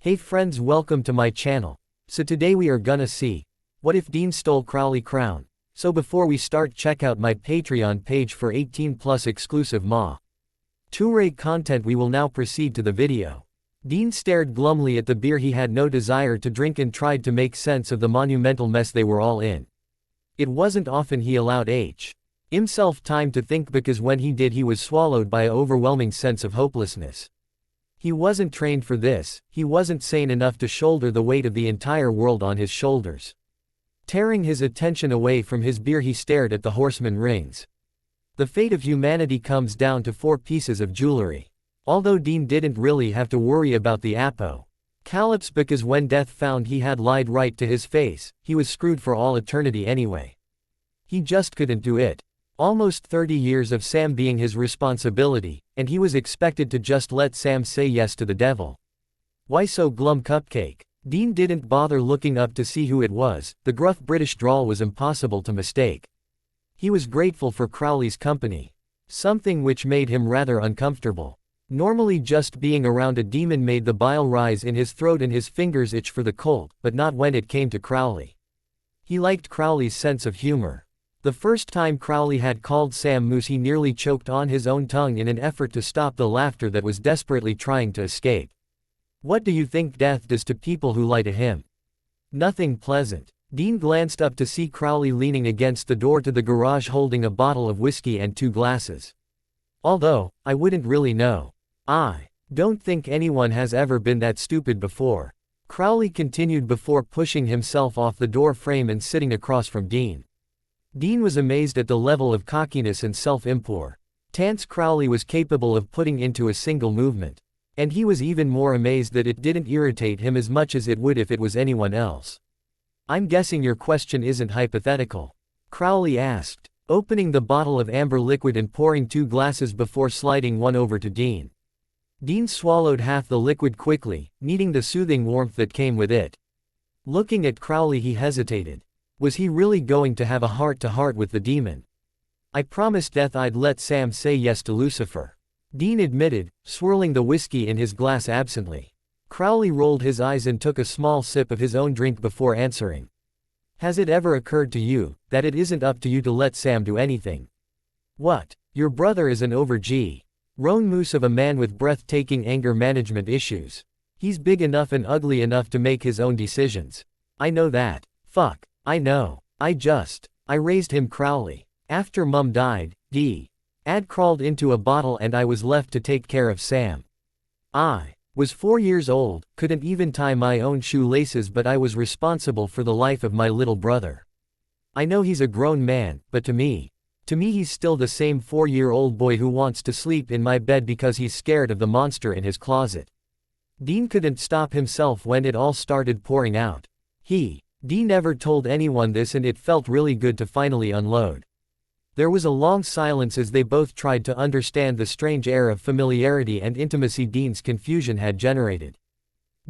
Hey friends, welcome to my channel. So today we are gonna see, what if Dean stole Crowley crown? So before we start, check out my Patreon page for 18+ exclusive Ma. 2-rate content. We will now proceed to the video. Dean stared glumly at the beer he had no desire to drink and tried to make sense of the monumental mess they were all in. It wasn't often he allowed himself time to think, because when he did he was swallowed by an overwhelming sense of hopelessness. He wasn't trained for this, he wasn't sane enough to shoulder the weight of the entire world on his shoulders. Tearing his attention away from his beer, he stared at the horseman rings. The fate of humanity comes down to 4 pieces of jewelry. Although Dean didn't really have to worry about the apocalypse, because when death found he had lied right to his face, he was screwed for all eternity anyway. He just couldn't do it. Almost 30 years of Sam being his responsibility, and he was expected to just let Sam say yes to the devil. Why so glum, Cupcake? Dean didn't bother looking up to see who it was. The gruff British drawl was impossible to mistake. He was grateful for Crowley's company, something which made him rather uncomfortable. Normally just being around a demon made the bile rise in his throat and his fingers itch for the cold, but not when it came to Crowley. He liked Crowley's sense of humor. The first time Crowley had called Sam Moose, he nearly choked on his own tongue in an effort to stop the laughter that was desperately trying to escape. What do you think death does to people who lie to him? Nothing pleasant. Dean glanced up to see Crowley leaning against the door to the garage holding a bottle of whiskey and 2 glasses. Although, I wouldn't really know. I don't think anyone has ever been that stupid before, Crowley continued before pushing himself off the door frame and sitting across from Dean. Dean was amazed at the level of cockiness and self-importance Crowley was capable of putting into a single movement. And he was even more amazed that it didn't irritate him as much as it would if it was anyone else. I'm guessing your question isn't hypothetical, Crowley asked, opening the bottle of amber liquid and pouring 2 glasses before sliding one over to Dean. Dean swallowed half the liquid quickly, needing the soothing warmth that came with it. Looking at Crowley, he hesitated. Was he really going to have a heart-to-heart with the demon? I promised death I'd let Sam say yes to Lucifer, Dean admitted, swirling the whiskey in his glass absently. Crowley rolled his eyes and took a small sip of his own drink before answering. Has it ever occurred to you that it isn't up to you to let Sam do anything? What? Your brother is an overgrown moose of a man with breathtaking anger management issues. He's big enough and ugly enough to make his own decisions. I know that. Fuck. I know. I raised him, Crowley. After Mum died, Dad crawled into a bottle and I was left to take care of Sam. I was 4 years old, couldn't even tie my own shoelaces, but I was responsible for the life of my little brother. I know he's a grown man, but to me he's still the same 4-year-old boy who wants to sleep in my bed because he's scared of the monster in his closet. Dean couldn't stop himself when it all started pouring out. Dean never told anyone this, and it felt really good to finally unload. There was a long silence as they both tried to understand the strange air of familiarity and intimacy Dean's confusion had generated.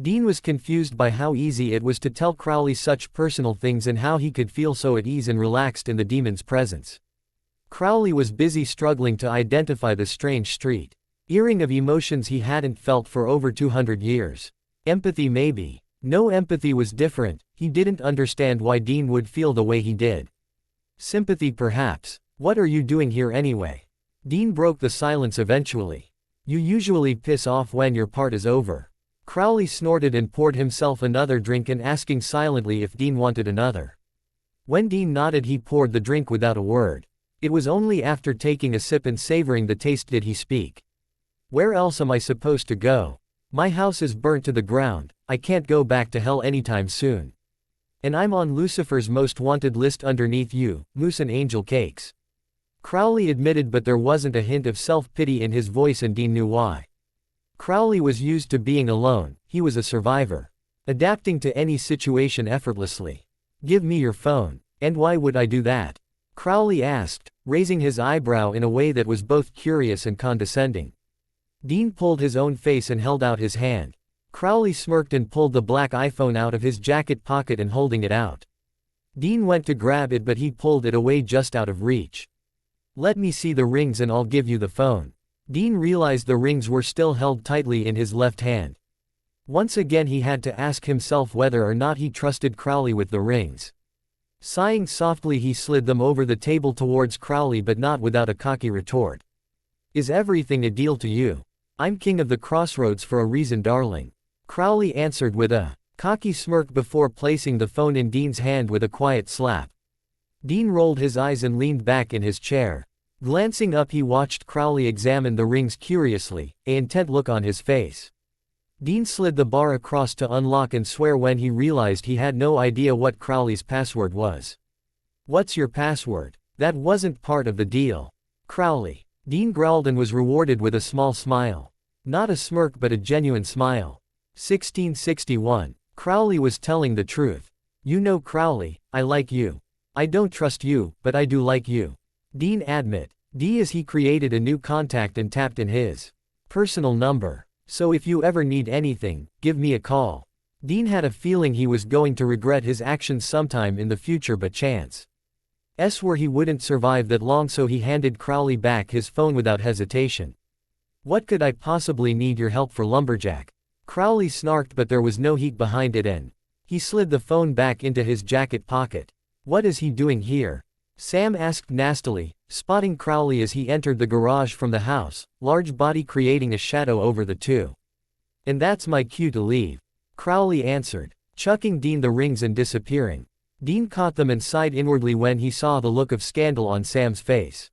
Dean was confused by how easy it was to tell Crowley such personal things and how he could feel so at ease and relaxed in the demon's presence. Crowley was busy struggling to identify the strange street-earring of emotions he hadn't felt for over 200 years. Empathy, maybe. No, empathy was different. He didn't understand why Dean would feel the way he did. Sympathy, perhaps. What are you doing here anyway? Dean broke the silence eventually. You usually piss off when your part is over. Crowley snorted and poured himself another drink and asking silently if Dean wanted another. When Dean nodded, he poured the drink without a word. It was only after taking a sip and savoring the taste did he speak. Where else am I supposed to go? My house is burnt to the ground. I can't go back to hell anytime soon. And I'm on Lucifer's most wanted list underneath you, Moose and Angel Cakes. Crowley admitted, but there wasn't a hint of self-pity in his voice, and Dean knew why. Crowley was used to being alone. He was a survivor, adapting to any situation effortlessly. Give me your phone. And why would I do that? Crowley asked, raising his eyebrow in a way that was both curious and condescending. Dean pulled his own face and held out his hand. Crowley smirked and pulled the black iPhone out of his jacket pocket and holding it out. Dean went to grab it, but he pulled it away just out of reach. Let me see the rings and I'll give you the phone. Dean realized the rings were still held tightly in his left hand. Once again he had to ask himself whether or not he trusted Crowley with the rings. Sighing softly he slid them over the table towards Crowley, but not without a cocky retort. "Is everything a deal to you? I'm king of the crossroads for a reason, darling." Crowley answered with a cocky smirk before placing the phone in Dean's hand with a quiet slap. Dean rolled his eyes and leaned back in his chair. Glancing up he watched Crowley examine the rings curiously, an intent look on his face. Dean slid the bar across to unlock and swear when he realized he had no idea what Crowley's password was. "What's your password? That wasn't part of the deal." "Crowley." Dean growled and was rewarded with a small smile. Not a smirk but a genuine smile. 1661. Crowley was telling the truth. "You know, Crowley, I like you. I don't trust you, but I do like you." Dean admit. As he created a new contact and tapped in his personal number. "So if you ever need anything, give me a call." Dean had a feeling he was going to regret his actions sometime in the future, but chance were he wouldn't survive that long, so he handed Crowley back his phone without hesitation. "What could I possibly need your help for, lumberjack?" Crowley snarked, but there was no heat behind it and he slid the phone back into his jacket pocket. "What is he doing here?" Sam asked nastily, spotting Crowley as he entered the garage from the house, large body creating a shadow over the two. "And that's my cue to leave," Crowley answered, chucking Dean the rings and disappearing. Dean caught them and sighed inwardly when he saw the look of scandal on Sam's face.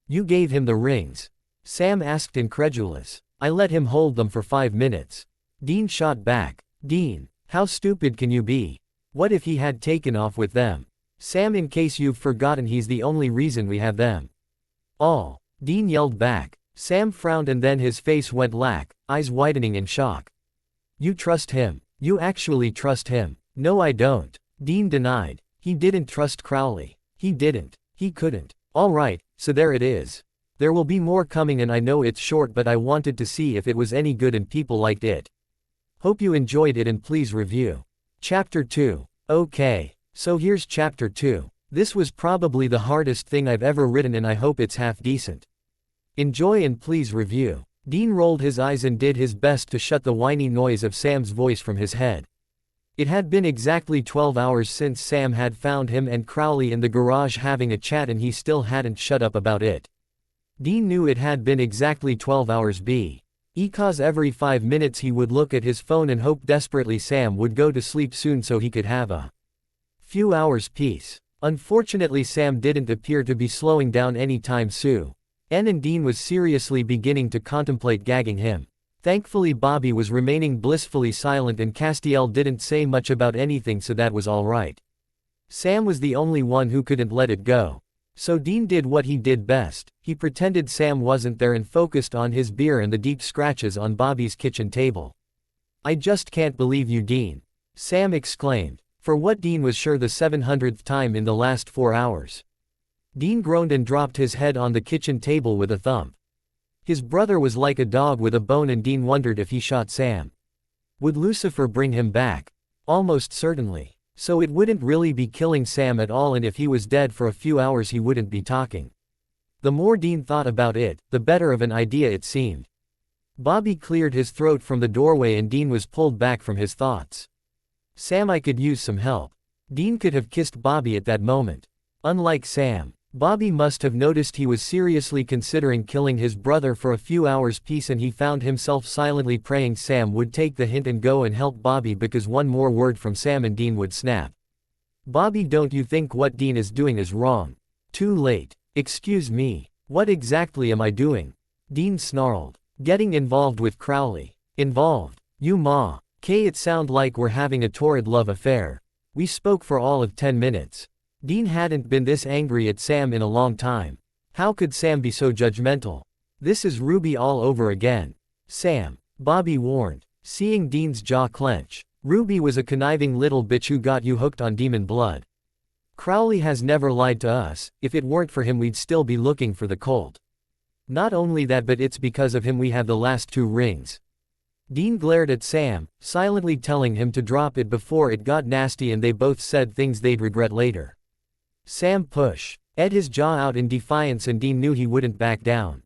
"You gave him the rings?" Sam asked, incredulous. "I let him hold them for 5 minutes." Dean shot back. "Dean, how stupid can you be? What if he had taken off with them?" "Sam, in case you've forgotten, he's the only reason we have them." "All," Dean yelled back. Sam frowned and then his face went black, eyes widening in shock. "You trust him? You actually trust him?" "No, I don't," Dean denied. He didn't trust Crowley. He didn't. He couldn't. "All right, so there it is. There will be more coming, and I know it's short, but I wanted to see if it was any good and people liked it. Hope you enjoyed it and please review." Chapter 2. Okay, so here's Chapter 2. This was probably the hardest thing I've ever written, and I hope it's half decent. Enjoy and please review. Dean rolled his eyes and did his best to shut the whiny noise of Sam's voice from his head. It had been exactly 12 hours since Sam had found him and Crowley in the garage having a chat, and he still hadn't shut up about it. Dean knew it had been exactly 12 hours because every 5 minutes he would look at his phone and hope desperately Sam would go to sleep soon so he could have a few hours peace. Unfortunately, Sam didn't appear to be slowing down anytime soon. And Dean was seriously beginning to contemplate gagging him. Thankfully, Bobby was remaining blissfully silent and Castiel didn't say much about anything, so that was all right. Sam was the only one who couldn't let it go. So Dean did what he did best. He pretended Sam wasn't there and focused on his beer and the deep scratches on Bobby's kitchen table. "I just can't believe you, Dean," Sam exclaimed, for what Dean was sure the 700th time in the last 4 hours. Dean groaned and dropped his head on the kitchen table with a thump. His brother was like a dog with a bone, and Dean wondered if he shot Sam, would Lucifer bring him back? Almost certainly. So it wouldn't really be killing Sam at all, and if he was dead for a few hours he wouldn't be talking. The more Dean thought about it, the better of an idea it seemed. Bobby cleared his throat from the doorway and Dean was pulled back from his thoughts. "Sam, I could use some help." Dean could have kissed Bobby at that moment. Unlike Sam, Bobby must have noticed he was seriously considering killing his brother for a few hours peace, and he found himself silently praying Sam would take the hint and go and help Bobby, because one more word from Sam and Dean would snap. "Bobby, don't you think what Dean is doing is wrong?" "Too late." "Excuse me, what exactly am I doing?" Dean snarled. "Getting involved with Crowley." "Involved? You ma. K, it sound like we're having a torrid love affair. We spoke for all of 10 minutes. Dean hadn't been this angry at Sam in a long time. How could Sam be so judgmental? This is Ruby all over again. "Sam," Bobby warned, seeing Dean's jaw clench. "Ruby was a conniving little bitch who got you hooked on demon blood. Crowley has never lied to us. If it weren't for him we'd still be looking for the colt. Not only that, but it's because of him we have the last 2 rings." Dean glared at Sam, silently telling him to drop it before it got nasty, and they both said things they'd regret later. Sam ed his jaw out in defiance, and Dean knew he wouldn't back down.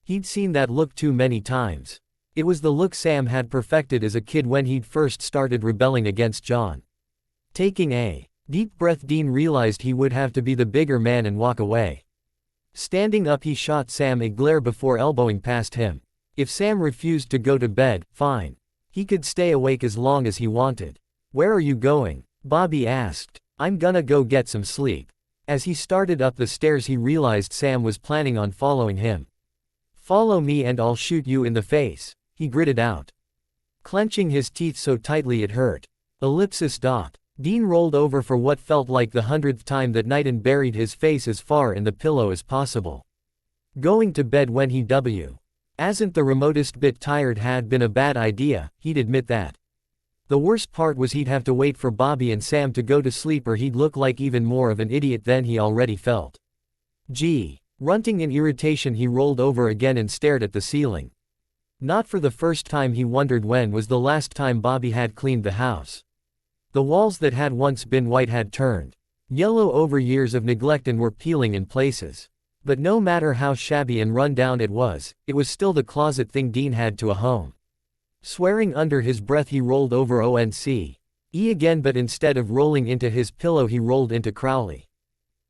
He'd seen that look too many times. It was the look Sam had perfected as a kid when he'd first started rebelling against John. Taking a deep breath, Dean realized he would have to be the bigger man and walk away. Standing up, he shot Sam a glare before elbowing past him. If Sam refused to go to bed, fine. He could stay awake as long as he wanted. "Where are you going?" Bobby asked. "I'm gonna go get some sleep." As he started up the stairs, he realized Sam was planning on following him. "Follow me and I'll shoot you in the face," he gritted out, clenching his teeth so tightly it hurt. Ellipsis. Dean rolled over for what felt like the 100th time that night and buried his face as far in the pillow as possible. Going to bed when he wasn't the remotest bit tired had been a bad idea, he'd admit that. The worst part was he'd have to wait for Bobby and Sam to go to sleep or he'd look like even more of an idiot than he already felt. Gee. Grunting in irritation, he rolled over again and stared at the ceiling. Not for the first time, he wondered when was the last time Bobby had cleaned the house. The walls that had once been white had turned yellow over years of neglect and were peeling in places. But no matter how shabby and run down it was still the closet thing Dean had to a home. Swearing under his breath, he rolled over once again, but instead of rolling into his pillow, he rolled into Crowley.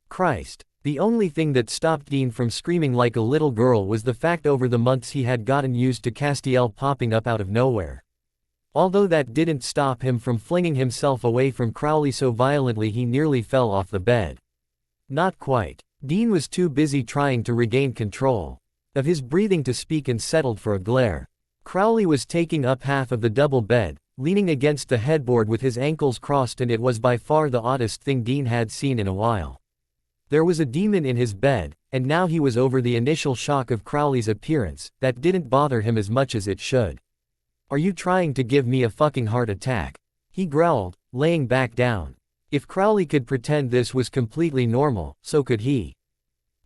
Christ. The only thing that stopped Dean from screaming like a little girl was the fact over the months he had gotten used to Castiel popping up out of nowhere. Although that didn't stop him from flinging himself away from Crowley so violently he nearly fell off the bed. Not quite. Dean was too busy trying to regain control of his breathing to speak and settled for a glare. Crowley was taking up half of the double bed, leaning against the headboard with his ankles crossed, and it was by far the oddest thing Dean had seen in a while. There was a demon in his bed, and now he was over the initial shock of Crowley's appearance. That didn't bother him as much as it should. "Are you trying to give me a fucking heart attack?" he growled, laying back down. If Crowley could pretend this was completely normal, so could he.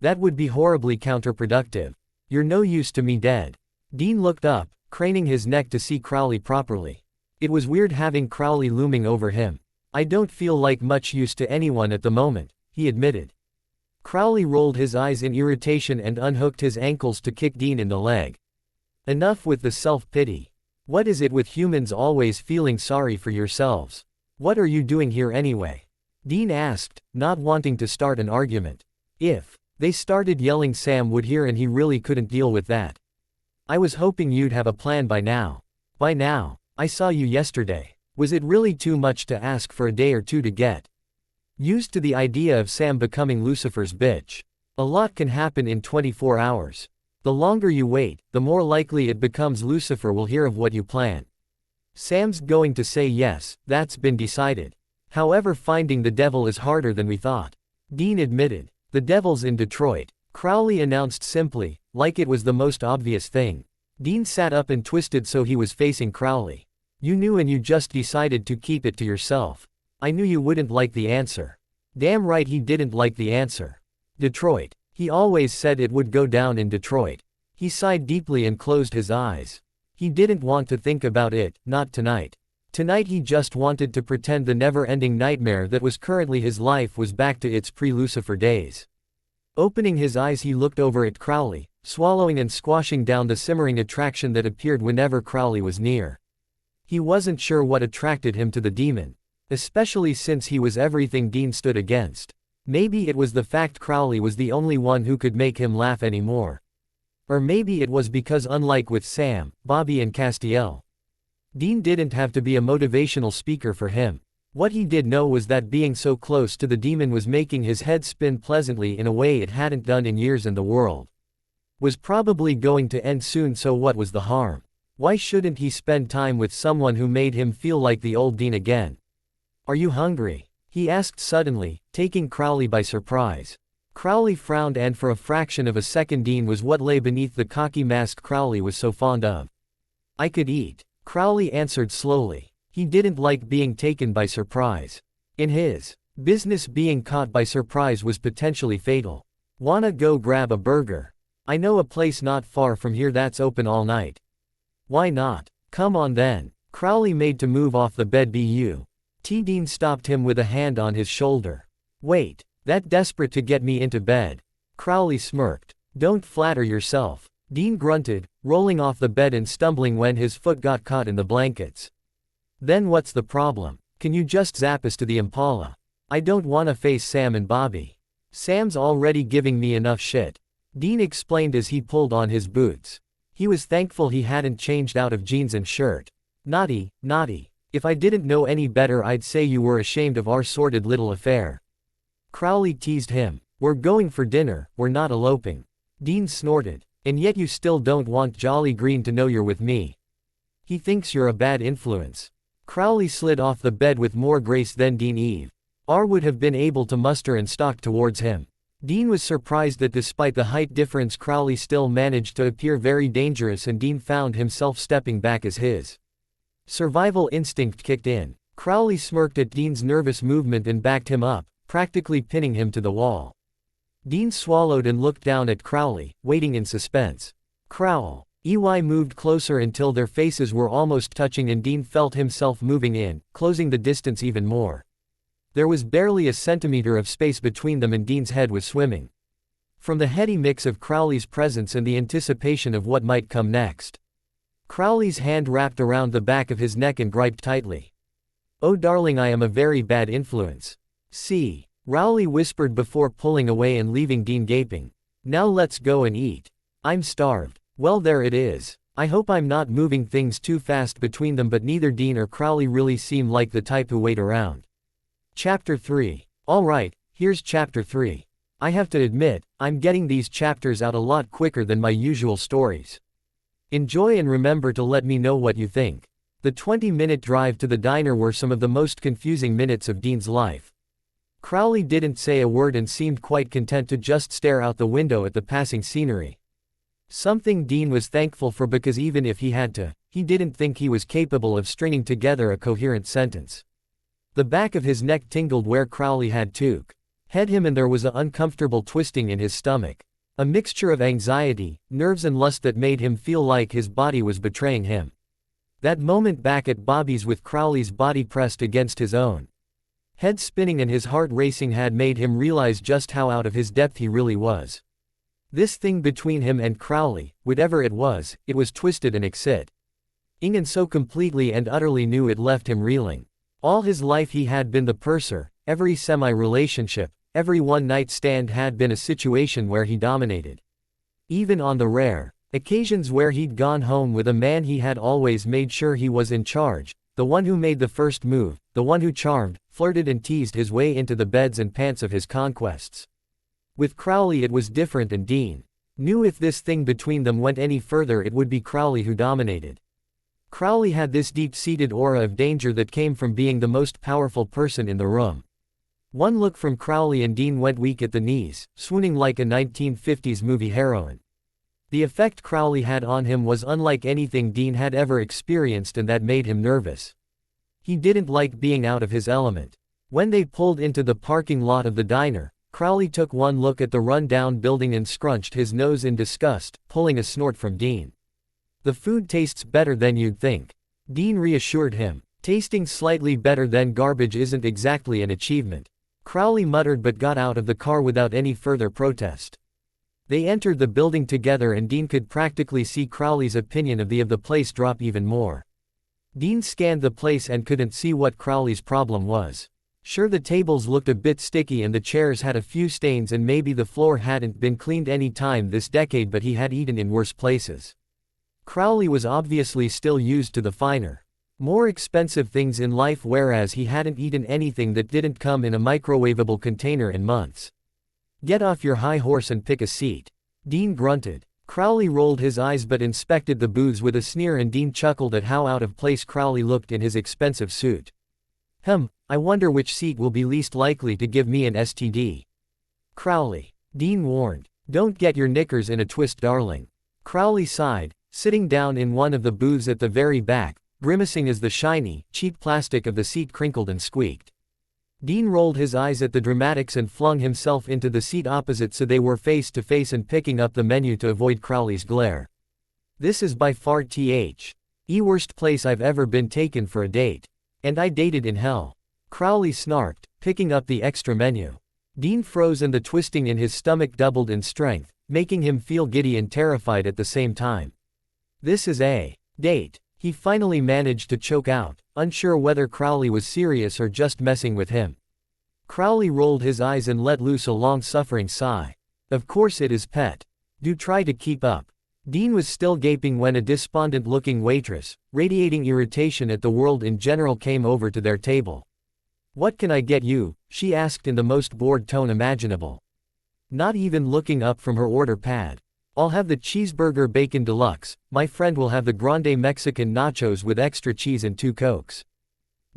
That would be horribly counterproductive. "You're no use to me dead." Dean looked up, craning his neck to see Crowley properly. It was weird having Crowley looming over him. "I don't feel like much use to anyone at the moment," he admitted. Crowley rolled his eyes in irritation and unhooked his ankles to kick Dean in the leg. "Enough with the self-pity. What is it with humans always feeling sorry for yourselves? What are you doing here anyway?" Dean asked, not wanting to start an argument. If they started yelling, Sam would hear, and he really couldn't deal with that. "I was hoping you'd have a plan by now." "By now? I saw you yesterday. Was it really too much to ask for a day or two to get used to the idea of Sam becoming Lucifer's bitch? A lot can happen in 24 hours. The longer you wait, the more likely it becomes Lucifer will hear of what you plan. Sam's going to say yes, that's been decided. However, finding the devil is harder than we thought." Dean admitted. "The devil's in Detroit," Crowley announced simply, like it was the most obvious thing. Dean sat up and twisted so he was facing Crowley. "You knew and you just decided to keep it to yourself. I knew you wouldn't like the answer." Damn right he didn't like the answer. Detroit. He always said it would go down in Detroit. He sighed deeply and closed his eyes. He didn't want to think about it, not tonight. Tonight he just wanted to pretend the never-ending nightmare that was currently his life was back to its pre-Lucifer days. Opening his eyes, he looked over at Crowley, swallowing and squashing down the simmering attraction that appeared whenever Crowley was near. He wasn't sure what attracted him to the demon, especially since he was everything Dean stood against. Maybe it was the fact Crowley was the only one who could make him laugh anymore. Or maybe it was because, unlike with Sam, Bobby and Castiel, Dean didn't have to be a motivational speaker for him. What he did know was that being so close to the demon was making his head spin pleasantly in a way it hadn't done in years, and the world was probably going to end soon, so what was the harm? Why shouldn't he spend time with someone who made him feel like the old Dean again? "Are you hungry?" he asked suddenly, taking Crowley by surprise. Crowley frowned, and for a fraction of a second Dean was what lay beneath the cocky mask Crowley was so fond of. "I could eat," Crowley answered slowly. He didn't like being taken by surprise. In his business, being caught by surprise was potentially fatal. "Wanna go grab a burger? I know a place not far from here that's open all night." "Why not? Come on then." Crowley made to move off the bed. Dean stopped him with a hand on his shoulder. "Wait, that desperate to get me into bed?" Crowley smirked. "Don't flatter yourself." Dean grunted, rolling off the bed and stumbling when his foot got caught in the blankets. Then what's the problem? Can you just zap us to the Impala? I don't wanna face Sam and Bobby. Sam's already giving me enough shit, Dean explained as he pulled on his boots. He was thankful he hadn't changed out of jeans and shirt. Naughty, naughty. If I didn't know any better I'd say you were ashamed of our sordid little affair. Crowley teased him. We're going for dinner, we're not eloping. Dean snorted. And yet you still don't want Jolly Green to know you're with me. He thinks you're a bad influence. Crowley slid off the bed with more grace than Dean Eve would have been able to muster and stalked towards him. Dean was surprised that despite the height difference Crowley still managed to appear very dangerous, and Dean found himself stepping back as his survival instinct kicked in. Crowley smirked at Dean's nervous movement and backed him up, practically pinning him to the wall. Dean swallowed and looked down at Crowley, waiting in suspense. Crowl. EY moved closer until their faces were almost touching, and Dean felt himself moving in, closing the distance even more. There was barely a centimeter of space between them, and Dean's head was swimming from the heady mix of Crowley's presence and the anticipation of what might come next. Crowley's hand wrapped around the back of his neck and griped tightly. Oh darling, I am a very bad influence. See? Rowley whispered before pulling away and leaving Dean gaping. Now let's go and eat. I'm starved. Well, there it is. I hope I'm not moving things too fast between them, but neither Dean or Crowley really seem like the type who wait around. Chapter 3. Alright, here's Chapter 3. I have to admit, I'm getting these chapters out a lot quicker than my usual stories. Enjoy and remember to let me know what you think. The 20-minute drive to the diner were some of the most confusing minutes of Dean's life. Crowley didn't say a word and seemed quite content to just stare out the window at the passing scenery. Something Dean was thankful for, because even if he had to, he didn't think he was capable of stringing together a coherent sentence. The back of his neck tingled where Crowley had head him, and there was an uncomfortable twisting in his stomach. A mixture of anxiety, nerves and lust that made him feel like his body was betraying him. That moment back at Bobby's with Crowley's body pressed against his own, head spinning and his heart racing, had made him realize just how out of his depth he really was. This thing between him and Crowley, whatever it was twisted and exciting, and so completely and utterly new it left him reeling. All his life he had been the purser, every semi-relationship, every one-night stand had been a situation where he dominated. Even on the rare occasions where he'd gone home with a man, he had always made sure he was in charge, the one who made the first move, the one who charmed, flirted and teased his way into the beds and pants of his conquests. With Crowley it was different, and Dean knew if this thing between them went any further it would be Crowley who dominated. Crowley had this deep-seated aura of danger that came from being the most powerful person in the room. One look from Crowley and Dean went weak at the knees, swooning like a 1950s movie heroine. The effect Crowley had on him was unlike anything Dean had ever experienced, and that made him nervous. He didn't like being out of his element. When they pulled into the parking lot of the diner, Crowley took one look at the run-down building and scrunched his nose in disgust, pulling a snort from Dean. The food tastes better than you'd think, Dean reassured him. Tasting slightly better than garbage isn't exactly an achievement, Crowley muttered, but got out of the car without any further protest. They entered the building together, and Dean could practically see Crowley's opinion of the place drop even more. Dean scanned the place and couldn't see what Crowley's problem was. Sure, the tables looked a bit sticky and the chairs had a few stains, and maybe the floor hadn't been cleaned any time this decade, but he had eaten in worse places. Crowley was obviously still used to the finer, more expensive things in life, whereas he hadn't eaten anything that didn't come in a microwavable container in months. Get off your high horse and pick a seat, Dean grunted. Crowley rolled his eyes but inspected the booths with a sneer, and Dean chuckled at how out of place Crowley looked in his expensive suit. I wonder which seat will be least likely to give me an STD. Crowley, Dean warned. Don't get your knickers in a twist, darling. Crowley sighed, sitting down in one of the booths at the very back, grimacing as the shiny, cheap plastic of the seat crinkled and squeaked. Dean rolled his eyes at the dramatics and flung himself into the seat opposite so they were face to face and picking up the menu to avoid Crowley's glare. This is by far the worst place I've ever been taken for a date. And I dated in hell, Crowley snarked, picking up the extra menu. Dean froze and the twisting in his stomach doubled in strength, making him feel giddy and terrified at the same time. This is a date. He finally managed to choke out, unsure whether Crowley was serious or just messing with him. Crowley rolled his eyes and let loose a long-suffering sigh. Of course it is, pet. Do try to keep up. Dean was still gaping when a despondent-looking waitress, radiating irritation at the world in general, came over to their table. "What can I get you?" she asked in the most bored tone imaginable. Not even looking up from her order pad. "I'll have the cheeseburger bacon deluxe, my friend will have the grande Mexican nachos with extra cheese and 2 Cokes."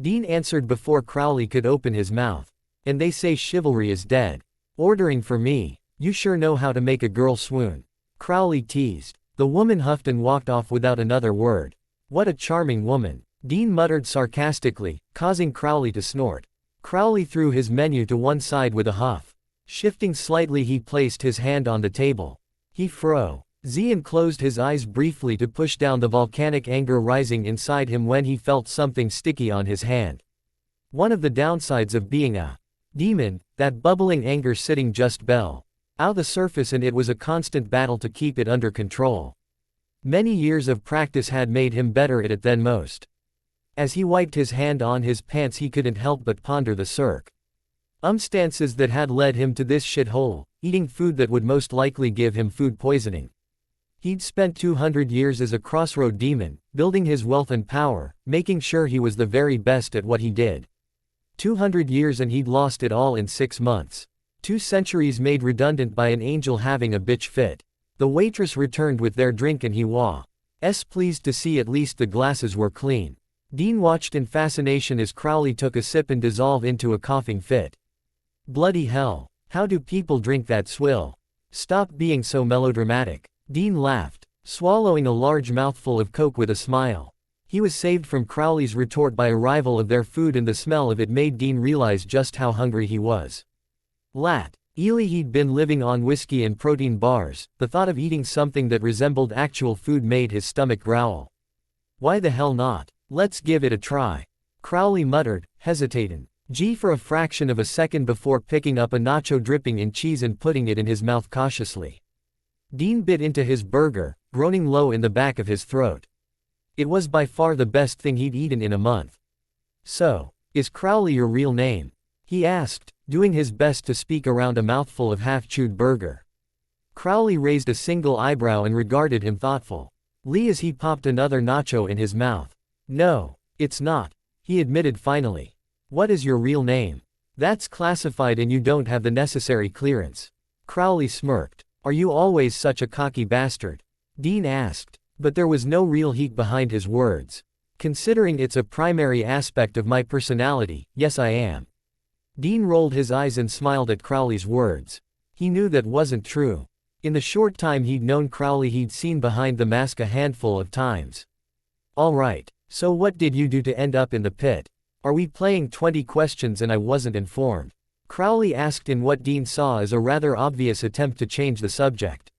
Dean answered before Crowley could open his mouth. "And they say chivalry is dead. Ordering for me. You sure know how to make a girl swoon," Crowley teased. The woman huffed and walked off without another word. "What a charming woman," Dean muttered sarcastically, causing Crowley to snort. Crowley threw his menu to one side with a huff. Shifting slightly, he placed his hand on the table. He froze and closed his eyes briefly to push down the volcanic anger rising inside him when he felt something sticky on his hand. One of the downsides of being a demon, that bubbling anger sitting just below the surface, and it was a constant battle to keep it under control. Many years of practice had made him better at it than most. As he wiped his hand on his pants, he couldn't help but ponder the circumstances that had led him to this shithole, eating food that would most likely give him food poisoning. He'd spent 200 years as a crossroad demon, building his wealth and power, making sure he was the very best at what he did. 200 years, and he'd lost it all in 6 months. 2 centuries made redundant by an angel having a bitch fit. The waitress returned with their drink and he was pleased to see at least the glasses were clean. Dean watched in fascination as Crowley took a sip and dissolved into a coughing fit. Bloody hell. How do people drink that swill? Stop being so melodramatic. Dean laughed, swallowing a large mouthful of Coke with a smile. He was saved from Crowley's retort by arrival of their food, and the smell of it made Dean realize just how hungry he was. He'd been living on whiskey and protein bars. The thought of eating something that resembled actual food made his stomach growl. "Why the hell not? Let's give it a try," Crowley muttered, hesitating. For a fraction of a second before picking up a nacho dripping in cheese and putting it in his mouth cautiously. Dean bit into his burger, groaning low in the back of his throat. It was by far the best thing he'd eaten in a month. "So, is Crowley your real name?" he asked, doing his best to speak around a mouthful of half-chewed burger. Crowley raised a single eyebrow and regarded him thoughtfully as he popped another nacho in his mouth. "No, it's not," he admitted finally. "What is your real name?" "That's classified and you don't have the necessary clearance." Crowley smirked. "Are you always such a cocky bastard?" Dean asked. But there was no real heat behind his words. "Considering it's a primary aspect of my personality, yes I am." Dean rolled his eyes and smiled at Crowley's words. He knew that wasn't true. In the short time he'd known Crowley, he'd seen behind the mask a handful of times. "All right, so what did you do to end up in the pit? Are we playing 20 questions and I wasn't informed?" Crowley asked in what Dean saw as a rather obvious attempt to change the subject.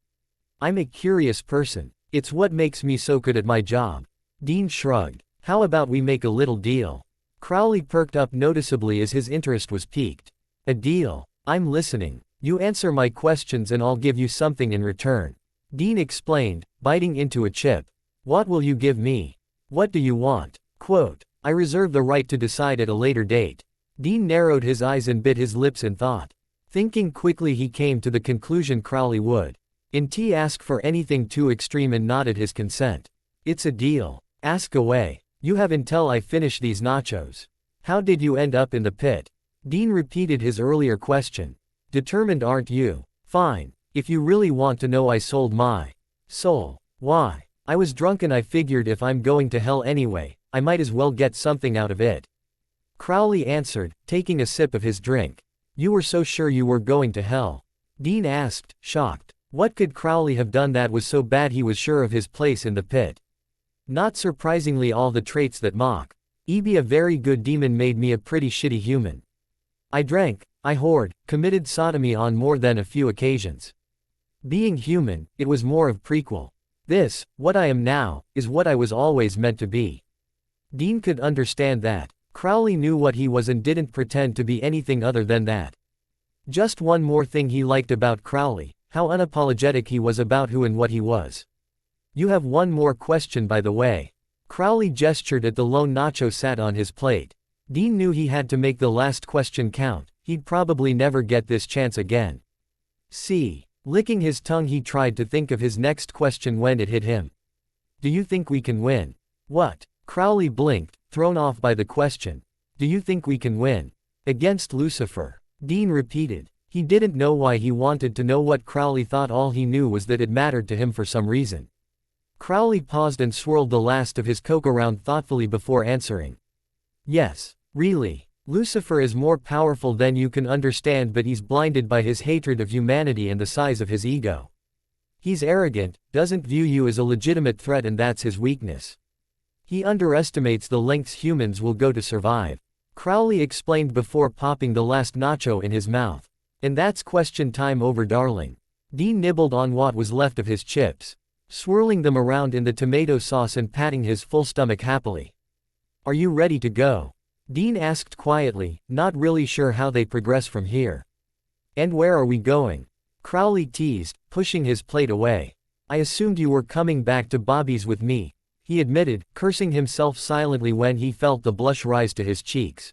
"I'm a curious person. It's what makes me so good at my job." Dean shrugged. "How about we make a little deal?" Crowley perked up noticeably as his interest was piqued. "A deal? I'm listening. You answer my questions and I'll give you something in return," Dean explained, biting into a chip. "What will you give me? What do you want?" Quote, "I reserve the right to decide at a later date." Dean narrowed his eyes and bit his lips in thought. Thinking quickly, he came to the conclusion Crowley would ask for anything too extreme and nodded his consent. "It's a deal. Ask away. You have until I finish these nachos." "How did you end up in the pit?" Dean repeated his earlier question. "Determined, aren't you? Fine. If you really want to know, I sold my soul." "Why?" "I was drunk and I figured if I'm going to hell anyway, I might as well get something out of it," Crowley answered, taking a sip of his drink. "You were so sure you were going to hell?" Dean asked, shocked. What could Crowley have done that was so bad he was sure of his place in the pit? Not surprisingly, all the traits that be a very good demon made me a pretty shitty human. I drank, I whored, committed sodomy on more than a few occasions. Being human, it was more of prequel. This, what I am now, is what I was always meant to be. Dean could understand that. Crowley knew what he was and didn't pretend to be anything other than that. Just one more thing he liked about Crowley, how unapologetic he was about who and what he was. You have one more question by the way. Crowley gestured at the lone nacho sat on his plate. Dean knew he had to make the last question count, he'd probably never get this chance again. See. Licking his tongue he tried to think of his next question when it hit him. Do you think we can win? What? Crowley blinked, thrown off by the question. Do you think we can win? Against Lucifer? Dean repeated. He didn't know why he wanted to know what Crowley thought. All he knew was that it mattered to him for some reason. Crowley paused and swirled the last of his coke around thoughtfully before answering. Yes, really. Lucifer is more powerful than you can understand, but he's blinded by his hatred of humanity and the size of his ego. He's arrogant, doesn't view you as a legitimate threat, and that's his weakness. He underestimates the lengths humans will go to survive. Crowley explained before popping the last nacho in his mouth. And that's question time over, darling. Dean nibbled on what was left of his chips, swirling them around in the tomato sauce and patting his full stomach happily. Are you ready to go? Dean asked quietly, not really sure how they progress from here. And where are we going? Crowley teased, pushing his plate away. I assumed you were coming back to Bobby's with me, he admitted, cursing himself silently when he felt the blush rise to his cheeks.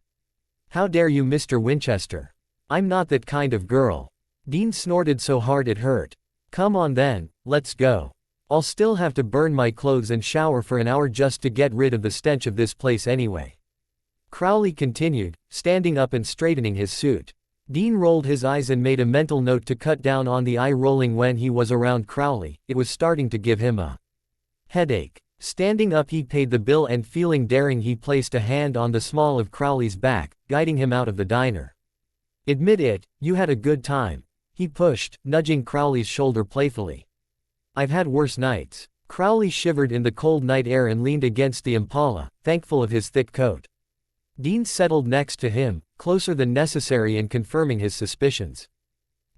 How dare you, Mr. Winchester? I'm not that kind of girl. Dean snorted so hard it hurt. Come on then, let's go. I'll still have to burn my clothes and shower for an hour just to get rid of the stench of this place anyway. Crowley continued, standing up and straightening his suit. Dean rolled his eyes and made a mental note to cut down on the eye rolling when he was around Crowley. It was starting to give him a headache. Standing up he paid the bill and feeling daring he placed a hand on the small of Crowley's back, guiding him out of the diner. Admit it, you had a good time. He pushed, nudging Crowley's shoulder playfully. I've had worse nights. Crowley shivered in the cold night air and leaned against the Impala, thankful of his thick coat. Dean settled next to him, closer than necessary and confirming his suspicions.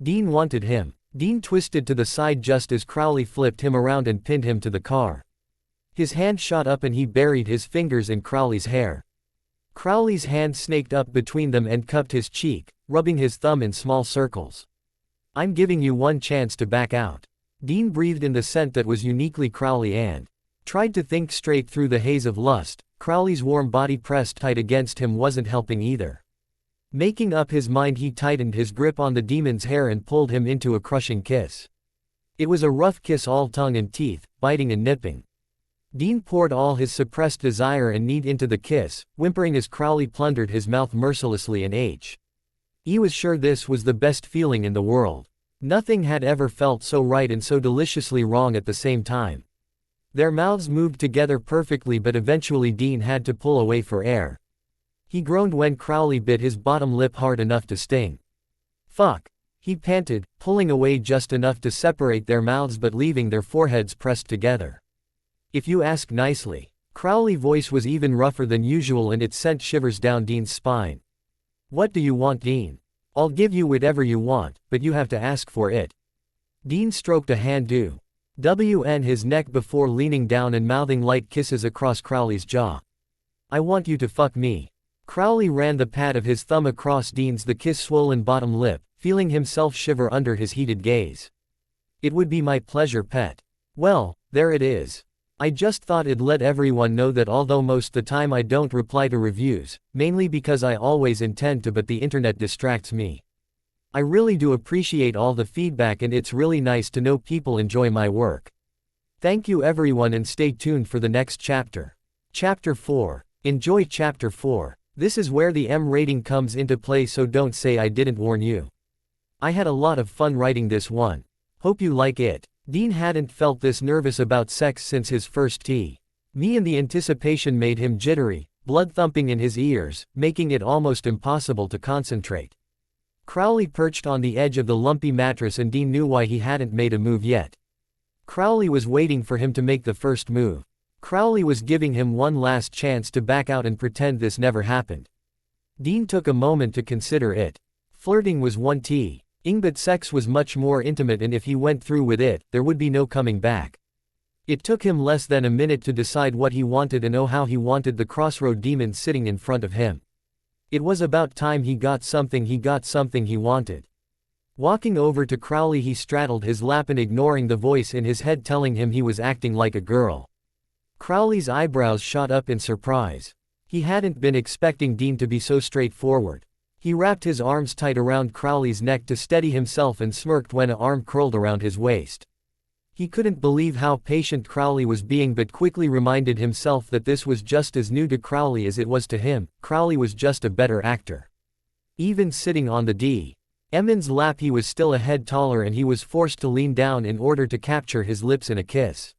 Dean wanted him. Dean twisted to the side just as Crowley flipped him around and pinned him to the car. His hand shot up and he buried his fingers in Crowley's hair. Crowley's hand snaked up between them and cupped his cheek, rubbing his thumb in small circles. I'm giving you one chance to back out. Dean breathed in the scent that was uniquely Crowley and tried to think straight through the haze of lust. Crowley's warm body pressed tight against him wasn't helping either. Making up his mind he tightened his grip on the demon's hair and pulled him into a crushing kiss. It was a rough kiss, all tongue and teeth, biting and nipping. Dean poured all his suppressed desire and need into the kiss, whimpering as Crowley plundered his mouth mercilessly and he was sure this was the best feeling in the world. Nothing had ever felt so right and so deliciously wrong at the same time. Their mouths moved together perfectly, but eventually Dean had to pull away for air. He groaned when Crowley bit his bottom lip hard enough to sting. Fuck. He panted, pulling away just enough to separate their mouths but leaving their foreheads pressed together. If you ask nicely. Crowley's voice was even rougher than usual and it sent shivers down Dean's spine. What do you want, Dean? I'll give you whatever you want, but you have to ask for it. Dean stroked a hand due his neck before leaning down and mouthing light kisses across Crowley's jaw. I want you to fuck me. Crowley ran the pad of his thumb across Dean's the kiss-swollen bottom lip, feeling himself shiver under his heated gaze. It would be my pleasure, pet. Well, there it is. I just thought I'd let everyone know that although most the time I don't reply to reviews, mainly because I always intend to, but the internet distracts me. I really do appreciate all the feedback and it's really nice to know people enjoy my work. Thank you everyone and stay tuned for the next chapter. Chapter 4. Enjoy Chapter 4. This is where the M rating comes into play, so don't say I didn't warn you. I had a lot of fun writing this one. Hope you like it. Dean hadn't felt this nervous about sex since his first tea. Me and the anticipation made him jittery, blood thumping in his ears, making it almost impossible to concentrate. Crowley perched on the edge of the lumpy mattress and Dean knew why he hadn't made a move yet. Crowley was waiting for him to make the first move. Crowley was giving him one last chance to back out and pretend this never happened. Dean took a moment to consider it. Flirting was one thing, but sex was much more intimate, and if he went through with it, there would be no coming back. It took him less than a minute to decide what he wanted, and oh how he wanted the crossroad demon sitting in front of him. It was about time he got something he wanted. Walking over to Crowley, he straddled his lap and ignoring the voice in his head telling him he was acting like a girl. Crowley's eyebrows shot up in surprise. He hadn't been expecting Dean to be so straightforward. He wrapped his arms tight around Crowley's neck to steady himself and smirked when an arm curled around his waist. He couldn't believe how patient Crowley was being, but quickly reminded himself that this was just as new to Crowley as it was to him. Crowley was just a better actor. Even sitting on the D.M'n's lap, he was still a head taller and he was forced to lean down in order to capture his lips in a kiss.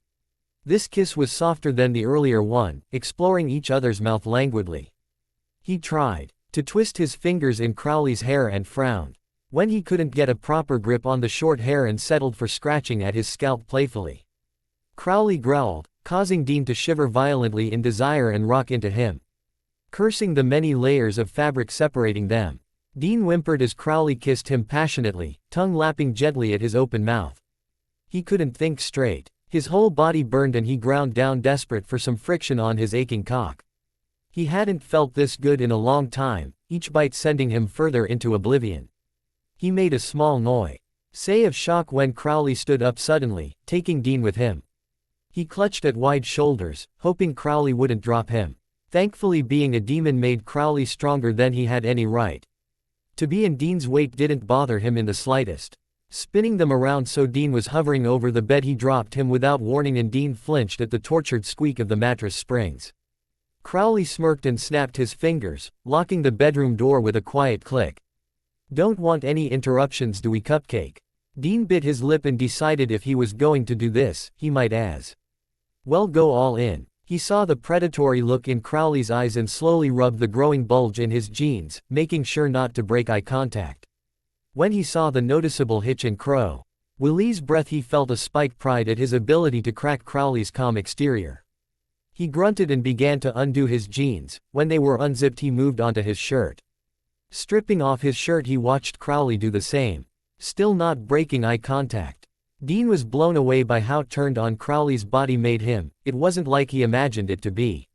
This kiss was softer than the earlier one, exploring each other's mouth languidly. He tried to twist his fingers in Crowley's hair and frowned when he couldn't get a proper grip on the short hair and settled for scratching at his scalp playfully. Crowley growled, causing Dean to shiver violently in desire and rock into him. Cursing the many layers of fabric separating them, Dean whimpered as Crowley kissed him passionately, tongue lapping gently at his open mouth. He couldn't think straight. His whole body burned and he ground down, desperate for some friction on his aching cock. He hadn't felt this good in a long time, each bite sending him further into oblivion. He made a small noise of shock when Crowley stood up suddenly, taking Dean with him. He clutched at wide shoulders, hoping Crowley wouldn't drop him. Thankfully, being a demon made Crowley stronger than he had any right to be, and Dean's weight didn't bother him in the slightest. Spinning them around so Dean was hovering over the bed, he dropped him without warning and Dean flinched at the tortured squeak of the mattress springs. Crowley smirked and snapped his fingers, locking the bedroom door with a quiet click. "Don't want any interruptions, do we, cupcake?" Dean bit his lip and decided if he was going to do this, he might as well go all in. He saw the predatory look in Crowley's eyes and slowly rubbed the growing bulge in his jeans, making sure not to break eye contact. When he saw the noticeable hitch in Crowley's breath, he felt a spiked pride at his ability to crack Crowley's calm exterior. He grunted and began to undo his jeans. When they were unzipped, he moved onto his shirt. Stripping off his shirt, he watched Crowley do the same, still not breaking eye contact. Dean was blown away by how turned on Crowley's body made him. It wasn't like he imagined it to be.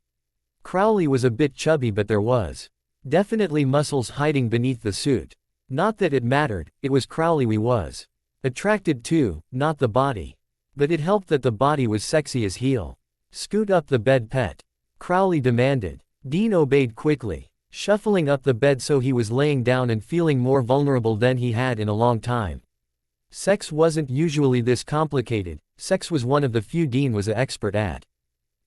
Crowley was a bit chubby, but there was definitely muscles hiding beneath the suit. Not that it mattered, it was Crowley we was attracted to, not the body. But it helped that the body was sexy as hell. "Scoot up the bed, pet," Crowley demanded. Dean obeyed quickly, shuffling up the bed so he was laying down and feeling more vulnerable than he had in a long time. Sex wasn't usually this complicated. Sex was one of the few Dean was an expert at.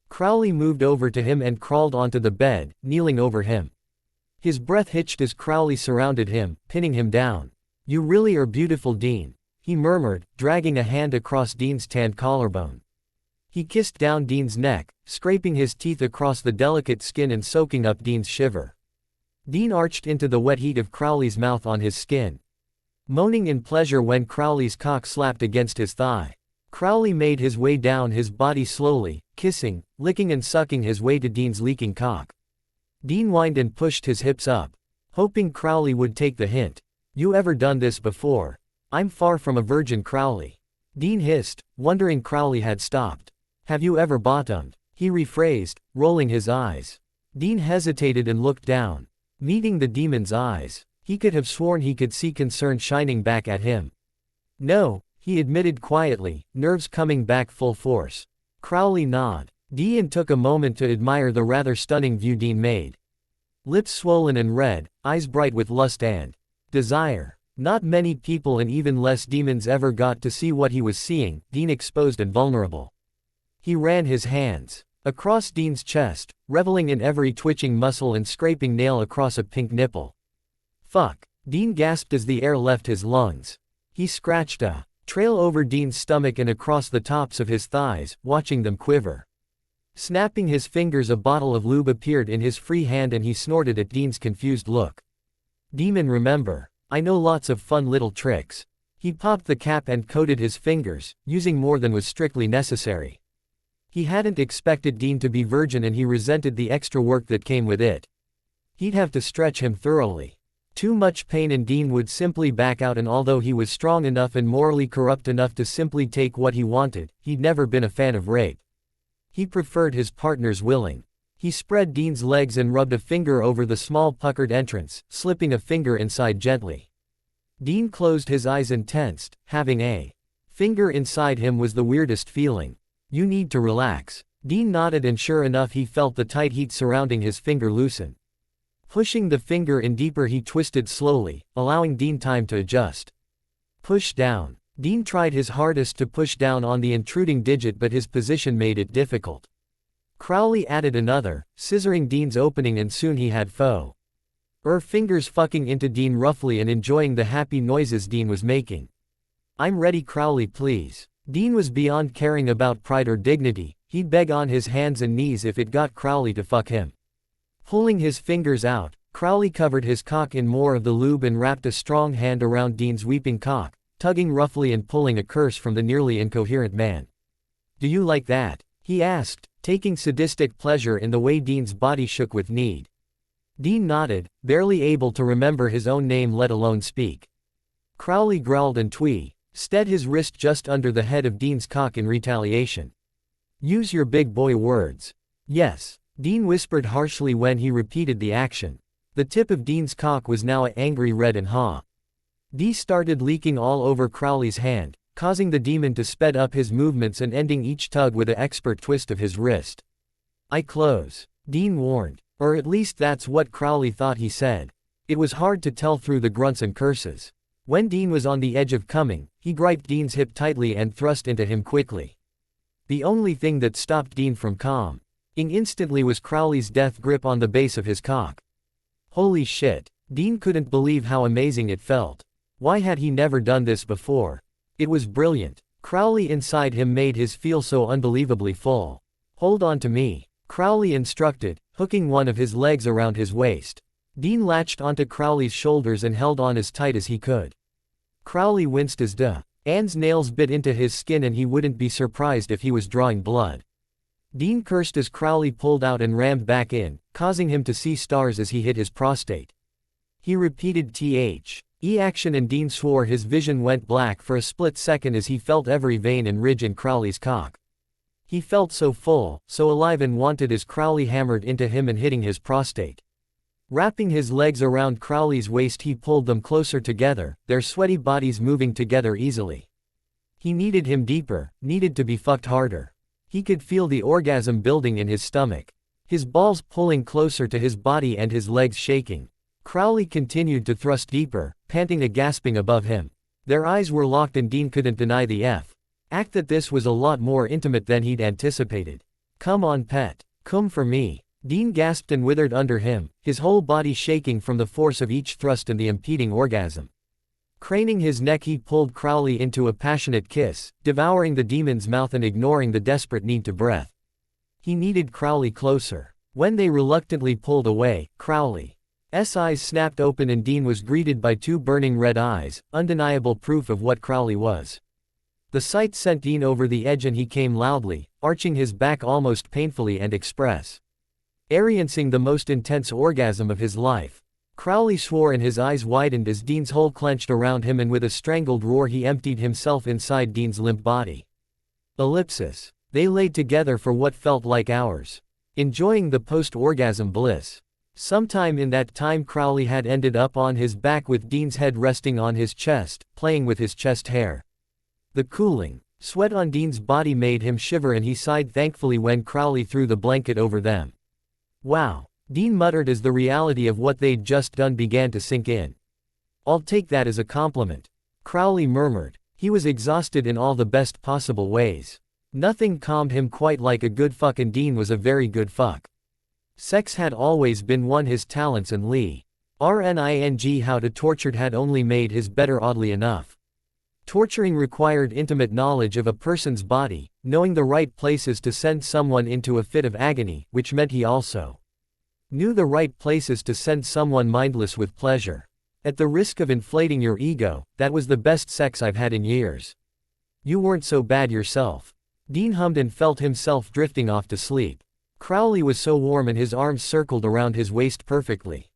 Crowley moved over to him and crawled onto the bed, kneeling over him. His breath hitched as Crowley surrounded him, pinning him down. "You really are beautiful, Dean," he murmured, dragging a hand across Dean's tanned collarbone. He kissed down Dean's neck, scraping his teeth across the delicate skin and soaking up Dean's shiver. Dean arched into the wet heat of Crowley's mouth on his skin, moaning in pleasure when Crowley's cock slapped against his thigh. Crowley made his way down his body slowly, kissing, licking and sucking his way to Dean's leaking cock. Dean whined and pushed his hips up, hoping Crowley would take the hint. "You ever done this before?" "I'm far from a virgin, Crowley," Dean hissed, wondering Crowley had stopped. "Have you ever bottomed?" he rephrased, rolling his eyes. Dean hesitated and looked down. Meeting the demon's eyes, he could have sworn he could see concern shining back at him. "No," he admitted quietly, nerves coming back full force. Crowley nodded. Dean took a moment to admire the rather stunning view Dean made. Lips swollen and red, eyes bright with lust and desire. Not many people and even less demons ever got to see what he was seeing, Dean exposed and vulnerable. He ran his hands across Dean's chest, reveling in every twitching muscle and scraping nail across a pink nipple. "Fuck," Dean gasped as the air left his lungs. He scratched a trail over Dean's stomach and across the tops of his thighs, watching them quiver. Snapping his fingers, a bottle of lube appeared in his free hand and he snorted at Dean's confused look. "Demon, remember, I know lots of fun little tricks." He popped the cap and coated his fingers, using more than was strictly necessary. He hadn't expected Dean to be virgin and he resented the extra work that came with it. He'd have to stretch him thoroughly. Too much pain and Dean would simply back out, and although he was strong enough and morally corrupt enough to simply take what he wanted, he'd never been a fan of rape. He preferred his partner's willing. He spread Dean's legs and rubbed a finger over the small puckered entrance, slipping a finger inside gently. Dean closed his eyes and tensed. Having a finger inside him was the weirdest feeling. You need to relax. Dean nodded, and sure enough he felt the tight heat surrounding his finger loosen. Pushing the finger in deeper, he twisted slowly, allowing Dean time to adjust. Push down. Dean tried his hardest to push down on the intruding digit, but his position made it difficult. Crowley added another, scissoring Dean's opening, and soon he had fingers fucking into Dean roughly and enjoying the happy noises Dean was making. I'm ready, Crowley, please. Dean was beyond caring about pride or dignity. He'd beg on his hands and knees if it got Crowley to fuck him. Pulling his fingers out, Crowley covered his cock in more of the lube and wrapped a strong hand around Dean's weeping cock, tugging roughly and pulling a curse from the nearly incoherent man. Do you like that? He asked, taking sadistic pleasure in the way Dean's body shook with need. Dean nodded, barely able to remember his own name let alone speak. Crowley growled and twisted his wrist just under the head of Dean's cock in retaliation. Use your big boy words. Yes, Dean whispered harshly when he repeated the action. The tip of Dean's cock was now an angry red and D started leaking all over Crowley's hand, causing the demon to sped up his movements and ending each tug with an expert twist of his wrist. "I close," Dean warned. Or at least that's what Crowley thought he said. It was hard to tell through the grunts and curses. When Dean was on the edge of coming, he gripped Dean's hip tightly and thrust into him quickly. The only thing that stopped Dean from coming instantly was Crowley's death grip on the base of his cock. Holy shit. Dean couldn't believe how amazing it felt. Why had he never done this before? It was brilliant. Crowley inside him made his feel so unbelievably full. Hold on to me, Crowley instructed, hooking one of his legs around his waist. Dean latched onto Crowley's shoulders and held on as tight as he could. Crowley winced as Anne's nails bit into his skin, and he wouldn't be surprised if he was drawing blood. Dean cursed as Crowley pulled out and rammed back in, causing him to see stars as he hit his prostate. He repeated the action, and Dean swore his vision went black for a split second as he felt every vein and ridge in Crowley's cock. He felt so full, so alive and wanted as Crowley hammered into him and hitting his prostate. Wrapping his legs around Crowley's waist, he pulled them closer together, their sweaty bodies moving together easily. He needed him deeper, needed to be fucked harder. He could feel the orgasm building in his stomach. His balls pulling closer to his body and his legs shaking. Crowley continued to thrust deeper, panting and gasping above him. Their eyes were locked, and Dean couldn't deny the fact that this was a lot more intimate than he'd anticipated. Come on, pet. Come for me. Dean gasped and withered under him, his whole body shaking from the force of each thrust and the impeding orgasm. Craning his neck, he pulled Crowley into a passionate kiss, devouring the demon's mouth and ignoring the desperate need to breath. He needed Crowley closer. When they reluctantly pulled away, Crowley's eyes snapped open, and Dean was greeted by two burning red eyes, undeniable proof of what Crowley was. The sight sent Dean over the edge, and he came loudly, arching his back almost painfully and experiencing the most intense orgasm of his life. Crowley swore and his eyes widened as Dean's hole clenched around him, and with a strangled roar he emptied himself inside Dean's limp body. Ellipsis. They laid together for what felt like hours, enjoying the post-orgasm bliss. Sometime in that time Crowley had ended up on his back with Dean's head resting on his chest, playing with his chest hair. The cooling sweat on Dean's body made him shiver, and he sighed thankfully when Crowley threw the blanket over them. Wow, Dean muttered as the reality of what they'd just done began to sink in. I'll take that as a compliment, Crowley murmured. He was exhausted in all the best possible ways. Nothing calmed him quite like a good fuck, and Dean was a very good fuck. Sex had always been one his talents, and learning how to torture had only made his better, oddly enough. Torturing required intimate knowledge of a person's body, knowing the right places to send someone into a fit of agony, which meant he also knew the right places to send someone mindless with pleasure. At the risk of inflating your ego, that was the best sex I've had in years. You weren't so bad yourself. Dean hummed and felt himself drifting off to sleep. Crowley was so warm, and his arms circled around his waist perfectly.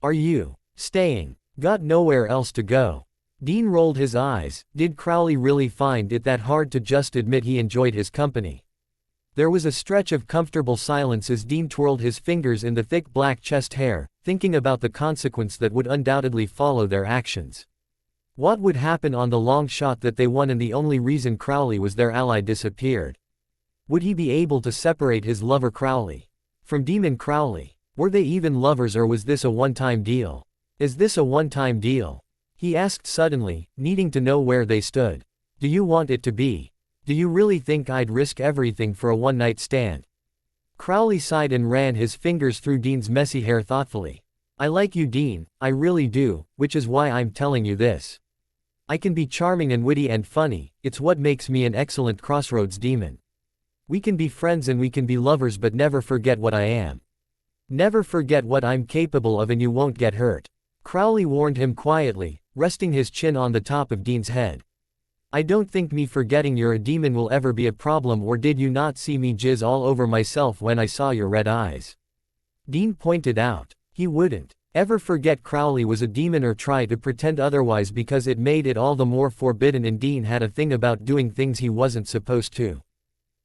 Are you staying? Got nowhere else to go? Dean rolled his eyes. Did Crowley really find it that hard to just admit he enjoyed his company? There was a stretch of comfortable silence as Dean twirled his fingers in the thick black chest hair, thinking about the consequence that would undoubtedly follow their actions. What would happen on the long shot that they won and the only reason Crowley was their ally disappeared? Would he be able to separate his lover Crowley from Demon Crowley? Were they even lovers, or was this a one-time deal? Is this a one-time deal? He asked suddenly, needing to know where they stood. Do you want it to be? Do you really think I'd risk everything for a one-night stand? Crowley sighed and ran his fingers through Dean's messy hair thoughtfully. I like you, Dean, I really do, which is why I'm telling you this. I can be charming and witty and funny, it's what makes me an excellent crossroads demon. We can be friends and we can be lovers, but never forget what I am. Never forget what I'm capable of and you won't get hurt. Crowley warned him quietly, resting his chin on the top of Dean's head. I don't think me forgetting you're a demon will ever be a problem, or did you not see me jizz all over myself when I saw your red eyes? Dean pointed out. He wouldn't ever forget Crowley was a demon or try to pretend otherwise, because it made it all the more forbidden, and Dean had a thing about doing things he wasn't supposed to.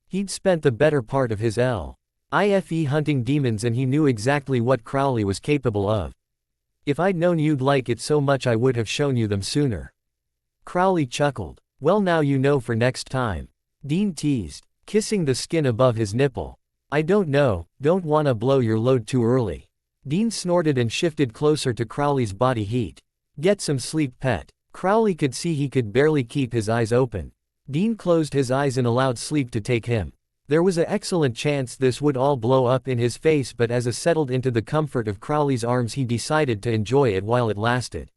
He'd spent the better part of his life hunting demons and he knew exactly what Crowley was capable of. If I'd known you'd like it so much I would have shown you them sooner. Crowley chuckled. Well, now you know for next time. Dean teased, kissing the skin above his nipple. I don't know, don't wanna blow your load too early. Dean snorted and shifted closer to Crowley's body heat. Get some sleep, pet. Crowley could see he could barely keep his eyes open. Dean closed his eyes and allowed sleep to take him. There was an excellent chance this would all blow up in his face, but as he settled into the comfort of Crowley's arms he decided to enjoy it while it lasted.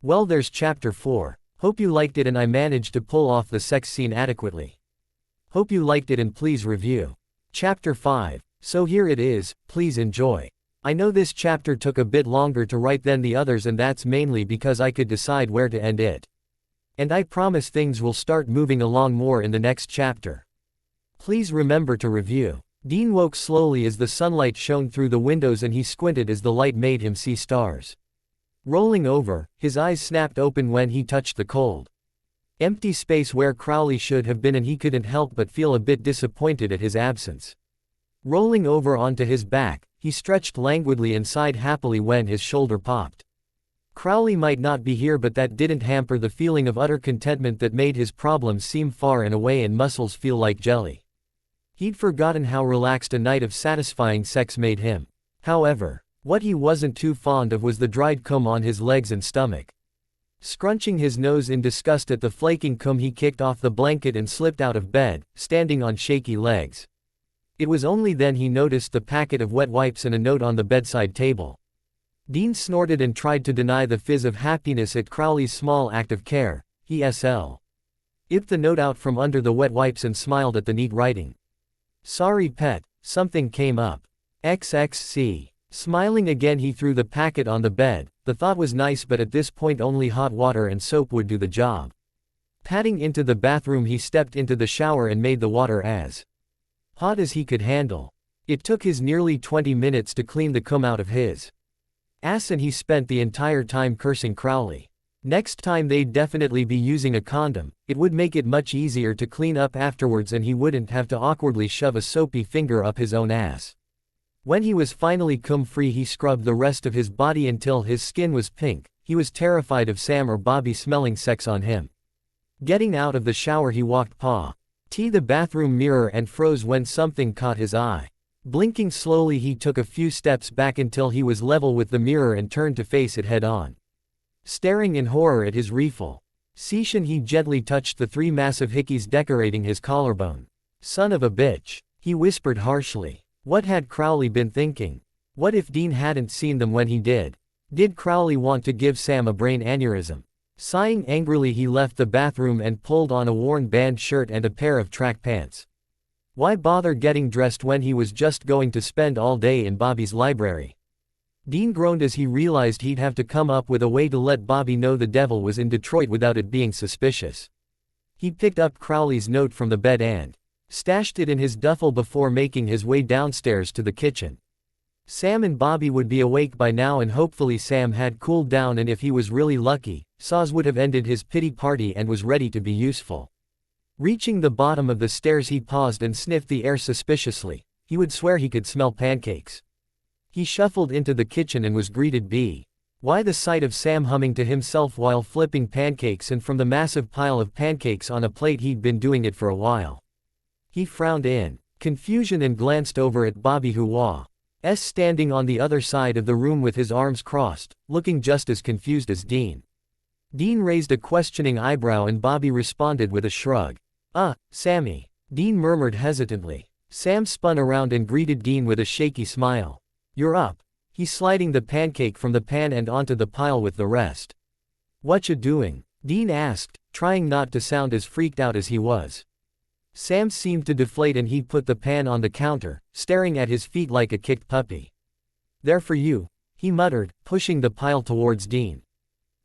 Well, there's chapter 4. Hope you liked it and I managed to pull off the sex scene adequately. Hope you liked it and please review. Chapter 5. So here it is, please enjoy. I know this chapter took a bit longer to write than the others, and that's mainly because I could decide where to end it. And I promise things will start moving along more in the next chapter. Please remember to review. Dean woke slowly as the sunlight shone through the windows and he squinted as the light made him see stars. Rolling over, his eyes snapped open when he touched the cold, empty space where Crowley should have been, and he couldn't help but feel a bit disappointed at his absence. Rolling over onto his back, he stretched languidly and sighed happily when his shoulder popped. Crowley might not be here, but that didn't hamper the feeling of utter contentment that made his problems seem far and away and muscles feel like jelly. He'd forgotten how relaxed a night of satisfying sex made him. However, what he wasn't too fond of was the dried cum on his legs and stomach. Scrunching his nose in disgust at the flaking cum, he kicked off the blanket and slipped out of bed, standing on shaky legs. It was only then he noticed the packet of wet wipes and a note on the bedside table. Dean snorted and tried to deny the fizz of happiness at Crowley's small act of care. He whipped the note out from under the wet wipes and smiled at the neat writing. Sorry, pet, something came up. XXC. Smiling again, he threw the packet on the bed. The thought was nice, but at this point only hot water and soap would do the job. Padding into the bathroom, he stepped into the shower and made the water as hot as he could handle. It took his nearly 20 minutes to clean the cum out of his ass, and he spent the entire time cursing Crowley. Next time they'd definitely be using a condom. It would make it much easier to clean up afterwards, and he wouldn't have to awkwardly shove a soapy finger up his own ass. When he was finally cum-free, he scrubbed the rest of his body until his skin was pink. He was terrified of Sam or Bobby smelling sex on him. Getting out of the shower, he walked to the bathroom mirror and froze when something caught his eye. Blinking slowly, he took a few steps back until he was level with the mirror and turned to face it head-on. Staring in horror at his reflection, he gently touched the 3 massive hickeys decorating his collarbone. Son of a bitch, he whispered harshly. What had Crowley been thinking? What if Dean hadn't seen them when he did? Did Crowley want to give Sam a brain aneurysm? Sighing angrily, he left the bathroom and pulled on a worn band shirt and a pair of track pants. Why bother getting dressed when he was just going to spend all day in Bobby's library? Dean groaned as he realized he'd have to come up with a way to let Bobby know the devil was in Detroit without it being suspicious. He picked up Crowley's note from the bed and stashed it in his duffel before making his way downstairs to the kitchen. Sam and Bobby would be awake by now, and hopefully Sam had cooled down, and if he was really lucky, Saz would have ended his pity party and was ready to be useful. Reaching the bottom of the stairs, he paused and sniffed the air suspiciously. He would swear he could smell pancakes. He shuffled into the kitchen and was greeted Why the sight of Sam humming to himself while flipping pancakes and from the massive pile of pancakes on a plate he'd been doing it for a while. He frowned in confusion and glanced over at Bobby who was standing on the other side of the room with his arms crossed, looking just as confused as Dean. Dean raised a questioning eyebrow and Bobby responded with a shrug. Sammy. Dean murmured hesitantly. Sam spun around and greeted Dean with a shaky smile. You're up. He's sliding the pancake from the pan and onto the pile with the rest. Whatcha doing? Dean asked, trying not to sound as freaked out as he was. Sam seemed to deflate and he put the pan on the counter, staring at his feet like a kicked puppy. There for you, he muttered, pushing the pile towards Dean.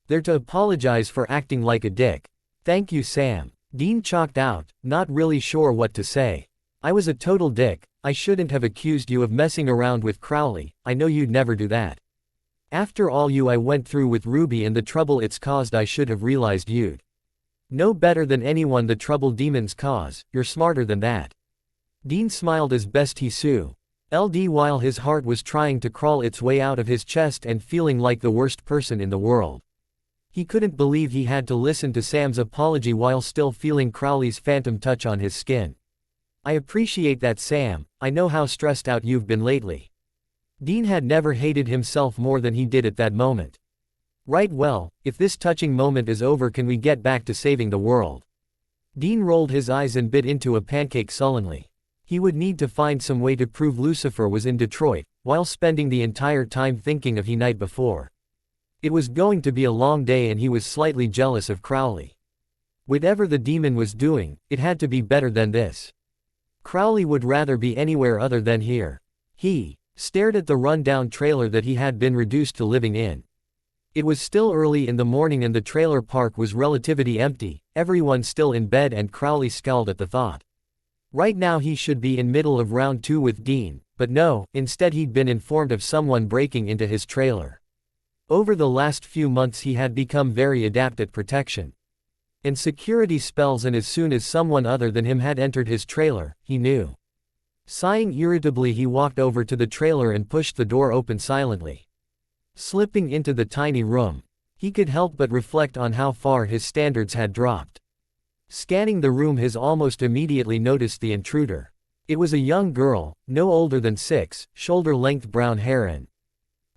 They're to apologize for acting like a dick. Thank you, Sam. Dean chalked out, not really sure what to say. I was a total dick. I shouldn't have accused you of messing around with Crowley. I know you'd never do that. After all I went through with Ruby and the trouble it's caused, I should have realized you'd know better than anyone the trouble demons cause. You're smarter than that. Dean smiled as best he knew. While his heart was trying to crawl its way out of his chest and feeling like the worst person in the world. He couldn't believe he had to listen to Sam's apology while still feeling Crowley's phantom touch on his skin. I appreciate that, Sam. I know how stressed out you've been lately. Dean had never hated himself more than he did at that moment. Right, well, if this touching moment is over, can we get back to saving the world? Dean rolled his eyes and bit into a pancake sullenly. He would need to find some way to prove Lucifer was in Detroit, while spending the entire time thinking of the night before. It was going to be a long day and he was slightly jealous of Crowley. Whatever the demon was doing, it had to be better than this. Crowley would rather be anywhere other than here. He stared at the run-down trailer that he had been reduced to living in. It was still early in the morning and the trailer park was relatively empty, everyone still in bed, and Crowley scowled at the thought. Right now he should be in middle of round 2 with Dean, but no, instead he'd been informed of someone breaking into his trailer. Over the last few months he had become very adept at protection and security spells, and as soon as someone other than him had entered his trailer, he knew. Sighing irritably, he walked over to the trailer and pushed the door open silently. Slipping into the tiny room, he could help but reflect on how far his standards had dropped. Scanning the room, he almost immediately noticed the intruder. It was a young girl, no older than 6, shoulder-length brown hair and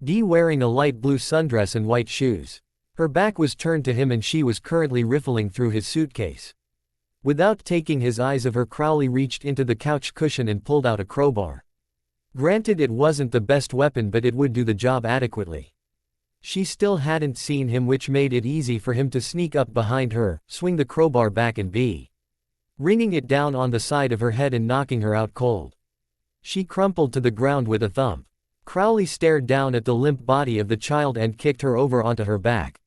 wearing a light blue sundress and white shoes. Her back was turned to him and she was currently riffling through his suitcase. Without taking his eyes off her, Crowley reached into the couch cushion and pulled out a crowbar. Granted, it wasn't the best weapon, but it would do the job adequately. She still hadn't seen him, which made it easy for him to sneak up behind her, swing the crowbar back and be ringing it down on the side of her head and knocking her out cold. She crumpled to the ground with a thump. Crowley stared down at the limp body of the child and kicked her over onto her back.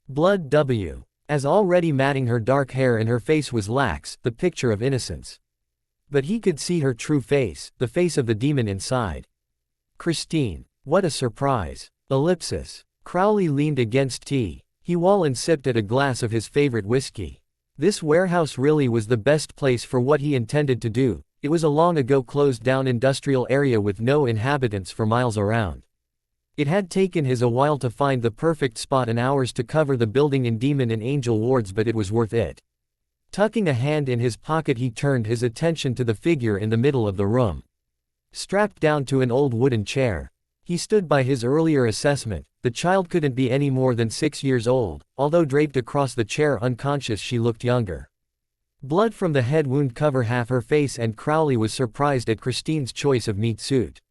Blood W. As already matting her dark hair and her face was lax, the picture of innocence. But he could see her true face, the face of the demon inside. Christine. What a surprise. Ellipsis. Crowley leaned against he wall and sipped at a glass of his favorite whiskey. This warehouse really was the best place for what he intended to do. It was a long ago closed down industrial area with no inhabitants for miles around. It had taken his a while to find the perfect spot and hours to cover the building in demon and angel wards, but it was worth it. Tucking a hand in his pocket, he turned his attention to the figure in the middle of the room. Strapped down to an old wooden chair, he stood by his earlier assessment. The child couldn't be any more than 6 years old, although draped across the chair unconscious she looked younger. Blood from the head wound covered half her face, and Crowley was surprised at Christine's choice of meat suit.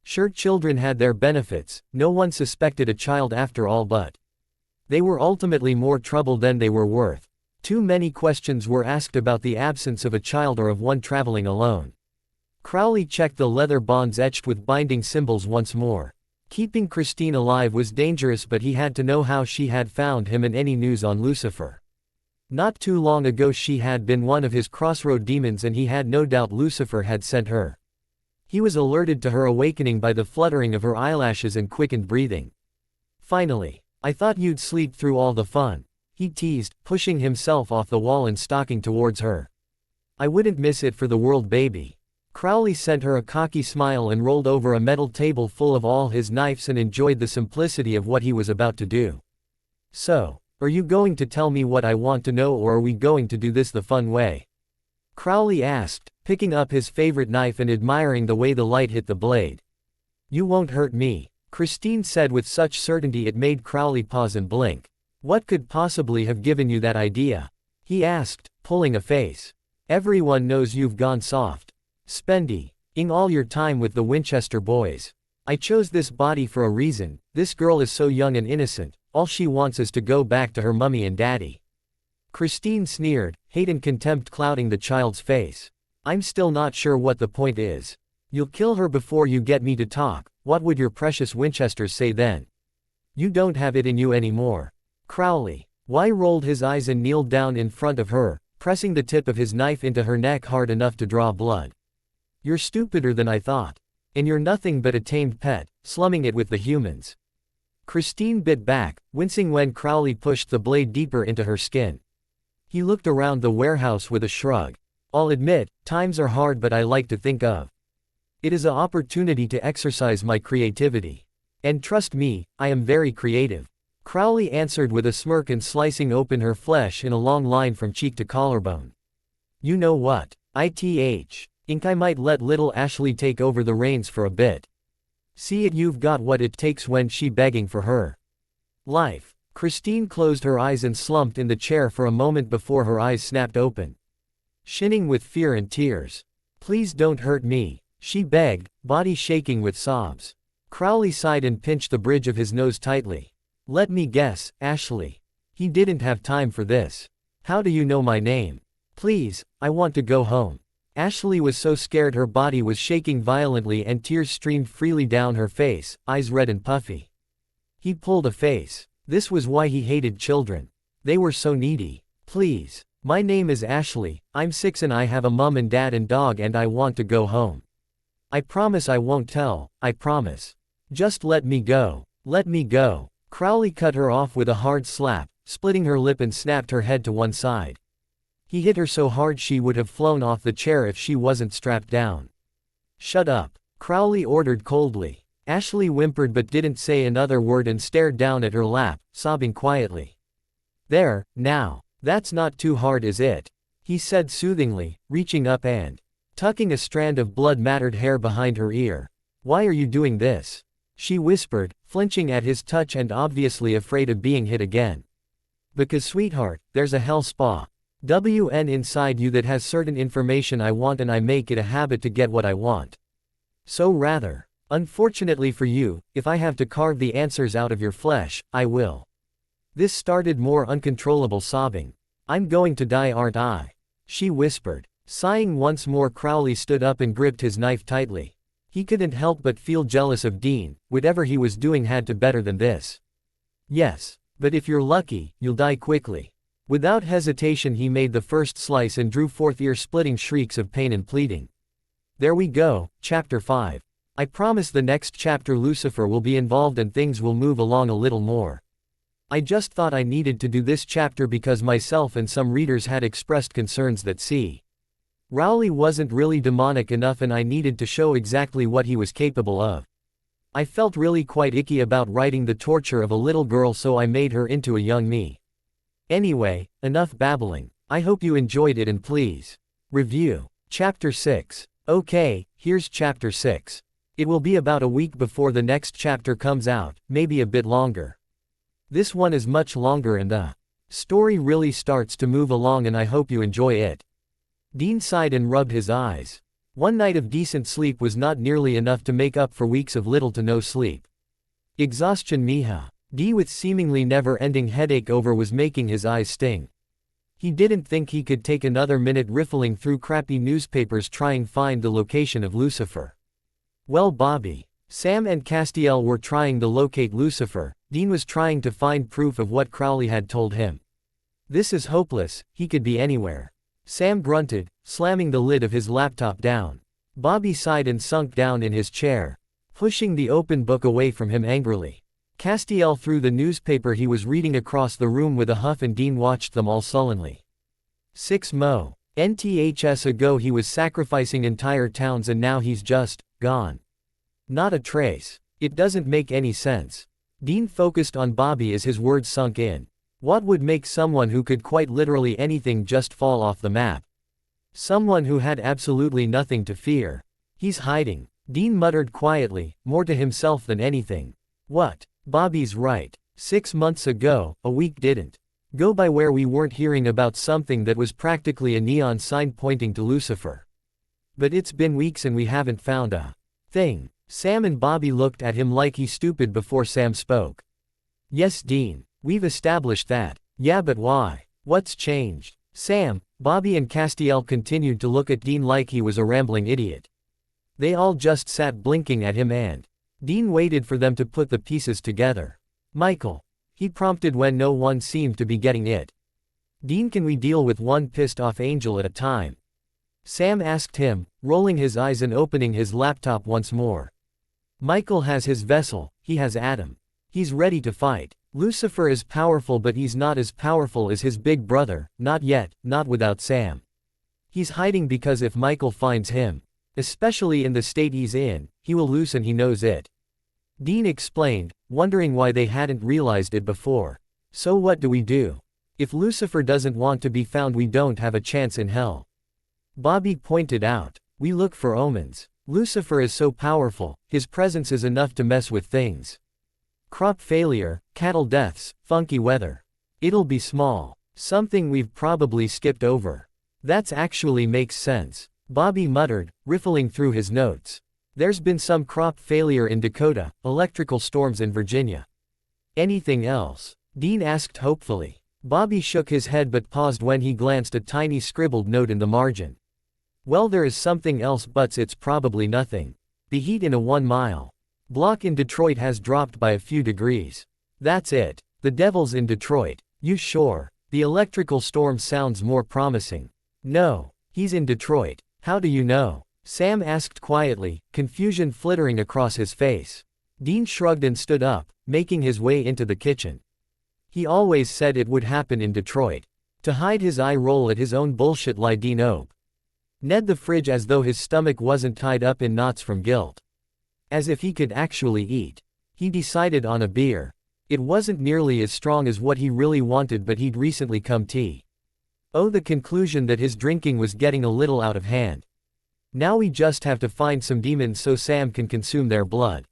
Sure, children had their benefits, no one suspected a child after all, but they were ultimately more trouble than they were worth. Too many questions were asked about the absence of a child or of one traveling alone. Crowley checked the leather bonds etched with binding symbols once more. Keeping Christine alive was dangerous, but he had to know how she had found him and any news on Lucifer. Not too long ago she had been one of his crossroad demons, and he had no doubt Lucifer had sent her. He was alerted to her awakening by the fluttering of her eyelashes and quickened breathing. Finally. I thought you'd sleep through all the fun, he teased, pushing himself off the wall and stalking towards her. I wouldn't miss it for the world, baby. Crowley sent her a cocky smile and rolled over a metal table full of all his knives and enjoyed the simplicity of what he was about to do. So, are you going to tell me what I want to know, or are we going to do this the fun way? Crowley asked, picking up his favorite knife and admiring the way the light hit the blade. You won't hurt me, Christine said with such certainty it made Crowley pause and blink. What could possibly have given you that idea? He asked, pulling a face. Everyone knows you've gone soft. Spending all your time with the Winchester boys. I chose this body for a reason. This girl is so young and innocent, all she wants is to go back to her mummy and daddy. Christine sneered, hate and contempt clouding the child's face. I'm still not sure what the point is. You'll kill her before you get me to talk. What would your precious Winchesters say then? You don't have it in you anymore. Crowley rolled his eyes and kneeled down in front of her, pressing the tip of his knife into her neck hard enough to draw blood. You're stupider than I thought. And you're nothing but a tamed pet, slumming it with the humans. Christine bit back, wincing when Crowley pushed the blade deeper into her skin. He looked around the warehouse with a shrug. I'll admit, times are hard, but I like to think of it as an opportunity to exercise my creativity. And trust me, I am very creative. Crowley answered with a smirk and slicing open her flesh in a long line from cheek to collarbone. You know what? I might let little Ashley take over the reins for a bit. See it, you've got what it takes when she begging for her life. Christine closed her eyes and slumped in the chair for a moment before her eyes snapped open, shining with fear and tears. Please don't hurt me, she begged, body shaking with sobs. Crowley sighed and pinched the bridge of his nose tightly. Let me guess, Ashley. He didn't have time for this. How do you know my name? Please, I want to go home. Ashley was so scared her body was shaking violently and tears streamed freely down her face, eyes red and puffy. He pulled a face. This was why he hated children. They were so needy. Please. My name is Ashley, I'm 6 and I have a mom and dad and dog and I want to go home. I promise I won't tell, I promise. Just let me go. Let me go. Crowley cut her off with a hard slap, splitting her lip and snapped her head to one side. He hit her so hard she would have flown off the chair if she wasn't strapped down. Shut up, Crowley ordered coldly. Ashley whimpered but didn't say another word and stared down at her lap, sobbing quietly. There, now. That's not too hard, is it? He said soothingly, reaching up and tucking a strand of blood-matted hair behind her ear. Why are you doing this? She whispered, flinching at his touch and obviously afraid of being hit again. Because sweetheart, there's a hell spa. WN inside you that has certain information I want and I make it a habit to get what I want. So rather, unfortunately for you, if I have to carve the answers out of your flesh, I will. This started more uncontrollable sobbing. I'm going to die, aren't I? She whispered. Sighing once more, Crowley stood up and gripped his knife tightly. He couldn't help but feel jealous of Dean. Whatever he was doing had to be better than this. Yes, but if you're lucky, you'll die quickly. Without hesitation he made the first slice and drew forth ear-splitting shrieks of pain and pleading. There we go, Chapter 5. I promise the next chapter Lucifer will be involved and things will move along a little more. I just thought I needed to do this chapter because myself and some readers had expressed concerns that Crowley wasn't really demonic enough and I needed to show exactly what he was capable of. I felt really quite icky about writing the torture of a little girl, so I made her into a young me. Anyway, enough babbling. I hope you enjoyed it and please review Chapter 6. Okay, here's Chapter 6. It will be about a week before the next chapter comes out, maybe a bit longer. This one is much longer and the story really starts to move along and I hope you enjoy it. Dean sighed and rubbed his eyes. One night of decent sleep was not nearly enough to make up for weeks of little to no sleep. Exhaustion mija. D with seemingly never-ending headache over was making his eyes sting. He didn't think he could take another minute riffling through crappy newspapers trying to find the location of Lucifer. Well, Bobby, Sam and Castiel were trying to locate Lucifer. Dean was trying to find proof of what Crowley had told him. This is hopeless, he could be anywhere. Sam grunted, slamming the lid of his laptop down. Bobby sighed and sunk down in his chair, pushing the open book away from him angrily. Castiel threw the newspaper he was reading across the room with a huff and Dean watched them all sullenly. 6 Mo. NTHS ago he was sacrificing entire towns and now he's just gone. Not a trace. It doesn't make any sense. Dean focused on Bobby as his words sunk in. What would make someone who could quite literally anything just fall off the map? Someone who had absolutely nothing to fear. He's hiding. Dean muttered quietly, more to himself than anything. What? Bobby's right. 6 months ago, a week didn't go by where we weren't hearing about something that was practically a neon sign pointing to Lucifer. But it's been weeks and we haven't found a thing. Sam and Bobby looked at him like he's stupid before Sam spoke. Yes, Dean. We've established that. Yeah, but why? What's changed? Sam, Bobby and Castiel continued to look at Dean like he was a rambling idiot. They all just sat blinking at him and Dean waited for them to put the pieces together. Michael, he prompted when no one seemed to be getting it. Dean, can we deal with one pissed off angel at a time? Sam asked him, rolling his eyes and opening his laptop once more. Michael has his vessel, he has Adam. He's ready to fight. Lucifer is powerful but he's not as powerful as his big brother, not yet, not without Sam. He's hiding because if Michael finds him, especially in the state he's in, he will lose and he knows it. Dean explained, wondering why they hadn't realized it before. So what do we do? If Lucifer doesn't want to be found we don't have a chance in hell. Bobby pointed out. We look for omens. Lucifer is so powerful, his presence is enough to mess with things. Crop failure, cattle deaths, funky weather. It'll be small. Something we've probably skipped over. That's actually makes sense. Bobby muttered, riffling through his notes. There's been some crop failure in Dakota, electrical storms in Virginia. Anything else? Dean asked hopefully. Bobby shook his head but paused when he glanced at a tiny scribbled note in the margin. Well, there is something else but it's probably nothing. The heat in a 1-mile block in Detroit has dropped by a few degrees. That's it. The devil's in Detroit. You sure? The electrical storm sounds more promising. No. He's in Detroit. How do you know? Sam asked quietly, confusion flittering across his face. Dean shrugged and stood up, making his way into the kitchen. He always said it would happen in Detroit. To hide his eye roll at his own bullshit lie, Dean oped Ned the fridge as though his stomach wasn't tied up in knots from guilt. As if he could actually eat. He decided on a beer. It wasn't nearly as strong as what he really wanted but he'd recently come tea. Oh, the conclusion that his drinking was getting a little out of hand. Now we just have to find some demons so Sam can consume their blood.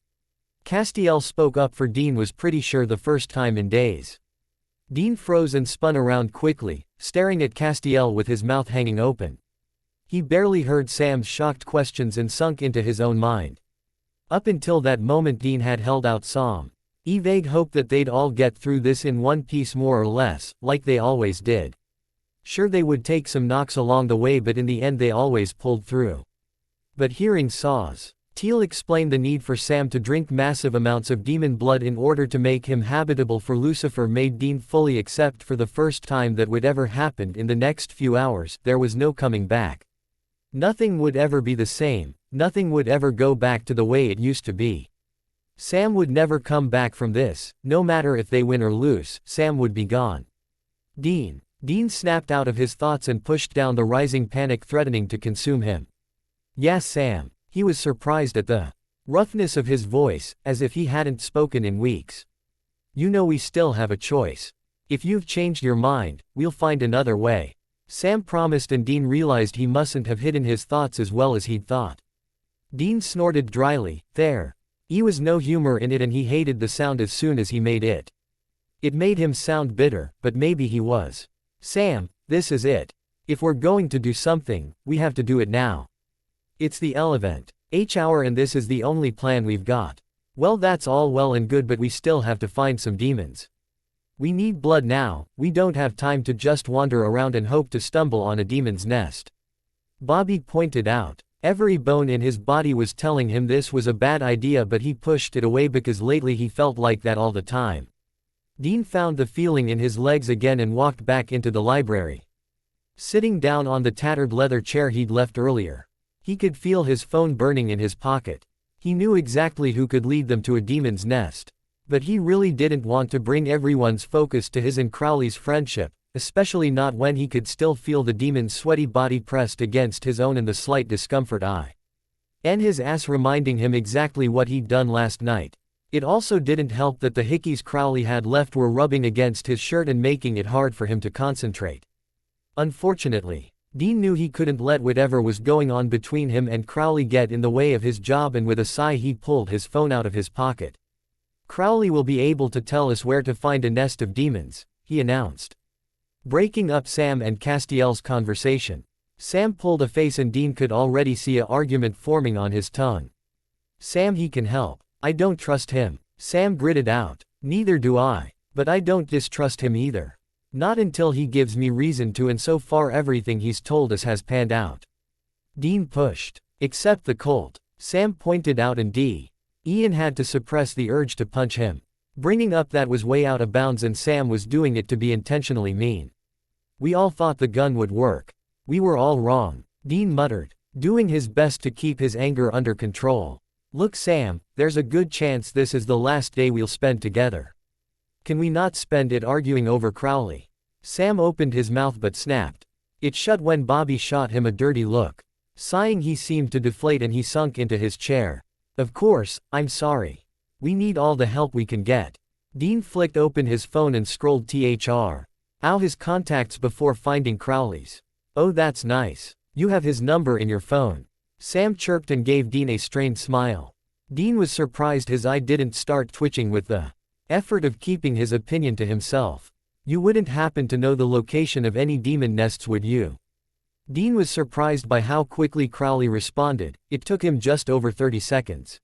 Castiel spoke up for Dean was pretty sure the first time in days. Dean froze and spun around quickly, staring at Castiel with his mouth hanging open. He barely heard Sam's shocked questions and sunk into his own mind. Up until that moment Dean had held out some vague hope that they'd all get through this in one piece more or less, like they always did. Sure, they would take some knocks along the way but in the end they always pulled through. But hearing Saws Teal explain the need for Sam to drink massive amounts of demon blood in order to make him habitable for Lucifer made Dean fully accept for the first time that whatever happened in the next few hours, there was no coming back. Nothing would ever be the same, nothing would ever go back to the way it used to be. Sam would never come back from this, no matter if they win or lose, Sam would be gone. Dean snapped out of his thoughts and pushed down the rising panic threatening to consume him. Yes, Sam. He was surprised at the roughness of his voice, as if he hadn't spoken in weeks. You know we still have a choice. If you've changed your mind, we'll find another way. Sam promised and Dean realized he mustn't have hidden his thoughts as well as he'd thought. Dean snorted dryly, there was no humor in it and he hated the sound as soon as he made it. It made him sound bitter, but maybe he was. Sam, this is it. If we're going to do something, we have to do it now. It's the event. H-hour and this is the only plan we've got. Well, that's all well and good but we still have to find some demons. We need blood now, we don't have time to just wander around and hope to stumble on a demon's nest. Bobby pointed out. Every bone in his body was telling him this was a bad idea but he pushed it away because lately he felt like that all the time. Dean found the feeling in his legs again and walked back into the library. Sitting down on the tattered leather chair he'd left earlier. He could feel his phone burning in his pocket. He knew exactly who could lead them to a demon's nest. But he really didn't want to bring everyone's focus to his and Crowley's friendship, especially not when he could still feel the demon's sweaty body pressed against his own and the slight discomfort and his ass reminding him exactly what he'd done last night. It also didn't help that the hickeys Crowley had left were rubbing against his shirt and making it hard for him to concentrate. Unfortunately, Dean knew he couldn't let whatever was going on between him and Crowley get in the way of his job, and with a sigh he pulled his phone out of his pocket. "Crowley will be able to tell us where to find a nest of demons," he announced. Breaking up Sam and Castiel's conversation. Sam pulled a face and Dean could already see a argument forming on his tongue. "Sam, he can help. I don't trust him," Sam gritted out. "Neither do I. But I don't distrust him either. Not until he gives me reason to, and so far everything he's told us has panned out." Dean pushed. "Except the cult," Sam pointed out, and Ian had to suppress the urge to punch him. Bringing up that was way out of bounds, and Sam was doing it to be intentionally mean. "We all thought the gun would work. We were all wrong," Dean muttered, doing his best to keep his anger under control. "Look, Sam, there's a good chance this is the last day we'll spend together. Can we not spend it arguing over Crowley?" Sam opened his mouth but snapped. It shut when Bobby shot him a dirty look. Sighing, he seemed to deflate and he sunk into his chair. "Of course, I'm sorry. We need all the help we can get." Dean flicked open his phone and scrolled his contacts before finding Crowley's. "Oh, that's nice. You have his number in your phone," Sam chirped and gave Dean a strained smile. Dean was surprised his eye didn't start twitching with the effort of keeping his opinion to himself. "You wouldn't happen to know the location of any demon nests, would you?" Dean was surprised by how quickly Crowley responded. It took him just over 30 seconds.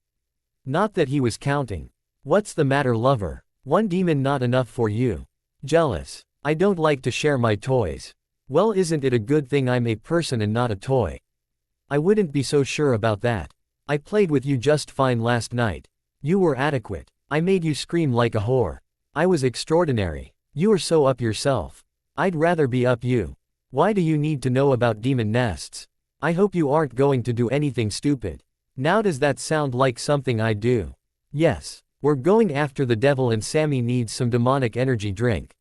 "Not that he was counting. What's the matter, lover? One demon not enough for you? Jealous? I don't like to share my toys. Well, isn't it a good thing I'm a person and not a toy?" "I wouldn't be so sure about that. I played with you just fine last night. You were adequate. I made you scream like a whore. I was extraordinary. You are so up yourself. I'd rather be up you. Why do you need to know about demon nests? I hope you aren't going to do anything stupid. Now does that sound like something I'd do?" "Yes. We're going after the devil and Sammy needs some demonic energy drink.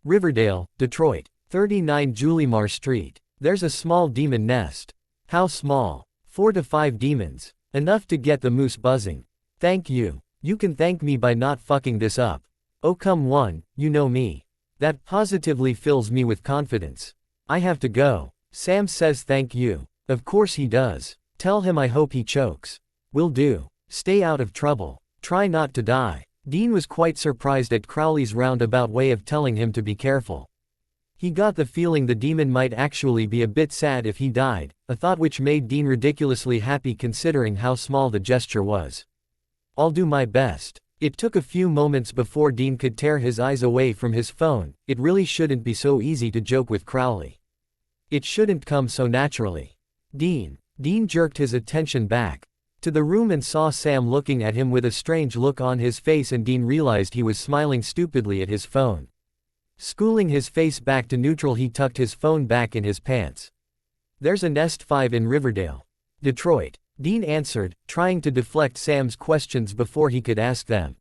Riverdale, Detroit, 39 Julimar Street. There's a small demon nest." "How small?" 4 to 5 demons. Enough to get the moose buzzing." "Thank you. You can thank me by not fucking this up." "Oh come on, you know me. That positively fills me with confidence." "I have to go." Sam says thank you. Of course he does. "Tell him I hope he chokes." "Will do. Stay out of trouble. Try not to die." Dean was quite surprised at Crowley's roundabout way of telling him to be careful. He got the feeling the demon might actually be a bit sad if he died, a thought which made Dean ridiculously happy considering how small the gesture was. "I'll do my best." It took a few moments before Dean could tear his eyes away from his phone. It really shouldn't be so easy to joke with Crowley. It shouldn't come so naturally. Dean jerked his attention back to the room and saw Sam looking at him with a strange look on his face, and Dean realized he was smiling stupidly at his phone. Schooling his face back to neutral, he tucked his phone back in his pants. "There's a Nest 5 in Riverdale, Detroit," Dean answered, trying to deflect Sam's questions before he could ask them.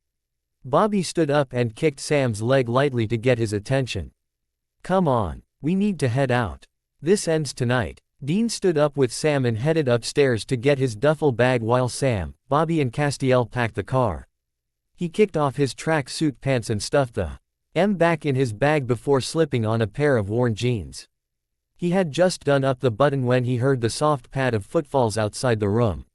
Bobby stood up and kicked Sam's leg lightly to get his attention. "Come on, we need to head out. This ends tonight." Dean stood up with Sam and headed upstairs to get his duffel bag while Sam, Bobby and Castiel packed the car. He kicked off his track suit pants and stuffed the back in his bag before slipping on a pair of worn jeans. He had just done up the button when he heard the soft pad of footfalls outside the room.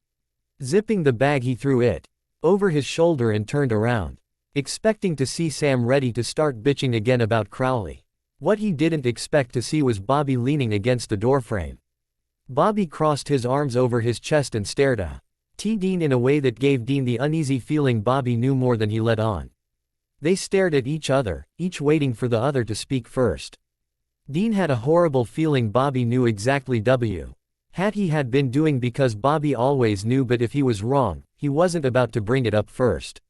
Zipping the bag, he threw it over his shoulder and turned around, expecting to see Sam ready to start bitching again about Crowley. What he didn't expect to see was Bobby leaning against the doorframe. Bobby crossed his arms over his chest and stared at Dean in a way that gave Dean the uneasy feeling Bobby knew more than he let on. They stared at each other, each waiting for the other to speak first. Dean had a horrible feeling Bobby knew exactly what he had been doing, because Bobby always knew, but if he was wrong, he wasn't about to bring it up first.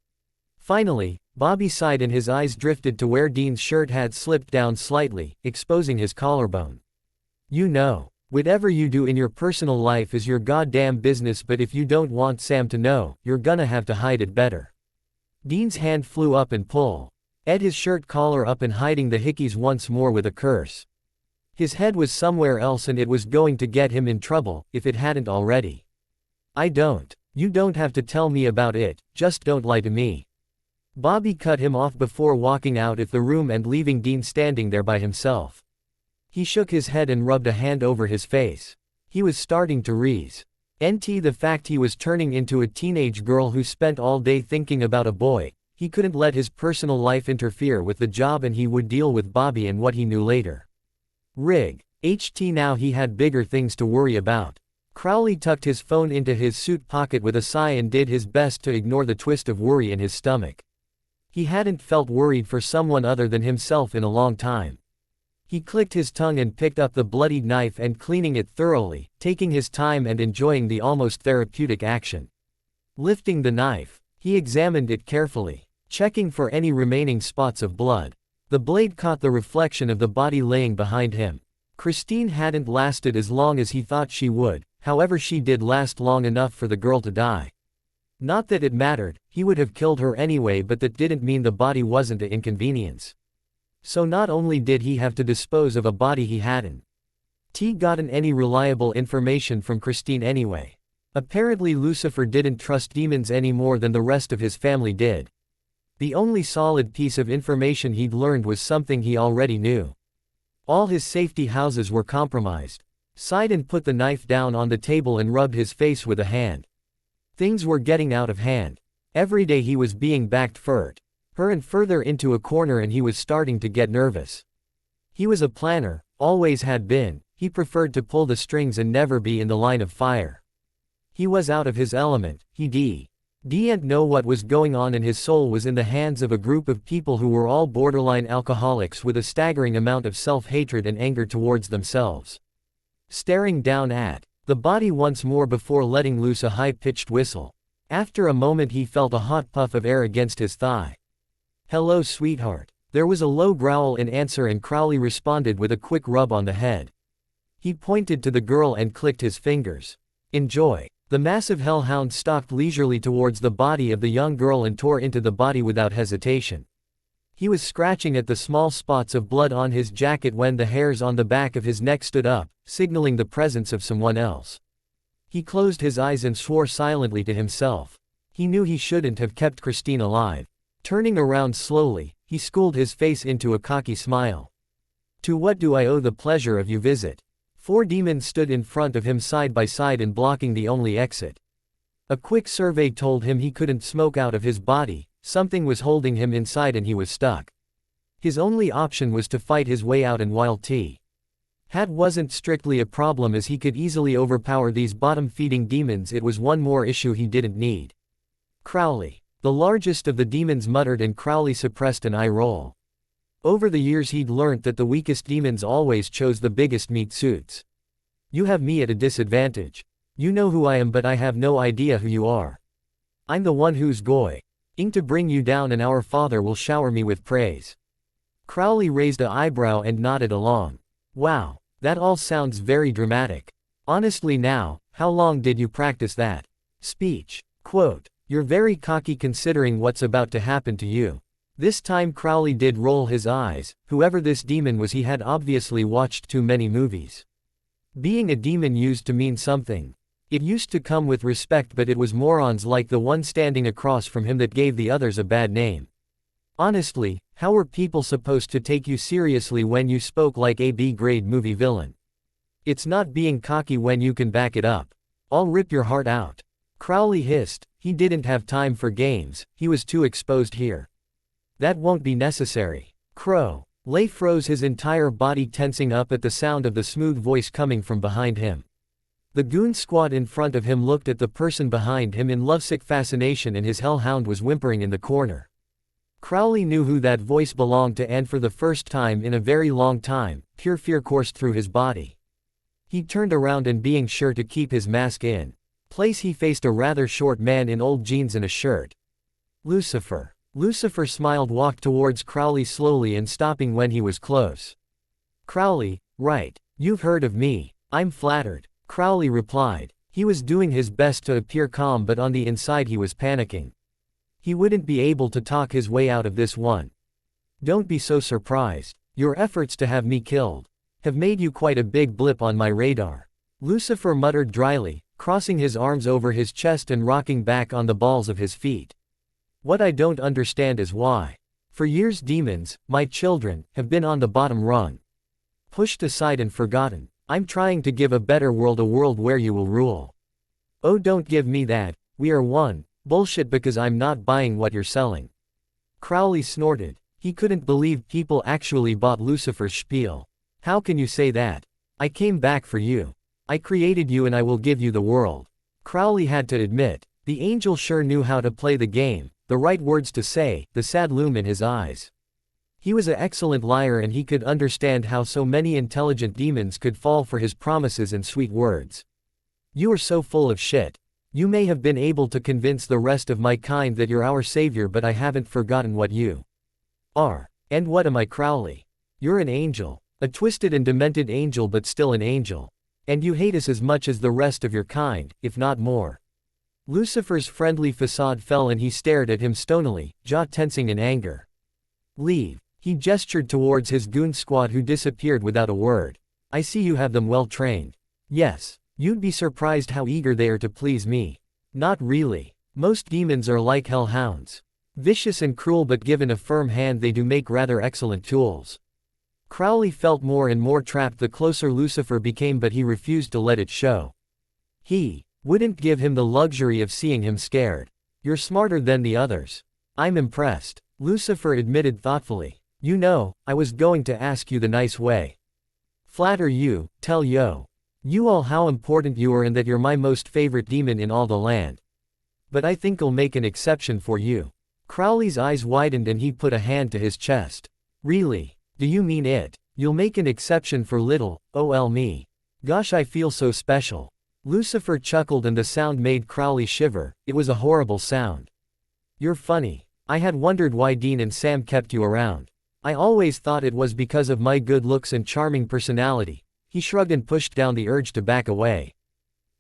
Finally, Bobby sighed and his eyes drifted to where Dean's shirt had slipped down slightly, exposing his collarbone. "You know, whatever you do in your personal life is your goddamn business, but if you don't want Sam to know, you're gonna have to hide it better." Dean's hand flew up and pulled Ed his shirt collar up and hiding the hickeys once more with a curse. His head was somewhere else and it was going to get him in trouble, if it hadn't already. You don't have to tell me about it, just don't lie to me. Bobby cut him off before walking out of the room and leaving Dean standing there by himself. He shook his head and rubbed a hand over his face. He was starting to realize the fact he was turning into a teenage girl who spent all day thinking about a boy. He couldn't let his personal life interfere with the job and he would deal with Bobby and what he knew later. Now he had bigger things to worry about. Crowley tucked his phone into his suit pocket with a sigh and did his best to ignore the twist of worry in his stomach. He hadn't felt worried for someone other than himself in a long time. He clicked his tongue and picked up the bloodied knife and cleaning it thoroughly, taking his time and enjoying the almost therapeutic action. Lifting the knife, he examined it carefully, checking for any remaining spots of blood. The blade caught the reflection of the body laying behind him. Christine hadn't lasted as long as he thought she would, however she did last long enough for the girl to die. Not that it mattered, he would have killed her anyway, but that didn't mean the body wasn't an inconvenience. So not only did he have to dispose of a body he hadn't gotten any reliable information from Christine anyway. Apparently Lucifer didn't trust demons any more than the rest of his family did. The only solid piece of information he'd learned was something he already knew. All his safety houses were compromised. Sighed and put the knife down on the table and rubbed his face with a hand. Things were getting out of hand. Every day he was being backed further and further into a corner and he was starting to get nervous. He was a planner, always had been. He preferred to pull the strings and never be in the line of fire. He was out of his element. He didn't know what was going on and his soul was in the hands of a group of people who were all borderline alcoholics with a staggering amount of self-hatred and anger towards themselves. Staring down at the body once more before letting loose a high-pitched whistle. After a moment he felt a hot puff of air against his thigh. "Hello, sweetheart." There was a low growl in answer and Crowley responded with a quick rub on the head. He pointed to the girl and clicked his fingers. "Enjoy." The massive hellhound stalked leisurely towards the body of the young girl and tore into the body without hesitation. He was scratching at the small spots of blood on his jacket when the hairs on the back of his neck stood up, signaling the presence of someone else. He closed his eyes and swore silently to himself. He knew he shouldn't have kept Christine alive. Turning around slowly, he schooled his face into a cocky smile. "To what do I owe the pleasure of your visit?" 4 demons stood in front of him side by side and blocking the only exit. A quick survey told him he couldn't smoke out of his body, something was holding him inside and he was stuck. His only option was to fight his way out and while Had wasn't strictly a problem as he could easily overpower these bottom-feeding demons, it was one more issue he didn't need. Crowley. The largest of the demons muttered and Crowley suppressed an eye roll. Over the years he'd learnt that the weakest demons always chose the biggest meat suits. "You have me at a disadvantage. You know who I am but I have no idea who you are. I'm the one who's going to bring you down and our Father will shower me with praise." Crowley raised an eyebrow and nodded along. "Wow, that all sounds very dramatic. Honestly now, how long did you practice that speech?" Quote, "You're very cocky considering what's about to happen to you." This time Crowley did roll his eyes. Whoever this demon was, he had obviously watched too many movies. Being a demon used to mean something. It used to come with respect, but it was morons like the one standing across from him that gave the others a bad name. Honestly, how were people supposed to take you seriously when you spoke like a B-grade movie villain? It's not being cocky when you can back it up. I'll rip your heart out. Crowley hissed. He didn't have time for games, he was too exposed here. "That won't be necessary." Crowley froze, his entire body tensing up at the sound of the smooth voice coming from behind him. The goon squad in front of him looked at the person behind him in lovesick fascination and his hellhound was whimpering in the corner. Crowley knew who that voice belonged to and for the first time in a very long time, pure fear coursed through his body. He turned around and being sure to keep his mask in place he faced a rather short man in old jeans and a shirt. "Lucifer." Lucifer smiled, walked towards Crowley slowly and stopping when he was close. Crowley, right. You've heard of me. I'm flattered. Crowley replied. He was doing his best to appear calm but on the inside he was panicking. He wouldn't be able to talk his way out of this one. Don't be so surprised. Your efforts to have me killed have made you quite a big blip on my radar. Lucifer muttered dryly, crossing his arms over his chest and rocking back on the balls of his feet. What I don't understand is why. For years demons, my children, have been on the bottom rung. Pushed aside and forgotten. I'm trying to give a better world, a world where you will rule. Oh, don't give me that, we are one. Bullshit, because I'm not buying what you're selling. Crowley snorted. He couldn't believe people actually bought Lucifer's spiel. How can you say that? I came back for you. I created you and I will give you the world. Crowley had to admit, the angel sure knew how to play the game, the right words to say, the sad loom in his eyes. He was an excellent liar and he could understand how so many intelligent demons could fall for his promises and sweet words. You are so full of shit. You may have been able to convince the rest of my kind that you're our savior, but I haven't forgotten what you are. And what am I, Crowley? You're an angel. A twisted and demented angel, but still an angel. And you hate us as much as the rest of your kind, if not more. Lucifer's friendly facade fell and he stared at him stonily, jaw tensing in anger. Leave. He gestured towards his goon squad who disappeared without a word. I see you have them well trained. Yes. You'd be surprised how eager they are to please me. Not really. Most demons are like hellhounds. Vicious and cruel, but given a firm hand they do make rather excellent tools. Crowley felt more and more trapped the closer Lucifer became, but he refused to let it show. He wouldn't give him the luxury of seeing him scared. You're smarter than the others. I'm impressed. Lucifer admitted thoughtfully. You know, I was going to ask you the nice way. Flatter you, tell you all how important you are and that you're my most favorite demon in all the land. But I think I'll make an exception for you. Crowley's eyes widened and he put a hand to his chest. Really? Do you mean it? You'll make an exception for little, ol me. Gosh, I feel so special. Lucifer chuckled and the sound made Crowley shiver. It was a horrible sound. You're funny. I had wondered why Dean and Sam kept you around. I always thought it was because of my good looks and charming personality. He shrugged and pushed down the urge to back away.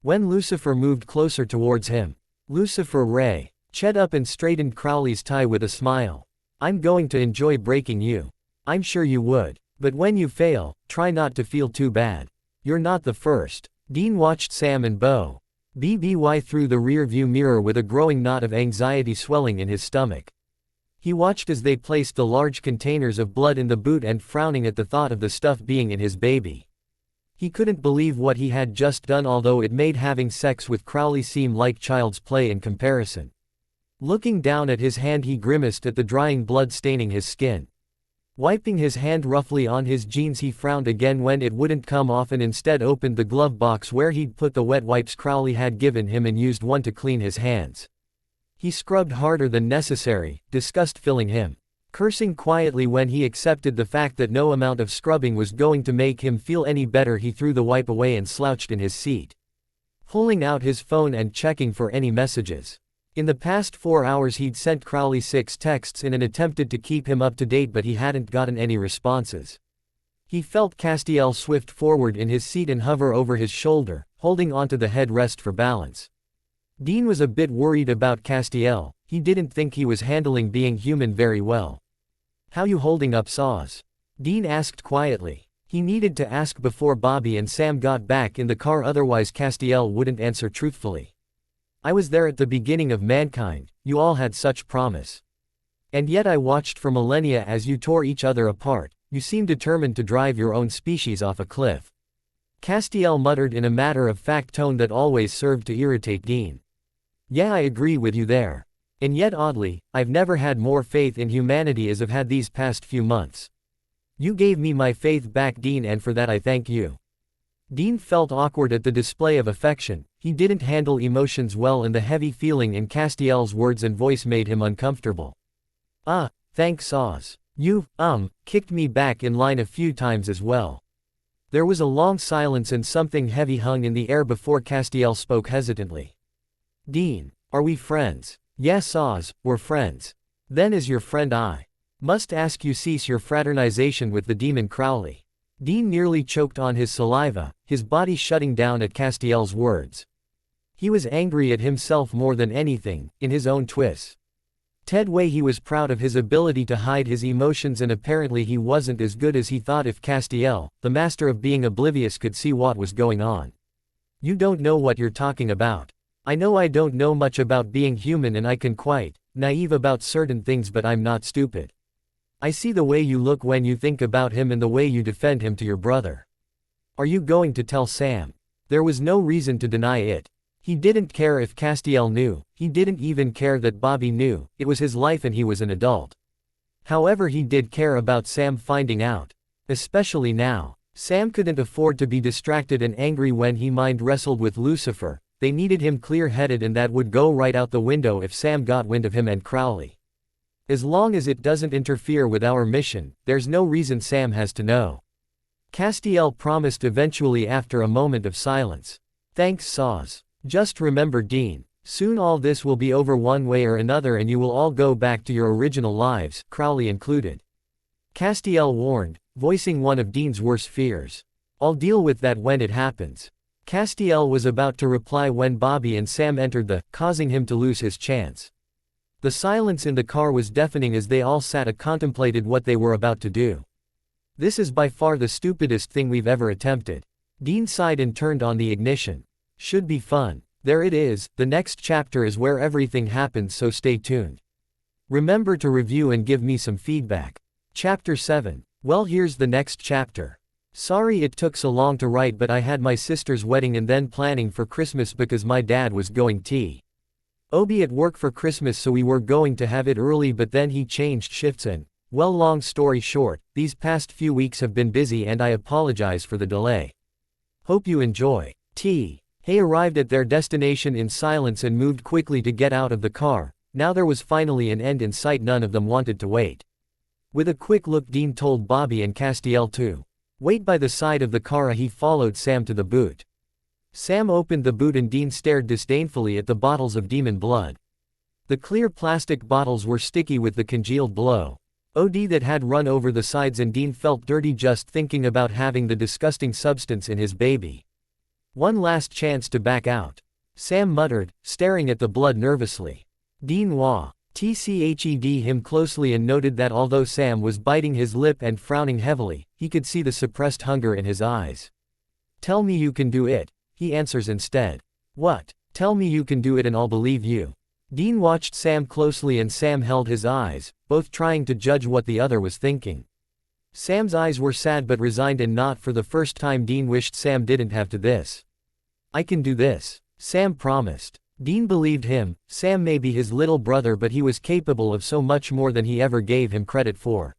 When Lucifer moved closer towards him, Lucifer Ray chet up and straightened Crowley's tie with a smile. I'm going to enjoy breaking you. I'm sure you would. But when you fail, try not to feel too bad. You're not the first. Dean watched Sam and Bo BBY through the rear-view mirror with a growing knot of anxiety swelling in his stomach. He watched as they placed the large containers of blood in the boot and frowning at the thought of the stuff being in his baby. He couldn't believe what he had just done, although it made having sex with Crowley seem like child's play in comparison. Looking down at his hand, he grimaced at the drying blood staining his skin. Wiping his hand roughly on his jeans, he frowned again when it wouldn't come off and instead opened the glove box where he'd put the wet wipes Crowley had given him and used one to clean his hands. He scrubbed harder than necessary, disgust filling him. Cursing quietly when he accepted the fact that no amount of scrubbing was going to make him feel any better, he threw the wipe away and slouched in his seat, pulling out his phone and checking for any messages. In the past 4 hours he'd sent Crowley 6 texts in an attempt to keep him up to date, but he hadn't gotten any responses. He felt Castiel swift forward in his seat and hover over his shoulder, holding onto the headrest for balance. Dean was a bit worried about Castiel. He didn't think he was handling being human very well. How you holding up, Saws? Dean asked quietly. He needed to ask before Bobby and Sam got back in the car, otherwise Castiel wouldn't answer truthfully. I was there at the beginning of mankind, you all had such promise. And yet I watched for millennia as you tore each other apart. You seem determined to drive your own species off a cliff. Castiel muttered in a matter-of-fact tone that always served to irritate Dean. Yeah, I agree with you there. And yet oddly, I've never had more faith in humanity as I've had these past few months. You gave me my faith back, Dean, and for that I thank you. Dean felt awkward at the display of affection. He didn't handle emotions well, and the heavy feeling in Castiel's words and voice made him uncomfortable. Thanks, Saws. You, kicked me back in line a few times as well. There was a long silence and something heavy hung in the air before Castiel spoke hesitantly. Dean, are we friends? Yes, Saws, we're friends. Then as your friend I must ask you cease your fraternization with the demon Crowley. Dean nearly choked on his saliva, his body shutting down at Castiel's words. He was angry at himself more than anything, in his own twists. Ted Way he was proud of his ability to hide his emotions, and apparently he wasn't as good as he thought if Castiel, the master of being oblivious, could see what was going on. You don't know what you're talking about. I know I don't know much about being human and I can quite naive about certain things, but I'm not stupid. I see the way you look when you think about him and the way you defend him to your brother. Are you going to tell Sam? There was no reason to deny it. He didn't care if Castiel knew, he didn't even care that Bobby knew, it was his life and he was an adult. However, he did care about Sam finding out. Especially now. Sam couldn't afford to be distracted and angry when he mind wrestled with Lucifer. They needed him clear-headed, and that would go right out the window if Sam got wind of him and Crowley. As long as it doesn't interfere with our mission, there's no reason Sam has to know. Castiel promised eventually after a moment of silence. Thanks, Saws. Just remember, Dean, soon all this will be over one way or another and you will all go back to your original lives, Crowley included. Castiel warned, voicing one of Dean's worst fears. I'll deal with that when it happens. Castiel was about to reply when Bobby and Sam entered, causing him to lose his chance. The silence in the car was deafening as they all sat and contemplated what they were about to do. This is by far the stupidest thing we've ever attempted. Dean sighed and turned on the ignition. Should be fun. There it is, the next chapter is where everything happens, so stay tuned. Remember to review and give me some feedback. Chapter 7. Well, here's the next chapter. Sorry it took so long to write, but I had my sister's wedding and then planning for Christmas because my dad was going to be at work for Christmas, so we were going to have it early, but then he changed shifts and, well, long story short, these past few weeks have been busy and I apologize for the delay. Hope you enjoy. Hay arrived at their destination in silence and moved quickly to get out of the car. Now there was finally an end in sight. None of them wanted to wait. With a quick look, Dean told Bobby and Castiel to wait by the side of the car. He followed Sam to the boot. Sam opened the boot and Dean stared disdainfully at the bottles of demon blood. The clear plastic bottles were sticky with the congealed blood that had run over the sides, and Dean felt dirty just thinking about having the disgusting substance in his baby. One last chance to back out, Sam muttered, staring at the blood nervously. Dean tched him closely and noted that although Sam was biting his lip and frowning heavily, he could see the suppressed hunger in his eyes. Tell me you can do it, he answers instead. What? Tell me you can do it and I'll believe you. Dean watched Sam closely and Sam held his eyes, both trying to judge what the other was thinking. Sam's eyes were sad but resigned, and not for the first time Dean wished Sam didn't have to this. I can do this, Sam promised. Dean believed him. Sam may be his little brother, but he was capable of so much more than he ever gave him credit for.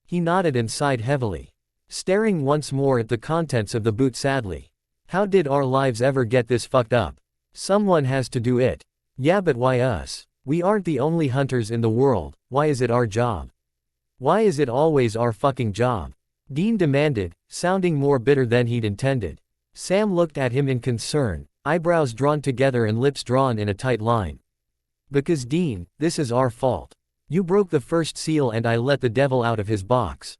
He nodded and sighed heavily, staring once more at the contents of the boot sadly. How did our lives ever get this fucked up? Someone has to do it. Yeah, but why us? We aren't the only hunters in the world. Why is it our job? Why is it always our fucking job? Dean demanded, sounding more bitter than he'd intended. Sam looked at him in concern, eyebrows drawn together and lips drawn in a tight line. Because Dean, this is our fault. You broke the first seal and I let the devil out of his box.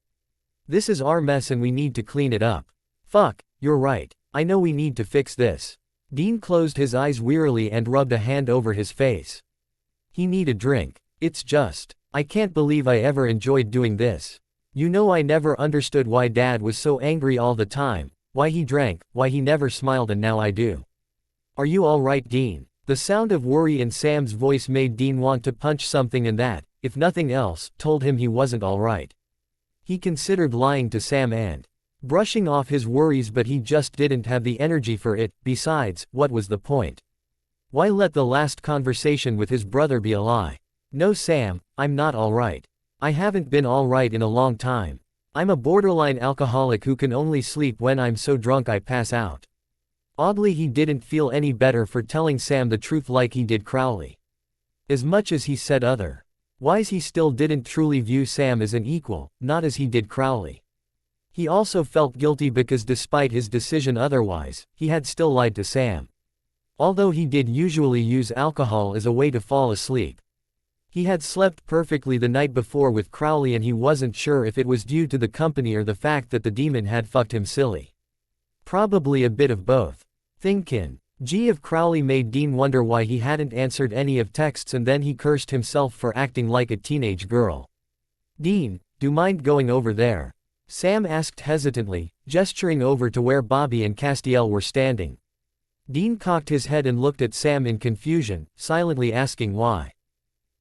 This is our mess and we need to clean it up. Fuck, you're right. I know we need to fix this. Dean closed his eyes wearily and rubbed a hand over his face. He needed a drink. It's just, I can't believe I ever enjoyed doing this. You know, I never understood why Dad was so angry all the time, why he drank, why he never smiled, and now I do. Are you all right, Dean? The sound of worry in Sam's voice made Dean want to punch something, and that, if nothing else, told him he wasn't all right. He considered lying to Sam and brushing off his worries, but he just didn't have the energy for it. Besides, what was the point? Why let the last conversation with his brother be a lie? No, Sam, I'm not all right. I haven't been all right in a long time. I'm a borderline alcoholic who can only sleep when I'm so drunk I pass out. Oddly, he didn't feel any better for telling Sam the truth like he did Crowley. As much as he said otherwise, he still didn't truly view Sam as an equal, not as he did Crowley. He also felt guilty because despite his decision otherwise, he had still lied to Sam. Although he did usually use alcohol as a way to fall asleep. He had slept perfectly the night before with Crowley, and he wasn't sure if it was due to the company or the fact that the demon had fucked him silly. Probably a bit of both. Thinkin', G of Crowley made Dean wonder why he hadn't answered any of texts, and then he cursed himself for acting like a teenage girl. "Dean, do mind going over there?" Sam asked hesitantly, gesturing over to where Bobby and Castiel were standing. Dean cocked his head and looked at Sam in confusion, silently asking why.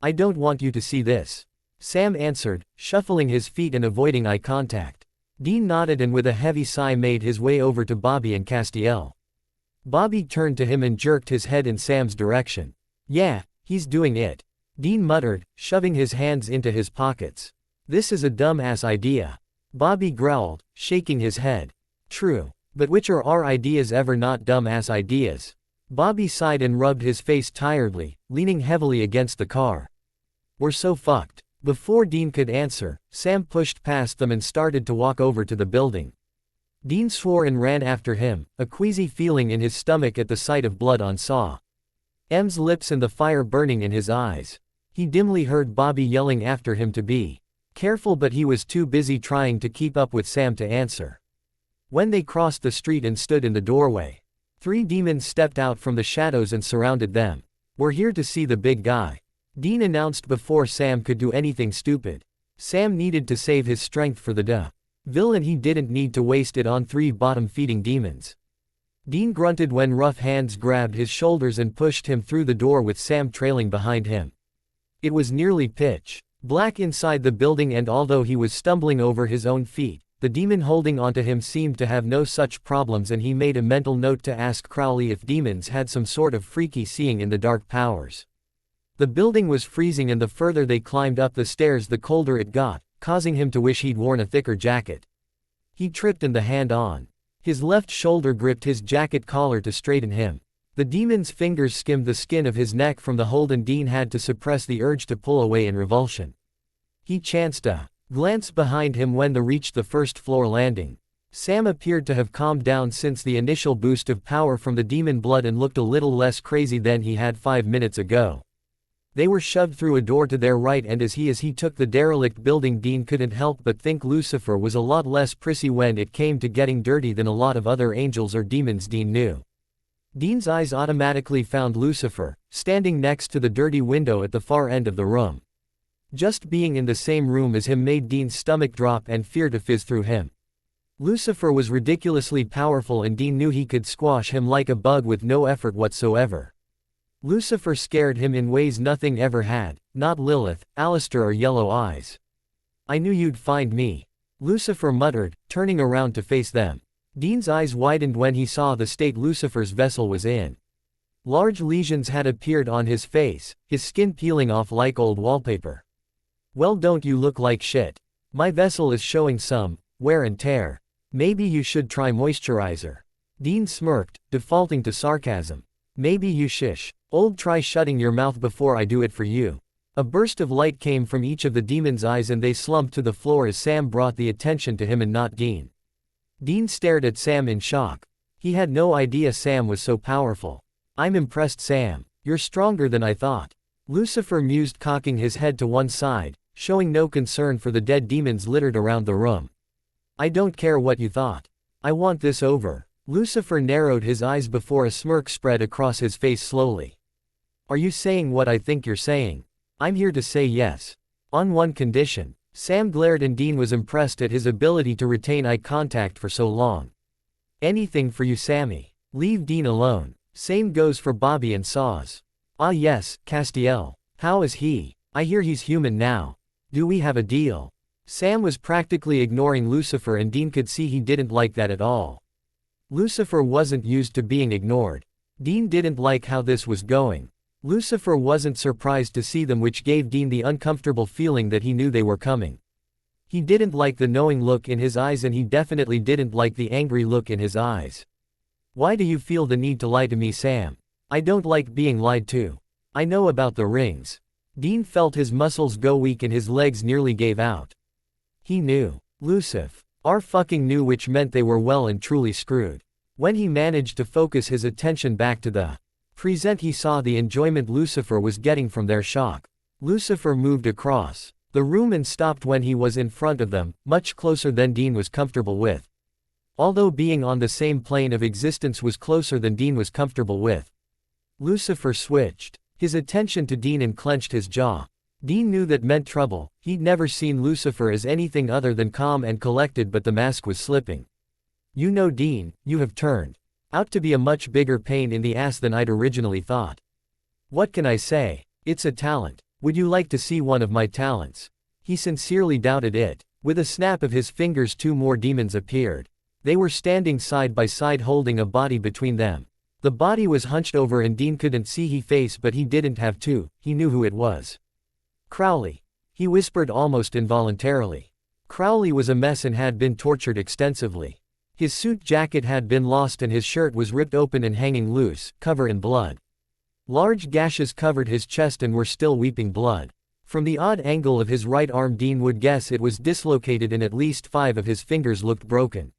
"I don't want you to see this," Sam answered, shuffling his feet and avoiding eye contact. Dean nodded and with a heavy sigh made his way over to Bobby and Castiel. Bobby turned to him and jerked his head in Sam's direction. "Yeah, he's doing it," Dean muttered, shoving his hands into his pockets. "This is a dumb-ass idea," Bobby growled, shaking his head. "True. But which are our ideas ever not dumb-ass ideas?" Bobby sighed and rubbed his face tiredly, leaning heavily against the car. "We're so fucked." Before Dean could answer, Sam pushed past them and started to walk over to the building. Dean swore and ran after him, a queasy feeling in his stomach at the sight of blood on Sam's lips and the fire burning in his eyes. He dimly heard Bobby yelling after him to be careful, but he was too busy trying to keep up with Sam to answer. When they crossed the street and stood in the doorway, 3 demons stepped out from the shadows and surrounded them. "We're here to see the big guy," Dean announced before Sam could do anything stupid. Sam needed to save his strength for the villain. He didn't need to waste it on 3 bottom-feeding demons. Dean grunted when rough hands grabbed his shoulders and pushed him through the door with Sam trailing behind him. It was nearly pitch black inside the building, and although he was stumbling over his own feet, the demon holding onto him seemed to have no such problems, and he made a mental note to ask Crowley if demons had some sort of freaky seeing in the dark powers. The building was freezing, and the further they climbed up the stairs the colder it got, causing him to wish he'd worn a thicker jacket. He tripped and the hand on his left shoulder gripped his jacket collar to straighten him. The demon's fingers skimmed the skin of his neck from the hold, and Dean had to suppress the urge to pull away in revulsion. He chanced a glance behind him when they reached the first-floor landing. Sam appeared to have calmed down since the initial boost of power from the demon blood and looked a little less crazy than he had 5 minutes ago. They were shoved through a door to their right, and as he took the derelict building, Dean couldn't help but think Lucifer was a lot less prissy when it came to getting dirty than a lot of other angels or demons Dean knew. Dean's eyes automatically found Lucifer, standing next to the dirty window at the far end of the room. Just being in the same room as him made Dean's stomach drop and fear to fizz through him. Lucifer was ridiculously powerful, and Dean knew he could squash him like a bug with no effort whatsoever. Lucifer scared him in ways nothing ever had, not Lilith, Alistair, or Yellow Eyes. "I knew you'd find me," Lucifer muttered, turning around to face them. Dean's eyes widened when he saw the state Lucifer's vessel was in. Large lesions had appeared on his face, his skin peeling off like old wallpaper. "Well, don't you look like shit? My vessel is showing some wear and tear. Maybe you should try moisturizer." Dean smirked, defaulting to sarcasm. "Maybe you shish. Old, try shutting your mouth before I do it for you." A burst of light came from each of the demon's eyes, and they slumped to the floor as Sam brought the attention to him and not Dean. Dean stared at Sam in shock. He had no idea Sam was so powerful. "I'm impressed, Sam. You're stronger than I thought," Lucifer mused, cocking his head to one side, showing no concern for the dead demons littered around the room. "I don't care what you thought. I want this over." Lucifer narrowed his eyes before a smirk spread across his face slowly. "Are you saying what I think you're saying?" "I'm here to say yes. On one condition." Sam glared, and Dean was impressed at his ability to retain eye contact for so long. "Anything for you, Sammy. Leave Dean alone." Same goes for Bobby and Saws. "Ah yes, Castiel. How is he? I hear he's human now. Do we have a deal?" Sam was practically ignoring Lucifer, and Dean could see he didn't like that at all. Lucifer wasn't used to being ignored. Dean didn't like how this was going. Lucifer wasn't surprised to see them, which gave Dean the uncomfortable feeling that he knew they were coming. He didn't like the knowing look in his eyes, and he definitely didn't like the angry look in his eyes. "Why do you feel the need to lie to me, Sam? I don't like being lied to. I know about the rings." Dean felt his muscles go weak and his legs nearly gave out. He knew. Lucifer fucking knew, which meant they were well and truly screwed. When he managed to focus his attention back to the present, he saw the enjoyment Lucifer was getting from their shock. Lucifer moved across the room and stopped when he was in front of them, much closer than Dean was comfortable with. although being on the same plane of existence was closer than Dean was comfortable with. Lucifer switched his attention to Dean and clenched his jaw. Dean knew that meant trouble. He'd never seen Lucifer as anything other than calm and collected, but the mask was slipping. You know, Dean, you have turned out to be a much bigger pain in the ass than I'd originally thought. What can I say? It's a talent. Would you like to see one of my talents? He sincerely doubted it. With a snap of his fingers, two more demons appeared. They were standing side by side holding a body between them. The body was hunched over and Dean couldn't see his face, but he didn't have to. He knew who it was. Crowley. He whispered almost involuntarily. Crowley was a mess and had been tortured extensively. His suit jacket had been lost and his shirt was ripped open and hanging loose, covered in blood. Large gashes covered his chest and were still weeping blood. From the odd angle of his right arm, Dean would guess it was dislocated and at least 5 of his fingers looked broken.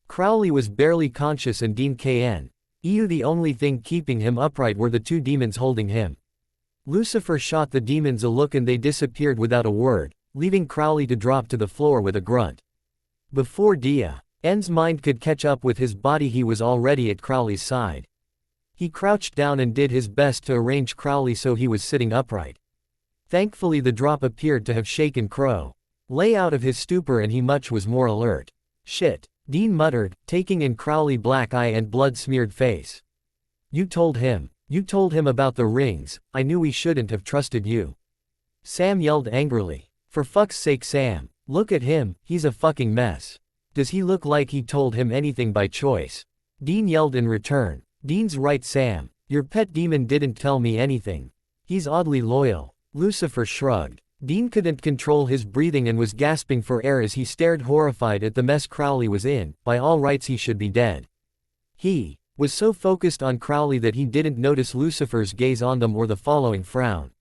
Crowley was barely conscious and Dean Kn. The only thing keeping him upright were the 2 demons holding him. Lucifer shot the demons a look and they disappeared without a word, leaving Crowley to drop to the floor with a grunt. Before Diane's mind could catch up with his body, he was already at Crowley's side. He crouched down and did his best to arrange Crowley so he was sitting upright. Thankfully the drop appeared to have shaken Crowley out of his stupor and he much was more alert. Shit, Dean muttered, taking in Crowley's black eye and blood-smeared face. You told him about the rings. I knew we shouldn't have trusted you. Sam yelled angrily. For fuck's sake, Sam, look at him, he's a fucking mess. Does he look like he told him anything by choice? Dean yelled in return. Dean's right, Sam. Your pet demon didn't tell me anything. He's oddly loyal. Lucifer shrugged. Dean couldn't control his breathing and was gasping for air as he stared horrified at the mess Crowley was in. By all rights he should be dead. He was so focused on Crowley that he didn't notice Lucifer's gaze on them or the following frown.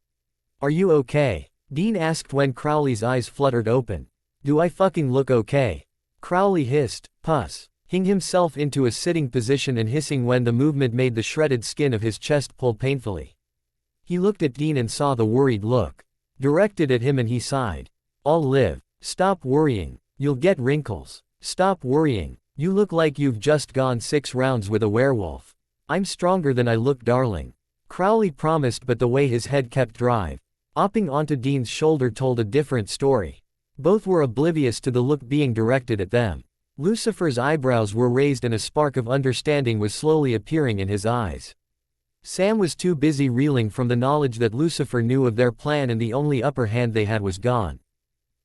Are you okay? Dean asked when Crowley's eyes fluttered open. Do I fucking look okay? Crowley hissed, pushing himself into a sitting position and hissing when the movement made the shredded skin of his chest pull painfully. He looked at Dean and saw the worried look directed at him and he sighed. I'll live. Stop worrying. You'll get wrinkles. Stop worrying. You look like you've just gone 6 rounds with a werewolf. I'm stronger than I look, darling. Crowley promised, but the way his head kept dropping onto Dean's shoulder told a different story. Both were oblivious to the look being directed at them. Lucifer's eyebrows were raised and a spark of understanding was slowly appearing in his eyes. Sam was too busy reeling from the knowledge that Lucifer knew of their plan and the only upper hand they had was gone.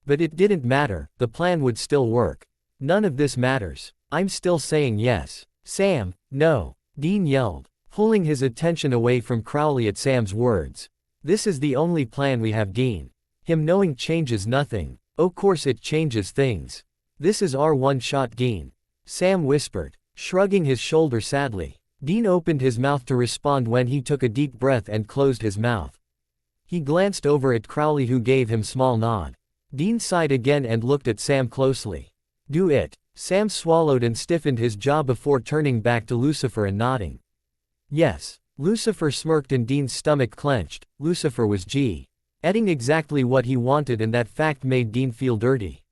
But it didn't matter, the plan would still work. None of this matters. I'm still saying yes. Sam, no. Dean yelled, pulling his attention away from Crowley at Sam's words. This is the only plan we have, Dean. Him knowing changes nothing. Oh, course it changes things. This is our one shot, Dean. Sam whispered, shrugging his shoulder sadly. Dean opened his mouth to respond when he took a deep breath and closed his mouth. He glanced over at Crowley, who gave him small nod. Dean sighed again and looked at Sam closely. Do it. Sam swallowed and stiffened his jaw before turning back to Lucifer and nodding. Yes. Lucifer smirked and Dean's stomach clenched. Lucifer was getting exactly what he wanted, and that fact made Dean feel dirty.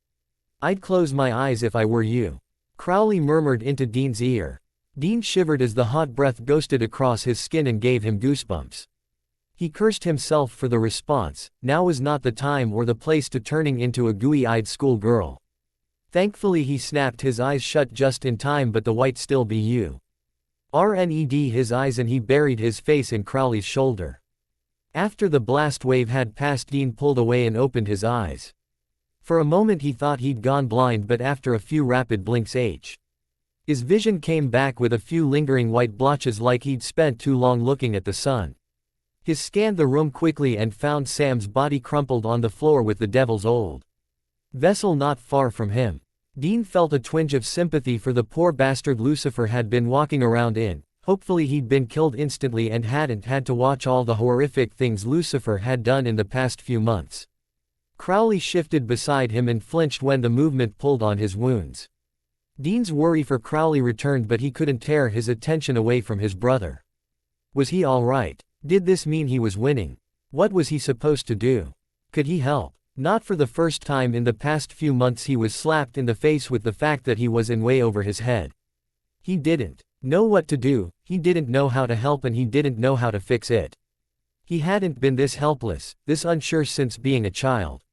I'd close my eyes if I were you. Crowley murmured into Dean's ear. Dean shivered as the hot breath ghosted across his skin and gave him goosebumps. He cursed himself for the response. Now was not the time or the place to turning into a gooey-eyed schoolgirl. Thankfully he snapped his eyes shut just in time, but the white still burned his eyes and he buried his face in Crowley's shoulder. After the blast wave had passed, Dean pulled away and opened his eyes. For a moment he thought he'd gone blind, but after a few rapid blinks his vision came back with a few lingering white blotches like he'd spent too long looking at the sun. He scanned the room quickly and found Sam's body crumpled on the floor with the devil's old vessel not far from him. Dean felt a twinge of sympathy for the poor bastard Lucifer had been walking around in. Hopefully he'd been killed instantly and hadn't had to watch all the horrific things Lucifer had done in the past few months. Crowley shifted beside him and flinched when the movement pulled on his wounds. Dean's worry for Crowley returned, but he couldn't tear his attention away from his brother. Was he all right? Did this mean he was winning? What was he supposed to do? Could he help? Not for the first time in the past few months he was slapped in the face with the fact that he was in way over his head. He didn't know what to do, he didn't know how to help, and he didn't know how to fix it. He hadn't been this helpless, this unsure since being a child.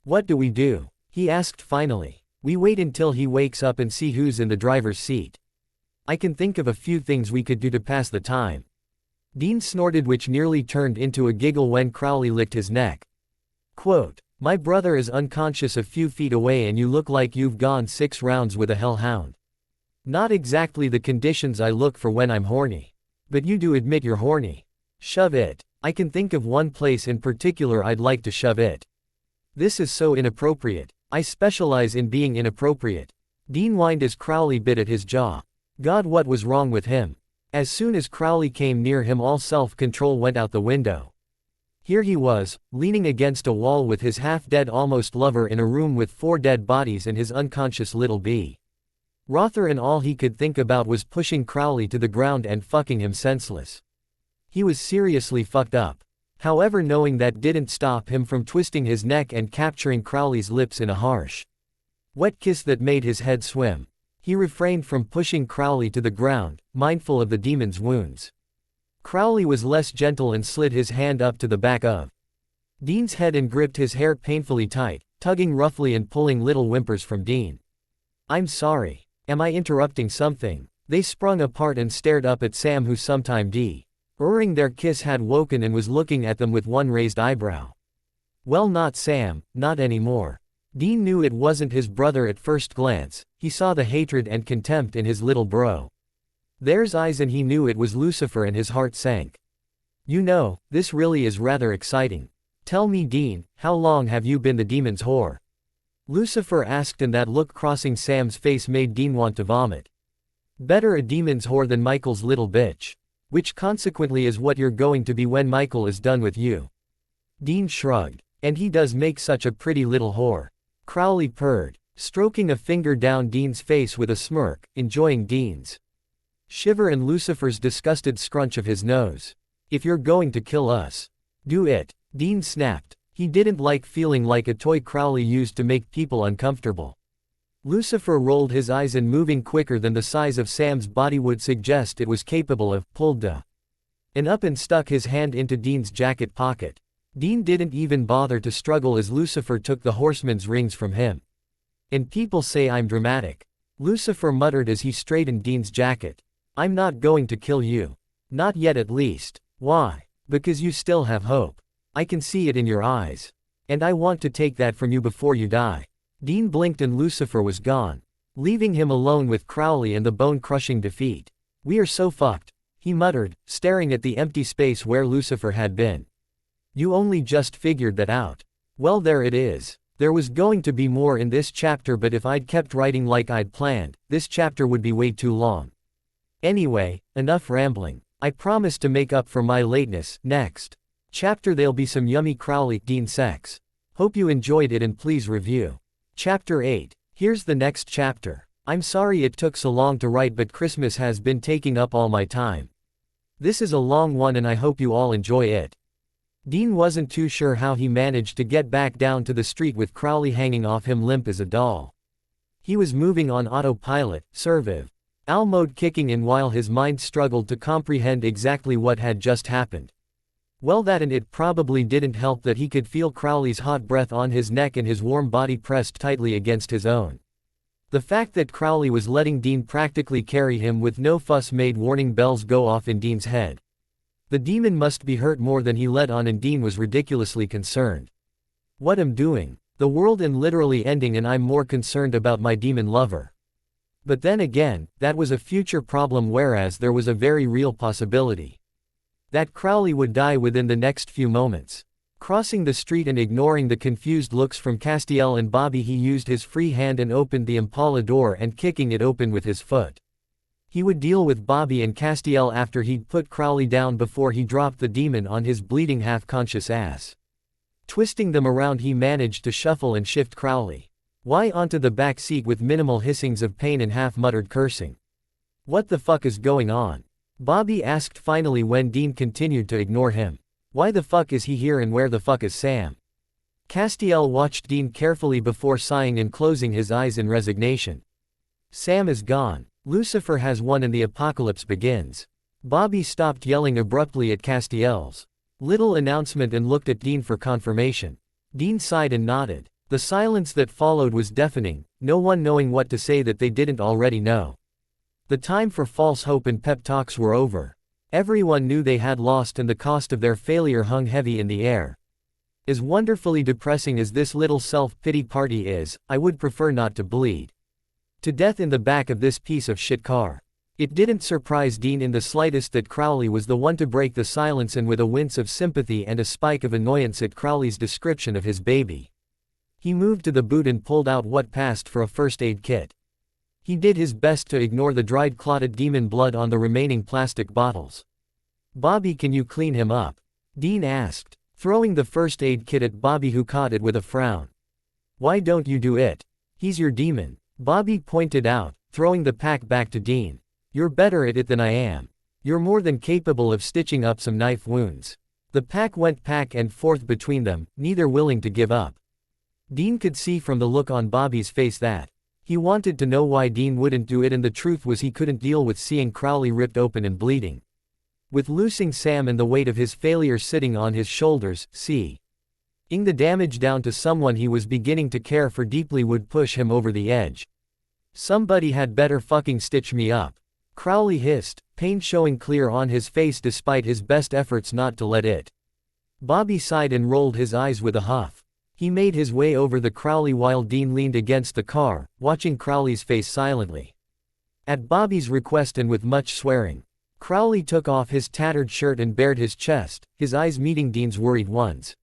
What do we do? He asked finally. We wait until he wakes up and see who's in the driver's seat. I can think of a few things we could do to pass the time. Dean snorted, which nearly turned into a giggle when Crowley licked his neck. Quote, my brother is unconscious a few feet away and you look like you've gone 6 rounds with a hellhound. Not exactly the conditions I look for when I'm horny. But you do admit you're horny. Shove it. I can think of one place in particular I'd like to shove it. This is so inappropriate. I specialize in being inappropriate. Dean whined as Crowley bit at his jaw. God, what was wrong with him? As soon as Crowley came near him, all self-control went out the window. Here he was, leaning against a wall with his half-dead almost lover in a room with 4 dead bodies and his unconscious little bee. Rother, and all he could think about was pushing Crowley to the ground and fucking him senseless. He was seriously fucked up. However, knowing that didn't stop him from twisting his neck and capturing Crowley's lips in a harsh, wet kiss that made his head swim. He refrained from pushing Crowley to the ground, mindful of the demon's wounds. Crowley was less gentle and slid his hand up to the back of Dean's head and gripped his hair painfully tight, tugging roughly and pulling little whimpers from Dean. I'm sorry. Am I interrupting something? They sprung apart and stared up at Sam, who sometime during their kiss had woken and was looking at them with one raised eyebrow. Well, not Sam, not anymore. Dean knew it wasn't his brother at first glance. He saw the hatred and contempt in his little bro. There's eyes, and he knew it was Lucifer, and his heart sank. You know, this really is rather exciting. Tell me, Dean, how long have you been the demon's whore? Lucifer asked, and that look crossing Sam's face made Dean want to vomit. Better a demon's whore than Michael's little bitch. Which consequently is what you're going to be when Michael is done with you. Dean shrugged. And he does make such a pretty little whore. Crowley purred, stroking a finger down Dean's face with a smirk, enjoying Dean's shiver and Lucifer's disgusted scrunch of his nose. If you're going to kill us, do it, Dean snapped. He didn't like feeling like a toy Crowley used to make people uncomfortable. Lucifer rolled his eyes and, moving quicker than the size of Sam's body would suggest it was capable of, pulled up and stuck his hand into Dean's jacket pocket. Dean didn't even bother to struggle as Lucifer took the horseman's rings from him. And people say I'm dramatic, Lucifer muttered as he straightened Dean's jacket. I'm not going to kill you. Not yet, at least. Why? Because you still have hope. I can see it in your eyes. And I want to take that from you before you die. Dean blinked and Lucifer was gone, leaving him alone with Crowley and the bone-crushing defeat. We are so fucked, he muttered, staring at the empty space where Lucifer had been. You only just figured that out. Well, there it is. There was going to be more in this chapter, but if I'd kept writing like I'd planned, this chapter would be way too long. Anyway, enough rambling. I promise to make up for my lateness. Next chapter there'll be some yummy Crowley Dean sex. Hope you enjoyed it and please review. Chapter 8. Here's the next chapter. I'm sorry it took so long to write, but Christmas has been taking up all my time. This is a long one and I hope you all enjoy it. Dean wasn't too sure how he managed to get back down to the street with Crowley hanging off him limp as a doll. He was moving on autopilot, survival mode kicking in while his mind struggled to comprehend exactly what had just happened. Well, that, and it probably didn't help that he could feel Crowley's hot breath on his neck and his warm body pressed tightly against his own. The fact that Crowley was letting Dean practically carry him with no fuss made warning bells go off in Dean's head. The demon must be hurt more than he let on, and Dean was ridiculously concerned. What am doing? The world and literally ending, and I'm more concerned about my demon lover. But then again, that was a future problem, whereas there was a very real possibility that Crowley would die within the next few moments. Crossing the street and ignoring the confused looks from Castiel and Bobby, he used his free hand and opened the Impala door and kicking it open with his foot. He would deal with Bobby and Castiel after he'd put Crowley down before he dropped the demon on his bleeding half-conscious ass. Twisting them around, he managed to shuffle and shift Crowley onto the back seat with minimal hissings of pain and half-muttered cursing. What the fuck is going on? Bobby asked finally when Dean continued to ignore him. Why the fuck is he here and where the fuck is Sam? Castiel watched Dean carefully before sighing and closing his eyes in resignation. Sam is gone. Lucifer has won and the apocalypse begins. Bobby stopped yelling abruptly at Castiel's little announcement and looked at Dean for confirmation. Dean sighed and nodded. The silence that followed was deafening, no one knowing what to say that they didn't already know. The time for false hope and pep talks were over. Everyone knew they had lost and the cost of their failure hung heavy in the air. As wonderfully depressing as this little self-pity party is, I would prefer not to bleed to death in the back of this piece of shit car. It didn't surprise Dean in the slightest that Crowley was the one to break the silence, and with a wince of sympathy and a spike of annoyance at Crowley's description of his baby, he moved to the boot and pulled out what passed for a first aid kit. He did his best to ignore the dried clotted demon blood on the remaining plastic bottles. "Bobby, can you clean him up?" Dean asked, throwing the first aid kit at Bobby, who caught it with a frown. "Why don't you do it? He's your demon," Bobby pointed out, throwing the pack back to Dean. "You're better at it than I am. You're more than capable of stitching up some knife wounds." The pack went back and forth between them, neither willing to give up. Dean could see from the look on Bobby's face that he wanted to know why Dean wouldn't do it, and the truth was he couldn't deal with seeing Crowley ripped open and bleeding. With losing Sam and the weight of his failure sitting on his shoulders, seeing the damage down to someone he was beginning to care for deeply would push him over the edge. "Somebody had better fucking stitch me up," Crowley hissed, pain showing clear on his face despite his best efforts not to let it. Bobby sighed and rolled his eyes with a huff. He made his way over the Crowley while Dean leaned against the car, watching Crowley's face silently. At Bobby's request and with much swearing, Crowley took off his tattered shirt and bared his chest, his eyes meeting Dean's worried ones.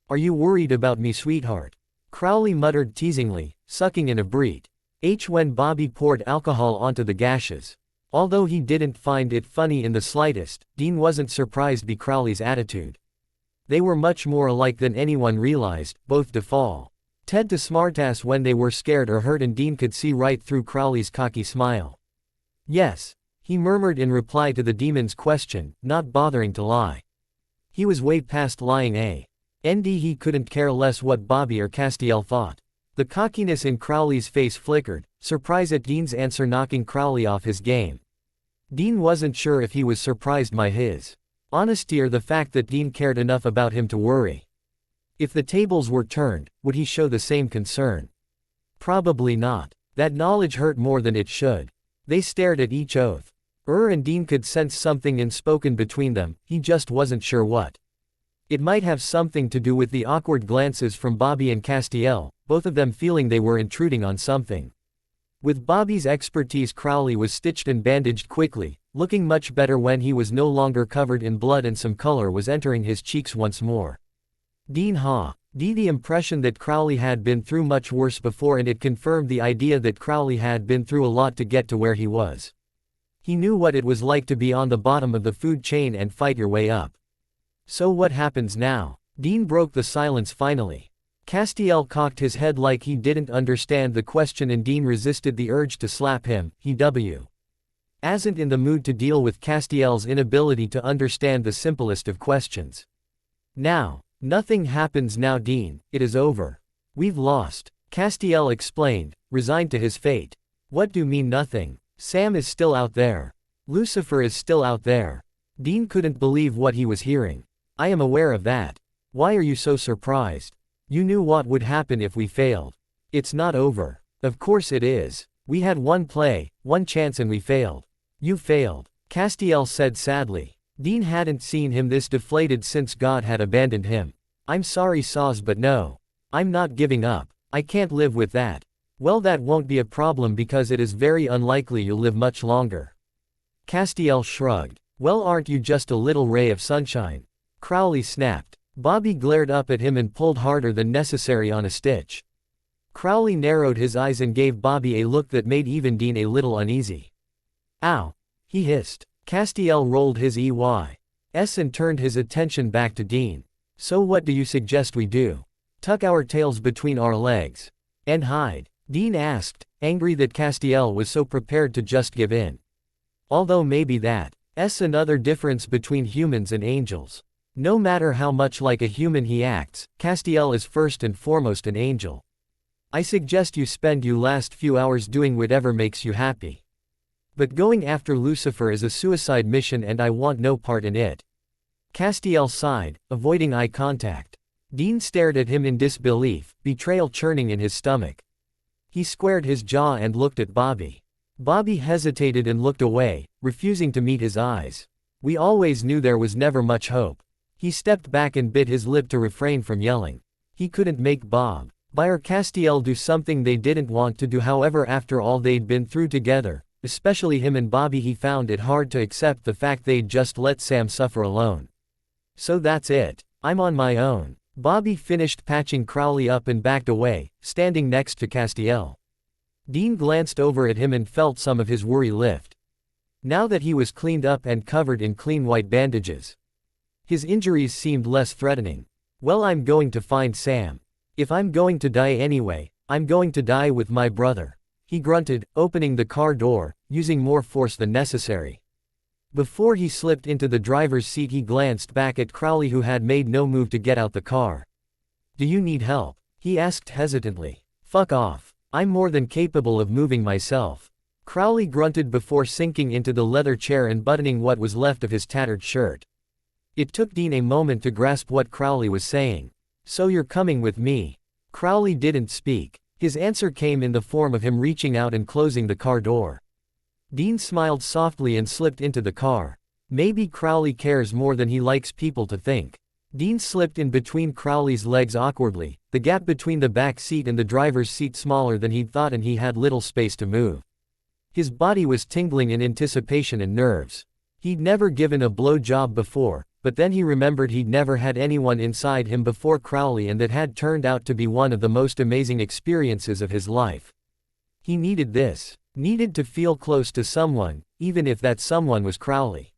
"Are you worried about me, sweetheart?" Crowley muttered teasingly, sucking in a breath. When Bobby poured alcohol onto the gashes. Although he didn't find it funny in the slightest, Dean wasn't surprised by Crowley's attitude. They were much more alike than anyone realized, both default Ted to smartass when they were scared or hurt, and Dean could see right through Crowley's cocky smile. "Yes," he murmured in reply to the demon's question, not bothering to lie. He was way past lying, he couldn't care less what Bobby or Castiel thought. The cockiness in Crowley's face flickered, surprise at Dean's answer knocking Crowley off his game. Dean wasn't sure if he was surprised by his honesty or the fact that Dean cared enough about him to worry. If the tables were turned, would he show the same concern? Probably not. That knowledge hurt more than it should. They stared at each other, and Dean could sense something unspoken between them, he just wasn't sure what. It might have something to do with the awkward glances from Bobby and Castiel, both of them feeling they were intruding on something. With Bobby's expertise, Crowley was stitched and bandaged quickly, looking much better when he was no longer covered in blood and some color was entering his cheeks once more. Dean the impression that Crowley had been through much worse before, and it confirmed the idea that Crowley had been through a lot to get to where he was. He knew what it was like to be on the bottom of the food chain and fight your way up. "So what happens now?" Dean broke the silence finally. Castiel cocked his head like he didn't understand the question, and Dean resisted the urge to slap him. He wasn't in the mood to deal with Castiel's inability to understand the simplest of questions. "Now, nothing happens now, Dean, it is over. We've lost," Castiel explained, resigned to his fate. "What do you mean nothing? Sam is still out there. Lucifer is still out there." Dean couldn't believe what he was hearing. "I am aware of that. Why are you so surprised? You knew what would happen if we failed. It's not over." "Of course it is. We had one play, one chance, and we failed." "You failed," Castiel said sadly. Dean hadn't seen him this deflated since God had abandoned him. "I'm sorry, Saz, but no. I'm not giving up. I can't live with that." "Well, that won't be a problem because it is very unlikely you'll live much longer." Castiel shrugged. "Well, aren't you just a little ray of sunshine?" Crowley snapped. Bobby glared up at him and pulled harder than necessary on a stitch. Crowley narrowed his eyes and gave Bobby a look that made even Dean a little uneasy. "Ow!" he hissed. Castiel rolled his eyes and turned his attention back to Dean. "So what do you suggest we do? Tuck our tails between our legs and hide?" Dean asked, angry that Castiel was so prepared to just give in. "Although maybe that's another difference between humans and angels. No matter how much like a human he acts, Castiel is first and foremost an angel. I suggest you spend your last few hours doing whatever makes you happy. But going after Lucifer is a suicide mission and I want no part in it. Castiel sighed, avoiding eye contact. Dean stared at him in disbelief, betrayal churning in his stomach. He squared his jaw and looked at Bobby. Bobby hesitated and looked away, refusing to meet his eyes. We always knew there was never much hope. He stepped back and bit his lip to refrain from yelling. He couldn't make Bob, or Castiel do something they didn't want to do. However, after all they'd been through together, especially him and Bobby, he found it hard to accept the fact they'd just let Sam suffer alone. So that's it. I'm on my own. Bobby finished patching Crowley up and backed away, standing next to Castiel. Dean glanced over at him and felt some of his worry lift. Now that he was cleaned up and covered in clean white bandages, his injuries seemed less threatening. Well, I'm going to find Sam. If I'm going to die anyway, I'm going to die with my brother, he grunted, opening the car door, using more force than necessary. Before he slipped into the driver's seat, he glanced back at Crowley, who had made no move to get out the car. Do you need help? He asked hesitantly. Fuck off. I'm more than capable of moving myself. Crowley grunted before sinking into the leather chair and buttoning what was left of his tattered shirt. It took Dean a moment to grasp what Crowley was saying. So you're coming with me? Crowley didn't speak. His answer came in the form of him reaching out and closing the car door. Dean smiled softly and slipped into the car. Maybe Crowley cares more than he likes people to think. Dean slipped in between Crowley's legs awkwardly, the gap between the back seat and the driver's seat smaller than he'd thought, and he had little space to move. His body was tingling in anticipation and nerves. He'd never given a blow job before, but then he remembered he'd never had anyone inside him before Crowley, and that had turned out to be one of the most amazing experiences of his life. He needed this. Needed to feel close to someone, even if that someone was Crowley.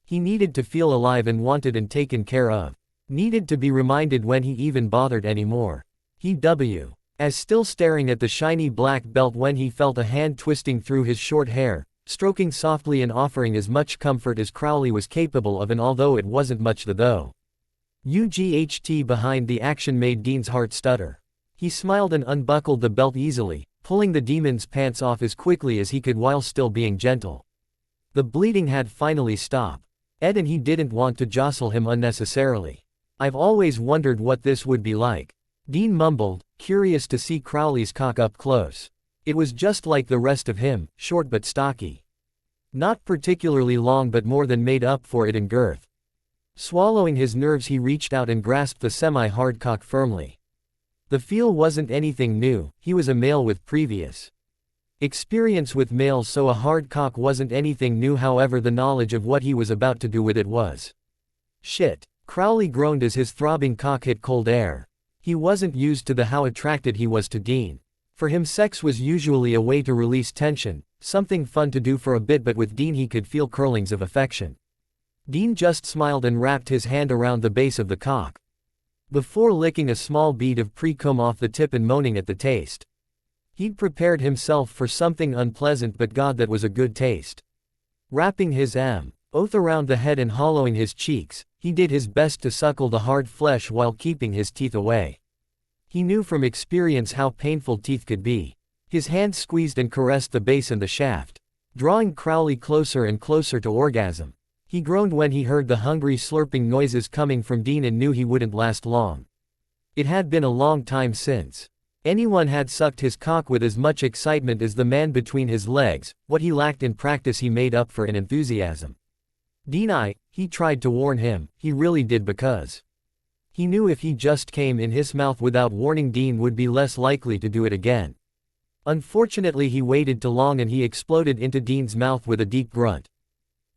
He needed to feel alive and wanted and taken care of. Needed to be reminded when he even bothered anymore. As still staring at the shiny black belt when he felt a hand twisting through his short hair, stroking softly and offering as much comfort as Crowley was capable of, and although it wasn't much, the though UGHT behind the action made Dean's heart stutter. He smiled and unbuckled the belt easily, pulling the demon's pants off as quickly as he could while still being gentle. The bleeding had finally stopped. Ed and he didn't want to jostle him unnecessarily. I've always wondered what this would be like, Dean mumbled, curious to see Crowley's cock up close. It was just like the rest of him, short but stocky. Not particularly long, but more than made up for it in girth. Swallowing his nerves, he reached out and grasped the semi-hard cock firmly. The feel wasn't anything new. He was a male with previous experience with males, so a hard cock wasn't anything new. However, the knowledge of what he was about to do with it was. Shit. Crowley groaned as his throbbing cock hit cold air. He wasn't used to how attracted he was to Dean. For him, sex was usually a way to release tension, something fun to do for a bit, but with Dean he could feel curlings of affection. Dean just smiled and wrapped his hand around the base of the cock, before licking a small bead of pre-cum off the tip and moaning at the taste. He'd prepared himself for something unpleasant, but God, that was a good taste. Wrapping his oath around the head and hollowing his cheeks, he did his best to suckle the hard flesh while keeping his teeth away. He knew from experience how painful teeth could be. His hand squeezed and caressed the base and the shaft, drawing Crowley closer and closer to orgasm. He groaned when he heard the hungry slurping noises coming from Dean and knew he wouldn't last long. It had been a long time since anyone had sucked his cock with as much excitement as the man between his legs. What he lacked in practice he made up for in enthusiasm. Dean, he tried to warn him, he really did, because he knew if he just came in his mouth without warning, Dean would be less likely to do it again. Unfortunately, he waited too long and he exploded into Dean's mouth with a deep grunt.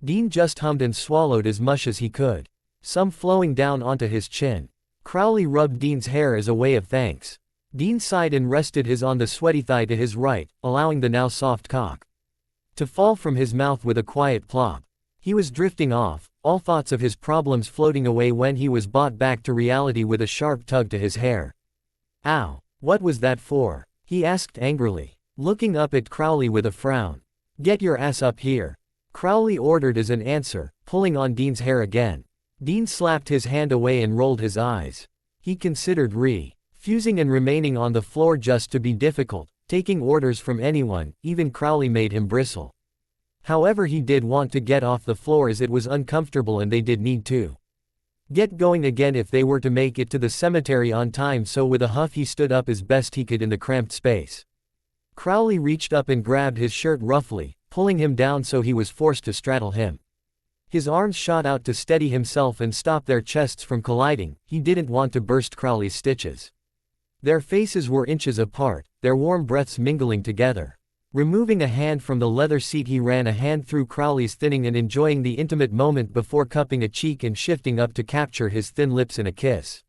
Dean just hummed and swallowed as much as he could, some flowing down onto his chin. Crowley rubbed Dean's hair as a way of thanks. Dean sighed and rested his on the sweaty thigh to his right, allowing the now soft cock to fall from his mouth with a quiet plop. He was drifting off, all thoughts of his problems floating away, when he was brought back to reality with a sharp tug to his hair. Ow, what was that for? He asked angrily, looking up at Crowley with a frown. Get your ass up here, Crowley ordered as an answer, pulling on Dean's hair again. Dean slapped his hand away and rolled his eyes. He considered refusing and remaining on the floor just to be difficult. Taking orders from anyone, even Crowley, made him bristle. However, he did want to get off the floor as it was uncomfortable and they did need to get going again if they were to make it to the cemetery on time, so with a huff he stood up as best he could in the cramped space. Crowley reached up and grabbed his shirt roughly, pulling him down so he was forced to straddle him. His arms shot out to steady himself and stop their chests from colliding. He didn't want to burst Crowley's stitches. Their faces were inches apart, their warm breaths mingling together. Removing a hand from the leather seat, he ran a hand through Crowley's thinning and enjoying the intimate moment before cupping a cheek and shifting up to capture his thin lips in a kiss.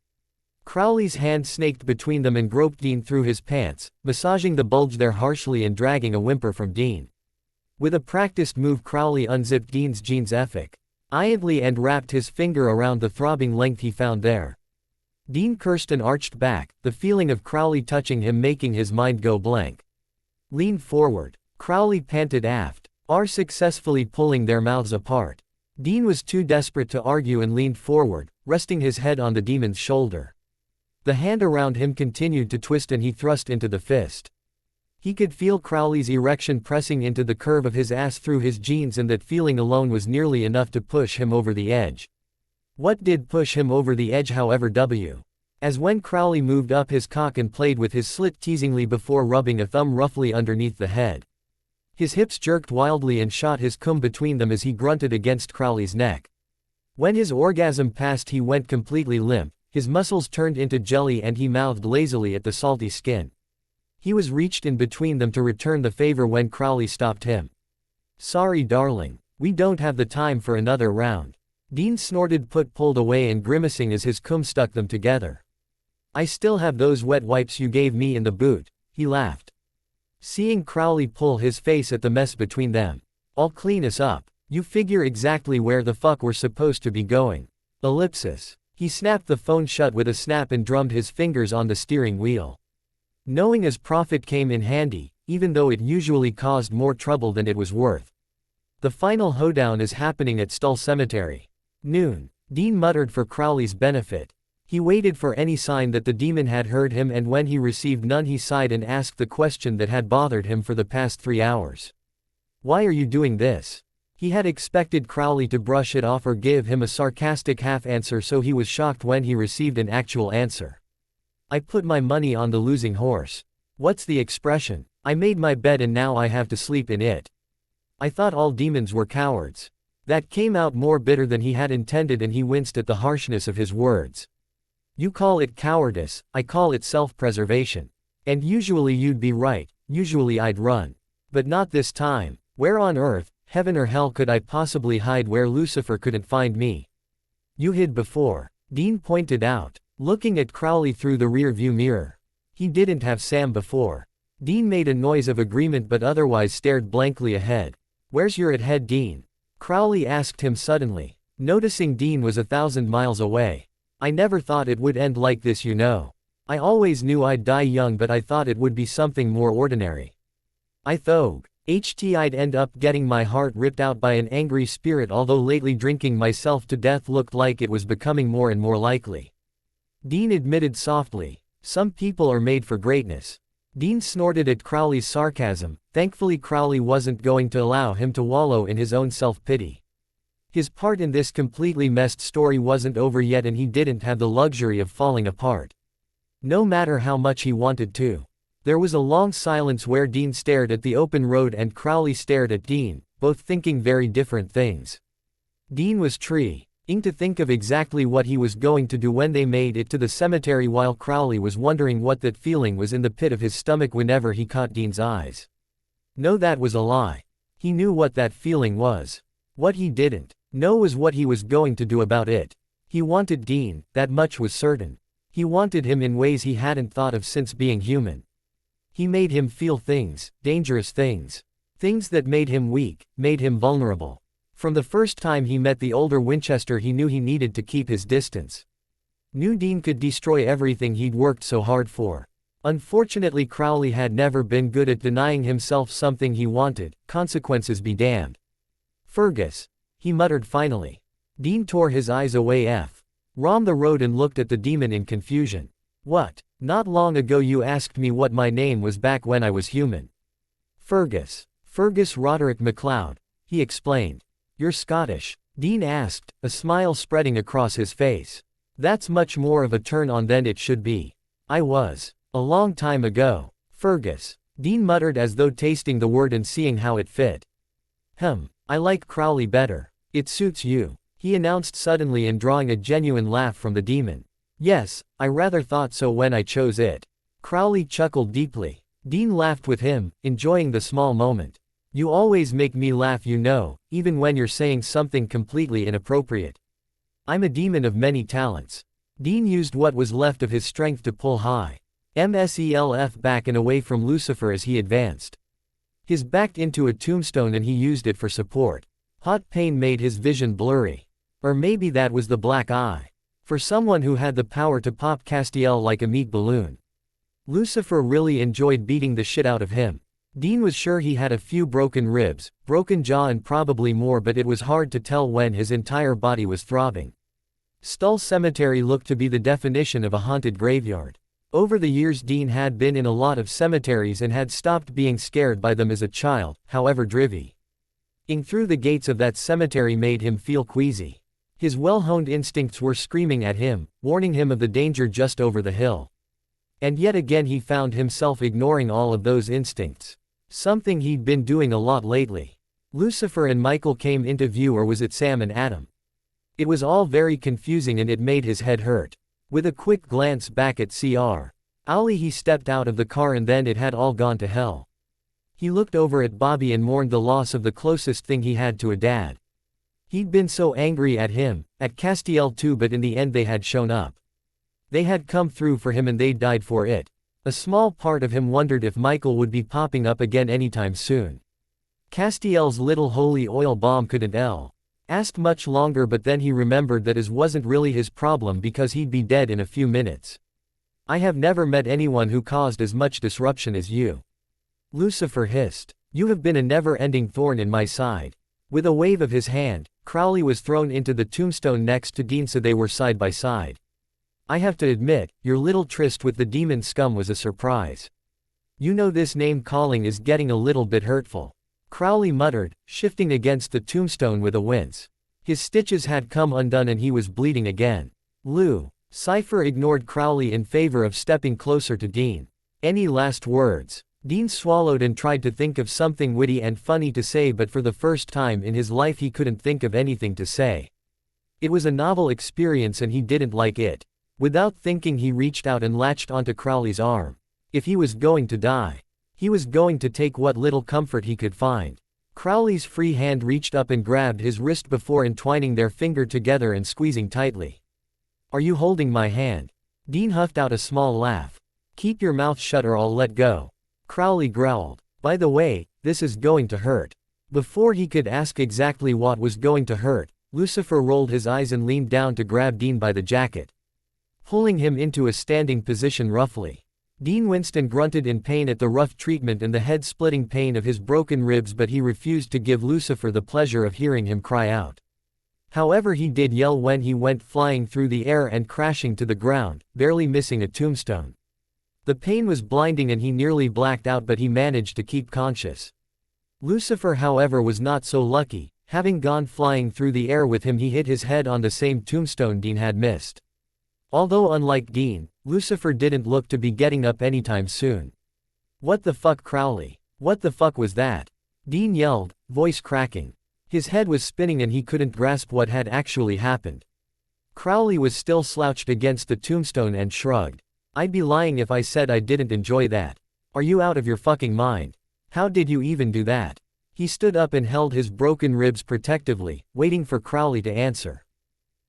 Crowley's hand snaked between them and groped Dean through his pants, massaging the bulge there harshly and dragging a whimper from Dean. With a practiced move, Crowley unzipped Dean's jeans efficiently and wrapped his finger around the throbbing length he found there. Dean cursed and arched back, the feeling of Crowley touching him making his mind go blank. Lean forward. Crowley panted aft, successfully pulling their mouths apart. Dean was too desperate to argue and leaned forward, resting his head on the demon's shoulder. The hand around him continued to twist and he thrust into the fist. He could feel Crowley's erection pressing into the curve of his ass through his jeans, and that feeling alone was nearly enough to push him over the edge. What did push him over the edge, however, as when Crowley moved up his cock and played with his slit teasingly before rubbing a thumb roughly underneath the head. His hips jerked wildly and shot his cum between them as he grunted against Crowley's neck. When his orgasm passed, he went completely limp, his muscles turned into jelly and he mouthed lazily at the salty skin. He was reached in between them to return the favor when Crowley stopped him. "Sorry darling, we don't have the time for another round." Dean snorted, pulled away and grimacing as his cum stuck them together. "I still have those wet wipes you gave me in the boot," he laughed. Seeing Crowley pull his face at the mess between them. "I'll clean us up. You figure exactly where the fuck we're supposed to be going." Ellipsis. He snapped the phone shut with a snap and drummed his fingers on the steering wheel. Knowing as profit came in handy, even though it usually caused more trouble than it was worth. The final hoedown is happening at Stull Cemetery. Noon. Dean muttered for Crowley's benefit. He waited for any sign that the demon had heard him, and when he received none he sighed and asked the question that had bothered him for the past 3 hours. "Why are you doing this?" He had expected Crowley to brush it off or give him a sarcastic half-answer, so he was shocked when he received an actual answer. "I put my money on the losing horse." "What's the expression? I made my bed and now I have to sleep in it. I thought all demons were cowards." That came out more bitter than he had intended, and he winced at the harshness of his words. "You call it cowardice, I call it self-preservation. And usually you'd be right, usually I'd run. But not this time. Where on earth, heaven or hell, could I possibly hide where Lucifer couldn't find me?" "You hid before," Dean pointed out, looking at Crowley through the rear-view mirror. "He didn't have Sam before." Dean made a noise of agreement but otherwise stared blankly ahead. "Where's your head, Dean?" Crowley asked him suddenly, noticing Dean was 1,000 miles away. "I never thought it would end like this, you know. I always knew I'd die young, but I thought it would be something more ordinary. I thought I'd end up getting my heart ripped out by an angry spirit, although lately drinking myself to death looked like it was becoming more and more likely." Dean admitted softly, "Some people are made for greatness." Dean snorted at Crowley's sarcasm. Thankfully Crowley wasn't going to allow him to wallow in his own self-pity. His part in this completely messed story wasn't over yet, and he didn't have the luxury of falling apart. No matter how much he wanted to. There was a long silence where Dean stared at the open road and Crowley stared at Dean, both thinking very different things. Dean was trying to think of exactly what he was going to do when they made it to the cemetery, while Crowley was wondering what that feeling was in the pit of his stomach whenever he caught Dean's eyes. No, that was a lie. He knew what that feeling was. What he didn't know was what he was going to do about it. He wanted Dean, that much was certain. He wanted him in ways he hadn't thought of since being human. He made him feel things, dangerous things. Things that made him weak, made him vulnerable. From the first time he met the older Winchester, he knew he needed to keep his distance. Knew Dean could destroy everything he'd worked so hard for. Unfortunately, Crowley had never been good at denying himself something he wanted. Consequences be damned. "Fergus," he muttered finally. Dean tore his eyes away from the road and looked at the demon in confusion. What? Not long ago you asked me what my name was back when I was human. Fergus Roderick MacLeod, he explained. You're Scottish? Dean asked, a smile spreading across his face. That's much more of a turn on than it should be. I was. A long time ago. Fergus. Dean muttered as though tasting the word and seeing how it fit. I like Crowley better. It suits you, he announced suddenly and drawing a genuine laugh from the demon. Yes, I rather thought so when I chose it. Crowley chuckled deeply. Dean laughed with him, enjoying the small moment. You always make me laugh, you know, even when you're saying something completely inappropriate. I'm a demon of many talents. Dean used what was left of his strength to pull high himself back and away from Lucifer as he advanced. His backed into a tombstone and he used it for support. Hot pain made his vision blurry. Or maybe that was the black eye. For someone who had the power to pop Castiel like a meat balloon. Lucifer really enjoyed beating the shit out of him. Dean was sure he had a few broken ribs, broken jaw and probably more, but it was hard to tell when his entire body was throbbing. Stull Cemetery looked to be the definition of a haunted graveyard. Over the years Dean had been in a lot of cemeteries and had stopped being scared by them as a child, however driving through the gates of that cemetery made him feel queasy. His well-honed instincts were screaming at him, warning him of the danger just over the hill. And yet again he found himself ignoring all of those instincts. Something he'd been doing a lot lately. Lucifer and Michael came into view, or was it Sam and Adam? It was all very confusing and it made his head hurt. With a quick glance back at CROWLEY he stepped out of the car and then it had all gone to hell. He looked over at Bobby and mourned the loss of the closest thing he had to a dad. He'd been so angry at him, at Castiel too, but in the end they had shown up. They had come through for him and they died for it. A small part of him wondered if Michael would be popping up again anytime soon. Castiel's little holy oil bomb couldn't last much longer, but then he remembered that it wasn't really his problem because he'd be dead in a few minutes. I have never met anyone who caused as much disruption as you. Lucifer hissed. You have been a never-ending thorn in my side. With a wave of his hand, Crowley was thrown into the tombstone next to Dean so they were side by side. I have to admit, your little tryst with the demon scum was a surprise. You know, this name calling is getting a little bit hurtful. Crowley muttered, shifting against the tombstone with a wince. His stitches had come undone and he was bleeding again. Cypher ignored Crowley in favor of stepping closer to Dean. Any last words? Dean swallowed and tried to think of something witty and funny to say, but for the first time in his life he couldn't think of anything to say. It was a novel experience and he didn't like it. Without thinking he reached out and latched onto Crowley's arm. If he was going to die, he was going to take what little comfort he could find. Crowley's free hand reached up and grabbed his wrist before entwining their finger together and squeezing tightly. Are you holding my hand? Dean huffed out a small laugh. Keep your mouth shut or I'll let go. Crowley growled. By the way, this is going to hurt. Before he could ask exactly what was going to hurt, Lucifer rolled his eyes and leaned down to grab Dean by the jacket, pulling him into a standing position roughly. Dean winced and grunted in pain at the rough treatment and the head-splitting pain of his broken ribs, but he refused to give Lucifer the pleasure of hearing him cry out. However, he did yell when he went flying through the air and crashing to the ground, barely missing a tombstone. The pain was blinding and he nearly blacked out, but he managed to keep conscious. Lucifer, however, was not so lucky. Having gone flying through the air with him, he hit his head on the same tombstone Dean had missed. Although unlike Dean, Lucifer didn't look to be getting up anytime soon. What the fuck, Crowley? What the fuck was that? Dean yelled, voice cracking. His head was spinning and he couldn't grasp what had actually happened. Crowley was still slouched against the tombstone and shrugged. I'd be lying if I said I didn't enjoy that. Are you out of your fucking mind? How did you even do that? He stood up and held his broken ribs protectively, waiting for Crowley to answer.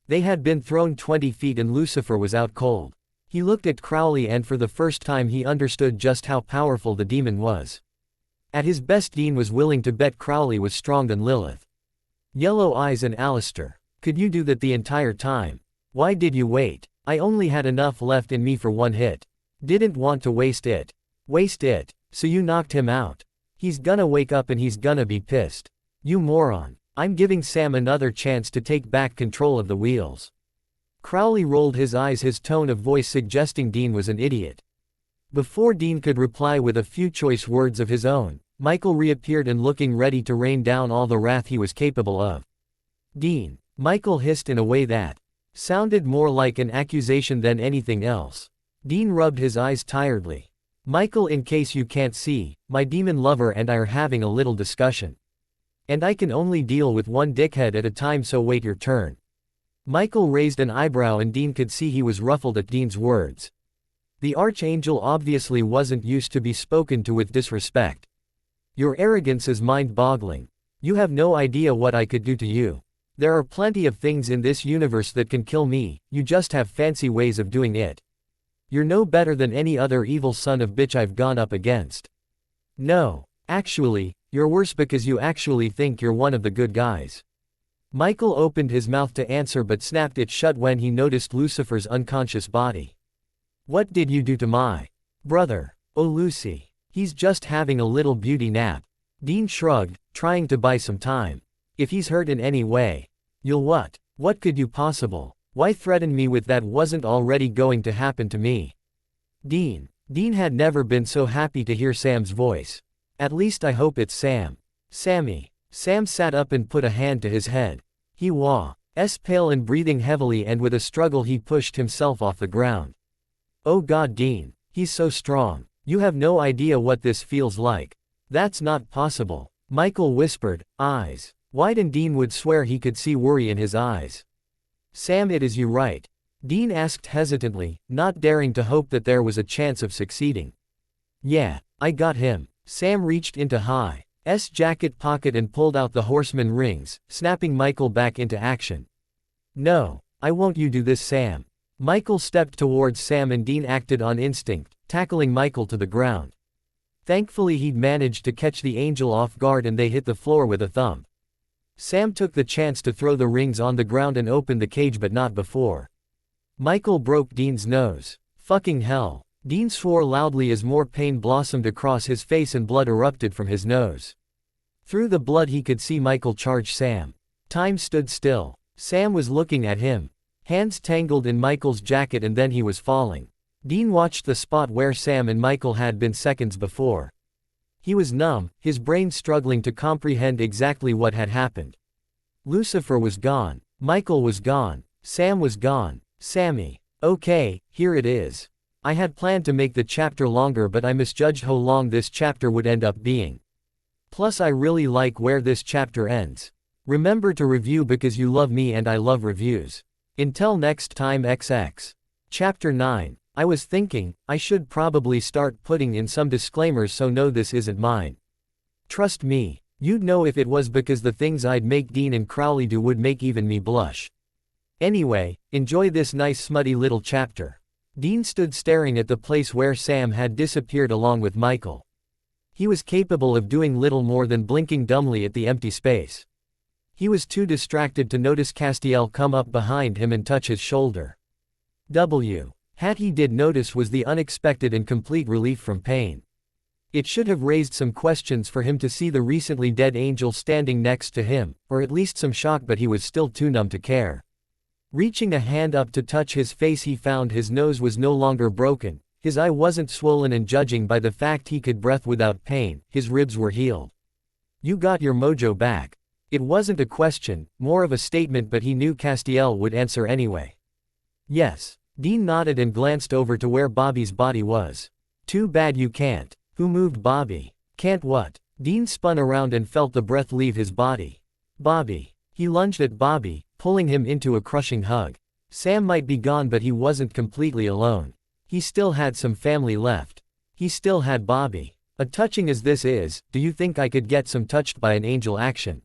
They had been thrown 20 feet and Lucifer was out cold. He looked at Crowley and for the first time he understood just how powerful the demon was. At his best, Dean was willing to bet Crowley was stronger than Lilith. Yellow Eyes and Alistair. Could you do that the entire time? Why did you wait? I only had enough left in me for one hit. Didn't want to waste it. Waste it. So you knocked him out. He's gonna wake up and he's gonna be pissed. You moron. I'm giving Sam another chance to take back control of the wheels. Crowley rolled his eyes, his tone of voice suggesting Dean was an idiot. Before Dean could reply with a few choice words of his own, Michael reappeared and looking ready to rain down all the wrath he was capable of. Dean, Michael hissed in a way that sounded more like an accusation than anything else. Dean rubbed his eyes tiredly. Michael, in case you can't see, my demon lover and I are having a little discussion. And I can only deal with one dickhead at a time, so wait your turn. Michael raised an eyebrow and Dean could see he was ruffled at Dean's words. The Archangel obviously wasn't used to be spoken to with disrespect. Your arrogance is mind-boggling. You have no idea what I could do to you. There are plenty of things in this universe that can kill me, you just have fancy ways of doing it. You're no better than any other evil son of bitch I've gone up against. No, actually, you're worse because you actually think you're one of the good guys. Michael opened his mouth to answer but snapped it shut when he noticed Lucifer's unconscious body. What did you do to my brother? Oh Lucy. He's just having a little beauty nap. Dean shrugged, trying to buy some time. If he's hurt in any way. You'll what? What could you possible? Why threaten me with that? Wasn't already going to happen to me? Dean. Dean had never been so happy to hear Sam's voice. At least I hope it's Sam. Sammy. Sam sat up and put a hand to his head. He was pale and breathing heavily, and with a struggle he pushed himself off the ground. Oh God, Dean. He's so strong. You have no idea what this feels like. That's not possible. Michael whispered, eyes wide, and Dean would swear he could see worry in his eyes. Sam, it is you, right? Dean asked hesitantly, not daring to hope that there was a chance of succeeding. Yeah, I got him. Sam reached into his jacket pocket and pulled out the horseman rings, snapping Michael back into action. No, I won't. You do this, Sam. Michael stepped towards Sam and Dean acted on instinct, tackling Michael to the ground. Thankfully he'd managed to catch the angel off guard and they hit the floor with a thump. Sam took the chance to throw the rings on the ground and opened the cage, but not before Michael broke Dean's nose. Fucking hell. Dean swore loudly as more pain blossomed across his face and blood erupted from his nose. Through the blood he could see Michael charge Sam. Time stood still. Sam was looking at him. Hands tangled in Michael's jacket, and then he was falling. Dean watched the spot where Sam and Michael had been seconds before. He was numb, his brain struggling to comprehend exactly what had happened. Lucifer was gone. Michael was gone. Sam was gone. Sammy. Okay, here it is. I had planned to make the chapter longer, but I misjudged how long this chapter would end up being. Plus I really like where this chapter ends. Remember to review because you love me and I love reviews. Until next time, XX. Chapter 9. I was thinking, I should probably start putting in some disclaimers so no, this isn't mine. Trust me, you'd know if it was, because the things I'd make Dean and Crowley do would make even me blush. Anyway, enjoy this nice smutty little chapter. Dean stood staring at the place where Sam had disappeared along with Michael. He was capable of doing little more than blinking dumbly at the empty space. He was too distracted to notice Castiel come up behind him and touch his shoulder. What he did notice was the unexpected and complete relief from pain. It should have raised some questions for him to see the recently dead angel standing next to him, or at least some shock, but he was still too numb to care. Reaching a hand up to touch his face, he found his nose was no longer broken, his eye wasn't swollen, and judging by the fact he could breathe without pain, his ribs were healed. You got your mojo back. It wasn't a question, more of a statement, but he knew Castiel would answer anyway. Yes. Dean nodded and glanced over to where Bobby's body was. Too bad you can't. Who moved Bobby? Can't what? Dean spun around and felt the breath leave his body. Bobby. He lunged at Bobby, pulling him into a crushing hug. Sam might be gone, but he wasn't completely alone. He still had some family left. He still had Bobby. A touching as this is, do you think I could get some touched by an angel action?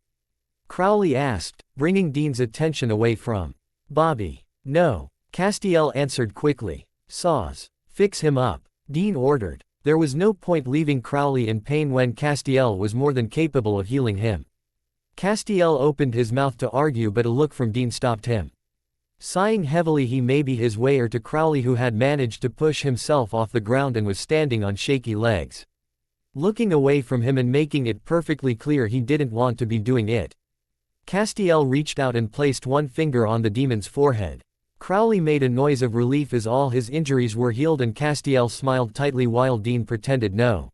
Crowley asked, bringing Dean's attention away from Bobby. No. Castiel answered quickly. Saws. Fix him up. Dean ordered. There was no point leaving Crowley in pain when Castiel was more than capable of healing him. Castiel opened his mouth to argue, but a look from Dean stopped him. Sighing heavily, he made his way to Crowley, who had managed to push himself off the ground and was standing on shaky legs. Looking away from him and making it perfectly clear he didn't want to be doing it. Castiel reached out and placed one finger on the demon's forehead. Crowley made a noise of relief as all his injuries were healed, and Castiel smiled tightly while Dean pretended no.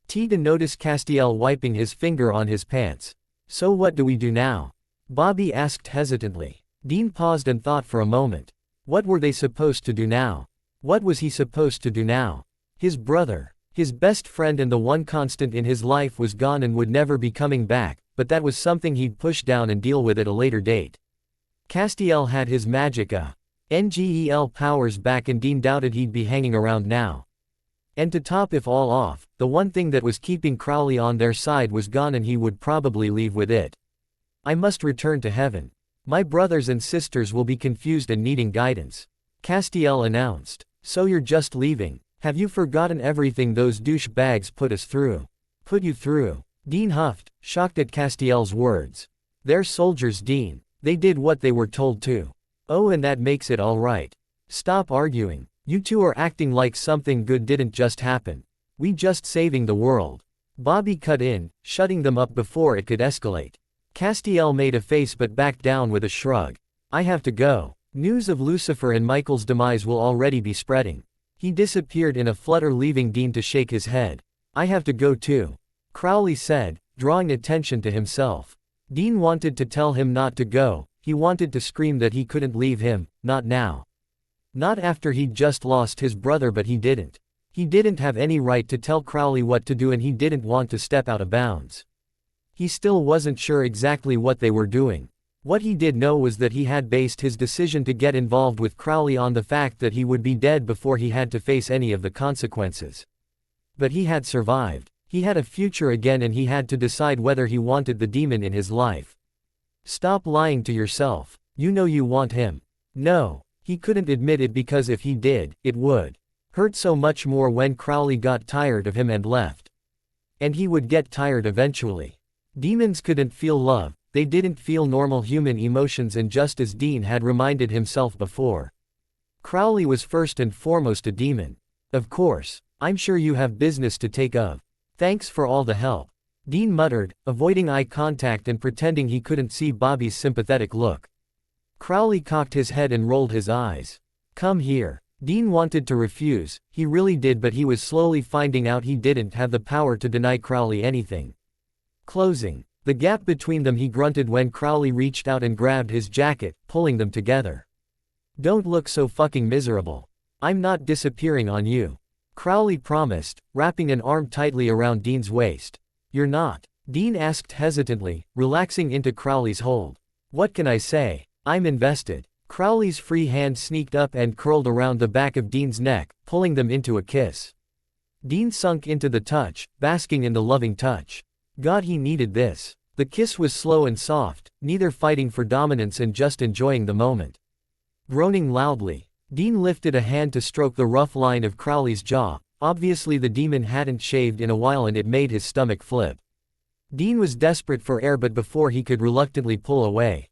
To notice Castiel wiping his finger on his pants. So what do we do now? Bobby asked hesitantly. Dean paused and thought for a moment. What were they supposed to do now? What was he supposed to do now? His brother, his best friend and the one constant in his life, was gone and would never be coming back, but that was something he'd push down and deal with at a later date. Castiel had his magic NGEL powers back, and Dean doubted he'd be hanging around now. And to top it all off, the one thing that was keeping Crowley on their side was gone, and he would probably leave with it. I must return to heaven. My brothers and sisters will be confused and needing guidance, Castiel announced. So you're just leaving? Have you forgotten everything those douchebags put us through? Put you through? Dean huffed, shocked at Castiel's words. They're soldiers, Dean. They did what they were told to. Oh, and that makes it all right. Stop arguing. You two are acting like something good didn't just happen. We just saving the world. Bobby cut in, shutting them up before it could escalate. Castiel made a face but backed down with a shrug. I have to go. News of Lucifer and Michael's demise will already be spreading. He disappeared in a flutter, leaving Dean to shake his head. I have to go too, Crowley said, drawing attention to himself. Dean wanted to tell him not to go. He wanted to scream that he couldn't leave him, not now. Not after he'd just lost his brother, but he didn't. He didn't have any right to tell Crowley what to do, and he didn't want to step out of bounds. He still wasn't sure exactly what they were doing. What he did know was that he had based his decision to get involved with Crowley on the fact that he would be dead before he had to face any of the consequences. But he had survived. He had a future again, and he had to decide whether he wanted the demon in his life. Stop lying to yourself. You know you want him. No. He couldn't admit it because if he did, it would hurt so much more when Crowley got tired of him and left. And he would get tired eventually. Demons couldn't feel love. They didn't feel normal human emotions, and just as Dean had reminded himself before, Crowley was first and foremost a demon. Of course. I'm sure you have business to take of. Thanks for all the help, Dean muttered, avoiding eye contact and pretending he couldn't see Bobby's sympathetic look. Crowley cocked his head and rolled his eyes. Come here. Dean wanted to refuse, he really did, but he was slowly finding out he didn't have the power to deny Crowley anything. Closing the gap between them, he grunted when Crowley reached out and grabbed his jacket, pulling them together. Don't look so fucking miserable. I'm not disappearing on you, Crowley promised, wrapping an arm tightly around Dean's waist. You're not? Dean asked hesitantly, relaxing into Crowley's hold. What can I say? I'm invested. Crowley's free hand sneaked up and curled around the back of Dean's neck, pulling them into a kiss. Dean sunk into the touch, basking in the loving touch. God, he needed this. The kiss was slow and soft, neither fighting for dominance and just enjoying the moment. Groaning loudly, Dean lifted a hand to stroke the rough line of Crowley's jaw. Obviously the demon hadn't shaved in a while, and it made his stomach flip. Dean was desperate for air, but before he could reluctantly pull away,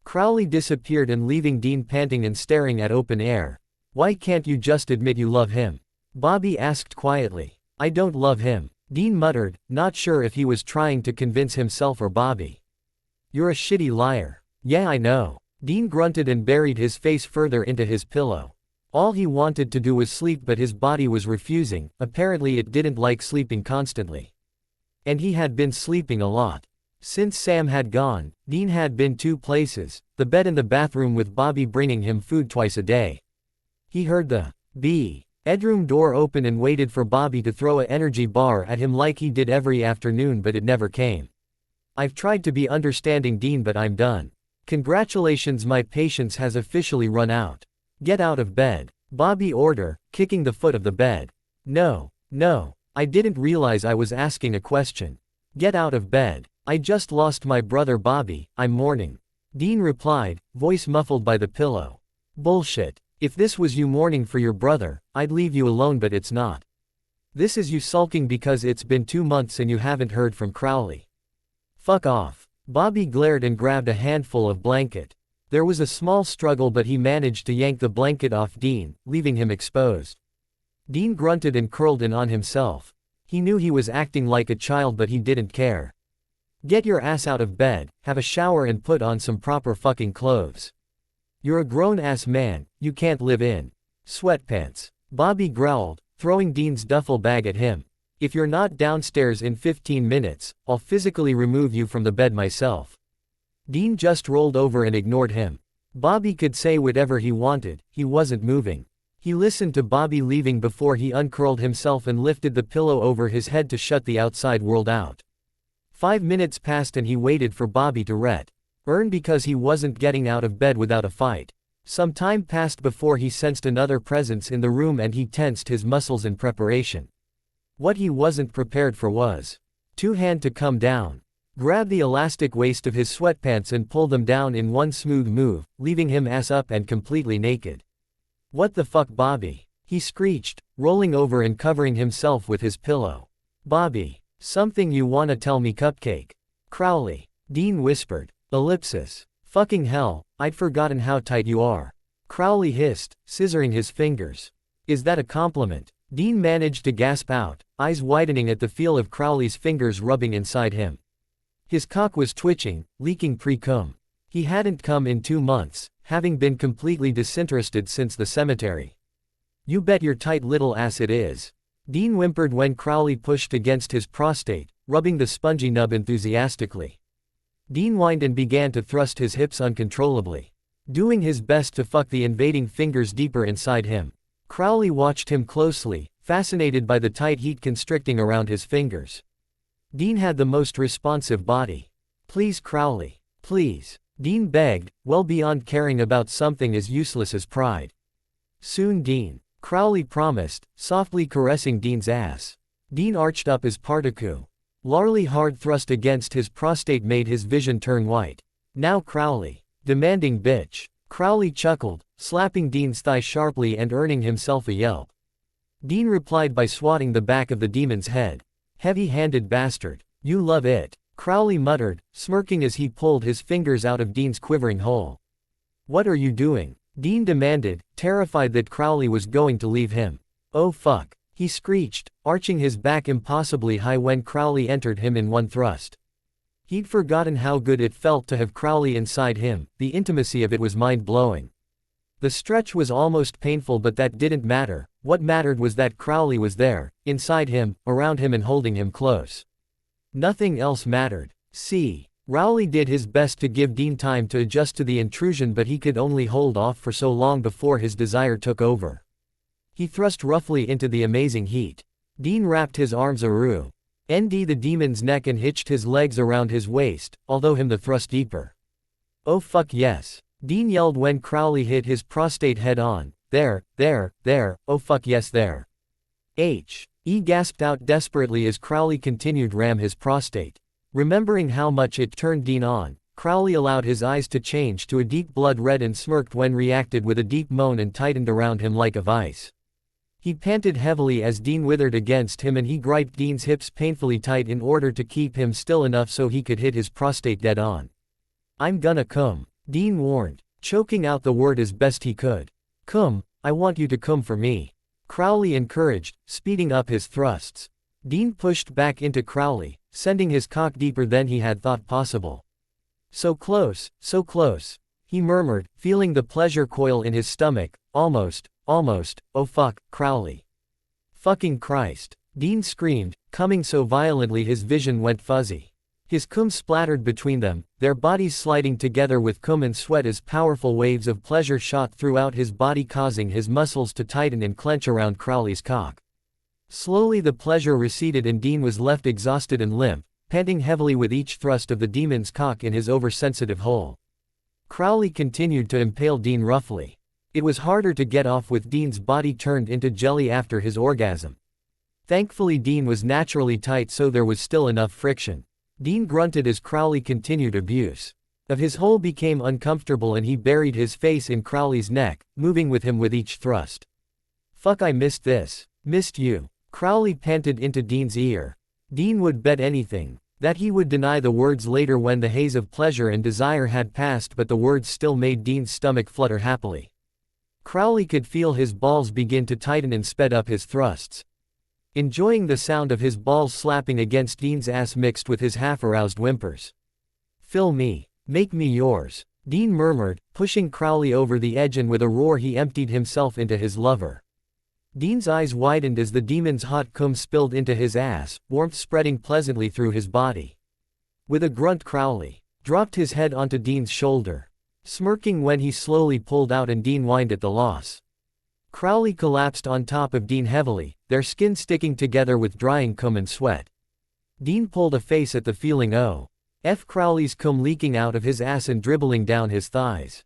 Crowley disappeared and leaving Dean panting and staring at open air. Why can't you just admit you love him? Bobby asked quietly. I don't love him, Dean muttered, not sure if he was trying to convince himself or Bobby. You're a shitty liar. Yeah, I know. Dean grunted and buried his face further into his pillow. All he wanted to do was sleep, but his body was refusing. Apparently it didn't like sleeping constantly. And he had been sleeping a lot. Since Sam had gone, Dean had been 2 places, the bed and the bathroom, with Bobby bringing him food twice a day. He heard the bedroom door open and waited for Bobby to throw an energy bar at him like he did every afternoon, but it never came. I've tried to be understanding, Dean, but I'm done. Congratulations, my patience has officially run out. Get out of bed, Bobby ordered, kicking the foot of the bed. No, I didn't realize I was asking a question. Get out of bed. I just lost my brother, Bobby, I'm mourning. Dean replied, voice muffled by the pillow. Bullshit. If this was you mourning for your brother, I'd leave you alone, but it's not. This is you sulking because it's been 2 months and you haven't heard from Crowley. Fuck off. Bobby glared and grabbed a handful of blanket. There was a small struggle, but he managed to yank the blanket off Dean, leaving him exposed. Dean grunted and curled in on himself. He knew he was acting like a child, but he didn't care. Get your ass out of bed, have a shower and put on some proper fucking clothes. You're a grown-ass man, you can't live in sweatpants. Bobby growled, throwing Dean's duffel bag at him. If you're not downstairs in 15 minutes, I'll physically remove you from the bed myself. Dean just rolled over and ignored him. Bobby could say whatever he wanted, he wasn't moving. He listened to Bobby leaving before he uncurled himself and lifted the pillow over his head to shut the outside world out. 5 minutes passed and he waited for Bobby to return because he wasn't getting out of bed without a fight. Some time passed before he sensed another presence in the room and he tensed his muscles in preparation. What he wasn't prepared for was two-hand to come down, grab the elastic waist of his sweatpants and pull them down in one smooth move, leaving him ass up and completely naked. What the fuck, Bobby? He screeched, rolling over and covering himself with his pillow. Bobby, something you wanna tell me, cupcake? Crowley. Dean whispered. Ellipsis. Fucking hell, I'd forgotten how tight you are. Crowley hissed, scissoring his fingers. Is that a compliment? Dean managed to gasp out, eyes widening at the feel of Crowley's fingers rubbing inside him. His cock was twitching, leaking pre-cum. He hadn't come in 2 months, having been completely disinterested since the cemetery. You bet your tight little ass it is. Dean whimpered when Crowley pushed against his prostate, rubbing the spongy nub enthusiastically. Dean whined and began to thrust his hips uncontrollably, doing his best to fuck the invading fingers deeper inside him. Crowley watched him closely, fascinated by the tight heat constricting around his fingers. Dean had the most responsive body. Please, Crowley. Please. Dean begged, well beyond caring about something as useless as pride. Soon, Dean. Crowley promised, softly caressing Dean's ass. Dean arched up his particle. Larly hard thrust against his prostate made his vision turn white. Now, Crowley. Demanding bitch. Crowley chuckled, slapping Dean's thigh sharply and earning himself a yelp. Dean replied by swatting the back of the demon's head. Heavy-handed bastard. You love it. Crowley muttered, smirking as he pulled his fingers out of Dean's quivering hole. What are you doing? Dean demanded, terrified that Crowley was going to leave him. Oh fuck. He screeched, arching his back impossibly high when Crowley entered him in one thrust. He'd forgotten how good it felt to have Crowley inside him, the intimacy of it was mind-blowing. The stretch was almost painful, but that didn't matter. What mattered was that Crowley was there, inside him, around him and holding him close. Nothing else mattered. Crowley did his best to give Dean time to adjust to the intrusion, but he could only hold off for so long before his desire took over. He thrust roughly into the amazing heat. Dean wrapped his arms around the demon's neck and hitched his legs around his waist, although him the thrust deeper. Oh fuck yes. Dean yelled when Crowley hit his prostate head on. There, oh fuck yes there. He gasped out desperately as Crowley continued ram his prostate. Remembering how much it turned Dean on, Crowley allowed his eyes to change to a deep blood red and smirked when reacted with a deep moan and tightened around him like a vice. He panted heavily as Dean withered against him and he griped Dean's hips painfully tight in order to keep him still enough so he could hit his prostate dead on. I'm gonna come, Dean warned, choking out the word as best he could. Come, I want you to come for me. Crowley encouraged, speeding up his thrusts. Dean pushed back into Crowley, sending his cock deeper than he had thought possible. So close, he murmured, feeling the pleasure coil in his stomach. Almost, oh fuck, Crowley. Fucking Christ. Dean screamed, coming so violently his vision went fuzzy. His cum splattered between them, their bodies sliding together with cum and sweat as powerful waves of pleasure shot throughout his body, causing his muscles to tighten and clench around Crowley's cock. Slowly the pleasure receded and Dean was left exhausted and limp, panting heavily with each thrust of the demon's cock in his oversensitive hole. Crowley continued to impale Dean roughly. It was harder to get off with Dean's body turned into jelly after his orgasm. Thankfully Dean was naturally tight, so there was still enough friction. Dean grunted as Crowley continued abuse. Of his hole became uncomfortable and he buried his face in Crowley's neck, moving with him with each thrust. Fuck, I missed this. Missed you. Crowley panted into Dean's ear. Dean would bet anything that he would deny the words later when the haze of pleasure and desire had passed, but the words still made Dean's stomach flutter happily. Crowley could feel his balls begin to tighten and sped up his thrusts. enjoying the sound of his balls slapping against Dean's ass mixed with his half-aroused whimpers. "Fill me. Make me yours," Dean murmured, pushing Crowley over the edge, and with a roar he emptied himself into his lover. Dean's eyes widened as the demon's hot cum spilled into his ass, warmth spreading pleasantly through his body. With a grunt, Crowley dropped his head onto Dean's shoulder, smirking when he slowly pulled out and Dean whined at the loss. Crowley collapsed on top of Dean heavily, their skin sticking together with drying cum and sweat. Dean pulled a face at the feeling of Crowley's cum leaking out of his ass and dribbling down his thighs.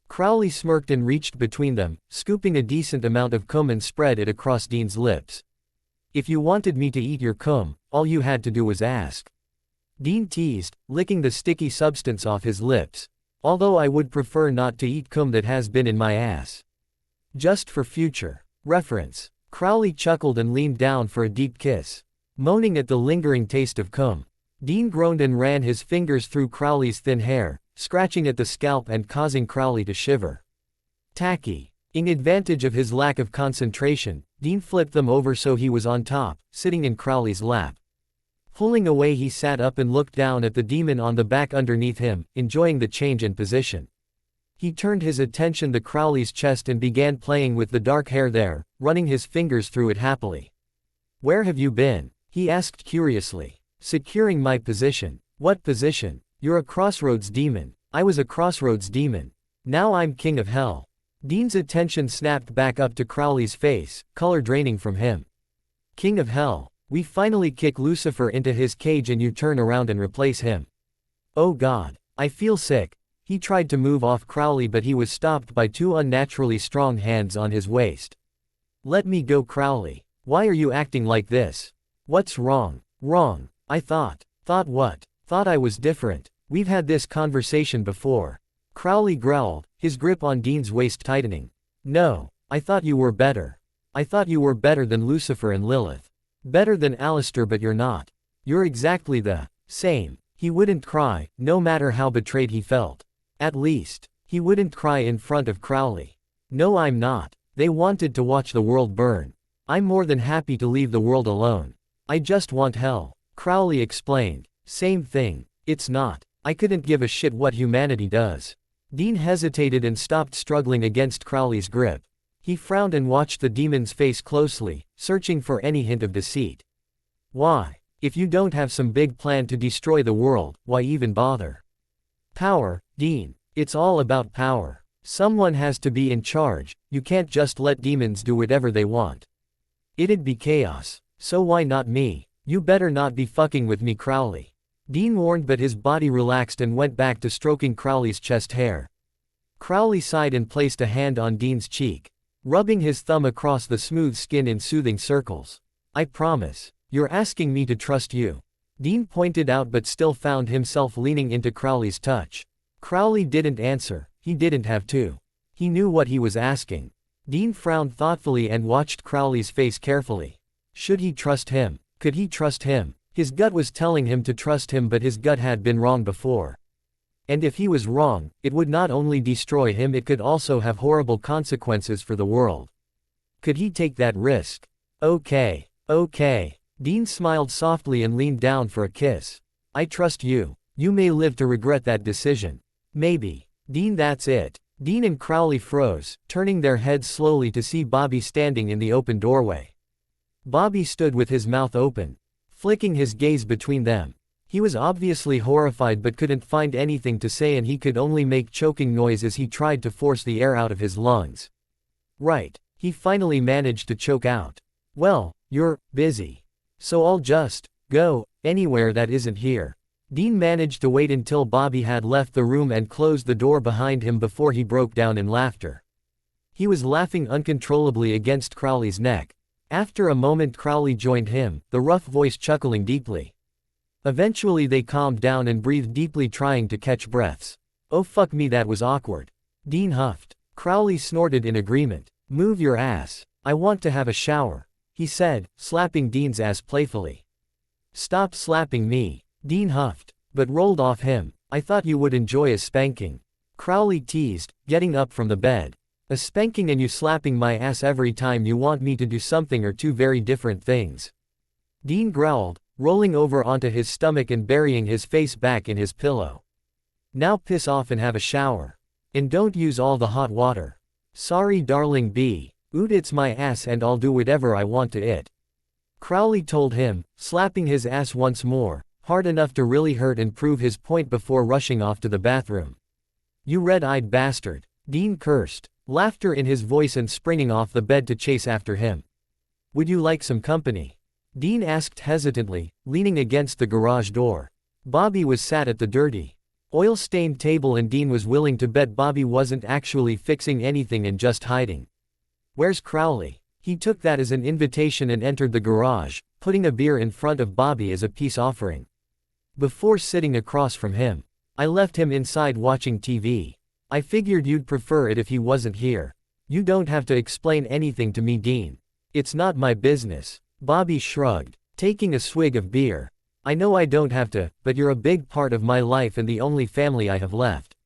Crowley smirked and reached between them, scooping a decent amount of cum and spread it across Dean's lips. "If you wanted me to eat your cum, all you had to do was ask," Dean teased, licking the sticky substance off his lips. "Although I would prefer not to eat cum that has been in my ass. Just for future reference." Crowley chuckled and leaned down for a deep kiss, moaning at the lingering taste of cum. Dean groaned and ran his fingers through Crowley's thin hair, scratching at the scalp and causing Crowley to shiver. Tacky. In advantage of his lack of concentration, Dean flipped them over so he was on top, sitting in Crowley's lap. Pulling away, he sat up and looked down at the demon on the back underneath him, enjoying the change in position. He turned his attention to Crowley's chest and began playing with the dark hair there, running his fingers through it happily. "Where have you been?" he asked curiously. "Securing my position." "What position? You're a crossroads demon." "I was a crossroads demon. Now I'm king of hell." Dean's attention snapped back up to Crowley's face, color draining from him. "King of hell? We finally kick Lucifer into his cage and you turn around and replace him. Oh God. I feel sick." He tried to move off Crowley, but he was stopped by two unnaturally strong hands on his waist. "Let me go, Crowley. Why are you acting like this? What's wrong?" "Wrong? I thought." "Thought what?" "Thought I was different. We've had this conversation before." Crowley growled, his grip on Dean's waist tightening. "No. I thought you were better. I thought you were better than Lucifer and Lilith. Better than Alistair, but you're not. You're exactly the same." He wouldn't cry, no matter how betrayed he felt. At least, he wouldn't cry in front of Crowley. "No, I'm not. They wanted to watch the world burn. I'm more than happy to leave the world alone. I just want hell," Crowley explained. "Same thing. It's not. I couldn't give a shit what humanity does." Dean hesitated and stopped struggling against Crowley's grip. He frowned and watched the demon's face closely, searching for any hint of deceit. "Why? If you don't have some big plan to destroy the world, why even bother?" "Power, Dean. It's all about power. Someone has to be in charge. You can't just let demons do whatever they want. It'd be chaos. So why not me? You better not be fucking with me, Crowley." Dean warned, but his body relaxed and went back to stroking Crowley's chest hair. Crowley sighed and placed a hand on Dean's cheek, rubbing his thumb across the smooth skin in soothing circles. "I promise. You're asking me to trust you," Dean pointed out, but still found himself leaning into Crowley's touch. Crowley didn't answer. He didn't have to. He knew what he was asking. Dean frowned thoughtfully and watched Crowley's face carefully. Should he trust him? Could he trust him? His gut was telling him to trust him, but his gut had been wrong before. And if he was wrong, it would not only destroy him, it could also have horrible consequences for the world. Could he take that risk? Okay. Dean smiled softly and leaned down for a kiss. "I trust you. You may live to regret that decision." "Maybe." "Dean, that's it." Dean and Crowley froze, turning their heads slowly to see Bobby standing in the open doorway. Bobby stood with his mouth open, flicking his gaze between them. He was obviously horrified but couldn't find anything to say, and he could only make choking noise as he tried to force the air out of his lungs. "Right," he finally managed to choke out. "Well, you're busy. So I'll just go anywhere that isn't here." Dean managed to wait until Bobby had left the room and closed the door behind him before he broke down in laughter. He was laughing uncontrollably against Crowley's neck. After a moment, Crowley joined him, the rough voice chuckling deeply. Eventually they calmed down and breathed deeply, trying to catch breaths. "Oh fuck me, that was awkward." Dean huffed. Crowley snorted in agreement. "Move your ass. I want to have a shower," he said, slapping Dean's ass playfully. "Stop slapping me." Dean huffed, but rolled off him. "I thought you would enjoy a spanking," Crowley teased, getting up from the bed. A spanking and you slapping my ass every time you want me to do something are two very different things. Dean growled, rolling over onto his stomach and burying his face back in his pillow. Now piss off and have a shower. And don't use all the hot water. Sorry darling B. Oot, it's my ass and I'll do whatever I want to it. Crowley told him, slapping his ass once more, hard enough to really hurt and prove his point before rushing off to the bathroom. You red-eyed bastard. Dean cursed, laughter in his voice and springing off the bed to chase after him. Would you like some company? Dean asked hesitantly, leaning against the garage door. Bobby was sat at the dirty, oil-stained table and Dean was willing to bet Bobby wasn't actually fixing anything and just hiding. Where's Crowley? He took that as an invitation and entered the garage, putting a beer in front of Bobby as a peace offering. Before sitting across from him, I left him inside watching TV. I figured you'd prefer it if he wasn't here. You don't have to explain anything to me, Dean. It's not my business. Bobby shrugged, taking a swig of beer. I know I don't have to, but you're a big part of my life and the only family I have left.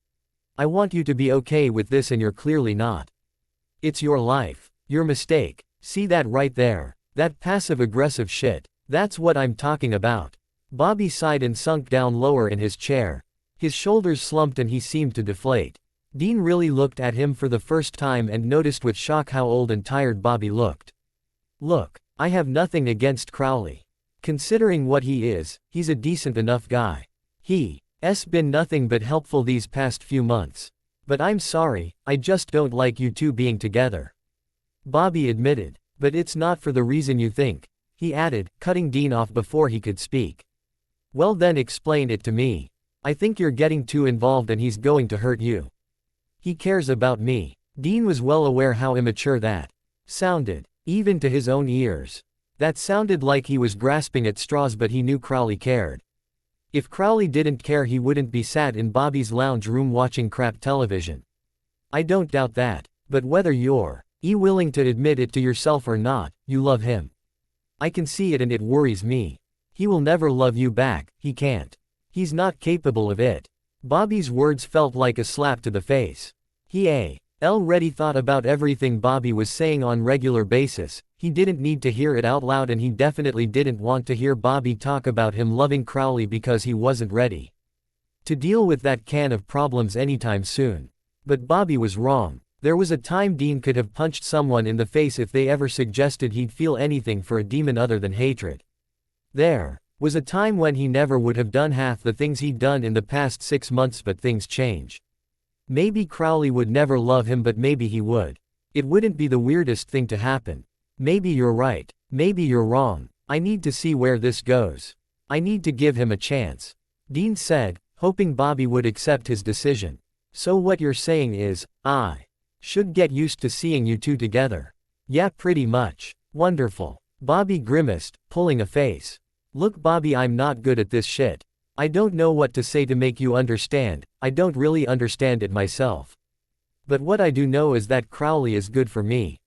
I want you to be okay with this and you're clearly not. It's your life. Your mistake. See that right there? That passive-aggressive shit. That's what I'm talking about. Bobby sighed and sunk down lower in his chair. His shoulders slumped and he seemed to deflate. Dean really looked at him for the first time and noticed with shock how old and tired Bobby looked. Look, I have nothing against Crowley. Considering what he is, he's a decent enough guy. He's been nothing but helpful these past few months. But I'm sorry, I just don't like you two being together. Bobby admitted. But it's not for the reason you think, he added, cutting Dean off before he could speak. Well then explain it to me. I think you're getting too involved and he's going to hurt you. He cares about me. Dean was well aware how immature that sounded, even to his own ears. That sounded like he was grasping at straws, but he knew Crowley cared. If Crowley didn't care, he wouldn't be sat in Bobby's lounge room watching crap television. I don't doubt that, but whether you're willing to admit it to yourself or not, you love him. I can see it and it worries me. He will never love you back, he can't. He's not capable of it. Bobby's words felt like a slap to the face. He already thought about everything Bobby was saying on regular basis. He didn't need to hear it out loud and he definitely didn't want to hear Bobby talk about him loving Crowley because he wasn't ready to deal with that can of problems anytime soon. But Bobby was wrong. There was a time Dean could have punched someone in the face if they ever suggested he'd feel anything for a demon other than hatred. There was a time when he never would have done half the things he'd done in the past 6 months, but things change. Maybe Crowley would never love him, but maybe he would. It wouldn't be the weirdest thing to happen. Maybe you're right. Maybe you're wrong. I need to see where this goes. I need to give him a chance. Dean said, hoping Bobby would accept his decision. So what you're saying is, I should get used to seeing you two together. Yeah, pretty much. Wonderful. Bobby grimaced, pulling a face. Look Bobby, I'm not good at this shit. I don't know what to say to make you understand. I don't really understand it myself. But what I do know is that Crowley is good for me.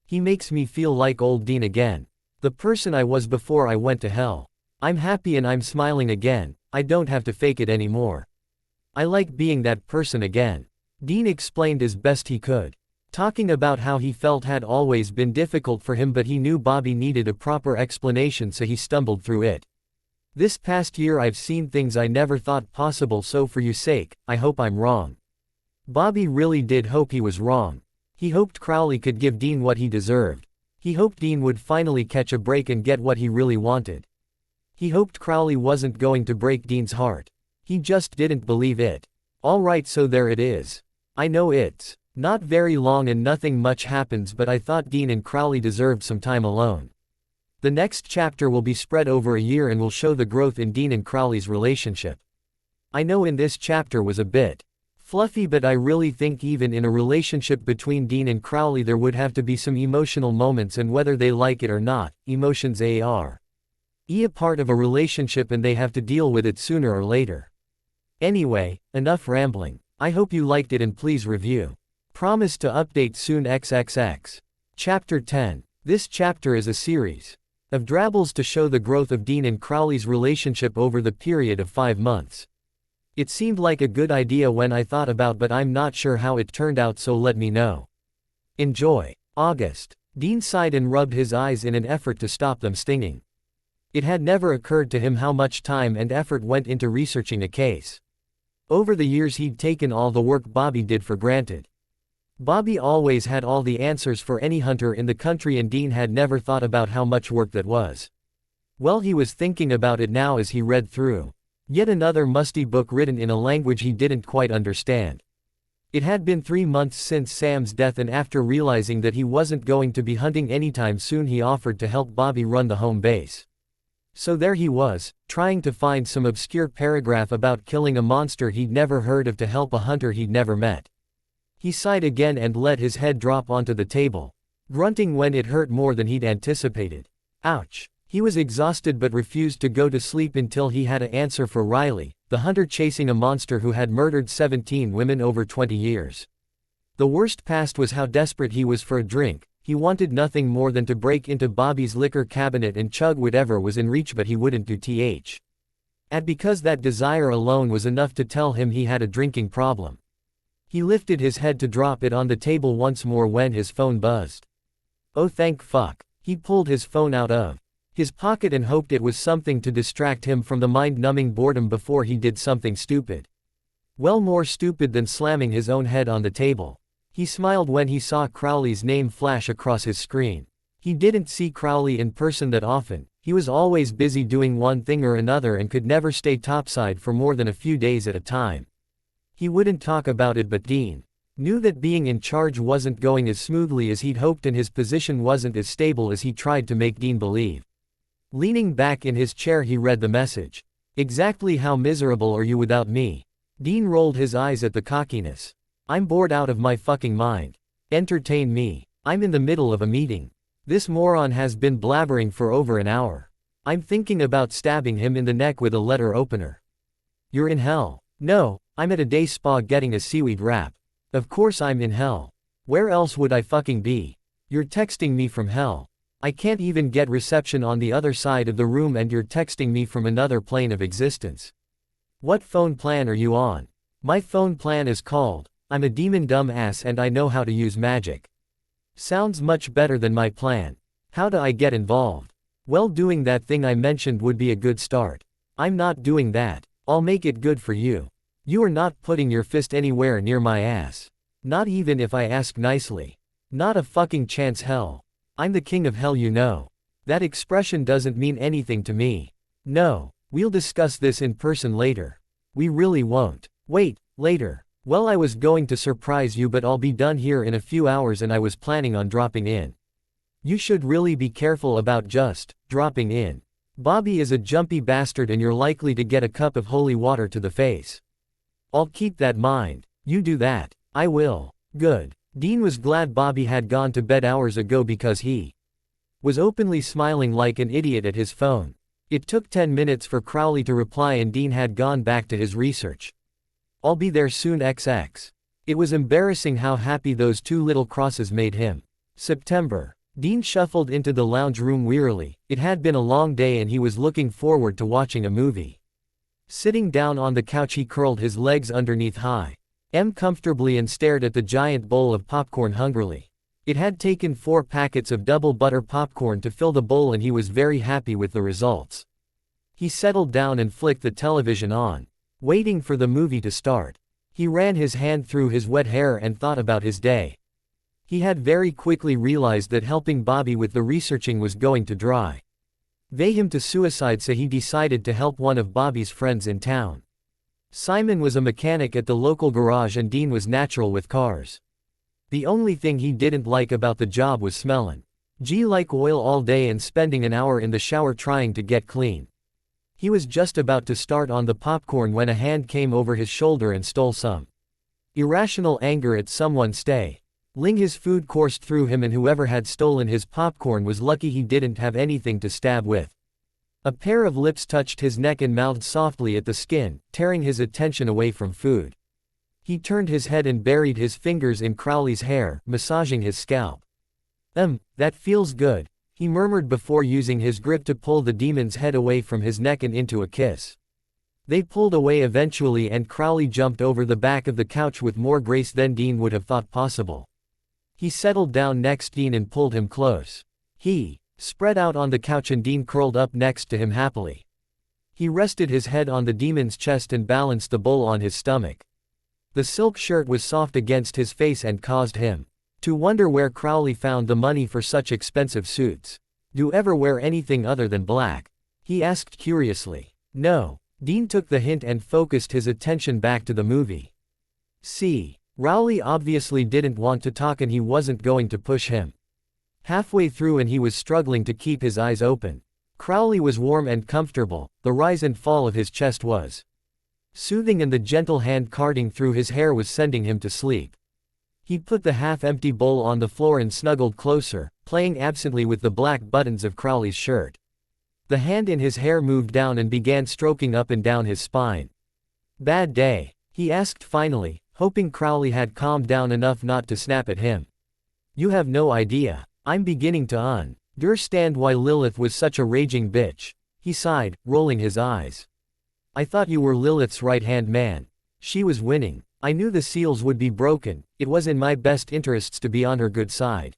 He makes me feel like old Dean again. The person I was before I went to hell. I'm happy and I'm smiling again. I don't have to fake it anymore. I like being that person again. Dean explained as best he could. Talking about how he felt had always been difficult for him, but he knew Bobby needed a proper explanation, so he stumbled through it. This past year I've seen things I never thought possible, so for your sake, I hope I'm wrong. Bobby really did hope he was wrong. He hoped Crowley could give Dean what he deserved. He hoped Dean would finally catch a break and get what he really wanted. He hoped Crowley wasn't going to break Dean's heart. He just didn't believe it. Alright, so there it is. I know it's not very long and nothing much happens, but I thought Dean and Crowley deserved some time alone. The next chapter will be spread over a year and will show the growth in Dean and Crowley's relationship. I know in this chapter was a bit fluffy, but I really think even in a relationship between Dean and Crowley there would have to be some emotional moments, and whether they like it or not, emotions are a part of a relationship and they have to deal with it sooner or later. Anyway, enough rambling. I hope you liked it and please review. Promise to update soon XXX. Chapter 10. This chapter is a series of drabbles to show the growth of Dean and Crowley's relationship over the period of 5 months. It seemed like a good idea when I thought about, but I'm not sure how it turned out, so let me know. Enjoy. August. Dean sighed and rubbed his eyes in an effort to stop them stinging. It had never occurred to him how much time and effort went into researching a case. Over the years he'd taken all the work Bobby did for granted. Bobby always had all the answers for any hunter in the country, and Dean had never thought about how much work that was. Well, he was thinking about it now as he read through yet another musty book written in a language he didn't quite understand. It had been 3 months since Sam's death, and after realizing that he wasn't going to be hunting anytime soon, he offered to help Bobby run the home base. So there he was, trying to find some obscure paragraph about killing a monster he'd never heard of to help a hunter he'd never met. He sighed again and let his head drop onto the table, grunting when it hurt more than he'd anticipated. Ouch. He was exhausted but refused to go to sleep until he had an answer for Riley, the hunter chasing a monster who had murdered 17 women over 20 years. The worst past was how desperate he was for a drink. He wanted nothing more than to break into Bobby's liquor cabinet and chug whatever was in reach, but he wouldn't do th. And because that desire alone was enough to tell him he had a drinking problem. He lifted his head to drop it on the table once more when his phone buzzed. Oh, thank fuck. He pulled his phone out of his pocket and hoped it was something to distract him from the mind-numbing boredom before he did something stupid. Well, more stupid than slamming his own head on the table. He smiled when he saw Crowley's name flash across his screen. He didn't see Crowley in person that often. He was always busy doing one thing or another and could never stay topside for more than a few days at a time. He wouldn't talk about it, but Dean knew that being in charge wasn't going as smoothly as he'd hoped, and his position wasn't as stable as he tried to make Dean believe. Leaning back in his chair, he read the message. Exactly how miserable are you without me? Dean rolled his eyes at the cockiness. I'm bored out of my fucking mind. Entertain me. I'm in the middle of a meeting. This moron has been blabbering for over an hour. I'm thinking about stabbing him in the neck with a letter opener. You're in hell. No, I'm at a day spa getting a seaweed wrap. Of course I'm in hell. Where else would I fucking be? You're texting me from hell. I can't even get reception on the other side of the room, and you're texting me from another plane of existence. What phone plan are you on? My phone plan is called, I'm a demon dumb ass and I know how to use magic. Sounds much better than my plan. How do I get involved? Well, doing that thing I mentioned would be a good start. I'm not doing that. I'll make it good for you. You are not putting your fist anywhere near my ass. Not even if I ask nicely. Not a fucking chance. Hell. I'm the king of hell, you know. That expression doesn't mean anything to me. No, we'll discuss this in person later. We really won't. Wait, later. Well, I was going to surprise you, but I'll be done here in a few hours and I was planning on dropping in. You should really be careful about just dropping in. Bobby is a jumpy bastard and you're likely to get a cup of holy water to the face. I'll keep that in mind. You do that. I will. Good. Dean was glad Bobby had gone to bed hours ago because he was openly smiling like an idiot at his phone. It took 10 minutes for Crowley to reply and Dean had gone back to his research. I'll be there soon XX. It was embarrassing how happy those 2 little crosses made him. September. Dean shuffled into the lounge room wearily. It had been a long day and he was looking forward to watching a movie. Sitting down on the couch, he curled his legs underneath comfortably and stared at the giant bowl of popcorn hungrily. It had taken 4 packets of double butter popcorn to fill the bowl and he was very happy with the results. He settled down and flicked the television on, waiting for the movie to start. He ran his hand through his wet hair and thought about his day. He had very quickly realized that helping Bobby with the researching was going to drive him to suicide, so he decided to help one of Bobby's friends in town. Simon was a mechanic at the local garage and Dean was natural with cars. The only thing he didn't like about the job was smelling like oil all day and spending an hour in the shower trying to get clean. He was just about to start on the popcorn when a hand came over his shoulder and stole some irrational anger at someone stealing his food coursed through him, and whoever had stolen his popcorn was lucky he didn't have anything to stab with. A pair of lips touched his neck and mouthed softly at the skin, tearing his attention away from food. He turned his head and buried his fingers in Crowley's hair, massaging his scalp. That feels good, he murmured before using his grip to pull the demon's head away from his neck and into a kiss. They pulled away eventually and Crowley jumped over the back of the couch with more grace than Dean would have thought possible. He settled down next to Dean and pulled him close. He spread out on the couch and Dean curled up next to him happily. He rested his head on the demon's chest and balanced the bowl on his stomach. The silk shirt was soft against his face and caused him to wonder where Crowley found the money for such expensive suits. "Do you ever wear anything other than black?" he asked curiously. "No." Dean took the hint and focused his attention back to the movie. See, Crowley obviously didn't want to talk and he wasn't going to push him. Halfway through and he was struggling to keep his eyes open. Crowley was warm and comfortable, the rise and fall of his chest was soothing and the gentle hand carding through his hair was sending him to sleep. He put the half-empty bowl on the floor and snuggled closer, playing absently with the black buttons of Crowley's shirt. The hand in his hair moved down and began stroking up and down his spine. "Bad day?" he asked finally, hoping Crowley had calmed down enough not to snap at him. "You have no idea. I'm beginning to understand why Lilith was such a raging bitch," he sighed, rolling his eyes. "I thought you were Lilith's right-hand man. She was winning. I knew the seals would be broken, it was in my best interests to be on her good side."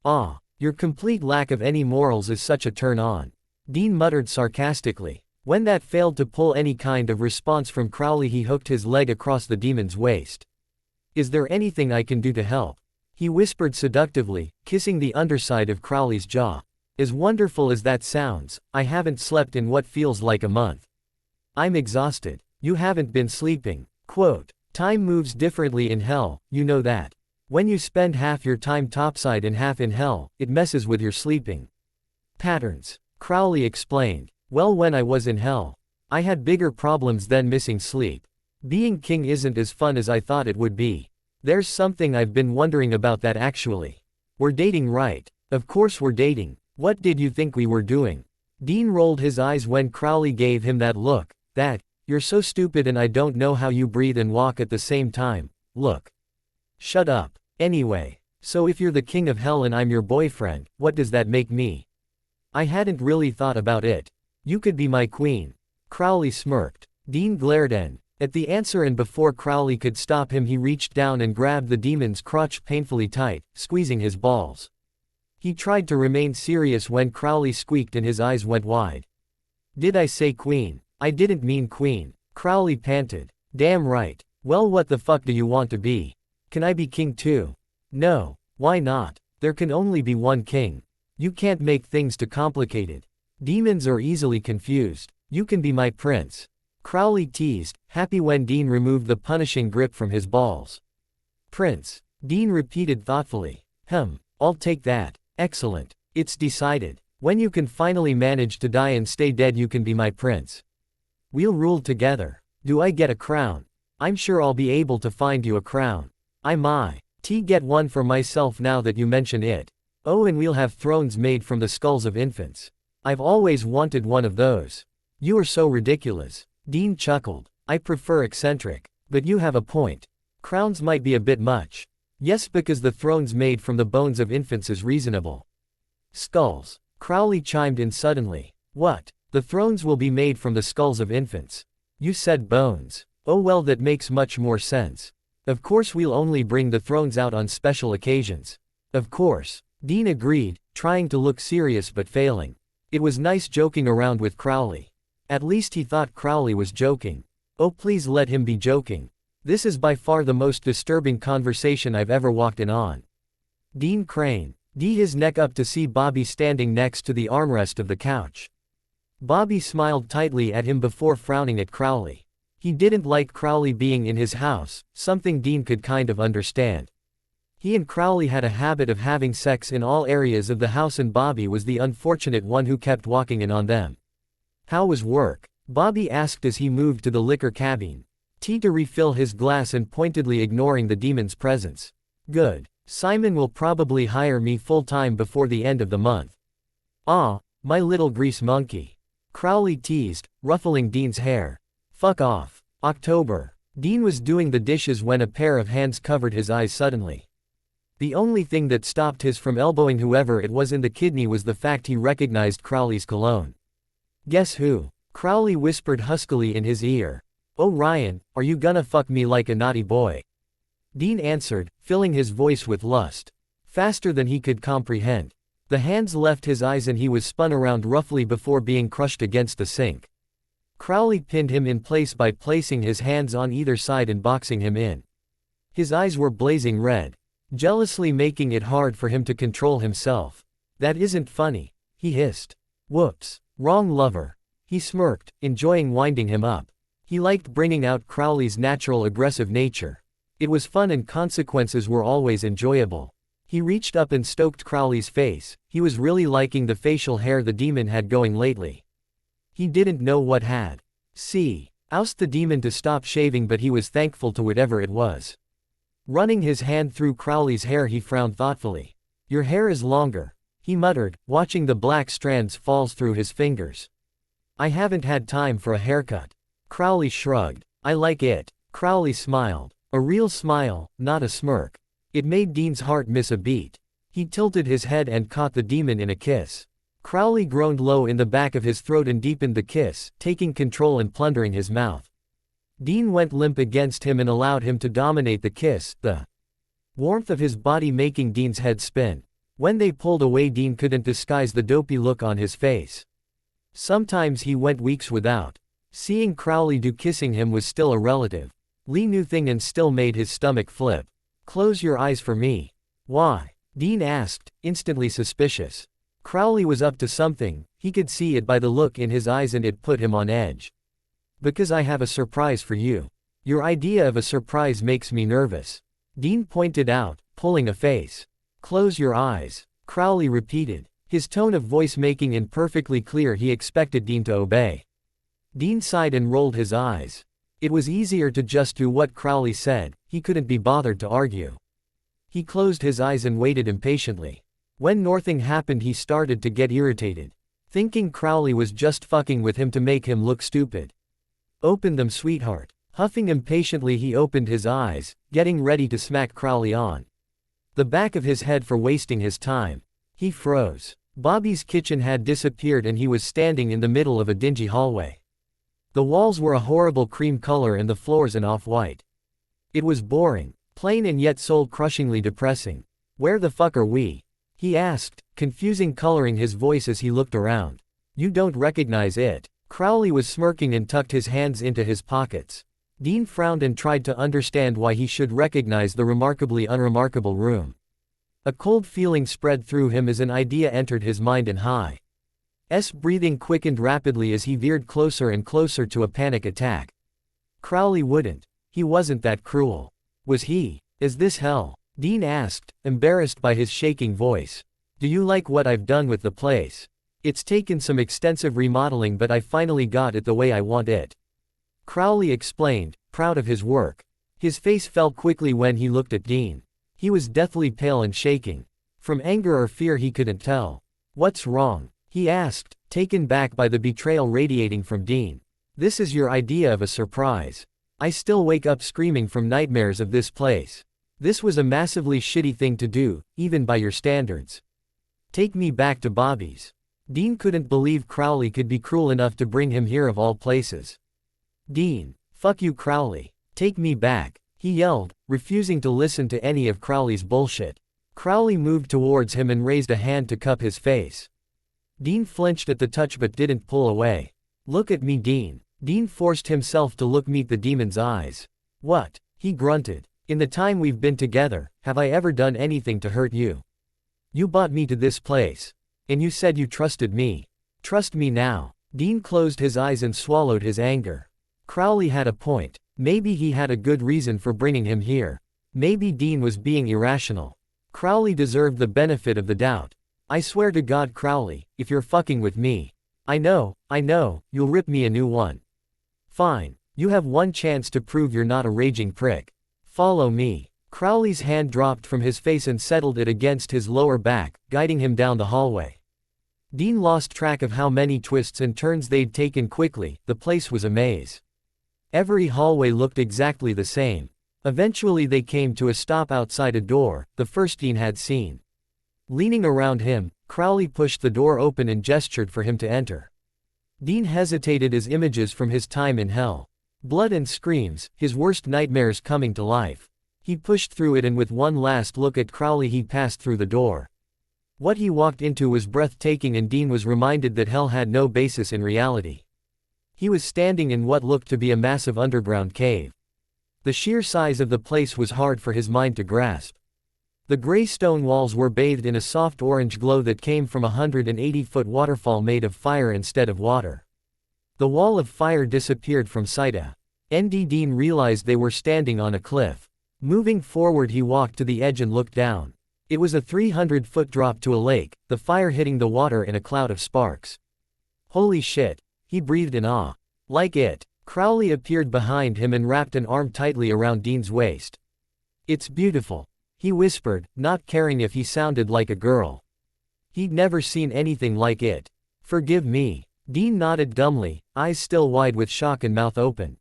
"Ah, your complete lack of any morals is such a turn-on," Dean muttered sarcastically. When that failed to pull any kind of response from Crowley, he hooked his leg across the demon's waist. "Is there anything I can do to help?" he whispered seductively, kissing the underside of Crowley's jaw. "As wonderful as that sounds, I haven't slept in what feels like a month. I'm exhausted." "You haven't been sleeping." Quote, "Time moves differently in hell, you know that. When you spend half your time topside and half in hell, it messes with your sleeping patterns," Crowley explained. "Well, when I was in hell, I had bigger problems than missing sleep. Being king isn't as fun as I thought it would be. There's something I've been wondering about that actually. We're dating, right?" "Of course we're dating. What did you think we were doing?" Dean rolled his eyes when Crowley gave him that look. "You're so stupid and I don't know how you breathe and walk at the same time. Look." "Shut up. Anyway, so if you're the king of hell and I'm your boyfriend, what does that make me?" "I hadn't really thought about it. You could be my queen." Crowley smirked. Dean glared at the answer and before Crowley could stop him he reached down and grabbed the demon's crotch painfully tight, squeezing his balls. He tried to remain serious when Crowley squeaked and his eyes went wide. "Did I say queen? I didn't mean queen," Crowley panted. "Damn right. Well, what the fuck do you want to be? Can I be king too?" "No. Why not? There can only be one king. You can't make things too complicated. Demons are easily confused. You can be my prince," Crowley teased, happy when Dean removed the punishing grip from his balls. "Prince," Dean repeated thoughtfully. I'll take that." "Excellent. It's decided. When you can finally manage to die and stay dead, you can be my prince. We'll rule together. Do I get a crown?" "I'm sure I'll be able to find you a crown. I might get one for myself now that you mention it. Oh, and we'll have thrones made from the skulls of infants. I've always wanted one of those." "You are so ridiculous." Dean chuckled. "I prefer eccentric. But you have a point. Crowns might be a bit much." "Yes, because the thrones made from the bones of infants is reasonable." "Skulls," Crowley chimed in suddenly. "What? The thrones will be made from the skulls of infants. You said bones." "Oh well, that makes much more sense. Of course we'll only bring the thrones out on special occasions." "Of course," Dean agreed, trying to look serious but failing. It was nice joking around with Crowley. At least he thought Crowley was joking. Oh, please let him be joking. This is by far the most disturbing conversation I've ever walked in on. Dean craned his neck up to see Bobby standing next to the armrest of the couch. Bobby smiled tightly at him before frowning at Crowley. He didn't like Crowley being in his house, something Dean could kind of understand. He and Crowley had a habit of having sex in all areas of the house and Bobby was the unfortunate one who kept walking in on them. "How was work?" Bobby asked as he moved to the liquor cabin. To refill his glass and pointedly ignoring the demon's presence. "Good. Simon will probably hire me full-time before the end of the month." "Aw, my little grease monkey," Crowley teased, ruffling Dean's hair. "Fuck off." October. Dean was doing the dishes when a pair of hands covered his eyes suddenly. The only thing that stopped his from elbowing whoever it was in the kidney was the fact he recognized Crowley's cologne. "Guess who?" Crowley whispered huskily in his ear. "Oh Ryan, are you gonna fuck me like a naughty boy?" Dean answered, filling his voice with lust. Faster than he could comprehend. The hands left his eyes and he was spun around roughly before being crushed against the sink. Crowley pinned him in place by placing his hands on either side and boxing him in. His eyes were blazing red, jealously making it hard for him to control himself. "That isn't funny," he hissed. "Whoops. Wrong lover." He smirked, enjoying winding him up. He liked bringing out Crowley's natural aggressive nature. It was fun and consequences were always enjoyable. He reached up and stroked Crowley's face. He was really liking the facial hair the demon had going lately. He didn't know what had asked the demon to stop shaving, but he was thankful to whatever it was. Running his hand through Crowley's hair, he frowned thoughtfully. "Your hair is longer," he muttered, watching the black strands fall through his fingers. "I haven't had time for a haircut." Crowley shrugged. "I like it." Crowley smiled. A real smile, not a smirk. It made Dean's heart miss a beat. He tilted his head and caught the demon in a kiss. Crowley groaned low in the back of his throat and deepened the kiss, taking control and plundering his mouth. Dean went limp against him and allowed him to dominate the kiss, the warmth of his body making Dean's head spin. When they pulled away, Dean couldn't disguise the dopey look on his face. Sometimes he went weeks without seeing Crowley do. Kissing him was still a relative new thing and still made his stomach flip. "Close your eyes for me." "Why?" Dean asked, instantly suspicious. Crowley was up to something, he could see it by the look in his eyes and it put him on edge. "Because I have a surprise for you." "Your idea of a surprise makes me nervous," Dean pointed out, pulling a face. "Close your eyes," Crowley repeated, his tone of voice making it perfectly clear he expected Dean to obey. Dean sighed and rolled his eyes. It was easier to just do what Crowley said, he couldn't be bothered to argue. He closed his eyes and waited impatiently. When nothing happened, he started to get irritated, thinking Crowley was just fucking with him to make him look stupid. "Open them, sweetheart." Huffing impatiently, he opened his eyes, getting ready to smack Crowley on the back of his head for wasting his time. He froze. Bobby's kitchen had disappeared and he was standing in the middle of a dingy hallway. The walls were a horrible cream color and the floors an off-white. It was boring, plain and yet soul-crushingly depressing. "Where the fuck are we?" he asked, confusing coloring his voice as he looked around. "You don't recognize it?" Crowley was smirking and tucked his hands into his pockets. Dean frowned and tried to understand why he should recognize the remarkably unremarkable room. A cold feeling spread through him as an idea entered his mind and High's breathing quickened rapidly as he veered closer and closer to a panic attack. Crowley wouldn't. He wasn't that cruel. Was he? "Is this hell?" Dean asked, embarrassed by his shaking voice. "Do you like what I've done with the place? It's taken some extensive remodeling, but I finally got it the way I want it." Crowley explained, proud of his work. His face fell quickly when he looked at Dean. He was deathly pale and shaking. From anger or fear he couldn't tell. "What's wrong?" he asked, taken back by the betrayal radiating from Dean. "This is your idea of a surprise. I still wake up screaming from nightmares of this place. This was a massively shitty thing to do, even by your standards. Take me back to Bobby's." Dean couldn't believe Crowley could be cruel enough to bring him here of all places. "Dean, fuck you, Crowley. Take me back," he yelled, refusing to listen to any of Crowley's bullshit. Crowley moved towards him and raised a hand to cup his face. Dean flinched at the touch but didn't pull away. "Look at me, Dean." Dean forced himself to meet the demon's eyes. "What?" he grunted. "In the time we've been together, have I ever done anything to hurt you? You brought me to this place. And you said you trusted me. Trust me now." Dean closed his eyes and swallowed his anger. Crowley had a point. Maybe he had a good reason for bringing him here. Maybe Dean was being irrational. Crowley deserved the benefit of the doubt. "I swear to God, Crowley, if you're fucking with me, I know, you'll rip me a new one." "Fine. You have one chance to prove you're not a raging prick. Follow me." Crowley's hand dropped from his face and settled it against his lower back, guiding him down the hallway. Dean lost track of how many twists and turns they'd taken quickly. The place was a maze. Every hallway looked exactly the same. Eventually they came to a stop outside a door, the first Dean had seen. Leaning around him, Crowley pushed the door open and gestured for him to enter. Dean hesitated as images from his time in hell. Blood and screams, his worst nightmares coming to life. He pushed through it and with one last look at Crowley he passed through the door. What he walked into was breathtaking and Dean was reminded that hell had no basis in reality. He was standing in what looked to be a massive underground cave. The sheer size of the place was hard for his mind to grasp. The gray stone walls were bathed in a soft orange glow that came from a 180-foot waterfall made of fire instead of water. The wall of fire disappeared from sight. Dean realized they were standing on a cliff. Moving forward he walked to the edge and looked down. It was a 300-foot drop to a lake, the fire hitting the water in a cloud of sparks. Holy shit, he breathed in awe. Like it. Crowley appeared behind him and wrapped an arm tightly around Dean's waist. It's beautiful, he whispered, not caring if he sounded like a girl. He'd never seen anything like it. Forgive me. Dean nodded dumbly, eyes still wide with shock and mouth open.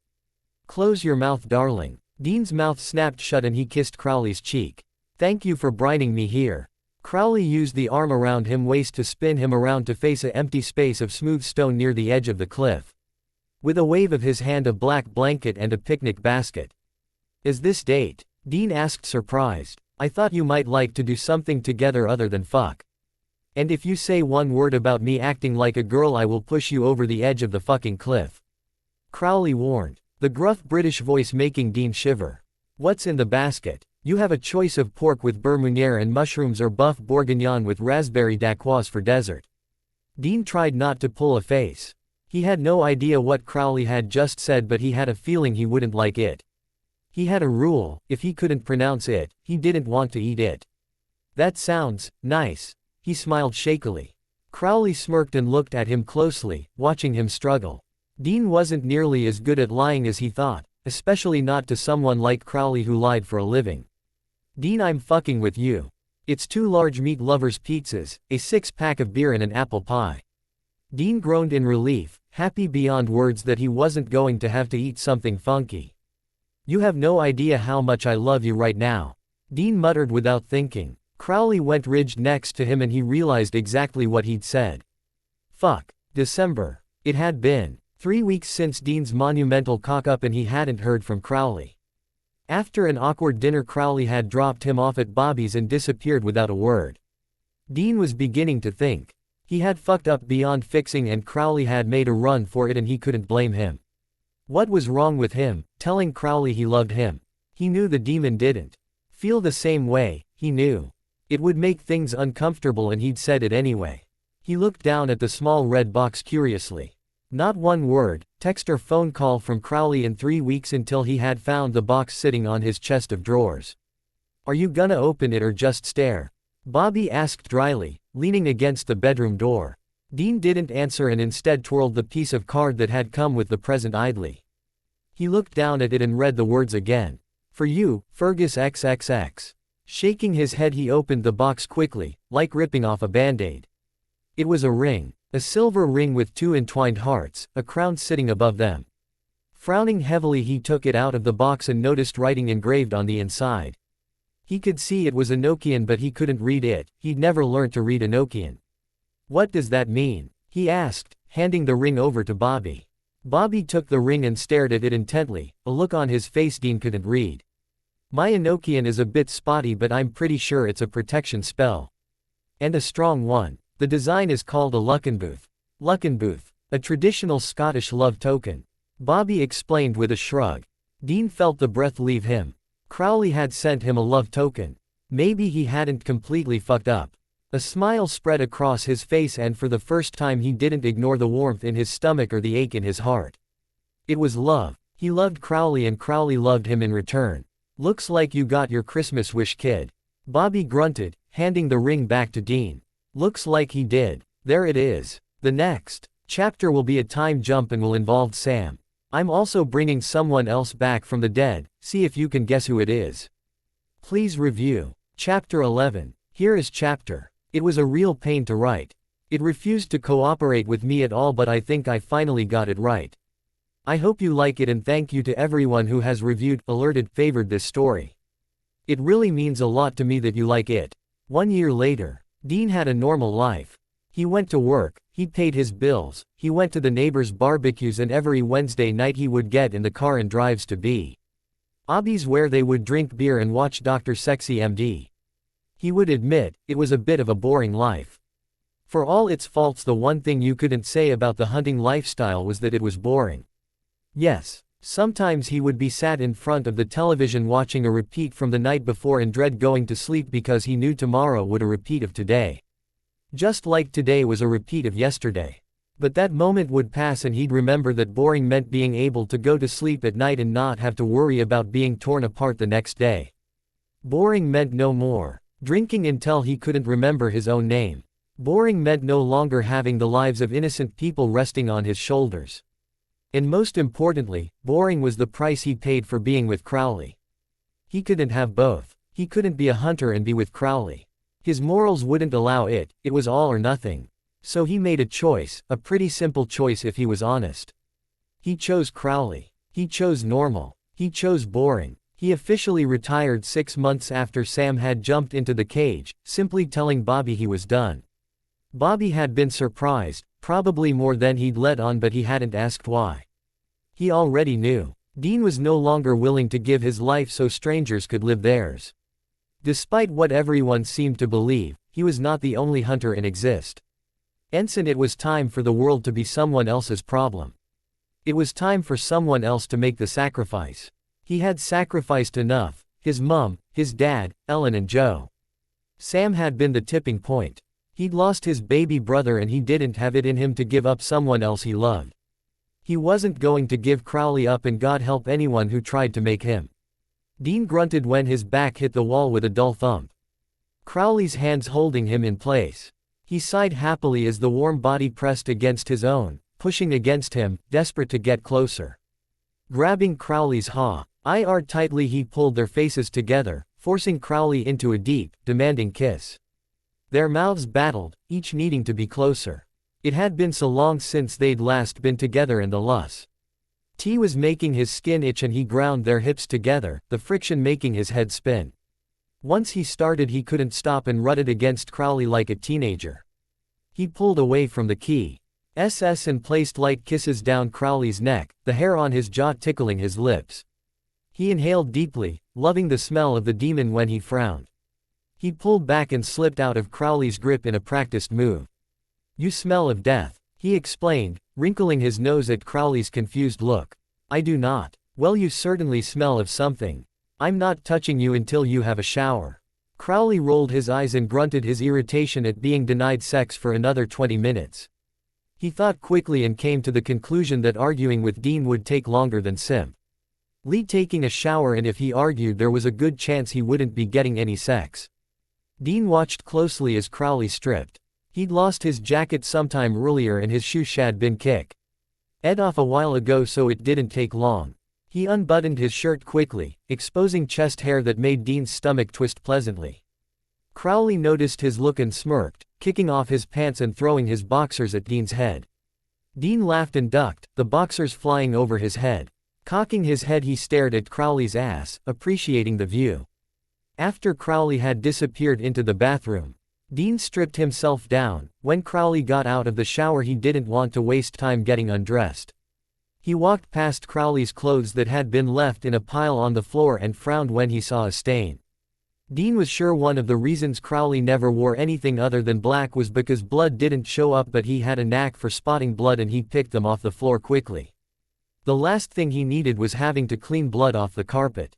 Close your mouth, darling. Dean's mouth snapped shut and he kissed Crowley's cheek. Thank you for bringing me here. Crowley used the arm around him waist to spin him around to face an empty space of smooth stone near the edge of the cliff. With a wave of his hand, a black blanket and a picnic basket. Is this date? Dean asked, surprised. I thought you might like to do something together other than fuck. And if you say one word about me acting like a girl I will push you over the edge of the fucking cliff. Crowley warned, the gruff British voice making Dean shiver. What's in the basket? You have a choice of pork with beurre meunier and mushrooms or buff bourguignon with raspberry dacquoise for dessert. Dean tried not to pull a face. He had no idea what Crowley had just said, but he had a feeling he wouldn't like it. He had a rule: if he couldn't pronounce it, he didn't want to eat it. That sounds nice. He smiled shakily. Crowley smirked and looked at him closely, watching him struggle. Dean wasn't nearly as good at lying as he thought, especially not to someone like Crowley who lied for a living. Dean, I'm fucking with you. It's 2 large meat lovers pizzas, a 6-pack of beer and an apple pie. Dean groaned in relief, happy beyond words that he wasn't going to have to eat something funky. You have no idea how much I love you right now. Dean muttered without thinking. Crowley went ridged next to him and he realized exactly what he'd said. Fuck. December. It had been 3 weeks since Dean's monumental cock-up and he hadn't heard from Crowley. After an awkward dinner, Crowley had dropped him off at Bobby's and disappeared without a word. Dean was beginning to think. He had fucked up beyond fixing and Crowley had made a run for it and he couldn't blame him. What was wrong with him, telling Crowley he loved him? He knew the demon didn't feel the same way, he knew. It would make things uncomfortable and he'd said it anyway. He looked down at the small red box curiously. Not one word, text or phone call from Crowley in 3 weeks until he had found the box sitting on his chest of drawers. Are you gonna open it or just stare? Bobby asked dryly, leaning against the bedroom door. Dean didn't answer and instead twirled the piece of card that had come with the present idly. He looked down at it and read the words again. For you, Fergus XXX. Shaking his head he opened the box quickly, like ripping off a band-aid. It was a ring. A silver ring with 2 entwined hearts, a crown sitting above them. Frowning heavily he took it out of the box and noticed writing engraved on the inside. He could see it was Enochian but he couldn't read it, he'd never learned to read Enochian. What does that mean? He asked, handing the ring over to Bobby. Bobby took the ring and stared at it intently, a look on his face Dean couldn't read. My Enochian is a bit spotty but I'm pretty sure it's a protection spell. And a strong one. The design is called a Luckenbooth. Luckenbooth. A traditional Scottish love token. Bobby explained with a shrug. Dean felt the breath leave him. Crowley had sent him a love token. Maybe he hadn't completely fucked up. A smile spread across his face and for the first time he didn't ignore the warmth in his stomach or the ache in his heart. It was love. He loved Crowley and Crowley loved him in return. Looks like you got your Christmas wish, kid. Bobby grunted, handing the ring back to Dean. Looks like he did. There it is. The next chapter will be a time jump and will involve Sam. I'm also bringing someone else back from the dead, see if you can guess who it is. Please review. Chapter 11. Here is chapter. It was a real pain to write. It refused to cooperate with me at all but I think I finally got it right. I hope you like it and thank you to everyone who has reviewed, alerted, favored this story. It really means a lot to me that you like it. 1 year later. Dean had a normal life. He went to work, he paid his bills, he went to the neighbors' barbecues and every Wednesday night he would get in the car and drives to be. Hobbies where they would drink beer and watch Dr. Sexy MD. He would admit, it was a bit of a boring life. For all its faults, the one thing you couldn't say about the hunting lifestyle was that it was boring. Yes, sometimes he would be sat in front of the television watching a repeat from the night before and dread going to sleep because he knew tomorrow would a repeat of today. Just like today was a repeat of yesterday. But that moment would pass and he'd remember that boring meant being able to go to sleep at night and not have to worry about being torn apart the next day. Boring meant no more drinking until he couldn't remember his own name. Boring meant no longer having the lives of innocent people resting on his shoulders. And most importantly, boring was the price he paid for being with Crowley. He couldn't have both. He couldn't be a hunter and be with Crowley. His morals wouldn't allow it, it was all or nothing. So he made a choice, a pretty simple choice if he was honest. He chose Crowley. He chose normal. He chose boring. He officially retired 6 months after Sam had jumped into the cage, simply telling Bobby he was done. Bobby had been surprised, probably more than he'd let on, but he hadn't asked why. He already knew. Dean was no longer willing to give his life so strangers could live theirs. Despite what everyone seemed to believe, he was not the only hunter in exist. Ensign, it was time for the world to be someone else's problem. It was time for someone else to make the sacrifice. He had sacrificed enough, his mom, his dad, Ellen and Joe. Sam had been the tipping point. He'd lost his baby brother and he didn't have it in him to give up someone else he loved. He wasn't going to give Crowley up, and God help anyone who tried to make him. Dean grunted when his back hit the wall with a dull thump. Crowley's hands holding him in place. He sighed happily as the warm body pressed against his own, pushing against him, desperate to get closer. Grabbing Crowley's hair tightly, he pulled their faces together, forcing Crowley into a deep, demanding kiss. Their mouths battled, each needing to be closer. It had been so long since they'd last been together, and the lust was making his skin itch, and he ground their hips together, the friction making his head spin. Once he started, he couldn't stop and rutted against Crowley like a teenager. He pulled away from the key and placed light kisses down Crowley's neck, the hair on his jaw tickling his lips. He inhaled deeply, loving the smell of the demon when he frowned. He pulled back and slipped out of Crowley's grip in a practiced move. "You smell of death," he explained, wrinkling his nose at Crowley's confused look. "I do not." "Well, you certainly smell of something. I'm not touching you until you have a shower." Crowley rolled his eyes and grunted his irritation at being denied sex for another 20 minutes. He thought quickly and came to the conclusion that arguing with Dean would take longer than simply taking a shower, and if he argued there was a good chance he wouldn't be getting any sex. Dean watched closely as Crowley stripped. He'd lost his jacket sometime earlier and his shoes had been kicked off a while ago, so it didn't take long. He unbuttoned his shirt quickly, exposing chest hair that made Dean's stomach twist pleasantly. Crowley noticed his look and smirked, kicking off his pants and throwing his boxers at Dean's head. Dean laughed and ducked, the boxers flying over his head. Cocking his head, he stared at Crowley's ass, appreciating the view. After Crowley had disappeared into the bathroom, Dean stripped himself down. When Crowley got out of the shower, he didn't want to waste time getting undressed. He walked past Crowley's clothes that had been left in a pile on the floor and frowned when he saw a stain. Dean was sure one of the reasons Crowley never wore anything other than black was because blood didn't show up, but he had a knack for spotting blood and he picked them off the floor quickly. The last thing he needed was having to clean blood off the carpet.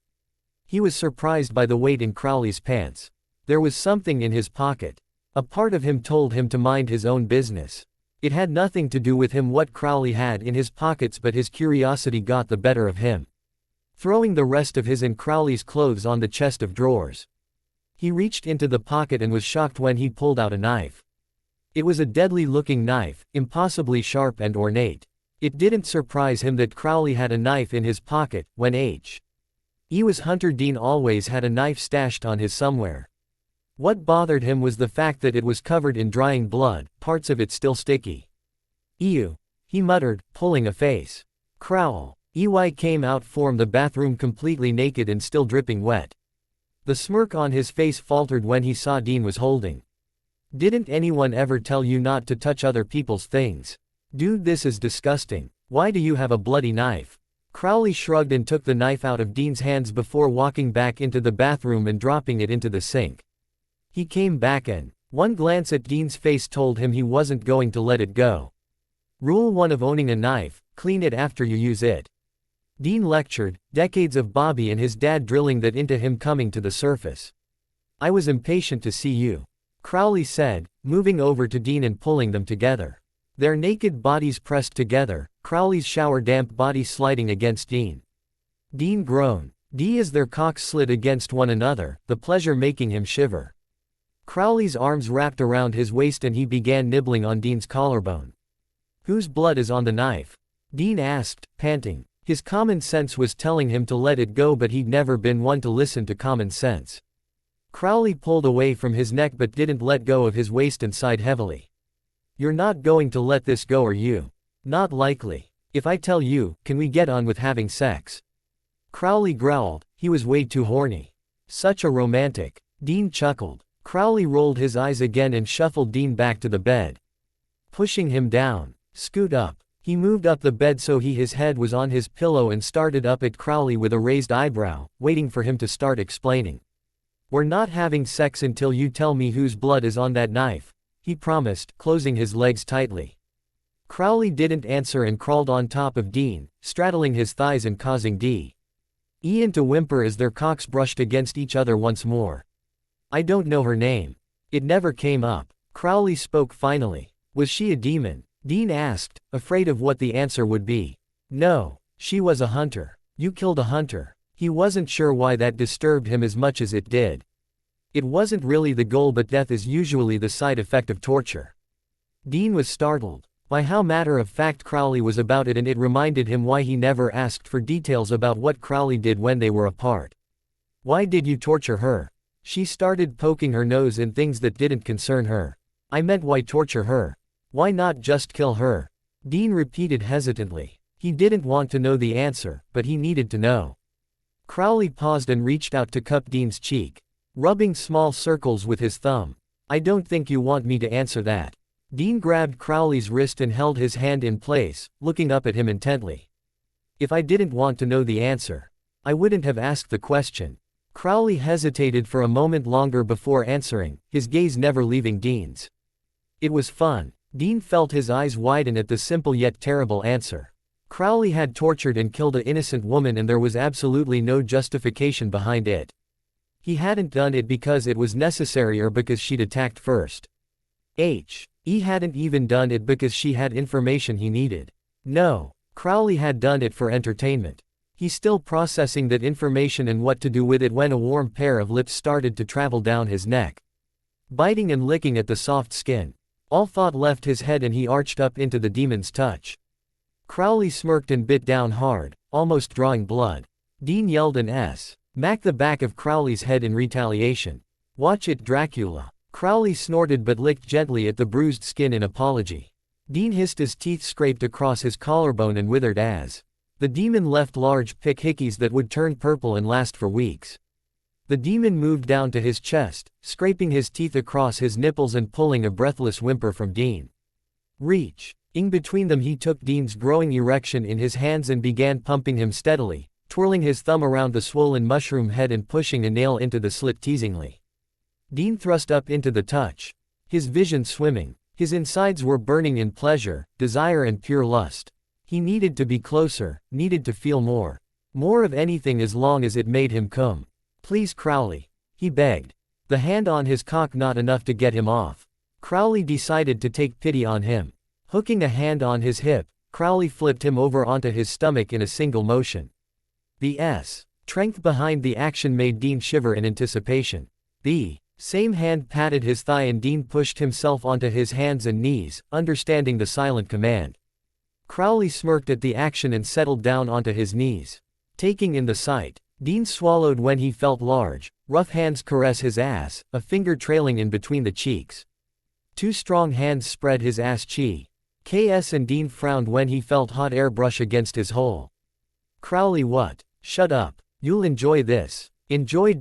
He was surprised by the weight in Crowley's pants. There was something in his pocket. A part of him told him to mind his own business. It had nothing to do with him what Crowley had in his pockets, but his curiosity got the better of him. Throwing the rest of his and Crowley's clothes on the chest of drawers, he reached into the pocket and was shocked when he pulled out a knife. It was a deadly-looking knife, impossibly sharp and ornate. It didn't surprise him that Crowley had a knife in his pocket. When he was hunter, Dean always had a knife stashed on his somewhere. What bothered him was the fact that it was covered in drying blood, parts of it still sticky. "Ew," he muttered, pulling a face. Crowley came out from the bathroom completely naked and still dripping wet. The smirk on his face faltered when he saw Dean was holding. "Didn't anyone ever tell you not to touch other people's things? Dude, this is disgusting. Why do you have a bloody knife?" Crowley shrugged and took the knife out of Dean's hands before walking back into the bathroom and dropping it into the sink. He came back and one glance at Dean's face told him he wasn't going to let it go. Rule 1 of owning a knife: clean it after you use it. Dean lectured, decades of Bobby and his dad drilling that into him coming to the surface. I was impatient to see you, Crowley said, moving over to Dean and pulling them together. Their naked bodies pressed together, Crowley's shower-damp body sliding against Dean. Dean groaned. As their cocks slid against one another, the pleasure making him shiver. Crowley's arms wrapped around his waist and he began nibbling on Dean's collarbone. Whose blood is on the knife? Dean asked, panting. His common sense was telling him to let it go, but he'd never been one to listen to common sense. Crowley pulled away from his neck but didn't let go of his waist and sighed heavily. You're not going to let this go, are you? Not likely. If I tell you, can we get on with having sex? Crowley growled. He was way too horny. Such a romantic. Dean chuckled. Crowley rolled his eyes again and shuffled Dean back to the bed. Pushing him down. Scoot up. He moved up the bed so his head was on his pillow and started up at Crowley with a raised eyebrow, waiting for him to start explaining. We're not having sex until you tell me whose blood is on that knife, he promised, closing his legs tightly. Crowley didn't answer and crawled on top of Dean, straddling his thighs and causing Ian to whimper as their cocks brushed against each other once more. I don't know her name. It never came up. Crowley spoke finally. Was she a demon? Dean asked, afraid of what the answer would be. No, she was a hunter. You killed a hunter. He wasn't sure why that disturbed him as much as it did. It wasn't really the goal, but death is usually the side effect of torture. Dean was startled by how matter-of-fact Crowley was about it, and it reminded him why he never asked for details about what Crowley did when they were apart. Why did you torture her? She started poking her nose in things that didn't concern her. I meant, why torture her? Why not just kill her? Dean repeated hesitantly. He didn't want to know the answer, but he needed to know. Crowley paused and reached out to cup Dean's cheek, rubbing small circles with his thumb. I don't think you want me to answer that. Dean grabbed Crowley's wrist and held his hand in place, looking up at him intently. If I didn't want to know the answer, I wouldn't have asked the question. Crowley hesitated for a moment longer before answering, his gaze never leaving Dean's. It was fun. Dean felt his eyes widen at the simple yet terrible answer. Crowley had tortured and killed an innocent woman, and there was absolutely no justification behind it. He hadn't done it because it was necessary or because she'd attacked first. He hadn't even done it because she had information he needed. No, Crowley had done it for entertainment. He's still processing that information and what to do with it when a warm pair of lips started to travel down his neck, biting and licking at the soft skin. All thought left his head and he arched up into the demon's touch. Crowley smirked and bit down hard, almost drawing blood. Dean yelled an smack the back of Crowley's head in retaliation. Watch it, Dracula. Crowley snorted but licked gently at the bruised skin in apology. Dean hissed as teeth scraped across his collarbone and withered as the demon left large pick hickeys that would turn purple and last for weeks. The demon moved down to his chest, scraping his teeth across his nipples and pulling a breathless whimper from Dean. In between them, he took Dean's growing erection in his hands and began pumping him steadily, twirling his thumb around the swollen mushroom head and pushing a nail into the slit teasingly. Dean thrust up into the touch, his vision swimming. His insides were burning in pleasure, desire and pure lust. He needed to be closer, needed to feel more. More of anything as long as it made him come. Please, Crowley, he begged. The hand on his cock not enough to get him off. Crowley decided to take pity on him. Hooking a hand on his hip, Crowley flipped him over onto his stomach in a single motion. The strength behind the action made Dean shiver in anticipation. The same hand patted his thigh and Dean pushed himself onto his hands and knees, understanding the silent command. Crowley smirked at the action and settled down onto his knees. Taking in the sight, Dean swallowed when he felt large, rough hands caress his ass, a finger trailing in between the cheeks. Two strong hands spread his ass cheeks, and Dean frowned when he felt hot air brush against his hole. Crowley, what? Shut up. You'll enjoy this. Enjoy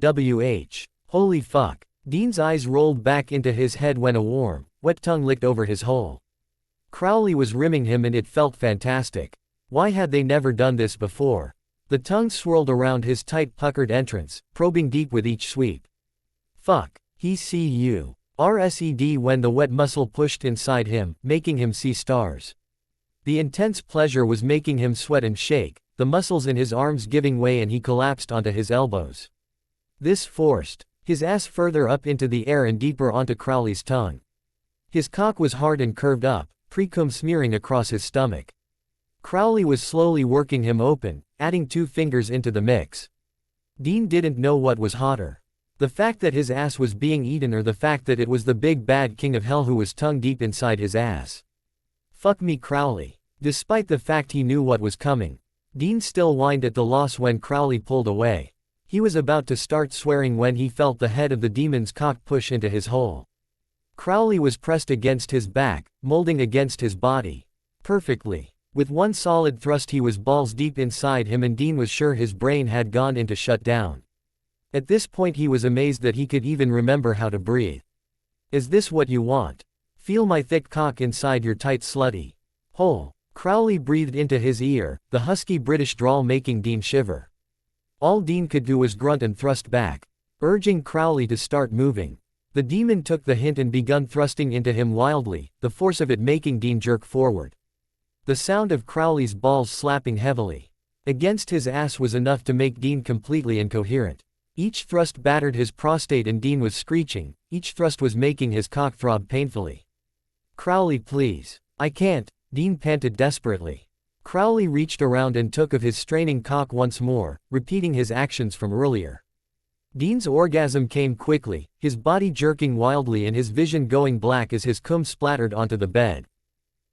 Holy fuck. Dean's eyes rolled back into his head when a warm, wet tongue licked over his hole. Crowley was rimming him and it felt fantastic. Why had they never done this before? The tongue swirled around his tight puckered entrance, probing deep with each sweep. Fuck. He see you. RSED when the wet muscle pushed inside him, making him see stars. The intense pleasure was making him sweat and shake, the muscles in his arms giving way and he collapsed onto his elbows. This forced his ass further up into the air and deeper onto Crowley's tongue. His cock was hard and curved up, precum smearing across his stomach. Crowley was slowly working him open, adding 2 fingers into the mix. Dean didn't know what was hotter. The fact that his ass was being eaten or the fact that it was the big bad king of hell who was tongue deep inside his ass. Fuck me Crowley. Despite the fact he knew what was coming, Dean still whined at the loss when Crowley pulled away. He was about to start swearing when he felt the head of the demon's cock push into his hole. Crowley was pressed against his back, molding against his body. Perfectly. With one solid thrust he was balls deep inside him and Dean was sure his brain had gone into shutdown. At this point he was amazed that he could even remember how to breathe. Is this what you want? Feel my thick cock inside your tight slutty hole. Crowley breathed into his ear, the husky British drawl making Dean shiver. All Dean could do was grunt and thrust back, urging Crowley to start moving. The demon took the hint and begun thrusting into him wildly, the force of it making Dean jerk forward. The sound of Crowley's balls slapping heavily against his ass was enough to make Dean completely incoherent. Each thrust battered his prostate and Dean was screeching, each thrust was making his cock throb painfully. Crowley please. I can't, Dean panted desperately. Crowley reached around and took of his straining cock once more, repeating his actions from earlier. Dean's orgasm came quickly, his body jerking wildly and his vision going black as his cum splattered onto the bed.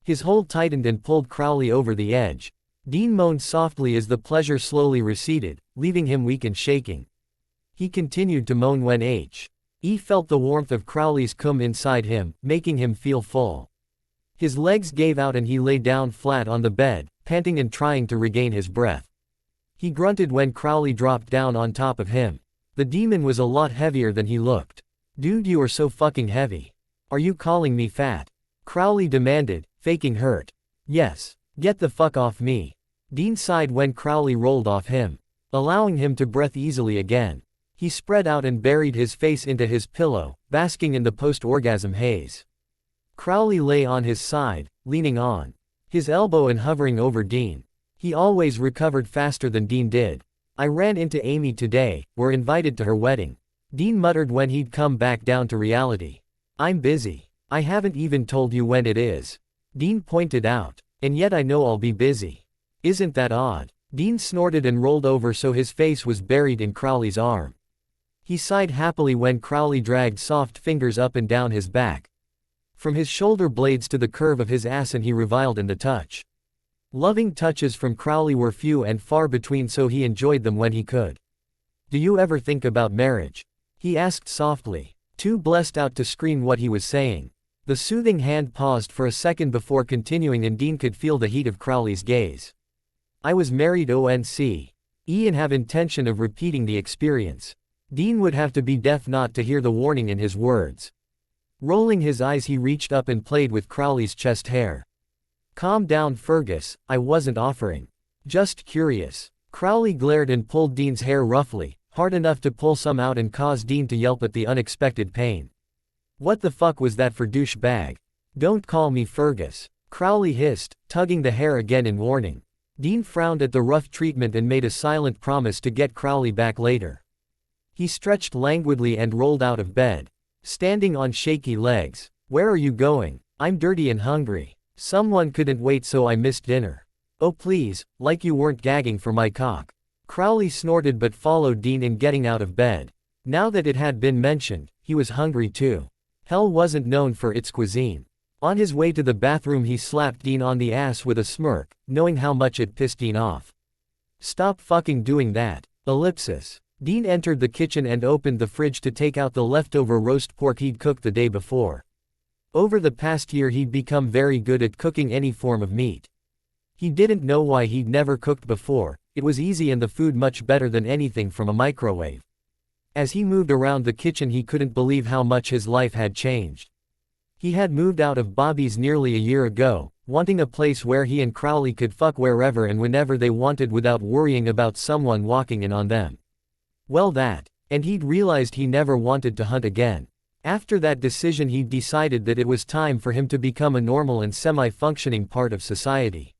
His hold tightened and pulled Crowley over the edge. Dean moaned softly as the pleasure slowly receded, leaving him weak and shaking. He continued to moan when He felt the warmth of Crowley's cum inside him, making him feel full. His legs gave out and he lay down flat on the bed, panting and trying to regain his breath. He grunted when Crowley dropped down on top of him. The demon was a lot heavier than he looked. Dude, you are so fucking heavy. Are you calling me fat? Crowley demanded, faking hurt. Yes. Get the fuck off me. Dean sighed when Crowley rolled off him, allowing him to breathe easily again. He spread out and buried his face into his pillow, basking in the post-orgasm haze. Crowley lay on his side, leaning on his elbow and hovering over Dean. He always recovered faster than Dean did. I ran into Amy today, we're invited to her wedding. Dean muttered when he'd come back down to reality. I'm busy. I haven't even told you when it is. Dean pointed out. And yet I know I'll be busy. Isn't that odd? Dean snorted and rolled over so his face was buried in Crowley's arm. He sighed happily when Crowley dragged soft fingers up and down his back. From his shoulder blades to the curve of his ass, and he reviled in the touch. Loving touches from Crowley were few and far between, so he enjoyed them when he could. Do you ever think about marriage? He asked softly, too blessed out to scream what he was saying. The soothing hand paused for a second before continuing and Dean could feel the heat of Crowley's gaze. I was married once. And have intention of repeating the experience. Dean would have to be deaf not to hear the warning in his words. Rolling his eyes he reached up and played with Crowley's chest hair. Calm down Fergus, I wasn't offering. Just curious. Crowley glared and pulled Dean's hair roughly, hard enough to pull some out and cause Dean to yelp at the unexpected pain. What the fuck was that for douchebag? Don't call me Fergus. Crowley hissed, tugging the hair again in warning. Dean frowned at the rough treatment and made a silent promise to get Crowley back later. He stretched languidly and rolled out of bed, standing on shaky legs. Where are you going? I'm dirty and hungry. Someone couldn't wait, so I missed dinner. Oh please, like you weren't gagging for my cock. Crowley snorted but followed Dean in getting out of bed. Now that it had been mentioned, he was hungry too. Hell wasn't known for its cuisine. On his way to the bathroom he slapped Dean on the ass with a smirk, knowing how much it pissed Dean off. Stop fucking doing that. Ellipsis. Dean entered the kitchen and opened the fridge to take out the leftover roast pork he'd cooked the day before. Over the past year he'd become very good at cooking any form of meat. He didn't know why he'd never cooked before, it was easy and the food much better than anything from a microwave. As he moved around the kitchen he couldn't believe how much his life had changed. He had moved out of Bobby's nearly a year ago, wanting a place where he and Crowley could fuck wherever and whenever they wanted without worrying about someone walking in on them. Well and he'd realized he never wanted to hunt again. After that decision he'd decided that it was time for him to become a normal and semi-functioning part of society.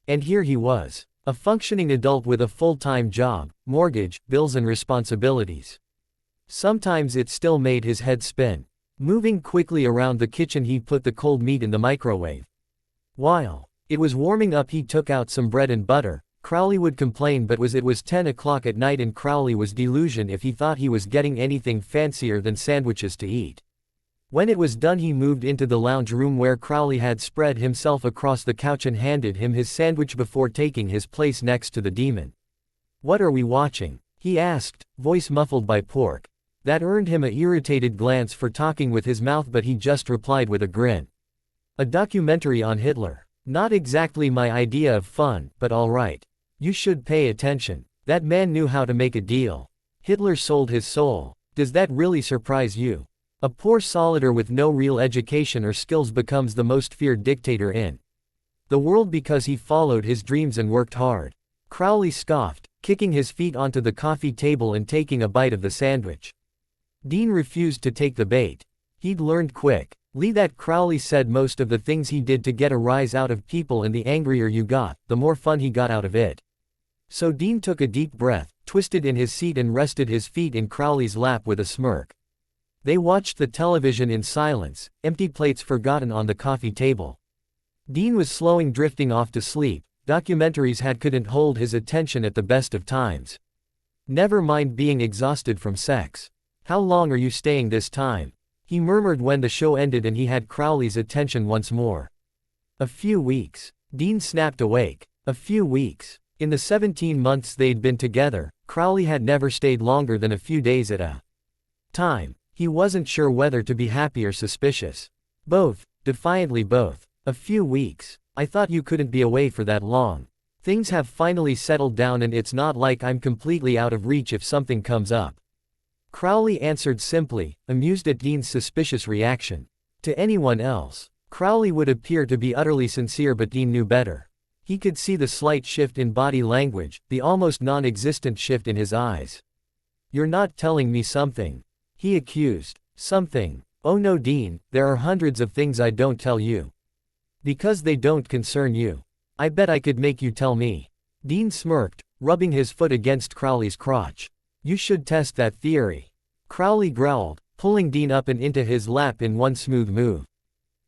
And here he was, a functioning adult with a full-time job, mortgage, bills and responsibilities. Sometimes it still made his head spin. Moving quickly around the kitchen he put the cold meat in the microwave. While it was warming up he took out some bread and butter. Crowley would complain but it was 10 o'clock at night and Crowley was delusioned if he thought he was getting anything fancier than sandwiches to eat. When it was done he moved into the lounge room where Crowley had spread himself across the couch and handed him his sandwich before taking his place next to the demon. "What are we watching?" he asked, voice muffled by pork. That earned him a irritated glance for talking with his mouth but he just replied with a grin. "A documentary on Hitler. Not exactly my idea of fun, but alright. You should pay attention. That man knew how to make a deal. Hitler sold his soul. Does that really surprise you? A poor solider with no real education or skills becomes the most feared dictator in the world because he followed his dreams and worked hard." Crowley scoffed, kicking his feet onto the coffee table and taking a bite of the sandwich. Dean refused to take the bait. He'd learned quick. That Crowley said most of the things he did to get a rise out of people, and the angrier you got, the more fun he got out of it. So Dean took a deep breath, twisted in his seat and rested his feet in Crowley's lap with a smirk. They watched the television in silence, empty plates forgotten on the coffee table. Dean was slowing, drifting off to sleep. Documentaries couldn't hold his attention at the best of times. Never mind being exhausted from sex. "How long are you staying this time?" he murmured when the show ended and he had Crowley's attention once more. "A few weeks." Dean snapped awake. A few weeks. In the 17 months they'd been together, Crowley had never stayed longer than a few days at a time. He wasn't sure whether to be happy or suspicious. Both, defiantly both. "A few weeks. I thought you couldn't be away for that long. Things have finally settled down and it's not like I'm completely out of reach if something comes up." Crowley answered simply, amused at Dean's suspicious reaction. To anyone else, Crowley would appear to be utterly sincere, but Dean knew better. He could see the slight shift in body language, the almost non-existent shift in his eyes. "You're not telling me something?" he accused. "Something? Oh no, Dean, there are hundreds of things I don't tell you. Because they don't concern you. I bet I could make you tell me." Dean smirked, rubbing his foot against Crowley's crotch. "You should test that theory." Crowley growled, pulling Dean up and into his lap in one smooth move.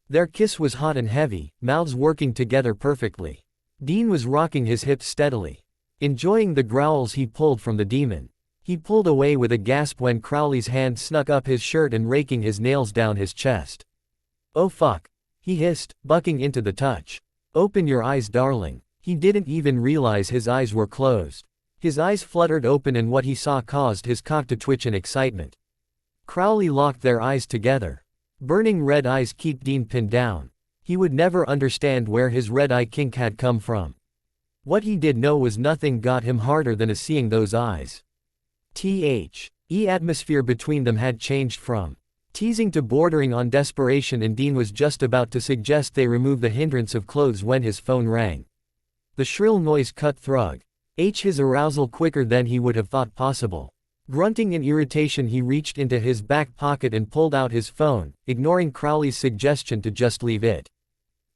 Their kiss was hot and heavy, mouths working together perfectly. Dean was rocking his hips steadily, enjoying the growls he pulled from the demon. He pulled away with a gasp when Crowley's hand snuck up his shirt and raking his nails down his chest. "Oh fuck," he hissed, bucking into the touch. "Open your eyes, darling." He didn't even realize his eyes were closed. His eyes fluttered open and what he saw caused his cock to twitch in excitement. Crowley locked their eyes together. Burning red eyes kept Dean pinned down. He would never understand where his red eye kink had come from. What he did know was nothing got him harder than seeing those eyes. The atmosphere between them had changed from teasing to bordering on desperation, and Dean was just about to suggest they remove the hindrance of clothes when his phone rang. The shrill noise cut through his arousal quicker than he would have thought possible. Grunting in irritation, he reached into his back pocket and pulled out his phone, ignoring Crowley's suggestion to just leave it.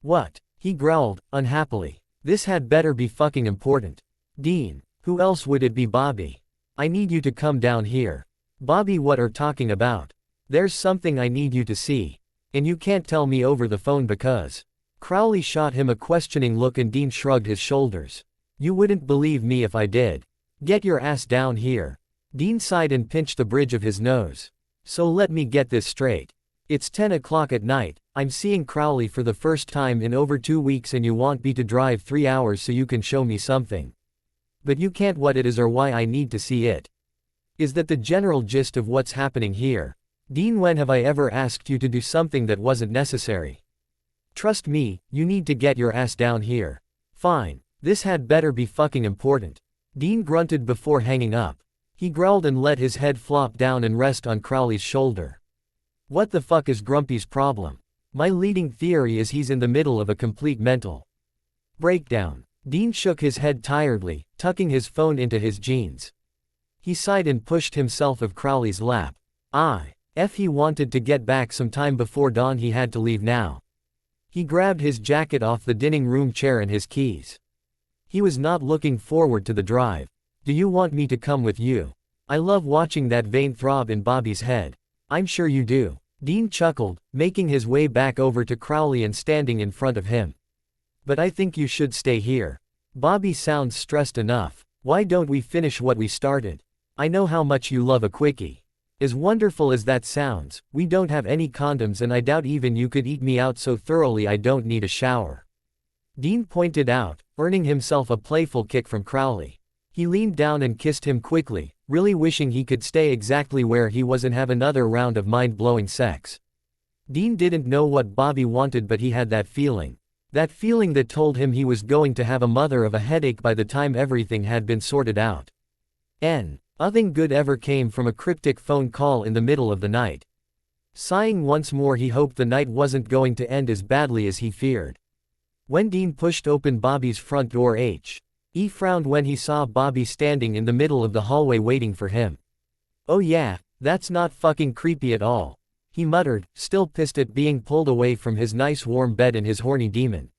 "What?" he growled, unhappily. "This had better be fucking important." "Dean, who else would it be? Bobby. I need you to come down here." "Bobby, what are talking about?" "There's something I need you to see. And you can't tell me over the phone because." Crowley shot him a questioning look and Dean shrugged his shoulders. "You wouldn't believe me if I did. Get your ass down here." Dean sighed and pinched the bridge of his nose. "So let me get this straight. It's 10 o'clock at night, I'm seeing Crowley for the first time in over 2 weeks, and you want me to drive 3 hours so you can show me something. But you can't what it is or why I need to see it. Is that the general gist of what's happening here?" "Dean, when have I ever asked you to do something that wasn't necessary? Trust me, you need to get your ass down here." "Fine. This had better be fucking important." Dean grunted before hanging up. He growled and let his head flop down and rest on Crowley's shoulder. "What the fuck is Grumpy's problem?" My leading theory is he's in the middle of a complete mental breakdown. Dean shook his head tiredly, tucking his phone into his jeans. He sighed and pushed himself off Crowley's lap. He wanted to get back some time before dawn. He had to leave now. He grabbed his jacket off the dining room chair and his keys. He was not looking forward to the drive. Do you want me to come with you? I love watching that vein throb in Bobby's head. I'm sure you do. Dean chuckled, making his way back over to Crowley and standing in front of him. But I think you should stay here. Bobby sounds stressed enough. Why don't we finish what we started? I know how much you love a quickie. As wonderful as that sounds, we don't have any condoms and I doubt even you could eat me out so thoroughly I don't need a shower. Dean pointed out, earning himself a playful kick from Crowley. He leaned down and kissed him quickly, really wishing he could stay exactly where he was and have another round of mind-blowing sex. Dean didn't know what Bobby wanted, but he had that feeling. That feeling that told him he was going to have a mother of a headache by the time everything had been sorted out. Nothing good ever came from a cryptic phone call in the middle of the night. Sighing once more, he hoped the night wasn't going to end as badly as he feared. When Dean pushed open Bobby's front door, he frowned when he saw Bobby standing in the middle of the hallway waiting for him. Oh yeah, that's not fucking creepy at all, he muttered, still pissed at being pulled away from his nice warm bed and his horny demon.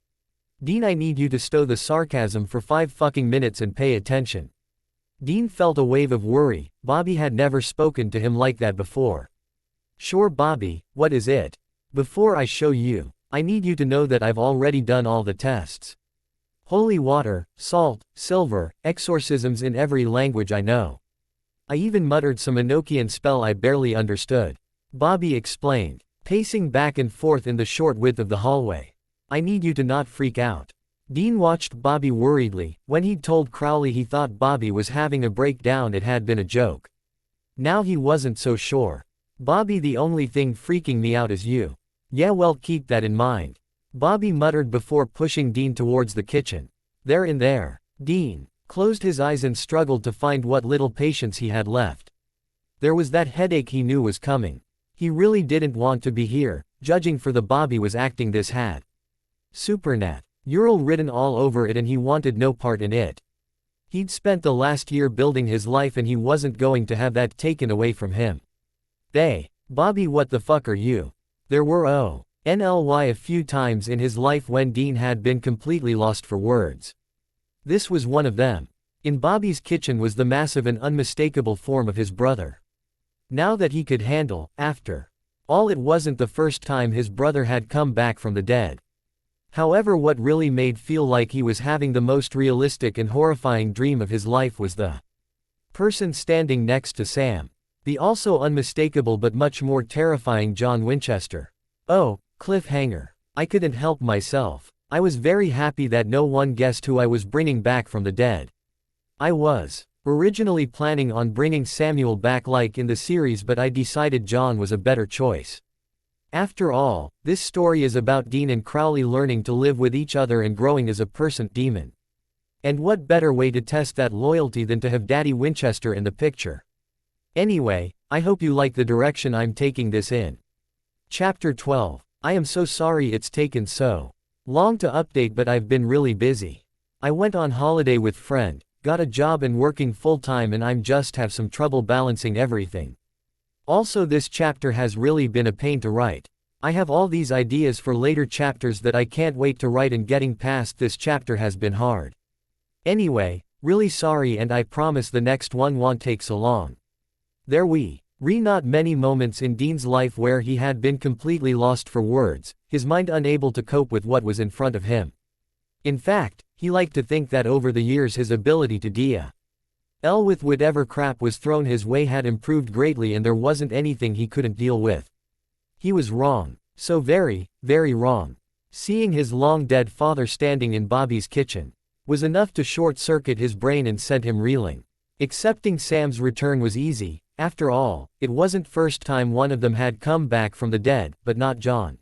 Dean, I need you to stow the sarcasm for 5 fucking minutes and pay attention. Dean felt a wave of worry. Bobby had never spoken to him like that before. Sure Bobby, what is it? Before I show you, I need you to know that I've already done all the tests. Holy water, salt, silver, exorcisms in every language I know. I even muttered some Enochian spell I barely understood. Bobby explained, pacing back and forth in the short width of the hallway. I need you to not freak out. Dean watched Bobby worriedly. When he'd told Crowley he thought Bobby was having a breakdown, it had been a joke. Now he wasn't so sure. Bobby, the only thing freaking me out is you. Yeah, well, keep that in mind. Bobby muttered before pushing Dean towards the kitchen. They're in there. Dean closed his eyes and struggled to find what little patience he had left. There was that headache he knew was coming. He really didn't want to be here, judging for the Bobby was acting this had Supernat Ural written all over it and he wanted no part in it. He'd spent the last year building his life and he wasn't going to have that taken away from him. Bobby, what the fuck are you? There were NLY a few times in his life when Dean had been completely lost for words. This was one of them. In Bobby's kitchen was the massive and unmistakable form of his brother. Now that he could handle, after all, it wasn't the first time his brother had come back from the dead. However, what really made feel like he was having the most realistic and horrifying dream of his life was the person standing next to Sam. The also unmistakable but much more terrifying John Winchester. Oh, cliffhanger. I couldn't help myself. I was very happy that no one guessed who I was bringing back from the dead. I was originally planning on bringing Samuel back like in the series, but I decided John was a better choice. After all, this story is about Dean and Crowley learning to live with each other and growing as a person-demon. And what better way to test that loyalty than to have Daddy Winchester in the picture? Anyway, I hope you like the direction I'm taking this in. Chapter 12. I am so sorry it's taken so long to update, but I've been really busy. I went on holiday with friend, got a job and working full-time, and I'm just have some trouble balancing everything. Also, this chapter has really been a pain to write. I have all these ideas for later chapters that I can't wait to write, and getting past this chapter has been hard. Anyway, really sorry, and I promise the next one won't take so long. There were not many moments in Dean's life where he had been completely lost for words, his mind unable to cope with what was in front of him. In fact, he liked to think that over the years his ability to deal with whatever crap was thrown his way had improved greatly, and there wasn't anything he couldn't deal with. He was wrong. So very, very wrong. Seeing his long-dead father standing in Bobby's kitchen was enough to short-circuit his brain and send him reeling. Accepting Sam's return was easy. After all, it wasn't first time one of them had come back from the dead, but not John.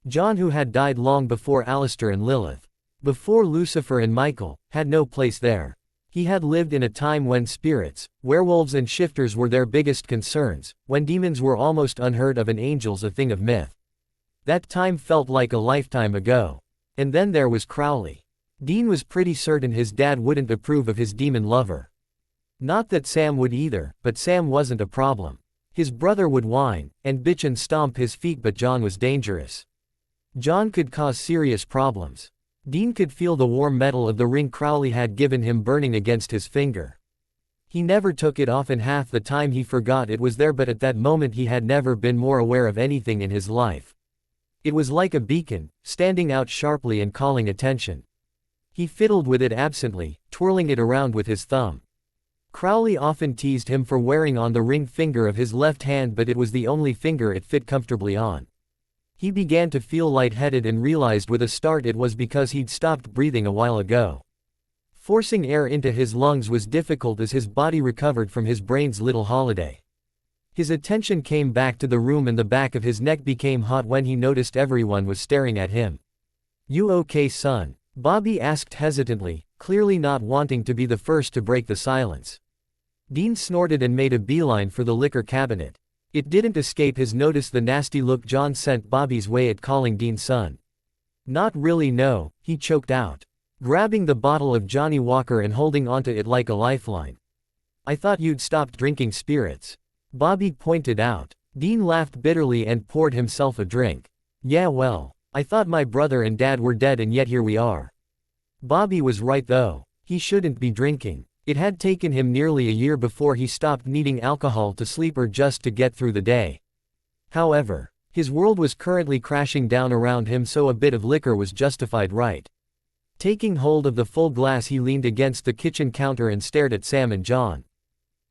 John, who had died long before Alistair and Lilith, before Lucifer and Michael, had no place there. He had lived in a time when spirits, werewolves and shifters were their biggest concerns, when demons were almost unheard of and angels a thing of myth. That time felt like a lifetime ago. And then there was Crowley. Dean was pretty certain his dad wouldn't approve of his demon lover. Not that Sam would either, but Sam wasn't a problem. His brother would whine, and bitch and stomp his feet, but John was dangerous. John could cause serious problems. Dean could feel the warm metal of the ring Crowley had given him burning against his finger. He never took it off, and half the time he forgot it was there, but at that moment he had never been more aware of anything in his life. It was like a beacon, standing out sharply and calling attention. He fiddled with it absently, twirling it around with his thumb. Crowley often teased him for wearing on the ring finger of his left hand, but it was the only finger it fit comfortably on. He began to feel lightheaded and realized with a start it was because he'd stopped breathing a while ago. Forcing air into his lungs was difficult as his body recovered from his brain's little holiday. His attention came back to the room, and the back of his neck became hot when he noticed everyone was staring at him. "You okay, son?" Bobby asked hesitantly, clearly not wanting to be the first to break the silence. Dean snorted and made a beeline for the liquor cabinet. It didn't escape his notice the nasty look John sent Bobby's way at calling Dean son. "Not really, no," he choked out, grabbing the bottle of Johnny Walker and holding onto it like a lifeline. "I thought you'd stopped drinking spirits," Bobby pointed out. Dean laughed bitterly and poured himself a drink. "Yeah, well, I thought my brother and dad were dead, and yet here we are." Bobby was right though. He shouldn't be drinking. It had taken him nearly a year before he stopped needing alcohol to sleep or just to get through the day. However, his world was currently crashing down around him, so a bit of liquor was justified, right? Taking hold of the full glass, he leaned against the kitchen counter and stared at Sam and John,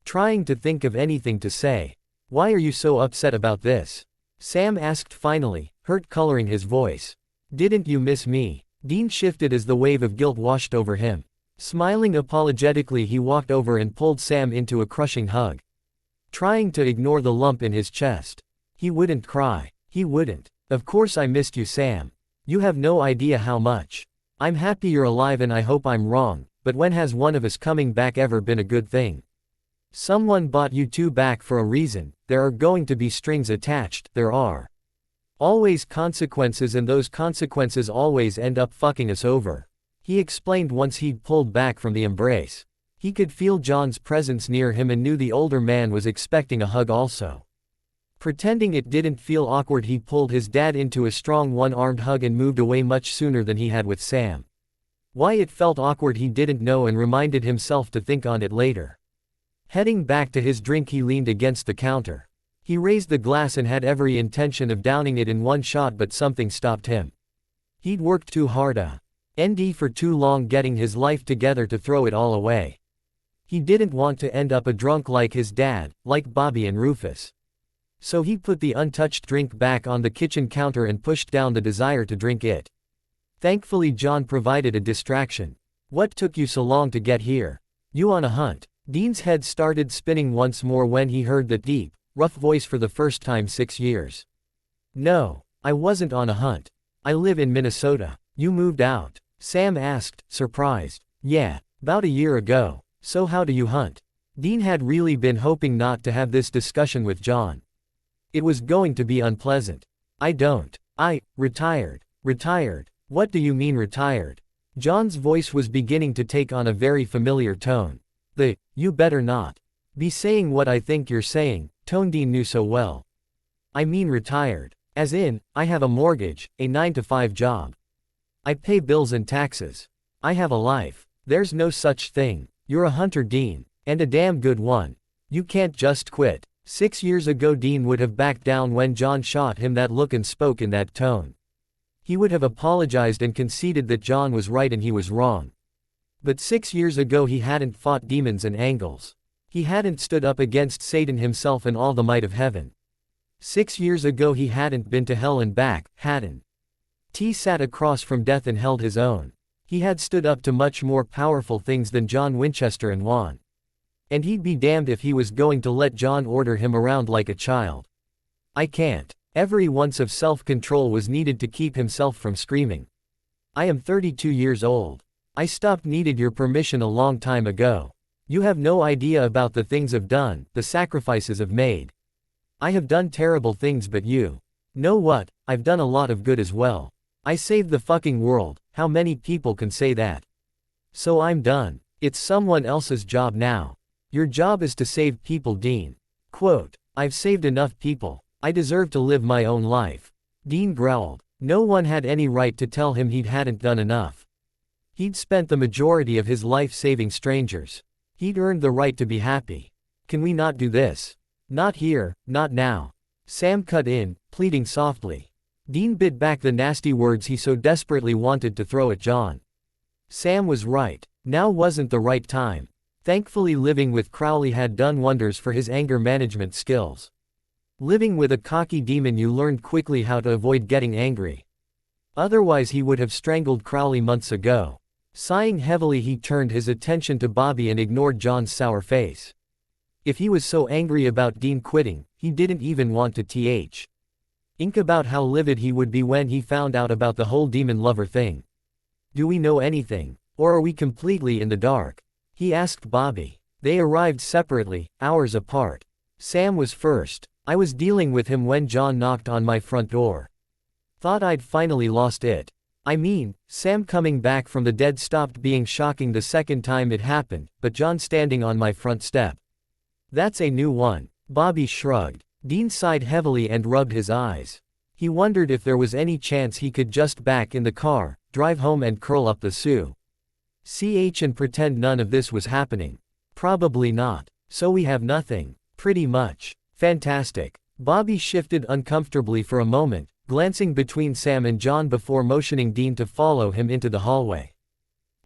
trying to think of anything to say. "Why are you so upset about this?" Sam asked finally, hurt coloring his voice. "Didn't you miss me?" Dean shifted as the wave of guilt washed over him. Smiling apologetically, he walked over and pulled Sam into a crushing hug, trying to ignore the lump in his chest. He wouldn't cry. He wouldn't. "Of course I missed you, Sam. You have no idea how much. I'm happy you're alive, and I hope I'm wrong, but when has one of us coming back ever been a good thing? Someone bought you two back for a reason. There are going to be strings attached. There are always consequences, and those consequences always end up fucking us over," he explained once he'd pulled back from the embrace. He could feel John's presence near him and knew the older man was expecting a hug also. Pretending it didn't feel awkward, he pulled his dad into a strong one-armed hug and moved away much sooner than he had with Sam. Why it felt awkward he didn't know, and reminded himself to think on it later. Heading back to his drink, he leaned against the counter. He raised the glass and had every intention of downing it in one shot, but something stopped him. He'd worked too hard for too long getting his life together to throw it all away. He didn't want to end up a drunk like his dad, like Bobby and Rufus. So he put the untouched drink back on the kitchen counter and pushed down the desire to drink it. Thankfully, John provided a distraction. "What took you so long to get here? You on a hunt?" Dean's head started spinning once more when he heard that deep, rough voice for the first time 6 years. "No, I wasn't on a hunt. I live in Minnesota." "You moved out?" Sam asked, surprised. "Yeah, about a year ago." "So how do you hunt?" Dean had really been hoping not to have this discussion with John. It was going to be unpleasant. "I don't. I retired." "Retired? What do you mean retired?" John's voice was beginning to take on a very familiar tone. You better not be saying what I think you're saying," tone Dean knew so well. "I mean retired. As in, I have a mortgage, a 9-to-5 job. I pay bills and taxes. I have a life." "There's no such thing. You're a hunter, Dean, and a damn good one. You can't just quit." 6 years ago Dean would have backed down when John shot him that look and spoke in that tone. He would have apologized and conceded that John was right and he was wrong. But 6 years ago he hadn't fought demons and angels. He hadn't stood up against Satan himself and all the might of heaven. 6 years ago he hadn't been to hell and back, hadn't he sat across from death and held his own. He had stood up to much more powerful things than John Winchester and Juan. And he'd be damned if he was going to let John order him around like a child. "I can't." Every ounce of self-control was needed to keep himself from screaming. "I am 32 years old. I stopped needed your permission a long time ago. You have no idea about the things I've done, the sacrifices I've made. I have done terrible things, but you know what? I've done a lot of good as well. I saved the fucking world, how many people can say that? So I'm done. It's someone else's job now. Your job is to save people, Dean. Quote, I've saved enough people. I deserve to live my own life. Dean growled. No one had any right to tell him he hadn't done enough. He'd spent the majority of his life saving strangers. He'd earned the right to be happy. Can we not do this? Not here, not now. Sam cut in, pleading softly. Dean bit back the nasty words he so desperately wanted to throw at John. Sam was right. Now wasn't the right time. Thankfully, living with Crowley had done wonders for his anger management skills. Living with a cocky demon, you learned quickly how to avoid getting angry. Otherwise he would have strangled Crowley months ago. Sighing heavily, he turned his attention to Bobby and ignored John's sour face. If he was so angry about Dean quitting, he didn't even want to think about how livid he would be when he found out about the whole demon lover thing. Do we know anything, or are we completely in the dark? He asked Bobby. They arrived separately, hours apart. Sam was first. I was dealing with him when John knocked on my front door. Thought I'd finally lost it. I mean, Sam coming back from the dead stopped being shocking the second time it happened, but John standing on my front step. That's a new one. Bobby shrugged. Dean sighed heavily and rubbed his eyes. He wondered if there was any chance he could just back in the car, drive home and curl up the CH and pretend none of this was happening. Probably not. So we have nothing. Pretty much. Fantastic. Bobby shifted uncomfortably for a moment, glancing between Sam and John before motioning Dean to follow him into the hallway.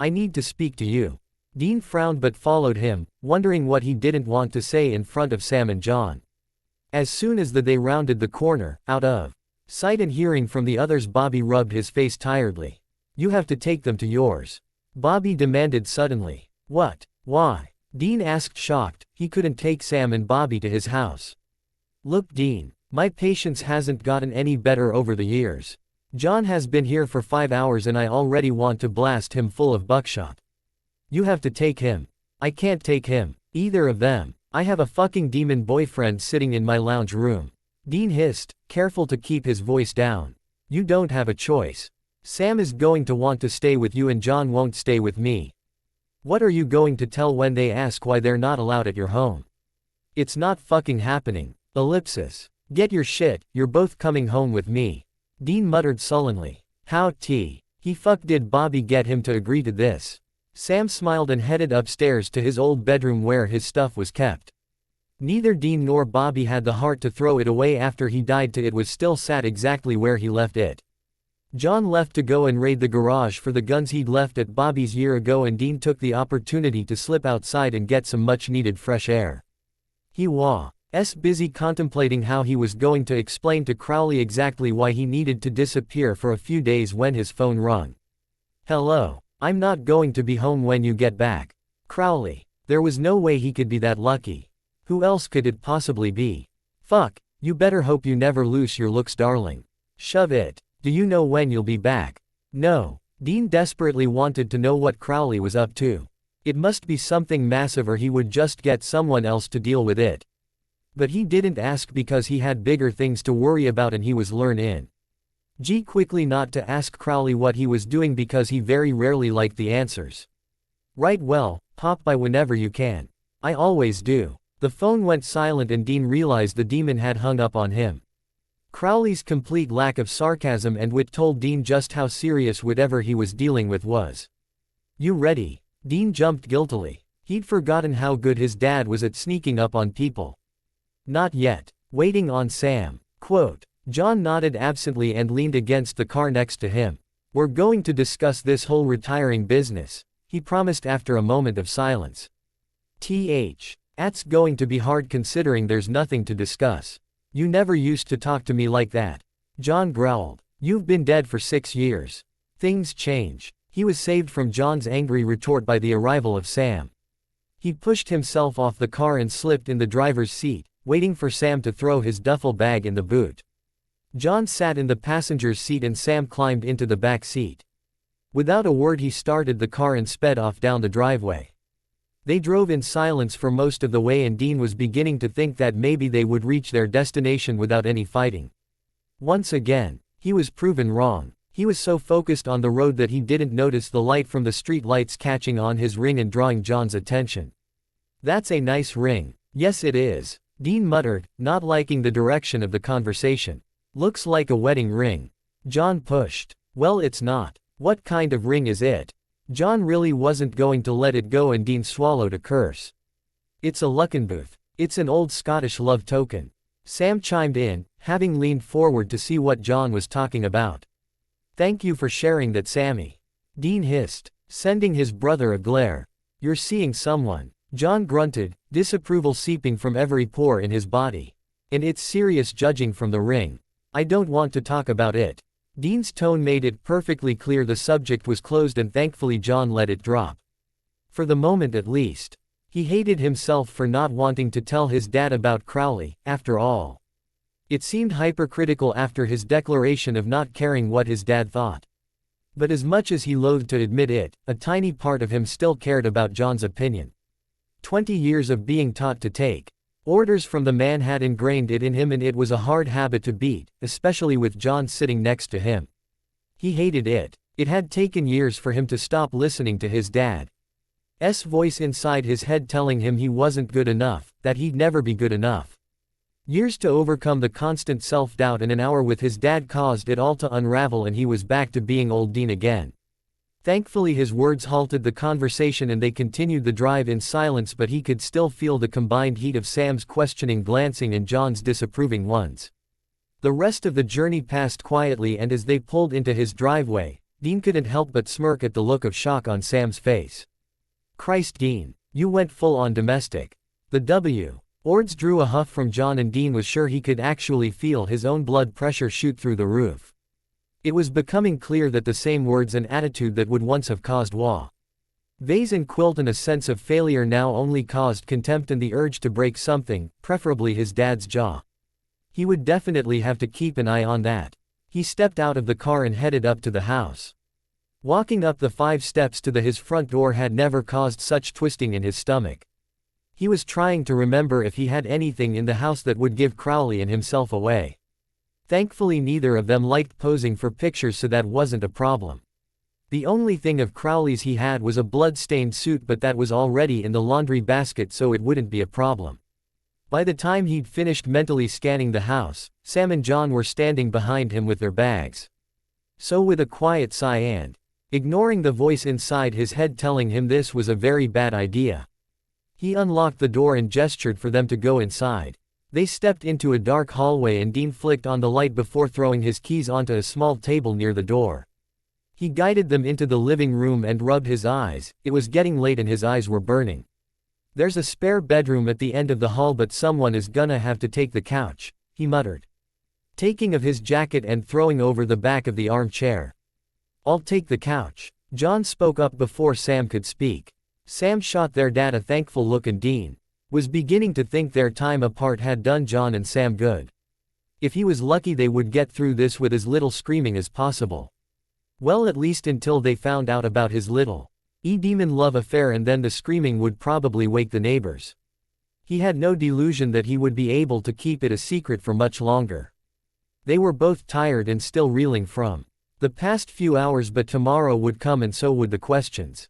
I need to speak to you. Dean frowned but followed him, wondering what he didn't want to say in front of Sam and John. As soon as they rounded the corner, out of sight and hearing from the others, Bobby rubbed his face tiredly. You have to take them to yours. Bobby demanded suddenly. What? Why? Dean asked, shocked. He couldn't take Sam and Bobby to his house. Look, Dean. My patience hasn't gotten any better over the years. John has been here for 5 hours and I already want to blast him full of buckshot. You have to take him. I can't take him. Either of them. I have a fucking demon boyfriend sitting in my lounge room. Dean hissed, careful to keep his voice down. You don't have a choice. Sam is going to want to stay with you and John won't stay with me. What are you going to tell when they ask why they're not allowed at your home? It's not fucking happening. Ellipsis. Get your shit, you're both coming home with me. Dean muttered sullenly. How he fuck did Bobby get him to agree to this? Sam smiled and headed upstairs to his old bedroom where his stuff was kept. Neither Dean nor Bobby had the heart to throw it away after he died. It was still sat exactly where he left it. John left to go and raid the garage for the guns he'd left at Bobby's year ago, and Dean took the opportunity to slip outside and get some much needed fresh air. He was busy contemplating how he was going to explain to Crowley exactly why he needed to disappear for a few days when his phone rung. Hello. I'm not going to be home when you get back. Crowley. There was no way he could be that lucky. Who else could it possibly be? Fuck, you better hope you never lose your looks, darling. Shove it. Do you know when you'll be back? No. Dean desperately wanted to know what Crowley was up to. It must be something massive or he would just get someone else to deal with it. But he didn't ask because he had bigger things to worry about and he was learning quickly not to ask Crowley what he was doing because he very rarely liked the answers. Right, well, pop by whenever you can. I always do. The phone went silent and Dean realized the demon had hung up on him. Crowley's complete lack of sarcasm and wit told Dean just how serious whatever he was dealing with was. You ready? Dean jumped guiltily. He'd forgotten how good his dad was at sneaking up on people. Not yet. Waiting on Sam. Quote. John nodded absently and leaned against the car next to him. We're going to discuss this whole retiring business, he promised after a moment of silence. That's going to be hard considering there's nothing to discuss. You never used to talk to me like that. John growled. You've been dead for 6 years. Things change. He was saved from John's angry retort by the arrival of Sam. He pushed himself off the car and slipped in the driver's seat, waiting for Sam to throw his duffel bag in the boot. John sat in the passenger's seat and Sam climbed into the back seat. Without a word he started the car and sped off down the driveway. They drove in silence for most of the way and Dean was beginning to think that maybe they would reach their destination without any fighting. Once again, He was proven wrong. He was so focused on the road that he didn't notice the light from the street lights catching on his ring and drawing John's attention. "That's a nice ring." "Yes it is," Dean muttered, not liking the direction of the conversation. "Looks like a wedding ring." John pushed. "Well, it's not." "What kind of ring is it?" John really wasn't going to let it go and Dean swallowed a curse. "It's a Luckenbooth. It's an old Scottish love token." Sam chimed in, having leaned forward to see what John was talking about. "Thank you for sharing that, Sammy," Dean hissed, sending his brother a glare. "You're seeing someone." John grunted, disapproval seeping from every pore in his body. "And it's serious judging from the ring. I don't want to talk about it." Dean's tone made it perfectly clear the subject was closed and thankfully John let it drop. For the moment at least. He hated himself for not wanting to tell his dad about Crowley, after all. It seemed hypercritical after his declaration of not caring what his dad thought. But as much as he loathed to admit it, a tiny part of him still cared about John's opinion. 20 years of being taught to take orders from the man had ingrained it in him, and it was a hard habit to beat, especially with John sitting next to him. He hated it. It had taken years for him to stop listening to his dad's voice inside his head telling him he wasn't good enough, that he'd never be good enough. Years to overcome the constant self-doubt, and an hour with his dad caused it all to unravel and he was back to being old Dean again. Thankfully his words halted the conversation and they continued the drive in silence, but he could still feel the combined heat of Sam's questioning glancing and John's disapproving ones. The rest of the journey passed quietly, and as they pulled into his driveway, Dean couldn't help but smirk at the look of shock on Sam's face. "Christ, Dean, you went full-on domestic." The words drew a huff from John, and Dean was sure he could actually feel his own blood pressure shoot through the roof. It was becoming clear that the same words and attitude that would once have caused vase and quilt and a sense of failure now only caused contempt and the urge to break something, preferably his dad's jaw. He would definitely have to keep an eye on that. He stepped out of the car and headed up to the house. Walking up the 5 steps to his front door had never caused such twisting in his stomach. He was trying to remember if he had anything in the house that would give Crowley and himself away. Thankfully neither of them liked posing for pictures, so that wasn't a problem. The only thing of Crowley's he had was a blood-stained suit, but that was already in the laundry basket, so it wouldn't be a problem. By the time he'd finished mentally scanning the house, Sam and John were standing behind him with their bags. So with a quiet sigh and ignoring the voice inside his head telling him this was a very bad idea, he unlocked the door and gestured for them to go inside. They stepped into a dark hallway and Dean flicked on the light before throwing his keys onto a small table near the door. He guided them into the living room and rubbed his eyes. It was getting late and his eyes were burning. "There's a spare bedroom at the end of the hall, but someone is gonna have to take the couch," he muttered, taking of his jacket and throwing over the back of the armchair. "I'll take the couch." John spoke up before Sam could speak. Sam shot their dad a thankful look, and Dean was beginning to think their time apart had done John and Sam good. If he was lucky they would get through this with as little screaming as possible. Well, at least until they found out about his little demon love affair, and then the screaming would probably wake the neighbors. He had no delusion that he would be able to keep it a secret for much longer. They were both tired and still reeling from the past few hours, but tomorrow would come and so would the questions.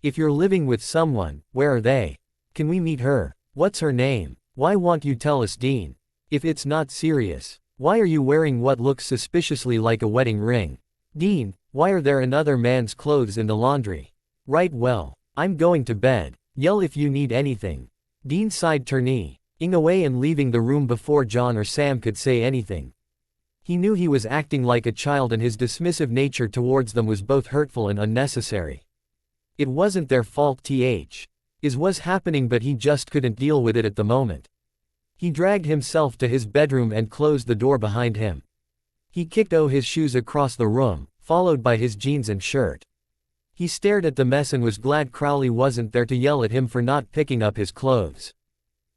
"If you're living with someone, where are they? Can we meet her? What's her name? Why won't you tell us, Dean? If it's not serious, why are you wearing what looks suspiciously like a wedding ring? Dean, why are there another man's clothes in the laundry? Right, well, I'm going to bed. Yell if you need anything." Dean sighed, turning away and leaving the room before John or Sam could say anything. He knew he was acting like a child, and his dismissive nature towards them was both hurtful and unnecessary. It wasn't their fault is was happening, but he just couldn't deal with it at the moment. He dragged himself to his bedroom and closed the door behind him. He kicked his shoes across the room, followed by his jeans and shirt. He stared at the mess and was glad Crowley wasn't there to yell at him for not picking up his clothes.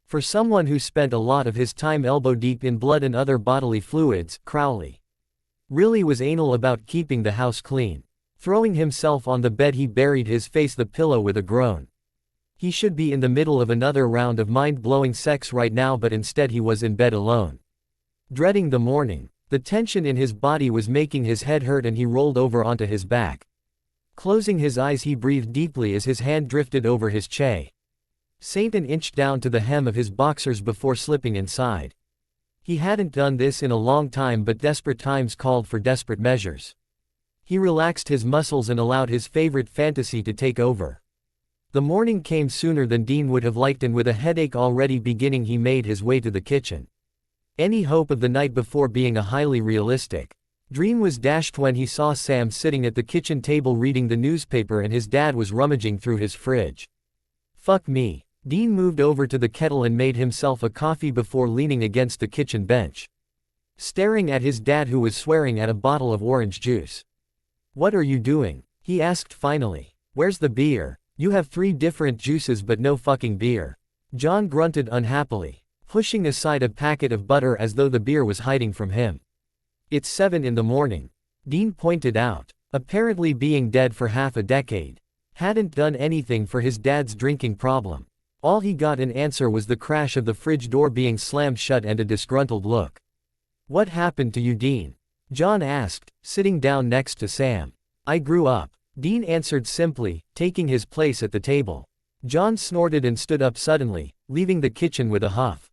For someone who spent a lot of his time elbow-deep in blood and other bodily fluids, Crowley really was anal about keeping the house clean. Throwing himself on the bed, he buried his face the pillow with a groan. He should be in the middle of another round of mind-blowing sex right now, but instead he was in bed alone. Dreading the morning. The tension in his body was making his head hurt and he rolled over onto his back. Closing his eyes he breathed deeply as his hand drifted over his che. Satan inched down to the hem of his boxers before slipping inside. He hadn't done this in a long time, but desperate times called for desperate measures. He relaxed his muscles and allowed his favorite fantasy to take over. The morning came sooner than Dean would have liked, and with a headache already beginning he made his way to the kitchen. Any hope of the night before being a highly realistic dream was dashed when he saw Sam sitting at the kitchen table reading the newspaper and his dad was rummaging through his fridge. Fuck me. Dean moved over to the kettle and made himself a coffee before leaning against the kitchen bench, staring at his dad who was swearing at a bottle of orange juice. "What are you doing?" he asked finally. "Where's the beer? You have 3 different juices but no fucking beer." John grunted unhappily, pushing aside a packet of butter as though the beer was hiding from him. "It's 7 in the morning," Dean pointed out. Apparently being dead for half a decade hadn't done anything for his dad's drinking problem. All he got in answer was the crash of the fridge door being slammed shut and a disgruntled look. "What happened to you, Dean?" John asked, sitting down next to Sam. "I grew up," Dean answered simply, taking his place at the table. John snorted and stood up suddenly, leaving the kitchen with a huff.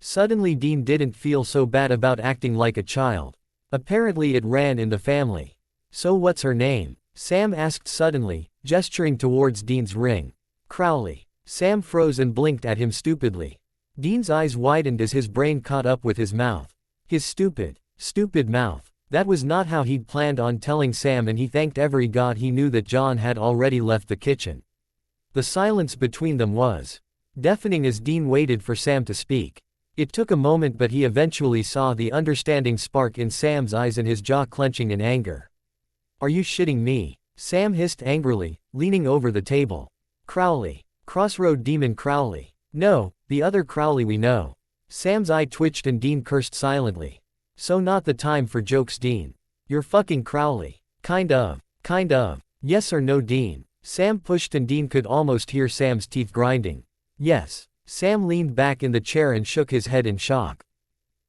Suddenly Dean didn't feel so bad about acting like a child. Apparently it ran in the family. "So what's her name?" Sam asked suddenly, gesturing towards Dean's ring. "Crowley." Sam froze and blinked at him stupidly. Dean's eyes widened as his brain caught up with his mouth. His stupid mouth. That was not how he'd planned on telling Sam, and he thanked every god he knew that John had already left the kitchen. The silence between them was deafening as Dean waited for Sam to speak. It took a moment, but he eventually saw the understanding spark in Sam's eyes and his jaw clenching in anger. "Are you shitting me?" Sam hissed angrily, leaning over the table. "Crowley. Crossroad Demon Crowley. No, the other Crowley we know." Sam's eye twitched and Dean cursed silently. "So not the time for jokes, Dean. You're fucking Crowley." Kind of. Yes or no, Dean?" Sam pushed and Dean could almost hear Sam's teeth grinding. "Yes." Sam leaned back in the chair and shook his head in shock.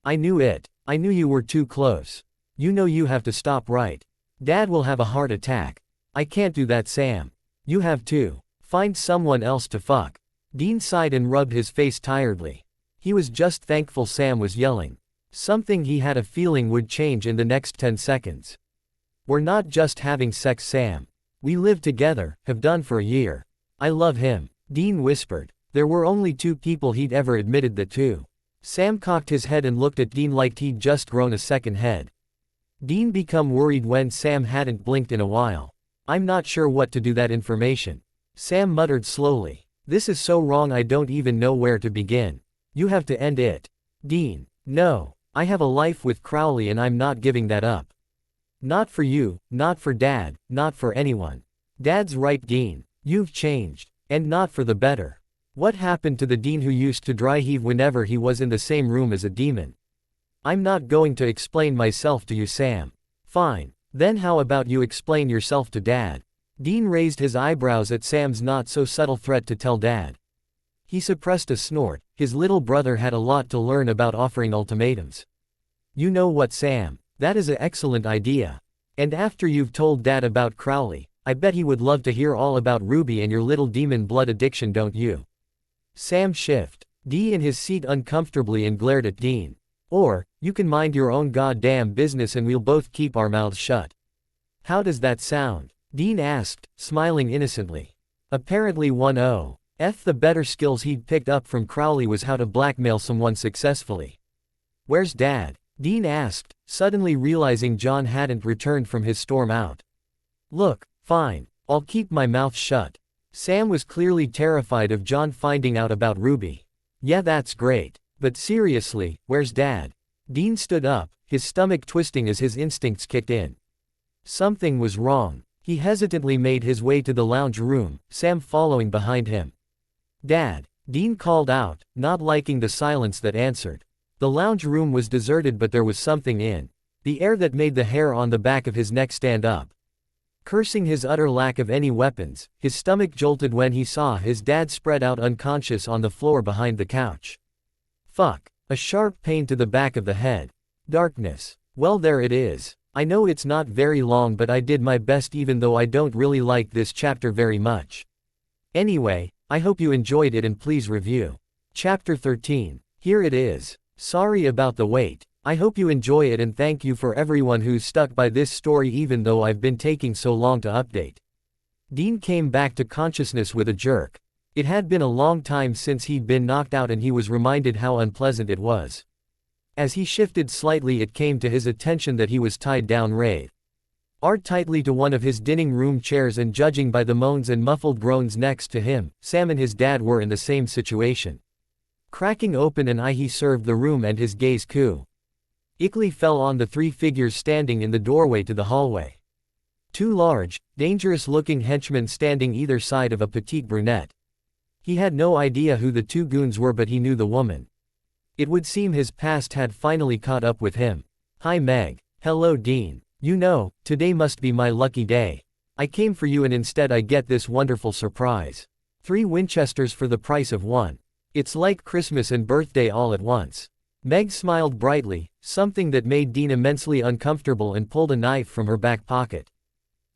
"I knew it. I knew you were too close. You know you have to stop, right? Dad will have a heart attack." "I can't do that, Sam. You have to find someone else to fuck." Dean sighed and rubbed his face tiredly. He was just thankful Sam was yelling. Something he had a feeling would change in the next 10 seconds. "We're not just having sex, Sam. We live together, have done for a year. I love him," Dean whispered. There were only 2 people he'd ever admitted that to. Sam cocked his head and looked at Dean like he'd just grown a second head. Dean became worried when Sam hadn't blinked in a while. "I'm not sure what to do that information," Sam muttered slowly. "This is so wrong, I don't even know where to begin. You have to end it." "Dean, no. I have a life with Crowley and I'm not giving that up. Not for you, not for Dad, not for anyone." "Dad's right, Dean. You've changed. And not for the better." What happened to the Dean who used to dry heave whenever he was in the same room as a demon? "I'm not going to explain myself to you, Sam." "Fine. Then how about you explain yourself to Dad?" Dean raised his eyebrows at Sam's not-so-subtle threat to tell Dad. He suppressed a snort. His little brother had a lot to learn about offering ultimatums. "You know what, Sam? That is an excellent idea. And after you've told Dad about Crowley, I bet he would love to hear all about Ruby and your little demon blood addiction, don't you?" Sam shifted in his seat uncomfortably and glared at Dean. "Or, you can mind your own goddamn business and we'll both keep our mouths shut." "How does that sound?" Dean asked, smiling innocently. Apparently the better skills he'd picked up from Crowley was how to blackmail someone successfully. "Where's Dad?" Dean asked, suddenly realizing John hadn't returned from his storm out. "Look, fine. I'll keep my mouth shut." Sam was clearly terrified of John finding out about Ruby. "Yeah, that's great. But seriously, where's Dad?" Dean stood up, his stomach twisting as his instincts kicked in. Something was wrong. He hesitantly made his way to the lounge room, Sam following behind him. "Dad," Dean called out, not liking the silence that answered. The lounge room was deserted, but there was something in the air that made the hair on the back of his neck stand up. Cursing his utter lack of any weapons, his stomach jolted when he saw his dad spread out unconscious on the floor behind the couch. Fuck. A sharp pain to the back of the head. Darkness. Well, there it is. I know it's not very long, but I did my best even though I don't really like this chapter very much. Anyway, I hope you enjoyed it and please review. Chapter 13. Here it is. Sorry about the wait. I hope you enjoy it and thank you for everyone who's stuck by this story even though I've been taking so long to update. Dean came back to consciousness with a jerk. It had been a long time since he'd been knocked out and he was reminded how unpleasant it was. As he shifted slightly, it came to his attention that he was tied down tightly to one of his dining room chairs, and judging by the moans and muffled groans next to him, Sam and his dad were in the same situation. Cracking open an eye, he surveyed the room and his gaze quickly fell on the three figures standing in the doorway to the hallway. Two large, dangerous-looking henchmen standing either side of a petite brunette. He had no idea who the two goons were, but he knew the woman. It would seem his past had finally caught up with him. "Hi Meg." "Hello Dean. You know, today must be my lucky day. I came for you and instead I get this wonderful surprise. 3 Winchesters for the price of 1. It's like Christmas and birthday all at once." Meg smiled brightly, something that made Dean immensely uncomfortable, and pulled a knife from her back pocket.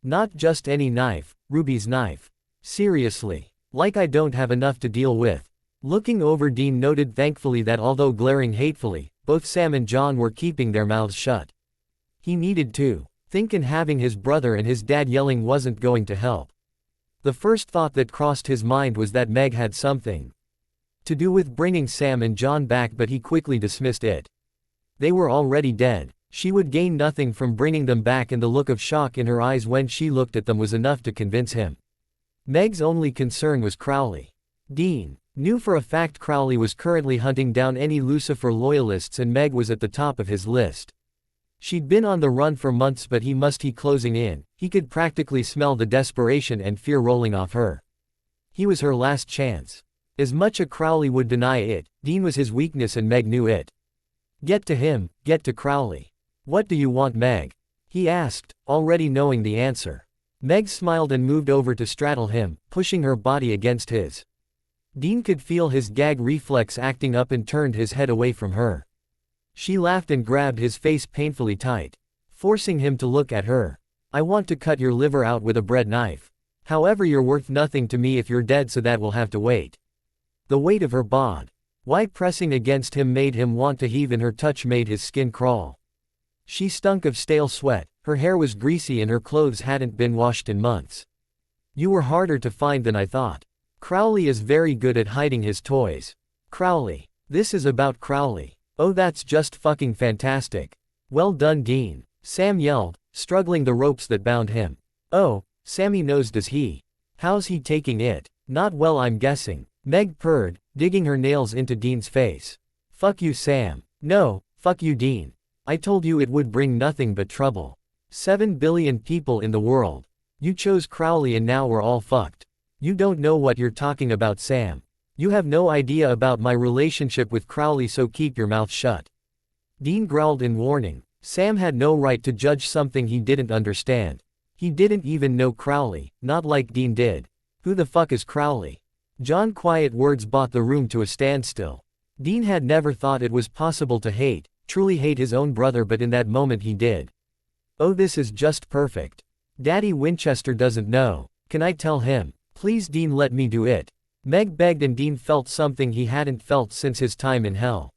"Not just any knife, Ruby's knife. Seriously. Like I don't have enough to deal with." Looking over, Dean noted thankfully that although glaring hatefully, both Sam and John were keeping their mouths shut. He needed to think, and having his brother and his dad yelling wasn't going to help. The first thought that crossed his mind was that Meg had something to do with bringing Sam and John back, but he quickly dismissed it. They were already dead. She would gain nothing from bringing them back, and the look of shock in her eyes when she looked at them was enough to convince him. Meg's only concern was Crowley. Dean knew for a fact Crowley was currently hunting down any Lucifer loyalists, and Meg was at the top of his list. She'd been on the run for months, but he closing in. He could practically smell the desperation and fear rolling off her. He was her last chance. As much as Crowley would deny it, Dean was his weakness and Meg knew it. "Get to him, get to Crowley." "What do you want, Meg?" he asked, already knowing the answer. Meg smiled and moved over to straddle him, pushing her body against his. Dean could feel his gag reflex acting up and turned his head away from her. She laughed and grabbed his face painfully tight, forcing him to look at her. "I want to cut your liver out with a bread knife. However, you're worth nothing to me if you're dead, so that will have to wait." The weight of her bod, why pressing against him, made him want to heave, and her touch made his skin crawl. She stunk of stale sweat, her hair was greasy, and her clothes hadn't been washed in months. "You were harder to find than I thought. Crowley is very good at hiding his toys." "Crowley. This is about Crowley. Oh, that's just fucking fantastic. Well done, Dean," Sam yelled, struggling the ropes that bound him. "Oh, Sammy knows, does he? How's he taking it?" "Not well, I'm guessing," Meg purred, digging her nails into Dean's face. "Fuck you, Sam." "No, fuck you, Dean. I told you it would bring nothing but trouble. 7 billion people in the world. You chose Crowley and now we're all fucked." "You don't know what you're talking about, Sam. You have no idea about my relationship with Crowley, so keep your mouth shut." Dean growled in warning. Sam had no right to judge something he didn't understand. He didn't even know Crowley, not like Dean did. Who the fuck is Crowley? John's quiet words brought the room to a standstill. Dean had never thought it was possible to hate, truly hate his own brother, but in that moment he did. "Oh, this is just perfect. Daddy Winchester doesn't know. Can I tell him? Please, Dean, let me do it." Meg begged, and Dean felt something he hadn't felt since his time in hell.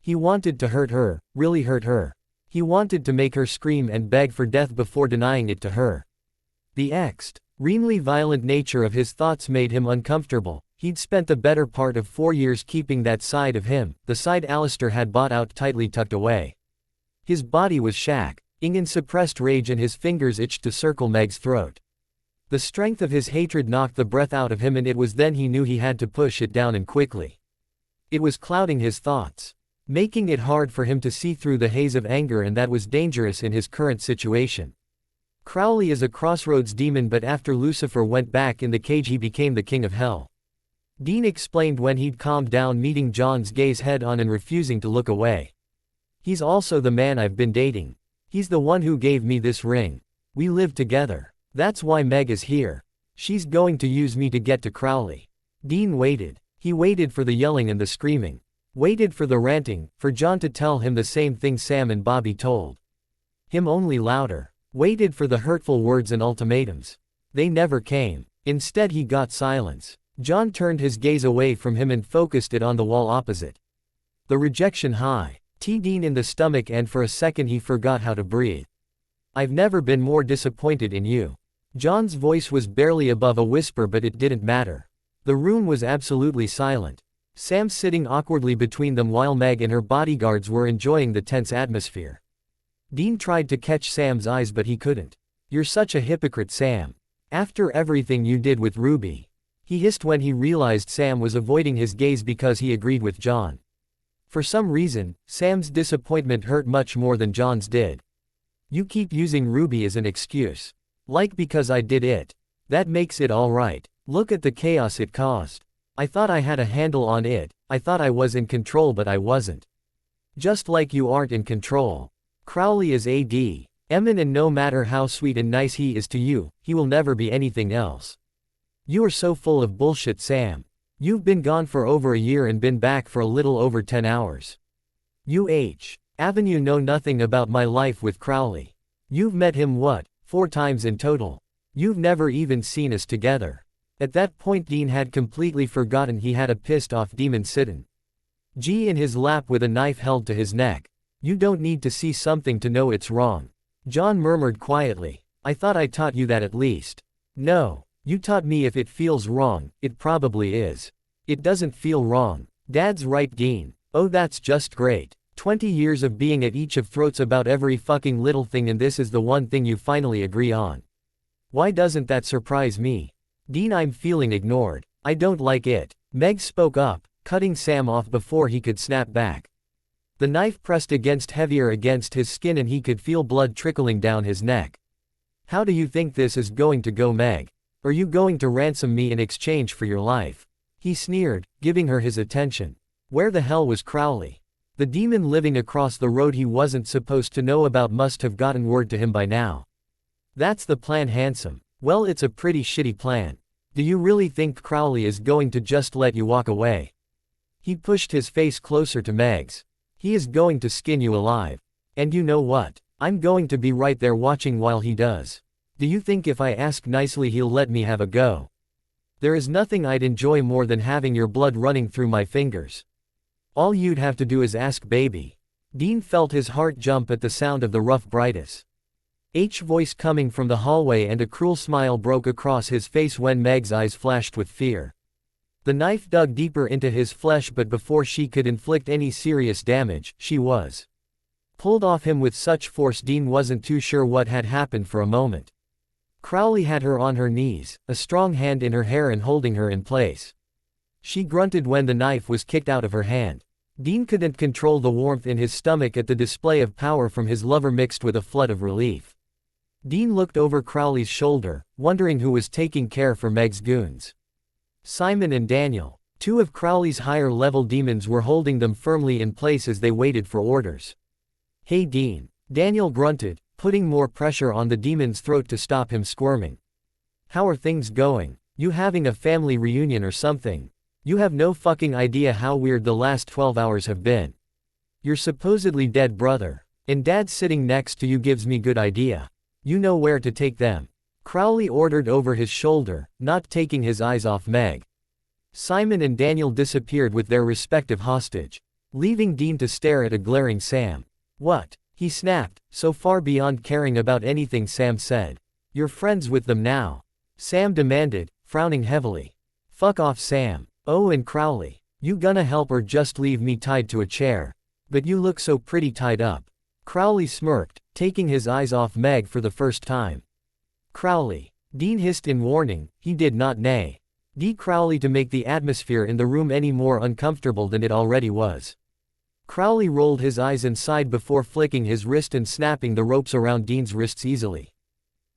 He wanted to hurt her, really hurt her. He wanted to make her scream and beg for death before denying it to her. The extremely violent nature of his thoughts made him uncomfortable. He'd spent the better part of 4 years keeping that side of him, the side Alistair had bought out, tightly tucked away. His body was shaking in suppressed rage, and his fingers itched to circle Meg's throat. The strength of his hatred knocked the breath out of him, and it was then he knew he had to push it down, and quickly. It was clouding his thoughts, making it hard for him to see through the haze of anger, and that was dangerous in his current situation. Crowley is a crossroads demon, but after Lucifer went back in the cage he became the king of hell. Dean explained when he'd calmed down, meeting John's gaze head on and refusing to look away. "He's also the man I've been dating. He's the one who gave me this ring. We live together. That's why Meg is here. She's going to use me to get to Crowley." Dean waited. He waited for the yelling and the screaming. Waited for the ranting, for John to tell him the same thing Sam and Bobby told. Him only louder. Waited for the hurtful words and ultimatums. They never came. Instead he got silence. John turned his gaze away from him and focused it on the wall opposite. The rejection high. Dean in the stomach, and for a second he forgot how to breathe. I've never been more disappointed in you. John's voice was barely above a whisper, but it didn't matter. The room was absolutely silent. Sam sitting awkwardly between them while Meg and her bodyguards were enjoying the tense atmosphere. Dean tried to catch Sam's eyes, but he couldn't. You're such a hypocrite, Sam. After everything you did with Ruby. He hissed when he realized Sam was avoiding his gaze because he agreed with John. For some reason, Sam's disappointment hurt much more than John's did. You keep using Ruby as an excuse. Like because I did it. That makes it alright. Look at the chaos it caused. I thought I had a handle on it, I thought I was in control, but I wasn't. Just like you aren't in control. Crowley is AD. Emin, and no matter how sweet and nice he is to you, he will never be anything else. You are so full of bullshit, Sam. You've been gone for over a year and been back for a little over 10 hours. You Avenue know nothing about my life with Crowley. You've met him what, 4 times in total? You've never even seen us together. At that point Dean had completely forgotten he had a pissed off demon sitting in his lap with a knife held to his neck. You don't need to see something to know it's wrong. John murmured quietly. I thought I taught you that at least. No. You taught me if it feels wrong, it probably is. It doesn't feel wrong. Dad's right, Dean. Oh, that's just great. 20 years of being at each of throats about every fucking little thing, and this is the one thing you finally agree on. Why doesn't that surprise me? Dean, I'm feeling ignored. I don't like it. Meg spoke up, cutting Sam off before he could snap back. The knife pressed heavier against his skin and he could feel blood trickling down his neck. How do you think this is going to go, Meg? Are you going to ransom me in exchange for your life? He sneered, giving her his attention. Where the hell was Crowley? The demon living across the road he wasn't supposed to know about must have gotten word to him by now. That's the plan, handsome. Well, it's a pretty shitty plan. Do you really think Crowley is going to just let you walk away? He pushed his face closer to Meg's. He is going to skin you alive. And you know what? I'm going to be right there watching while he does. Do you think if I ask nicely he'll let me have a go? There is nothing I'd enjoy more than having your blood running through my fingers. All you'd have to do is ask, baby. Dean felt his heart jump at the sound of the rough Brightus voice coming from the hallway, and a cruel smile broke across his face when Meg's eyes flashed with fear. The knife dug deeper into his flesh, but before she could inflict any serious damage, she was pulled off him with such force Dean wasn't too sure what had happened for a moment. Crowley had her on her knees, a strong hand in her hair and holding her in place. She grunted when the knife was kicked out of her hand. Dean couldn't control the warmth in his stomach at the display of power from his lover mixed with a flood of relief. Dean looked over Crowley's shoulder, wondering who was taking care for Meg's goons. Simon and Daniel. 2 of Crowley's higher-level demons were holding them firmly in place as they waited for orders. Hey, Dean. Daniel grunted, putting more pressure on the demon's throat to stop him squirming. How are things going? You having a family reunion or something? You have no fucking idea how weird the last 12 hours have been. Your supposedly dead brother and dad sitting next to you gives me good idea. You know where to take them. Crowley ordered over his shoulder, not taking his eyes off Meg. Simon and Daniel disappeared with their respective hostage, leaving Dean to stare at a glaring Sam. What? He snapped, so far beyond caring about anything Sam said. You're friends with them now? Sam demanded, frowning heavily. Fuck off, Sam. Oh, and Crowley. You gonna help or just leave me tied to a chair? But you look so pretty tied up. Crowley smirked, taking his eyes off Meg for the first time. Crowley. Dean hissed in warning. He did not neigh. Crowley to make the atmosphere in the room any more uncomfortable than it already was. Crowley rolled his eyes and sighed before flicking his wrist and snapping the ropes around Dean's wrists easily.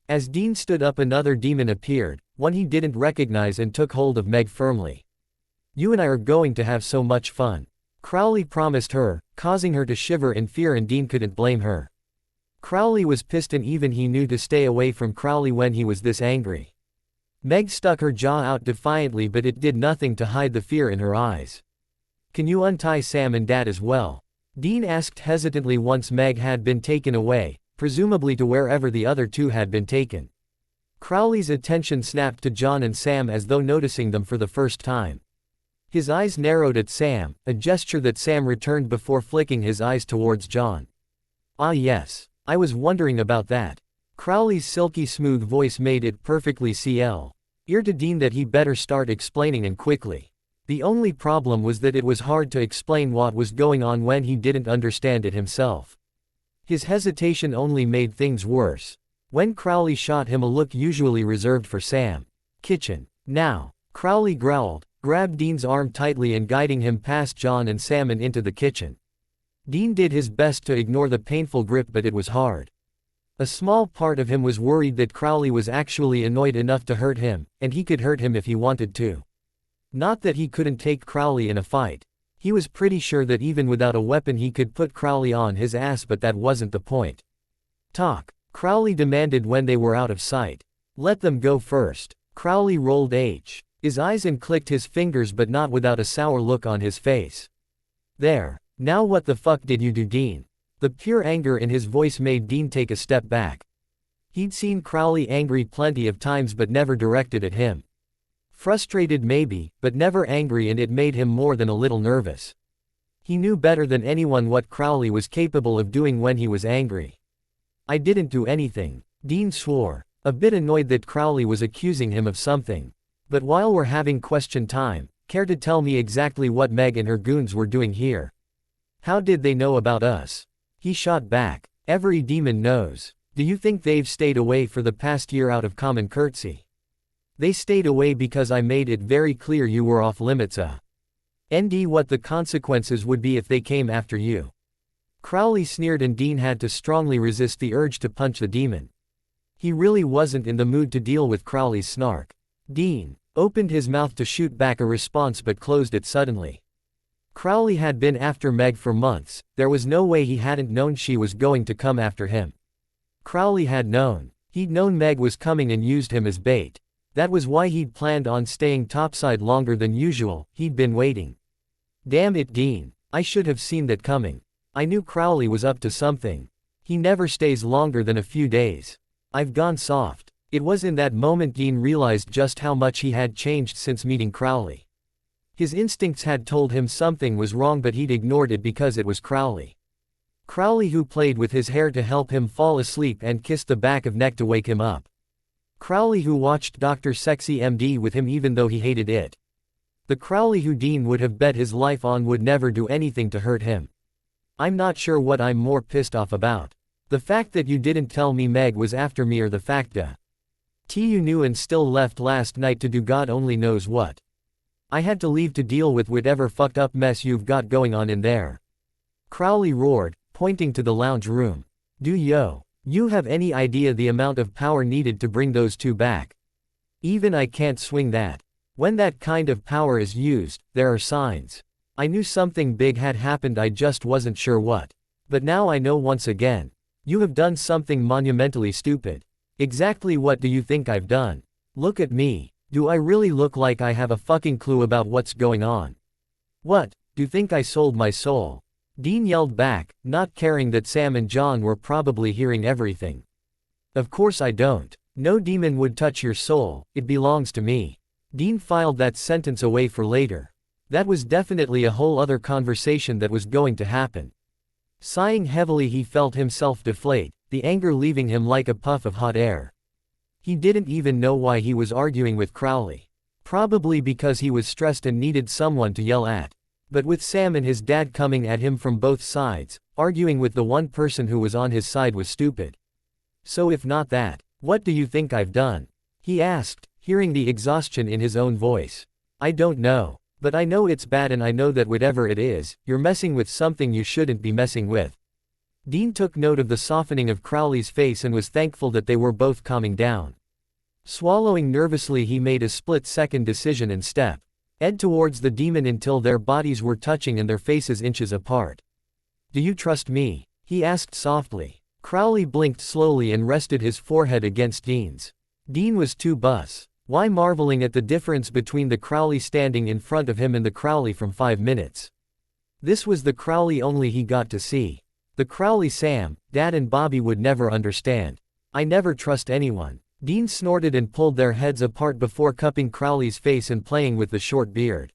As Dean stood up, another demon appeared, one he didn't recognize, and took hold of Meg firmly. You and I are going to have so much fun. Crowley promised her, causing her to shiver in fear, and Dean couldn't blame her. Crowley was pissed, and even he knew to stay away from Crowley when he was this angry. Meg stuck her jaw out defiantly, but it did nothing to hide the fear in her eyes. Can you untie Sam and Dad as well? Dean asked hesitantly once Meg had been taken away, presumably to wherever the other two had been taken. Crowley's attention snapped to John and Sam as though noticing them for the first time. His eyes narrowed at Sam, a gesture that Sam returned before flicking his eyes towards John. "Ah yes, I was wondering about that." Crowley's silky smooth voice made it perfectly clear to Dean that he better start explaining, and quickly. The only problem was that it was hard to explain what was going on when he didn't understand it himself. His hesitation only made things worse. When Crowley shot him a look usually reserved for Sam. "Kitchen. Now." Crowley growled, grabbed Dean's arm tightly and guiding him past John and Sam and into the kitchen. Dean did his best to ignore the painful grip, but it was hard. A small part of him was worried that Crowley was actually annoyed enough to hurt him, and he could hurt him if he wanted to. Not that he couldn't take Crowley in a fight. He was pretty sure that even without a weapon he could put Crowley on his ass, but that wasn't the point. "Talk," Crowley demanded when they were out of sight. "Let them go first." Crowley rolled his eyes and clicked his fingers, but not without a sour look on his face. "There. Now what the fuck did you do, Dean?" The pure anger in his voice made Dean take a step back. He'd seen Crowley angry plenty of times, but never directed at him. Frustrated maybe, but never angry, and it made him more than a little nervous. He knew better than anyone what Crowley was capable of doing when he was angry. "I didn't do anything," Dean swore, a bit annoyed that Crowley was accusing him of something. "But while we're having question time, care to tell me exactly what Meg and her goons were doing here? How did they know about us?" He shot back. "Every demon knows. Do you think they've stayed away for the past year out of common courtesy? They stayed away because I made it very clear you were off limits, and what the consequences would be if they came after you." Crowley sneered, and Dean had to strongly resist the urge to punch the demon. He really wasn't in the mood to deal with Crowley's snark. Dean opened his mouth to shoot back a response, but closed it suddenly. Crowley had been after Meg for months. There was no way he hadn't known she was going to come after him. Crowley had known. He'd known Meg was coming and used him as bait. That was why he'd planned on staying topside longer than usual. He'd been waiting. "Damn it, Dean. I should have seen that coming. I knew Crowley was up to something. He never stays longer than a few days. I've gone soft." It was in that moment Dean realized just how much he had changed since meeting Crowley. His instincts had told him something was wrong, but he'd ignored it because it was Crowley. Crowley, who played with his hair to help him fall asleep and kissed the back of neck to wake him up. Crowley, who watched Dr. Sexy MD with him even though he hated it. The Crowley who Dean would have bet his life on would never do anything to hurt him. "I'm not sure what I'm more pissed off about. The fact that you didn't tell me Meg was after me, or the fact that you knew and still left last night to do God only knows what. I had to leave to deal with whatever fucked up mess you've got going on in there." Crowley roared, pointing to the lounge room. "Do you have any idea the amount of power needed to bring those two back? Even I can't swing that. When that kind of power is used, there are signs. I knew something big had happened, I just wasn't sure what. But now I know once again. You have done something monumentally stupid." "Exactly what do you think I've done? Look at me. Do I really look like I have a fucking clue about what's going on? What, do you think I sold my soul?" Dean yelled back, not caring that Sam and John were probably hearing everything. "Of course I don't. No demon would touch your soul, it belongs to me." Dean filed that sentence away for later. That was definitely a whole other conversation that was going to happen. Sighing heavily, he felt himself deflate, the anger leaving him like a puff of hot air. He didn't even know why he was arguing with Crowley. Probably because he was stressed and needed someone to yell at. But with Sam and his dad coming at him from both sides, arguing with the one person who was on his side was stupid. "So if not that, what do you think I've done?" he asked, hearing the exhaustion in his own voice. "I don't know. But I know it's bad, and I know that whatever it is, you're messing with something you shouldn't be messing with." Dean took note of the softening of Crowley's face and was thankful that they were both calming down. Swallowing nervously, he made a split-second decision and stepped towards the demon until their bodies were touching and their faces inches apart. "Do you trust me?" he asked softly. Crowley blinked slowly and rested his forehead against Dean's. Dean was too why marveling at the difference between the Crowley standing in front of him and the Crowley from 5 minutes. This was the Crowley only he got to see. The Crowley Sam, Dad and Bobby would never understand. I never trust anyone. Dean snorted and pulled their heads apart before cupping Crowley's face and playing with the short beard.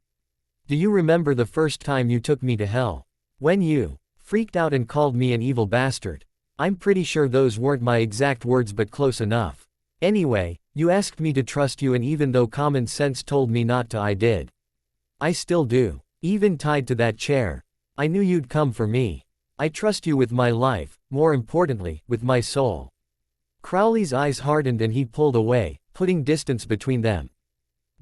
Do you remember the first time you took me to hell? When you freaked out and called me an evil bastard. I'm pretty sure those weren't my exact words but close enough. Anyway, you asked me to trust you and even though common sense told me not to I did. I still do. Even tied to that chair. I knew you'd come for me. I trust you with my life, more importantly, with my soul. Crowley's eyes hardened and he pulled away, putting distance between them.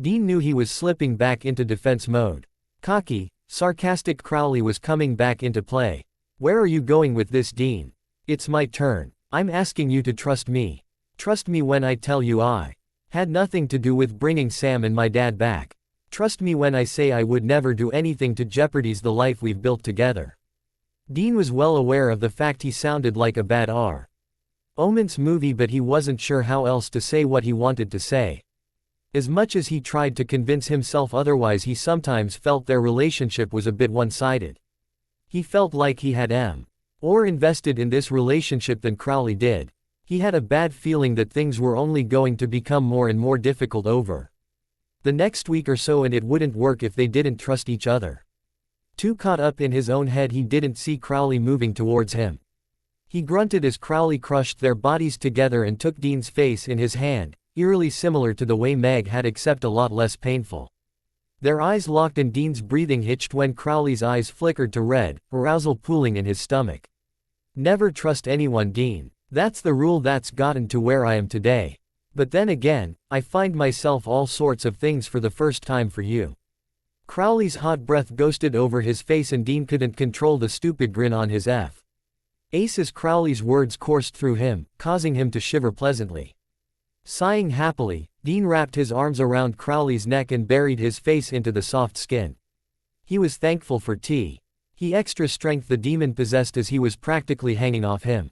Dean knew he was slipping back into defense mode. Cocky, sarcastic Crowley was coming back into play. Where are you going with this, Dean? It's my turn. I'm asking you to trust me. Trust me when I tell you I had nothing to do with bringing Sam and my dad back. Trust me when I say I would never do anything to jeopardize the life we've built together. Dean was well aware of the fact he sounded like a bad Omen's movie but he wasn't sure how else to say what he wanted to say. As much as he tried to convince himself otherwise he sometimes felt their relationship was a bit one-sided. He felt like he had more invested in this relationship than Crowley did. He had a bad feeling that things were only going to become more and more difficult over the next week or so and it wouldn't work if they didn't trust each other. Too caught up in his own head he didn't see Crowley moving towards him. He grunted as Crowley crushed their bodies together and took Dean's face in his hand, eerily similar to the way Meg had except a lot less painful. Their eyes locked and Dean's breathing hitched when Crowley's eyes flickered to red, arousal pooling in his stomach. Never trust anyone, Dean. That's the rule that's gotten to where I am today. But then again, I find myself all sorts of things for the first time for you. Crowley's hot breath ghosted over his face and Dean couldn't control the stupid grin on his face as Crowley's words coursed through him, causing him to shiver pleasantly. Sighing happily, Dean wrapped his arms around Crowley's neck and buried his face into the soft skin. He was thankful for the extra strength the demon possessed as he was practically hanging off him.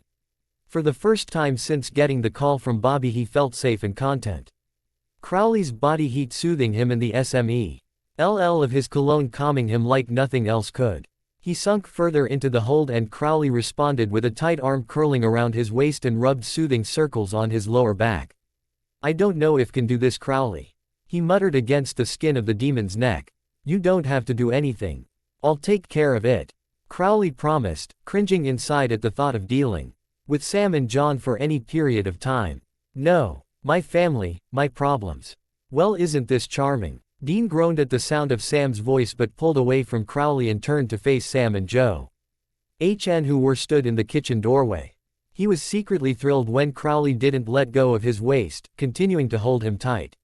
For the first time since getting the call from Bobby he felt safe and content. Crowley's body heat soothing him and the smell of his cologne calming him like nothing else could. He sunk further into the hold and Crowley responded with a tight arm curling around his waist and rubbed soothing circles on his lower back. I don't know if can do this, Crowley. He muttered against the skin of the demon's neck. You don't have to do anything. I'll take care of it. Crowley promised, cringing inside at the thought of dealing with Sam and John for any period of time. No. My family, my problems. Well, isn't this charming? Dean groaned at the sound of Sam's voice but pulled away from Crowley and turned to face Sam and Joe who were stood in the kitchen doorway. He was secretly thrilled when Crowley didn't let go of his waist, continuing to hold him tight.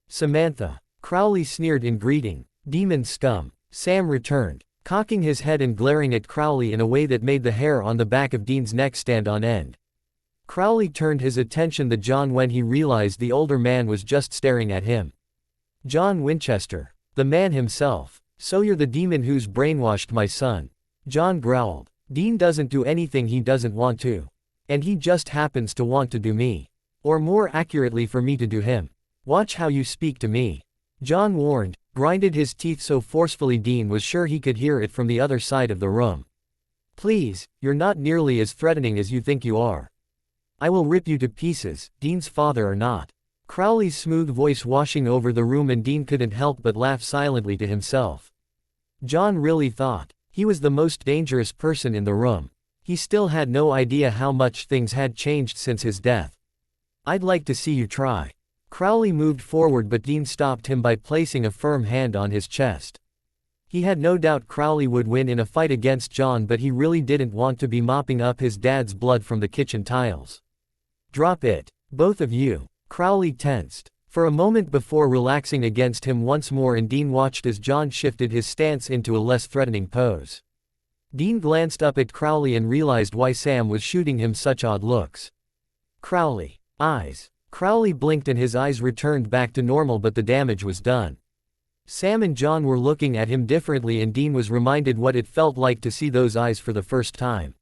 Samantha. Crowley sneered in greeting. Demon scum. Sam returned, cocking his head and glaring at Crowley in a way that made the hair on the back of Dean's neck stand on end. Crowley turned his attention to John when he realized the older man was just staring at him. John Winchester. The man himself. So you're the demon who's brainwashed my son. John growled. Dean doesn't do anything he doesn't want to. And he just happens to want to do me. Or more accurately for me to do him. Watch how you speak to me. John warned, grinded his teeth so forcefully Dean was sure he could hear it from the other side of the room. Please, you're not nearly as threatening as you think you are. I will rip you to pieces, Dean's father or not. Crowley's smooth voice washing over the room and Dean couldn't help but laugh silently to himself. John really thought he was the most dangerous person in the room. He still had no idea how much things had changed since his death. I'd like to see you try. Crowley moved forward but Dean stopped him by placing a firm hand on his chest. He had no doubt Crowley would win in a fight against John but he really didn't want to be mopping up his dad's blood from the kitchen tiles. Drop it. Both of you. Crowley tensed for a moment before relaxing against him once more and Dean watched as John shifted his stance into a less threatening pose. Dean glanced up at Crowley and realized why Sam was shooting him such odd looks. Crowley. Eyes. Crowley blinked and his eyes returned back to normal but the damage was done. Sam and John were looking at him differently and Dean was reminded what it felt like to see those eyes for the first time.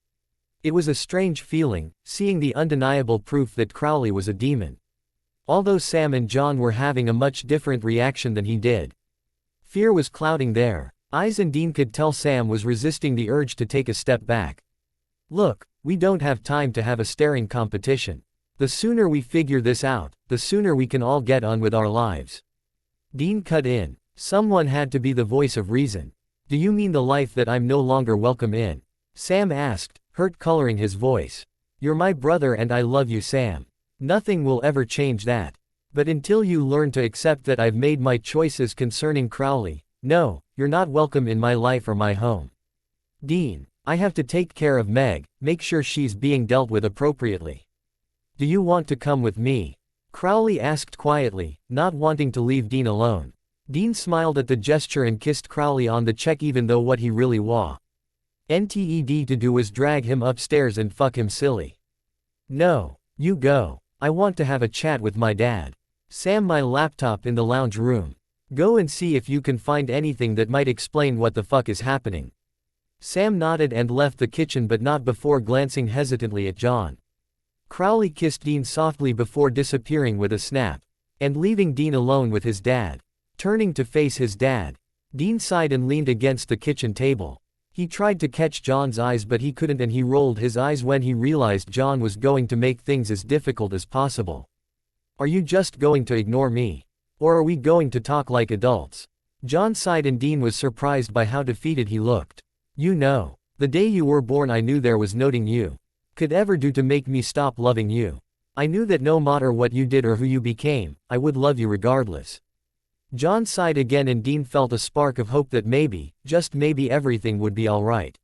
It was a strange feeling, seeing the undeniable proof that Crowley was a demon. Although Sam and John were having a much different reaction than he did. Fear was clouding their eyes and Dean could tell Sam was resisting the urge to take a step back. Look, we don't have time to have a staring competition. The sooner we figure this out, the sooner we can all get on with our lives. Dean cut in. Someone had to be the voice of reason. Do you mean the life that I'm no longer welcome in? Sam asked, hurt coloring his voice. You're my brother and I love you, Sam. Nothing will ever change that. But until you learn to accept that I've made my choices concerning Crowley, no, you're not welcome in my life or my home. Dean, I have to take care of Meg, make sure she's being dealt with appropriately. Do you want to come with me? Crowley asked quietly, not wanting to leave Dean alone. Dean smiled at the gesture and kissed Crowley on the cheek even though what he really wanted to do was drag him upstairs and fuck him silly. No, you go. I want to have a chat with my dad. Sam, my laptop in the lounge room. Go and see if you can find anything that might explain what the fuck is happening. Sam nodded and left the kitchen but not before glancing hesitantly at John. Crowley kissed Dean softly before disappearing with a snap, and leaving Dean alone with his dad. Turning to face his dad, Dean sighed and leaned against the kitchen table. He tried to catch John's eyes but he couldn't, and he rolled his eyes when he realized John was going to make things as difficult as possible. Are you just going to ignore me? Or are we going to talk like adults? John sighed and Dean was surprised by how defeated he looked. You know, the day you were born I knew there was nothing you could ever do to make me stop loving you. I knew that no matter what you did or who you became, I would love you regardless. John sighed again and Dean felt a spark of hope that maybe, just maybe everything would be alright.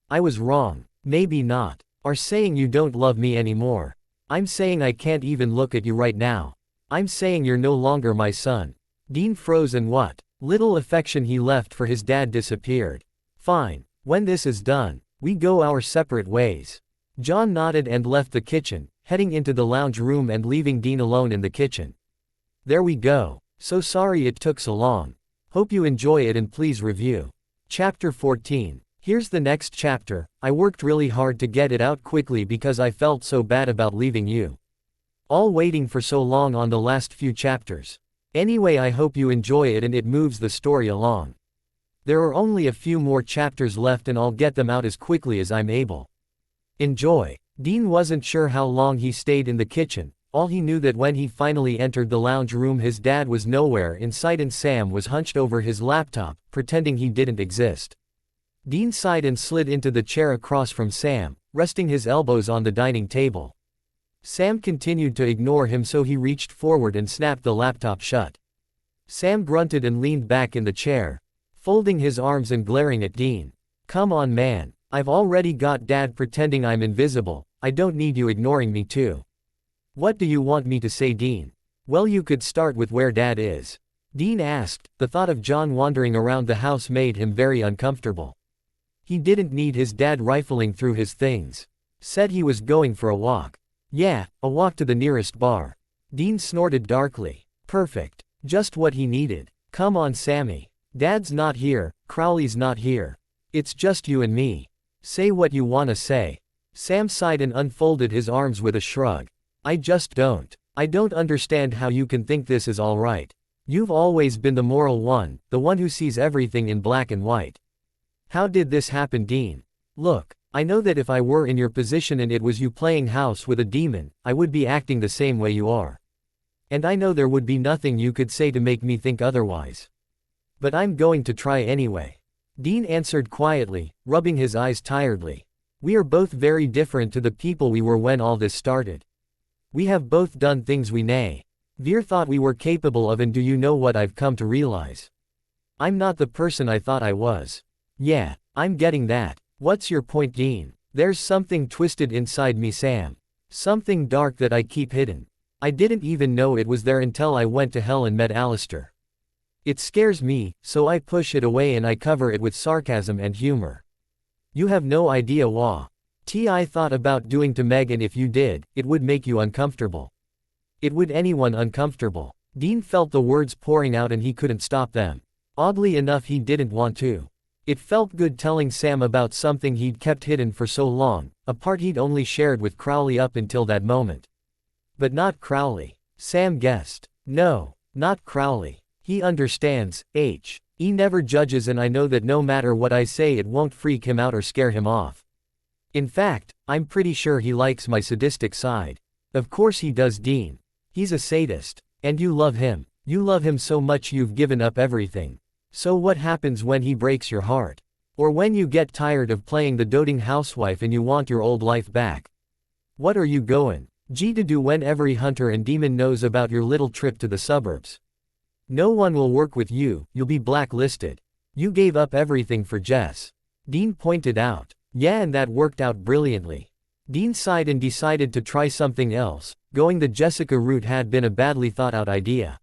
I was wrong. Maybe not. Are saying you don't love me anymore. I'm saying I can't even look at you right now. I'm saying you're no longer my son. Dean froze and what little affection he left for his dad disappeared. Fine. When this is done, we go our separate ways. John nodded and left the kitchen, heading into the lounge room and leaving Dean alone in the kitchen. There we go. So sorry it took so long. Hope you enjoy it and please review. Chapter 14. Here's the next chapter. I worked really hard to get it out quickly because I felt so bad about leaving you all waiting for so long on the last few chapters. Anyway, I hope you enjoy it and it moves the story along. There are only a few more chapters left and I'll get them out as quickly as I'm able. Enjoy. Dean wasn't sure how long he stayed in the kitchen. All he knew that when he finally entered the lounge room his dad was nowhere in sight and Sam was hunched over his laptop, pretending he didn't exist. Dean sighed and slid into the chair across from Sam, resting his elbows on the dining table. Sam continued to ignore him so he reached forward and snapped the laptop shut. Sam grunted and leaned back in the chair, folding his arms and glaring at Dean. Come on man, I've already got dad pretending I'm invisible, I don't need you ignoring me too. What do you want me to say, Dean? Well, you could start with where dad is. Dean asked. The thought of John wandering around the house made him very uncomfortable. He didn't need his dad rifling through his things. Said he was going for a walk. Yeah, a walk to the nearest bar. Dean snorted darkly. Perfect. Just what he needed. Come on Sammy. Dad's not here, Crowley's not here. It's just you and me. Say what you wanna say. Sam sighed and unfolded his arms with a shrug. I don't understand how you can think this is alright. You've always been the moral one, the one who sees everything in black and white. How did this happen, Dean? Look, I know that if I were in your position and it was you playing house with a demon, I would be acting the same way you are. And I know there would be nothing you could say to make me think otherwise. But I'm going to try anyway. Dean answered quietly, rubbing his eyes tiredly. We are both very different to the people we were when all this started. We have both done things we never thought we were capable of, and do you know what I've come to realize? I'm not the person I thought I was. Yeah, I'm getting that. What's your point, Dean? There's something twisted inside me, Sam. Something dark that I keep hidden. I didn't even know it was there until I went to hell and met Alistair. It scares me, so I push it away and I cover it with sarcasm and humor. You have no idea what I thought about doing to Meg, and if you did, it would make you uncomfortable. It would anyone uncomfortable. Dean felt the words pouring out and he couldn't stop them. Oddly enough, he didn't want to. It felt good telling Sam about something he'd kept hidden for so long, a part he'd only shared with Crowley up until that moment. But not Crowley. Sam guessed. No, not Crowley. He understands. He never judges, and I know that no matter what I say it won't freak him out or scare him off. In fact, I'm pretty sure he likes my sadistic side. Of course he does, Dean. He's a sadist. And you love him. You love him so much you've given up everything. So what happens when he breaks your heart? Or when you get tired of playing the doting housewife and you want your old life back? What are you going to do when every hunter and demon knows about your little trip to the suburbs? No one will work with you, you'll be blacklisted. You gave up everything for Jess. Dean pointed out. Yeah, and that worked out brilliantly. Dean sighed and decided to try something else. Going the Jessica route had been a badly thought out idea.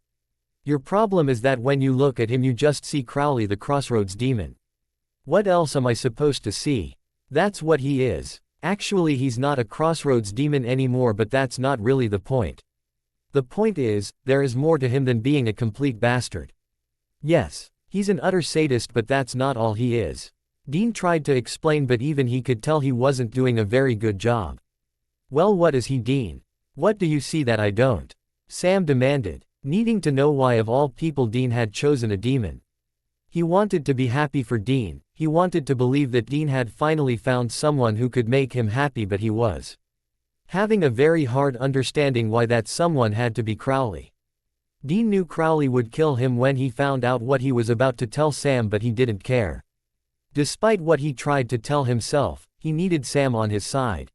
Your problem is that when you look at him you just see Crowley the Crossroads demon. What else am I supposed to see? That's what he is. Actually he's not a Crossroads demon anymore, but that's not really the point. The point is, there is more to him than being a complete bastard. Yes, he's an utter sadist, but that's not all he is. Dean tried to explain, but even he could tell he wasn't doing a very good job. Well, what is he, Dean? What do you see that I don't? Sam demanded, needing to know why of all people Dean had chosen a demon. He wanted to be happy for Dean, he wanted to believe that Dean had finally found someone who could make him happy, but he was having a very hard understanding why that someone had to be Crowley. Dean knew Crowley would kill him when he found out what he was about to tell Sam, but he didn't care. Despite what he tried to tell himself, he needed Sam on his side.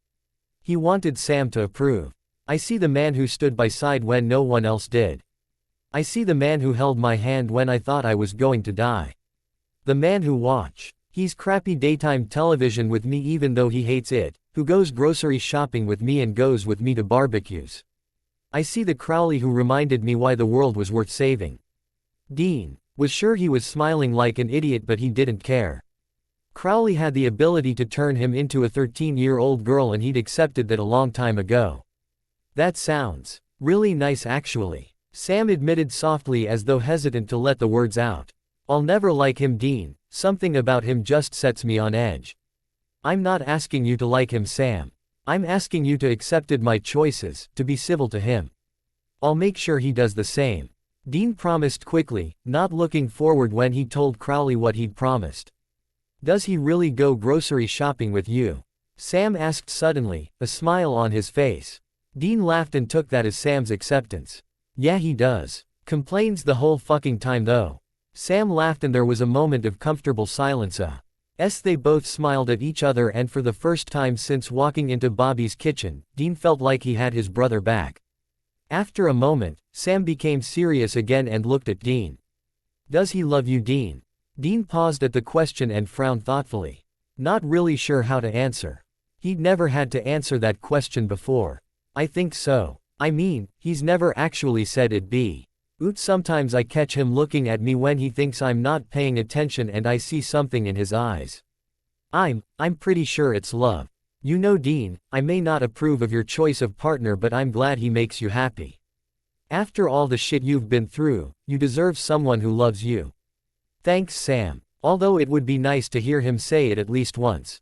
He wanted Sam to approve. I see the man who stood by side when no one else did. I see the man who held my hand when I thought I was going to die. The man who he's crappy daytime television with me even though he hates it, who goes grocery shopping with me and goes with me to barbecues. I see the Crowley who reminded me why the world was worth saving. Dean was sure he was smiling like an idiot, but he didn't care. Crowley had the ability to turn him into a 13-year-old girl, and he'd accepted that a long time ago. That sounds really nice actually, Sam admitted softly as though hesitant to let the words out. I'll never like him, Dean. Something about him just sets me on edge. I'm not asking you to like him, Sam. I'm asking you to accept my choices, to be civil to him. I'll make sure he does the same. Dean promised quickly, not looking forward when he told Crowley what he'd promised. Does he really go grocery shopping with you? Sam asked suddenly, a smile on his face. Dean laughed and took that as Sam's acceptance. Yeah, he does. Complains the whole fucking time though. Sam laughed and there was a moment of comfortable silence. They both smiled at each other, and for the first time since walking into Bobby's kitchen, Dean felt like he had his brother back. After a moment, Sam became serious again and looked at Dean. Does he love you, Dean? Dean paused at the question and frowned thoughtfully. Not really sure how to answer. He'd never had to answer that question before. I think so. I mean, he's never actually said it. Sometimes I catch him looking at me when he thinks I'm not paying attention and I see something in his eyes. I'm pretty sure it's love. You know, Dean, I may not approve of your choice of partner, but I'm glad he makes you happy. After all the shit you've been through, you deserve someone who loves you. Thanks, Sam. Although it would be nice to hear him say it at least once.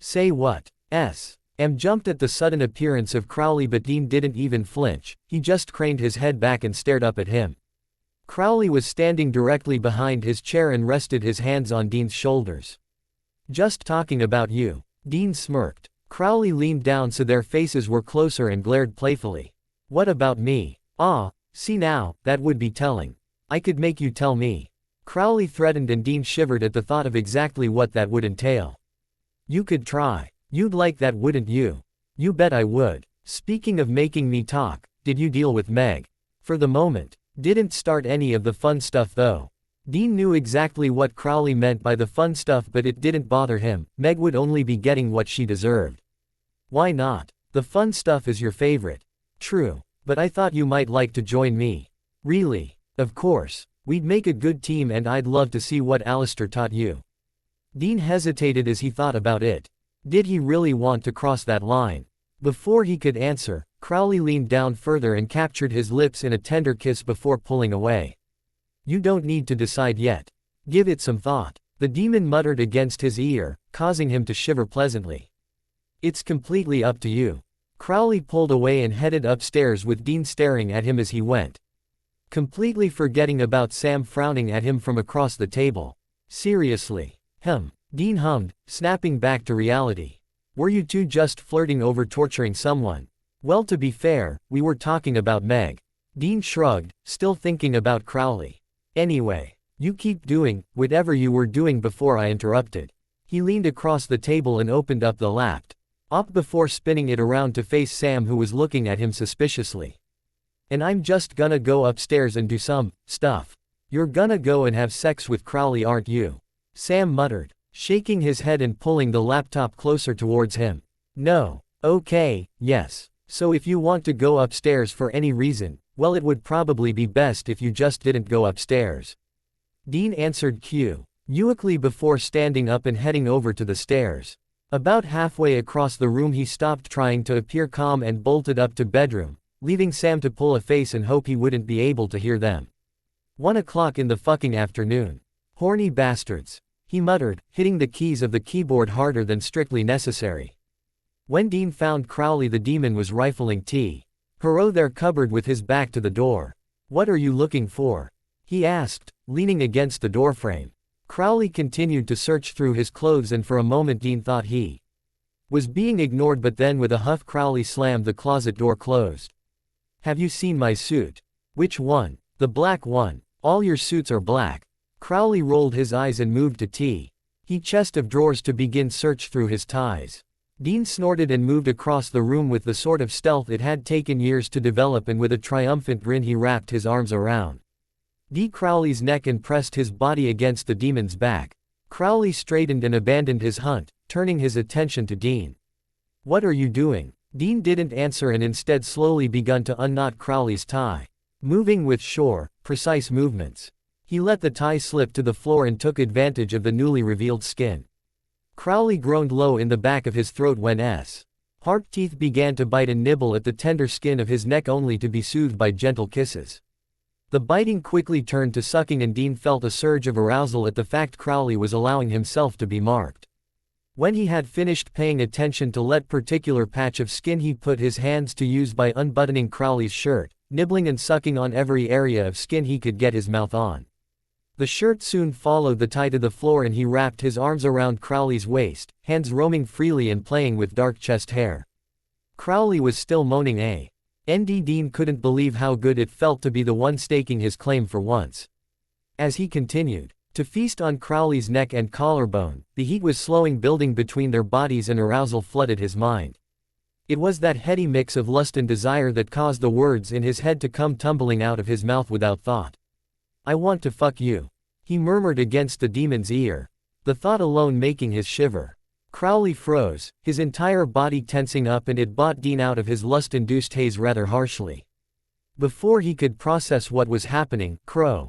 Say what? Sam jumped at the sudden appearance of Crowley, but Dean didn't even flinch, he just craned his head back and stared up at him. Crowley was standing directly behind his chair and rested his hands on Dean's shoulders. Just talking about you. Dean smirked. Crowley leaned down so their faces were closer and glared playfully. What about me? See now, that would be telling. I could make you tell me. Crowley threatened, and Dean shivered at the thought of exactly what that would entail. You could try. You'd like that, wouldn't you? You bet I would. Speaking of making me talk, did you deal with Meg? For the moment. Didn't start any of the fun stuff though. Dean knew exactly what Crowley meant by the fun stuff, but it didn't bother him. Meg would only be getting what she deserved. Why not? The fun stuff is your favorite. True. But I thought you might like to join me. Really? Of course. We'd make a good team and I'd love to see what Alistair taught you. Dean hesitated as he thought about it. Did he really want to cross that line? Before he could answer, Crowley leaned down further and captured his lips in a tender kiss before pulling away. You don't need to decide yet. Give it some thought. The demon muttered against his ear, causing him to shiver pleasantly. It's completely up to you. Crowley pulled away and headed upstairs with Dean staring at him as he went. Completely forgetting about Sam frowning at him from across the table. Seriously. Dean hummed, snapping back to reality. Were you two just flirting over torturing someone? Well, to be fair, we were talking about Meg. Dean shrugged, still thinking about Crowley. Anyway, you keep doing whatever you were doing before I interrupted. He leaned across the table and opened up the laptop before spinning it around to face Sam, who was looking at him suspiciously. And I'm just gonna go upstairs and do some stuff. You're gonna go and have sex with Crowley, aren't you? Sam muttered, shaking his head and pulling the laptop closer towards him. No. Okay, yes. So if you want to go upstairs for any reason, well, it would probably be best if you just didn't go upstairs. Dean answered quickly before standing up and heading over to the stairs. About halfway across the room he stopped trying to appear calm and bolted up to bedroom, leaving Sam to pull a face and hope he wouldn't be able to hear them. 1 o'clock in the fucking afternoon. Horny bastards, he muttered, hitting the keys of the keyboard harder than strictly necessary. When Dean found Crowley, the demon was rifling their cupboard with his back to the door. What are you looking for? He asked, leaning against the doorframe. Crowley continued to search through his clothes, and for a moment Dean thought he was being ignored, but then with a huff Crowley slammed the closet door closed. Have you seen my suit? Which one? The black one. All your suits are black. Crowley rolled his eyes and moved to his chest of drawers to begin search through his ties. Dean snorted and moved across the room with the sort of stealth it had taken years to develop, and with a triumphant grin he wrapped his arms around Crowley's neck and pressed his body against the demon's back. Crowley straightened and abandoned his hunt, turning his attention to Dean. What are you doing? Dean didn't answer and instead slowly begun to unknot Crowley's tie. Moving with precise movements. He let the tie slip to the floor and took advantage of the newly revealed skin. Crowley groaned low in the back of his throat when sharp teeth began to bite and nibble at the tender skin of his neck, only to be soothed by gentle kisses. The biting quickly turned to sucking, and Dean felt a surge of arousal at the fact Crowley was allowing himself to be marked. When he had finished paying attention to that particular patch of skin, he put his hands to use by unbuttoning Crowley's shirt, nibbling and sucking on every area of skin he could get his mouth on. The shirt soon followed the tie to the floor, and he wrapped his arms around Crowley's waist, hands roaming freely and playing with dark chest hair. Crowley was still moaning Dean couldn't believe how good it felt to be the one staking his claim for once. As he continued to feast on Crowley's neck and collarbone, the heat was slowing building between their bodies and arousal flooded his mind. It was that heady mix of lust and desire that caused the words in his head to come tumbling out of his mouth without thought. I want to fuck you, he murmured against the demon's ear, the thought alone making his shiver. Crowley froze, his entire body tensing up, and it brought Dean out of his lust-induced haze rather harshly. Before he could process what was happening, Crowley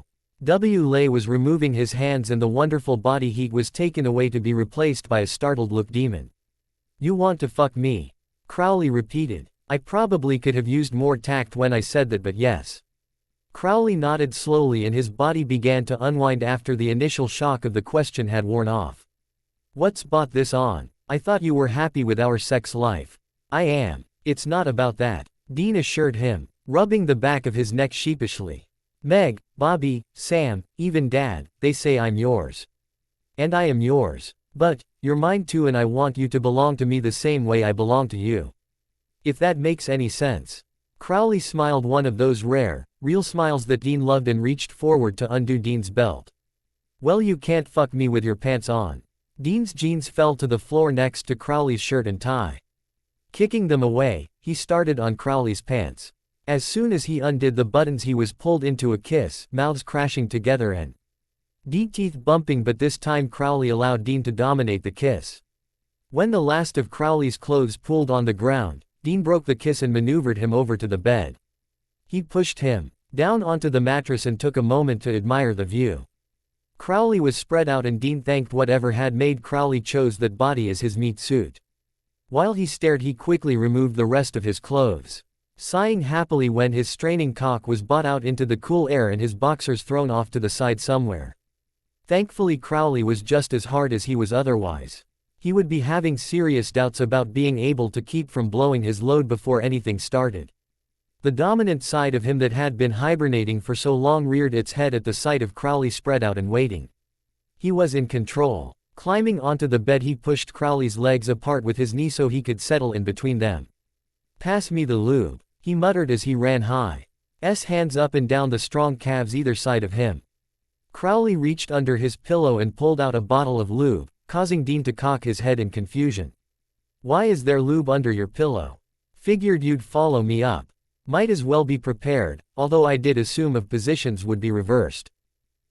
was removing his hands, and the wonderful body heat was taken away to be replaced by a startled look demon. You want to fuck me? Crowley repeated. I probably could have used more tact when I said that, but yes. Crowley nodded slowly, and his body began to unwind after the initial shock of the question had worn off. What's brought this on? I thought you were happy with our sex life. I am. It's not about that, Dean assured him, rubbing the back of his neck sheepishly. Meg, Bobby, Sam, even Dad, they say I'm yours. And I am yours. But you're mine too, and I want you to belong to me the same way I belong to you. If that makes any sense. Crowley smiled, one of those rare, real smiles that Dean loved, and reached forward to undo Dean's belt. Well, you can't fuck me with your pants on. Dean's jeans fell to the floor next to Crowley's shirt and tie. Kicking them away, he started on Crowley's pants. As soon as he undid the buttons, he was pulled into a kiss, mouths crashing together and teeth bumping, but this time Crowley allowed Dean to dominate the kiss. When the last of Crowley's clothes pooled on the ground, Dean broke the kiss and maneuvered him over to the bed. He pushed him down onto the mattress and took a moment to admire the view. Crowley was spread out, and Dean thanked whatever had made Crowley chose that body as his meat suit. While he stared, he quickly removed the rest of his clothes, sighing happily when his straining cock was brought out into the cool air and his boxers thrown off to the side somewhere. Thankfully, Crowley was just as hard as he was otherwise. He would be having serious doubts about being able to keep from blowing his load before anything started. The dominant side of him that had been hibernating for so long reared its head at the sight of Crowley spread out and waiting. He was in control. Climbing onto the bed, he pushed Crowley's legs apart with his knee so he could settle in between them. "Pass me the lube," he muttered as he ran his hands up and down the strong calves either side of him. Crowley reached under his pillow and pulled out a bottle of lube, causing Dean to cock his head in confusion. "Why is there lube under your pillow? Figured you'd follow me up. Might as well be prepared, although I did assume of positions would be reversed,"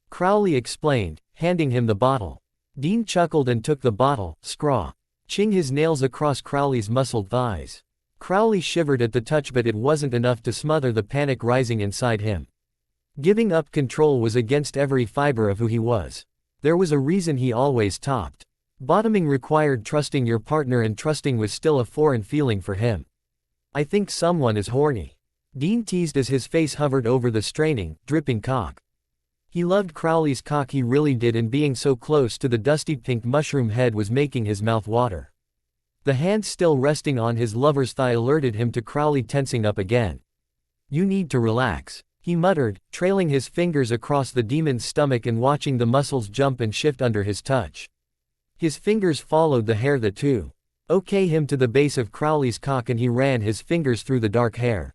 Crowley explained, handing him the bottle. Dean chuckled and took the bottle, scratching his nails across Crowley's muscled thighs. Crowley shivered at the touch, but it wasn't enough to smother the panic rising inside him. Giving up control was against every fiber of who he was. There was a reason he always topped. Bottoming required trusting your partner, and trusting was still a foreign feeling for him. "I think someone is horny," Dean teased as his face hovered over the straining, dripping cock. He loved Crowley's cock, he really did, and being so close to the dusty pink mushroom head was making his mouth water. The hand still resting on his lover's thigh alerted him to Crowley tensing up again. "You need to relax," he muttered, trailing his fingers across the demon's stomach and watching the muscles jump and shift under his touch. His fingers followed the hair that took him to the base of Crowley's cock, and he ran his fingers through the dark hair.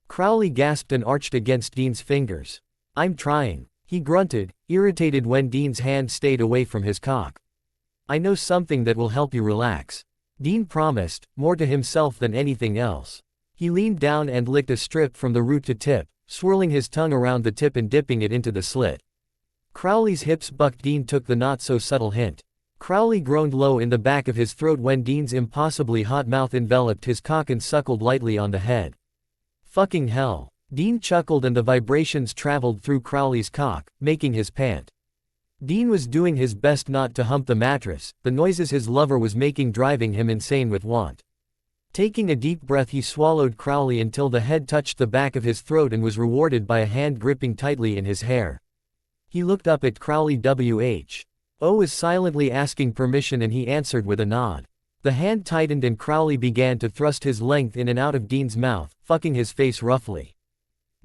Crowley gasped and arched against Dean's fingers. "I'm trying," he grunted, irritated when Dean's hand stayed away from his cock. "I know something that will help you relax," Dean promised, more to himself than anything else. He leaned down and licked a strip from the root to tip, swirling his tongue around the tip and dipping it into the slit. Crowley's hips bucked. Dean took the not-so-subtle hint. Crowley groaned low in the back of his throat when Dean's impossibly hot mouth enveloped his cock and suckled lightly on the head. "Fucking hell," Dean chuckled, and the vibrations traveled through Crowley's cock, making his pant. Dean was doing his best not to hump the mattress, the noises his lover was making driving him insane with want. Taking a deep breath, he swallowed Crowley until the head touched the back of his throat and was rewarded by a hand gripping tightly in his hair. He looked up at Crowley. "WHO was silently asking permission, and he answered with a nod. The hand tightened and Crowley began to thrust his length in and out of Dean's mouth, fucking his face roughly.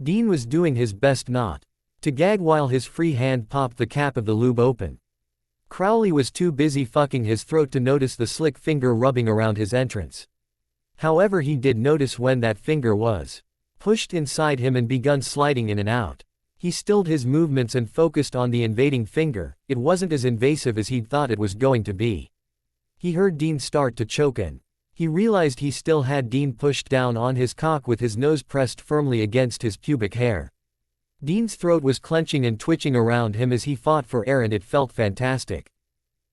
Dean was doing his best not to gag while his free hand popped the cap of the lube open. Crowley was too busy fucking his throat to notice the slick finger rubbing around his entrance. However, he did notice when that finger was pushed inside him and begun sliding in and out. He stilled his movements and focused on the invading finger. It wasn't as invasive as he'd thought it was going to be. He heard Dean start to choke, and he realized he still had Dean pushed down on his cock with his nose pressed firmly against his pubic hair. Dean's throat was clenching and twitching around him as he fought for air, and it felt fantastic.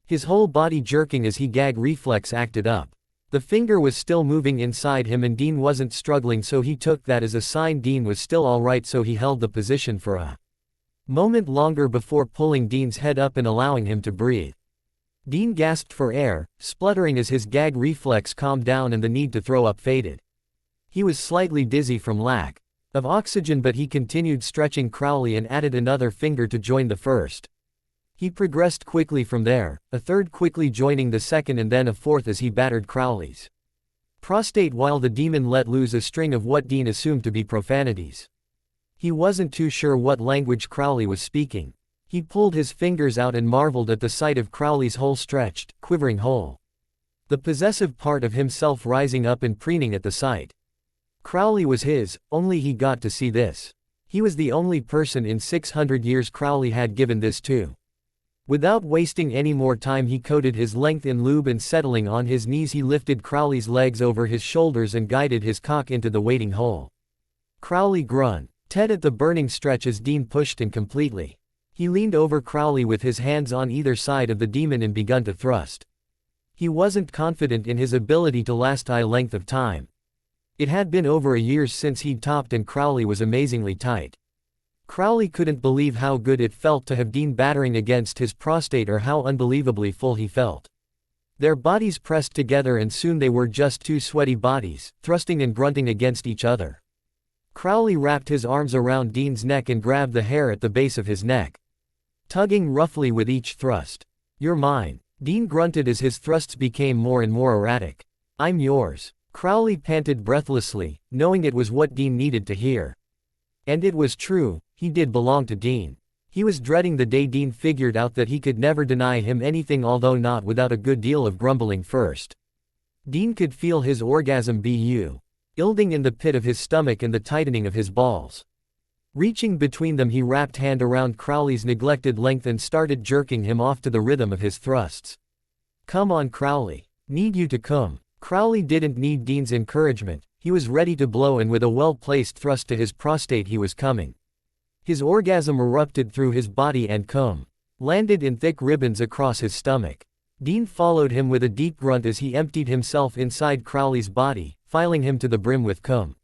His whole body jerking as he gag reflex acted up. The finger was still moving inside him and Dean wasn't struggling, so he took that as a sign Dean was still alright, so he held the position for a moment longer before pulling Dean's head up and allowing him to breathe. Dean gasped for air, spluttering as his gag reflex calmed down and the need to throw up faded. He was slightly dizzy from lack of oxygen, but he continued stretching Crowley and added another finger to join the first. He progressed quickly from there, a third quickly joining the second and then a fourth as he battered Crowley's prostate while the demon let loose a string of what Dean assumed to be profanities. He wasn't too sure what language Crowley was speaking. He pulled his fingers out and marveled at the sight of Crowley's whole stretched, quivering hole. The possessive part of himself rising up and preening at the sight. Crowley was his, only he got to see this. He was the only person in 600 years Crowley had given this to. Without wasting any more time, he coated his length in lube and settling on his knees he lifted Crowley's legs over his shoulders and guided his cock into the waiting hole. Crowley grunted at the burning stretch as Dean pushed in completely. He leaned over Crowley with his hands on either side of the demon and begun to thrust. He wasn't confident in his ability to last a length of time. It had been over a year since he'd topped and Crowley was amazingly tight. Crowley couldn't believe how good it felt to have Dean battering against his prostate or how unbelievably full he felt. Their bodies pressed together and soon they were just two sweaty bodies, thrusting and grunting against each other. Crowley wrapped his arms around Dean's neck and grabbed the hair at the base of his neck, tugging roughly with each thrust. "You're mine," Dean grunted as his thrusts became more and more erratic. "I'm yours," Crowley panted breathlessly, knowing it was what Dean needed to hear. And it was true, he did belong to Dean. He was dreading the day Dean figured out that he could never deny him anything, although not without a good deal of grumbling first. Dean could feel his orgasm building in the pit of his stomach and the tightening of his balls. Reaching between them, he wrapped hand around Crowley's neglected length and started jerking him off to the rhythm of his thrusts. "Come on, Crowley. Need you to come." Crowley didn't need Dean's encouragement. He was ready to blow, and with a well-placed thrust to his prostate he was coming. His orgasm erupted through his body and cum landed in thick ribbons across his stomach. Dean followed him with a deep grunt as he emptied himself inside Crowley's body, filling him to the brim with cum.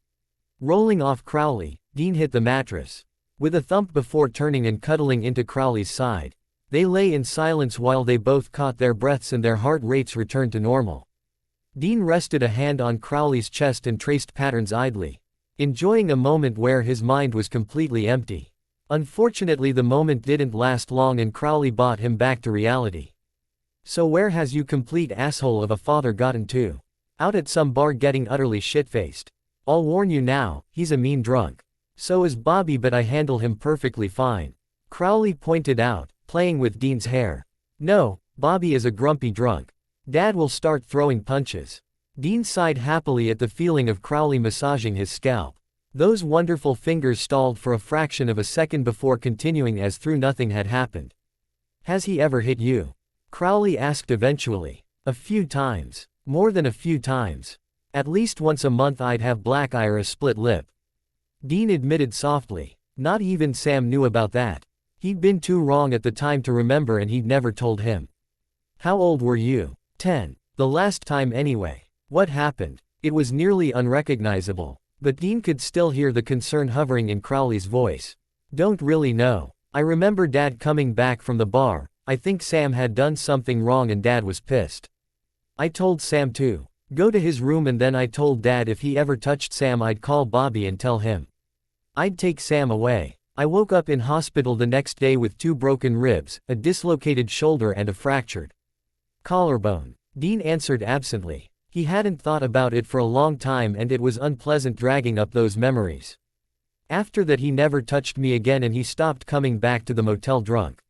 Rolling off Crowley, Dean hit the mattress with a thump before turning and cuddling into Crowley's side. They lay in silence while they both caught their breaths and their heart rates returned to normal. Dean rested a hand on Crowley's chest and traced patterns idly, enjoying a moment where his mind was completely empty. Unfortunately, the moment didn't last long and Crowley brought him back to reality. "So where has you complete asshole of a father gotten to?" "Out at some bar getting utterly shit-faced. I'll warn you now, he's a mean drunk. So is Bobby, but I handle him perfectly fine," Crowley pointed out, playing with Dean's hair. "No, Bobby is a grumpy drunk. Dad will start throwing punches." Dean sighed happily at the feeling of Crowley massaging his scalp. Those wonderful fingers stalled for a fraction of a second before continuing as though nothing had happened. "Has he ever hit you?" Crowley asked eventually. "A few times. More than a few times. At least once a month I'd have black eye or a split lip," Dean admitted softly. Not even Sam knew about that. He'd been too wrong at the time to remember, and he'd never told him. "How old were you?" 10. "The last time anyway." "What happened?" It was nearly unrecognizable, but Dean could still hear the concern hovering in Crowley's voice. "Don't really know. I remember Dad coming back from the bar. I think Sam had done something wrong and Dad was pissed. I told Sam to go to his room, and then I told Dad if he ever touched Sam I'd call Bobby and tell him. I'd take Sam away. I woke up in hospital the next day with 2 broken ribs, a dislocated shoulder and a fractured collarbone," Dean answered absently. He hadn't thought about it for a long time, and it was unpleasant dragging up those memories. "After that he never touched me again, and he stopped coming back to the motel drunk."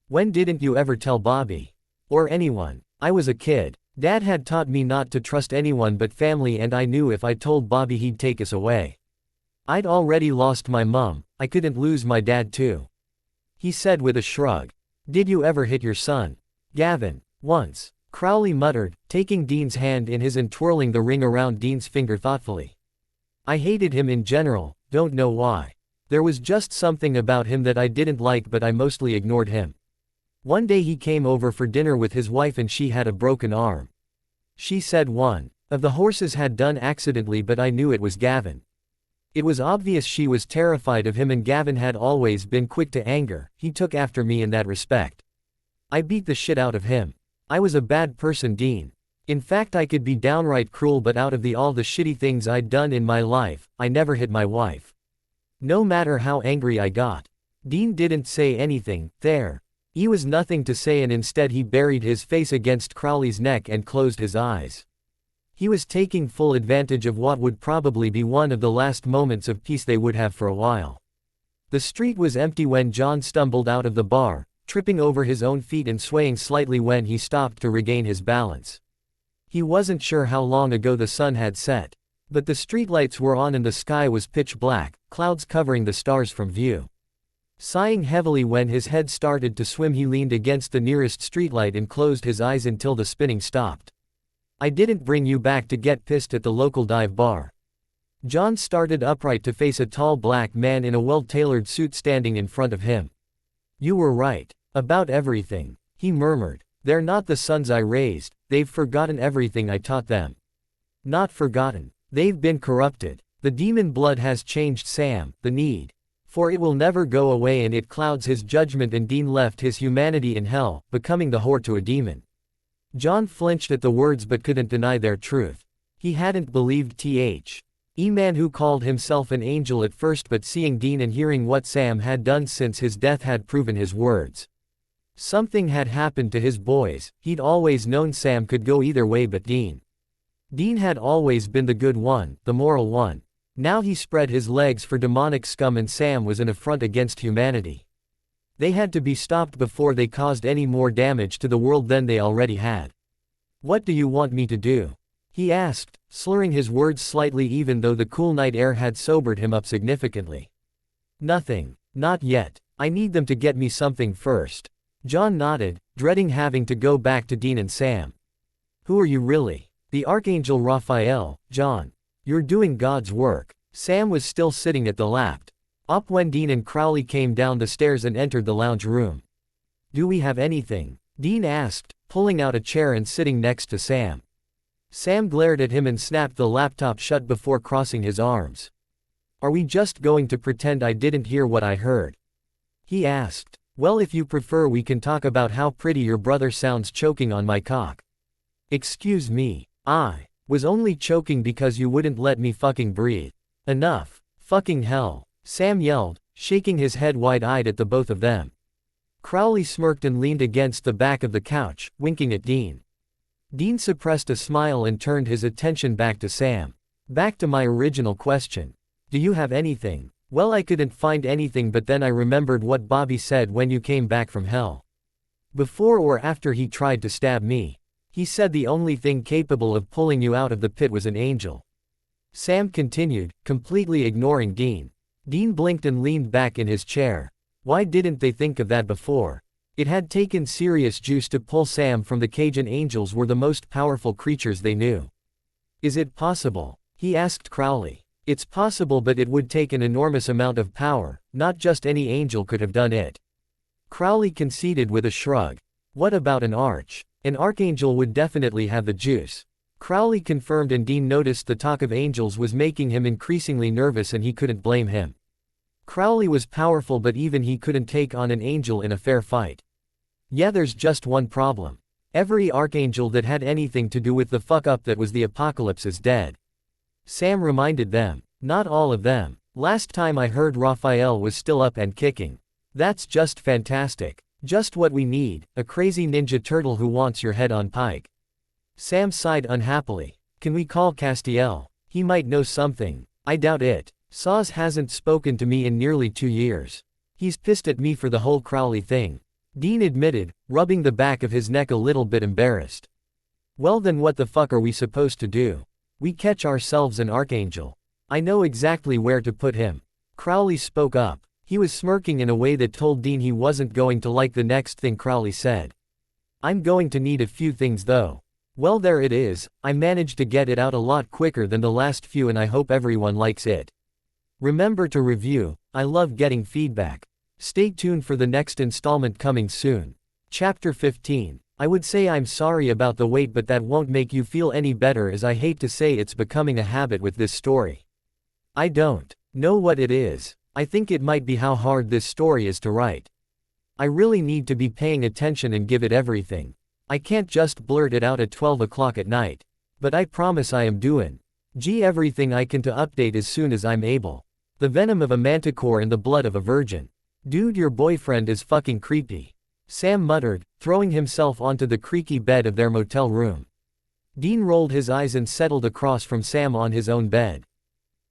"When didn't you ever tell Bobby? Or anyone?" "I was a kid. Dad had taught me not to trust anyone but family, and I knew if I told Bobby he'd take us away. I'd already lost my mom, I couldn't lose my dad too," he said with a shrug. "Did you ever hit your son?" "Gavin. Once," Crowley muttered, taking Dean's hand in his and twirling the ring around Dean's finger thoughtfully. "I hated him in general, don't know why. There was just something about him that I didn't like, but I mostly ignored him. One day he came over for dinner with his wife and she had a broken arm. She said one of the horses had done accidentally, but I knew it was Gavin. It was obvious she was terrified of him, and Gavin had always been quick to anger. He took after me in that respect. I beat the shit out of him. I was a bad person, Dean. In fact, I could be downright cruel, but out of all the shitty things I'd done in my life, I never hit my wife. No matter how angry I got." Dean didn't say anything. He was nothing to say, and instead he buried his face against Crowley's neck and closed his eyes. He was taking full advantage of what would probably be one of the last moments of peace they would have for a while. The street was empty when John stumbled out of the bar, tripping over his own feet and swaying slightly when he stopped to regain his balance. He wasn't sure how long ago the sun had set, but the streetlights were on and the sky was pitch black, clouds covering the stars from view. Sighing heavily when his head started to swim, he leaned against the nearest streetlight and closed his eyes until the spinning stopped. "I didn't bring you back to get pissed at the local dive bar." John started upright to face a tall black man in a well-tailored suit standing in front of him. "You were right. About everything," he murmured. "They're not the sons I raised, they've forgotten everything I taught them." "Not forgotten. They've been corrupted. The demon blood has changed Sam, the need for it will never go away, and it clouds his judgment," and Dean left his humanity in hell, becoming the whore to a demon. John flinched at the words but couldn't deny their truth. He hadn't believed man who called himself an angel at first, but seeing Dean and hearing what Sam had done since his death had proven his words. Something had happened to his boys. He'd always known Sam could go either way, but Dean had always been the good one, the moral one. Now he spread his legs for demonic scum, and Sam was an affront against humanity. They had to be stopped before they caused any more damage to the world than they already had. What do you want me to do? He asked, slurring his words slightly even though the cool night air had sobered him up significantly. Nothing. Not yet. I need them to get me something first. John nodded, dreading having to go back to Dean and Sam. Who are you really? The Archangel Raphael, John. You're doing God's work. Sam was still sitting at the laptop when Dean and Crowley came down the stairs and entered the lounge room. Do we have anything? Dean asked, pulling out a chair and sitting next to Sam. Sam glared at him and snapped the laptop shut before crossing his arms. Are we just going to pretend I didn't hear what I heard? He asked. Well, if you prefer, we can talk about how pretty your brother sounds choking on my cock. Excuse me. I was only choking because you wouldn't let me fucking breathe. Enough. Fucking hell. Sam yelled, shaking his head wide-eyed at the both of them. Crowley smirked and leaned against the back of the couch, winking at Dean. Dean suppressed a smile and turned his attention back to Sam. Back to my original question. Do you have anything? Well, I couldn't find anything, but then I remembered what Bobby said when you came back from hell. Before or after he tried to stab me. He said the only thing capable of pulling you out of the pit was an angel. Sam continued, completely ignoring Dean. Dean blinked and leaned back in his chair. Why didn't they think of that before? It had taken serious juice to pull Sam from the cage, and angels were the most powerful creatures they knew. Is it possible? He asked Crowley. It's possible, but it would take an enormous amount of power. Not just any angel could have done it. Crowley conceded with a shrug. What about an arch? An archangel would definitely have the juice. Crowley confirmed, and Dean noticed the talk of angels was making him increasingly nervous, and he couldn't blame him. Crowley was powerful, but even he couldn't take on an angel in a fair fight. Yeah, there's just one problem. Every archangel that had anything to do with the fuck up that was the apocalypse is dead. Sam reminded them. Not all of them. Last time I heard, Raphael was still up and kicking. That's just fantastic. Just what we need, a crazy ninja turtle who wants your head on pike. Sam sighed unhappily. Can we call Castiel? He might know something. I doubt it. Saz hasn't spoken to me in nearly 2 years. He's pissed at me for the whole Crowley thing. Dean admitted, rubbing the back of his neck a little bit embarrassed. Well, then what the fuck are we supposed to do? We catch ourselves an archangel. I know exactly where to put him. Crowley spoke up. He was smirking in a way that told Dean he wasn't going to like the next thing Crowley said. I'm going to need a few things though. Well, there it is. I managed to get it out a lot quicker than the last few, and I hope everyone likes it. Remember to review. I love getting feedback. Stay tuned for the next installment coming soon. Chapter 15. I would say I'm sorry about the wait, but that won't make you feel any better, as I hate to say it's becoming a habit with this story. I don't know what it is. I think it might be how hard this story is to write. I really need to be paying attention and give it everything. I can't just blurt it out at 12 o'clock at night. But I promise I am doing everything I can to update as soon as I'm able. The venom of a manticore and the blood of a virgin. Dude, your boyfriend is fucking creepy. Sam muttered, throwing himself onto the creaky bed of their motel room. Dean rolled his eyes and settled across from Sam on his own bed.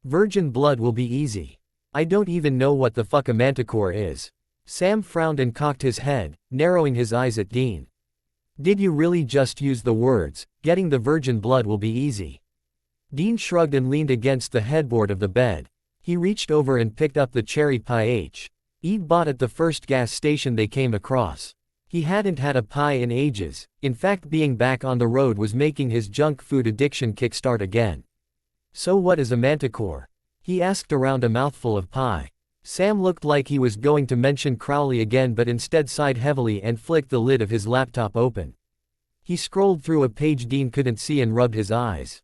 Virgin blood will be easy. I don't even know what the fuck a manticore is. Sam frowned and cocked his head, narrowing his eyes at Dean. Did you really just use the words, getting the virgin blood will be easy? Dean shrugged and leaned against the headboard of the bed. He reached over and picked up the cherry pie he'd bought at the first gas station they came across. He hadn't had a pie in ages. In fact, being back on the road was making his junk food addiction kickstart again. So what is a manticore? He asked around a mouthful of pie. Sam looked like he was going to mention Crowley again, but instead sighed heavily and flicked the lid of his laptop open. He scrolled through a page Dean couldn't see and rubbed his eyes.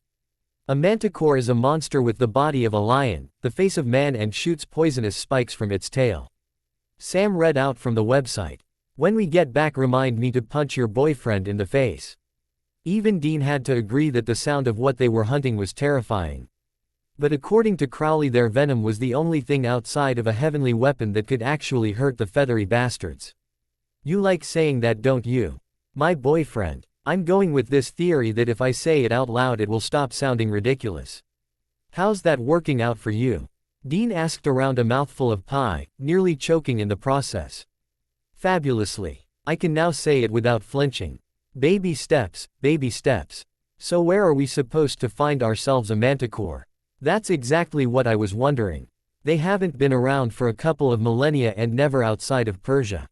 A manticore is a monster with the body of a lion, the face of man, and shoots poisonous spikes from its tail. Sam read out from the website. When we get back, remind me to punch your boyfriend in the face. Even Dean had to agree that the sound of what they were hunting was terrifying. But according to Crowley, their venom was the only thing outside of a heavenly weapon that could actually hurt the feathery bastards. You like saying that, don't you? My boyfriend. I'm going with this theory that if I say it out loud it will stop sounding ridiculous. How's that working out for you? Dean asked around a mouthful of pie, nearly choking in the process. Fabulously. I can now say it without flinching. Baby steps, baby steps. So where are we supposed to find ourselves a manticore? That's exactly what I was wondering. They haven't been around for a couple of millennia and never outside of Persia.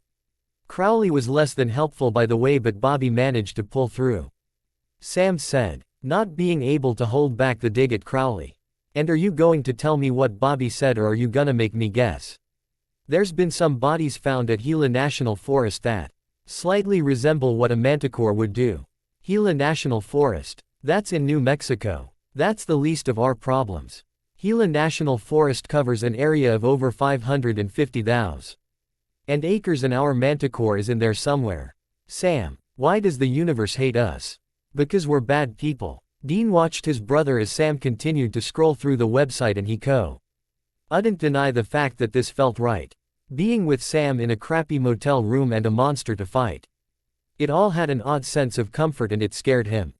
Crowley was less than helpful by the way, but Bobby managed to pull through. Sam said, not being able to hold back the dig at Crowley. And are you going to tell me what Bobby said, or are you gonna make me guess? There's been some bodies found at Gila National Forest that slightly resemble what a manticore would do. Gila National Forest. That's in New Mexico. That's the least of our problems. Gila National Forest covers an area of over 550,000 and acres, and our manticore is in there somewhere. Sam, why does the universe hate us? Because we're bad people. Dean watched his brother as Sam continued to scroll through the website, and he couldn't deny the fact that this felt right. Being with Sam in a crappy motel room and a monster to fight. It all had an odd sense of comfort, and it scared him.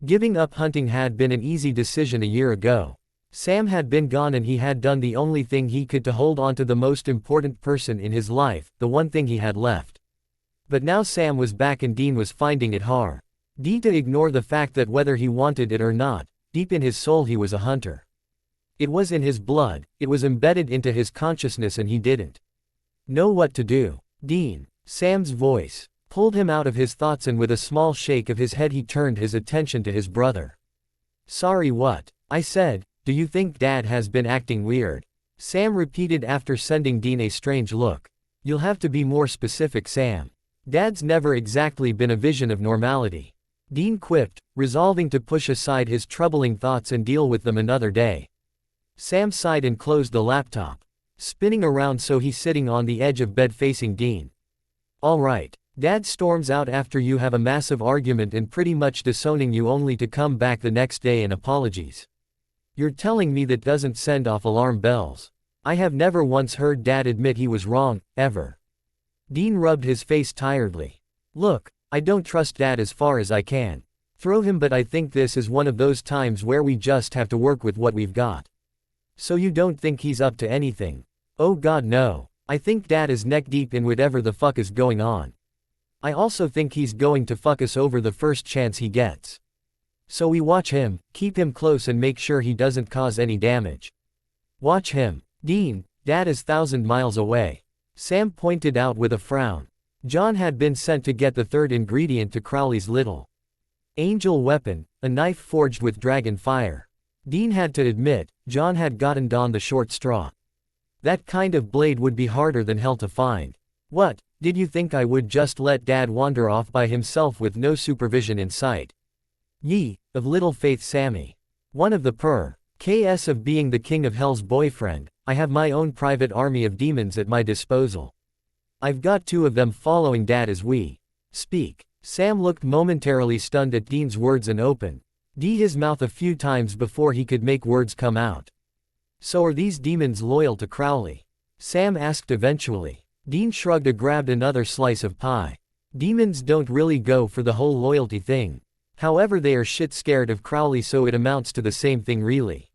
Giving up hunting had been an easy decision a year ago. Sam had been gone, and he had done the only thing he could to hold on to the most important person in his life, the one thing he had left. But now Sam was back, and Dean was finding it hard to ignore the fact that whether he wanted it or not, deep in his soul he was a hunter. It was in his blood, it was embedded into his consciousness, and he didn't know what to do. Dean, Sam's voice, pulled him out of his thoughts, and with a small shake of his head he turned his attention to his brother. Sorry, what? I said, do you think Dad has been acting weird? Sam repeated after sending Dean a strange look. You'll have to be more specific, Sam. Dad's never exactly been a vision of normality. Dean quipped, resolving to push aside his troubling thoughts and deal with them another day. Sam sighed and closed the laptop, spinning around so he's sitting on the edge of bed facing Dean. All right. Dad storms out after you have a massive argument and pretty much disowning you, only to come back the next day and apologies. You're telling me that doesn't send off alarm bells? I have never once heard Dad admit he was wrong, ever. Dean rubbed his face tiredly. Look, I don't trust Dad as far as I can throw him, but I think this is one of those times where we just have to work with what we've got. So you don't think he's up to anything? Oh God, no. I think Dad is neck deep in whatever the fuck is going on. I also think he's going to fuck us over the first chance he gets. So we watch him, keep him close, and make sure he doesn't cause any damage. Watch him. Dean, Dad is 1,000 miles away. Sam pointed out with a frown. John had been sent to get the third ingredient to Crowley's little angel weapon, a knife forged with dragon fire. Dean had to admit, John had gotten Don the short straw. That kind of blade would be harder than hell to find. What, did you think I would just let Dad wander off by himself with no supervision in sight? Ye, of little faith, Sammy. One of the KS of being the king of hell's boyfriend, I have my own private army of demons at my disposal. I've got 2 of them following Dad as we speak. Sam looked momentarily stunned at Dean's words and opened his mouth a few times before he could make words come out. So are these demons loyal to Crowley? Sam asked eventually. Dean shrugged and grabbed another slice of pie. Demons don't really go for the whole loyalty thing. However, they are shit scared of Crowley, so it amounts to the same thing really.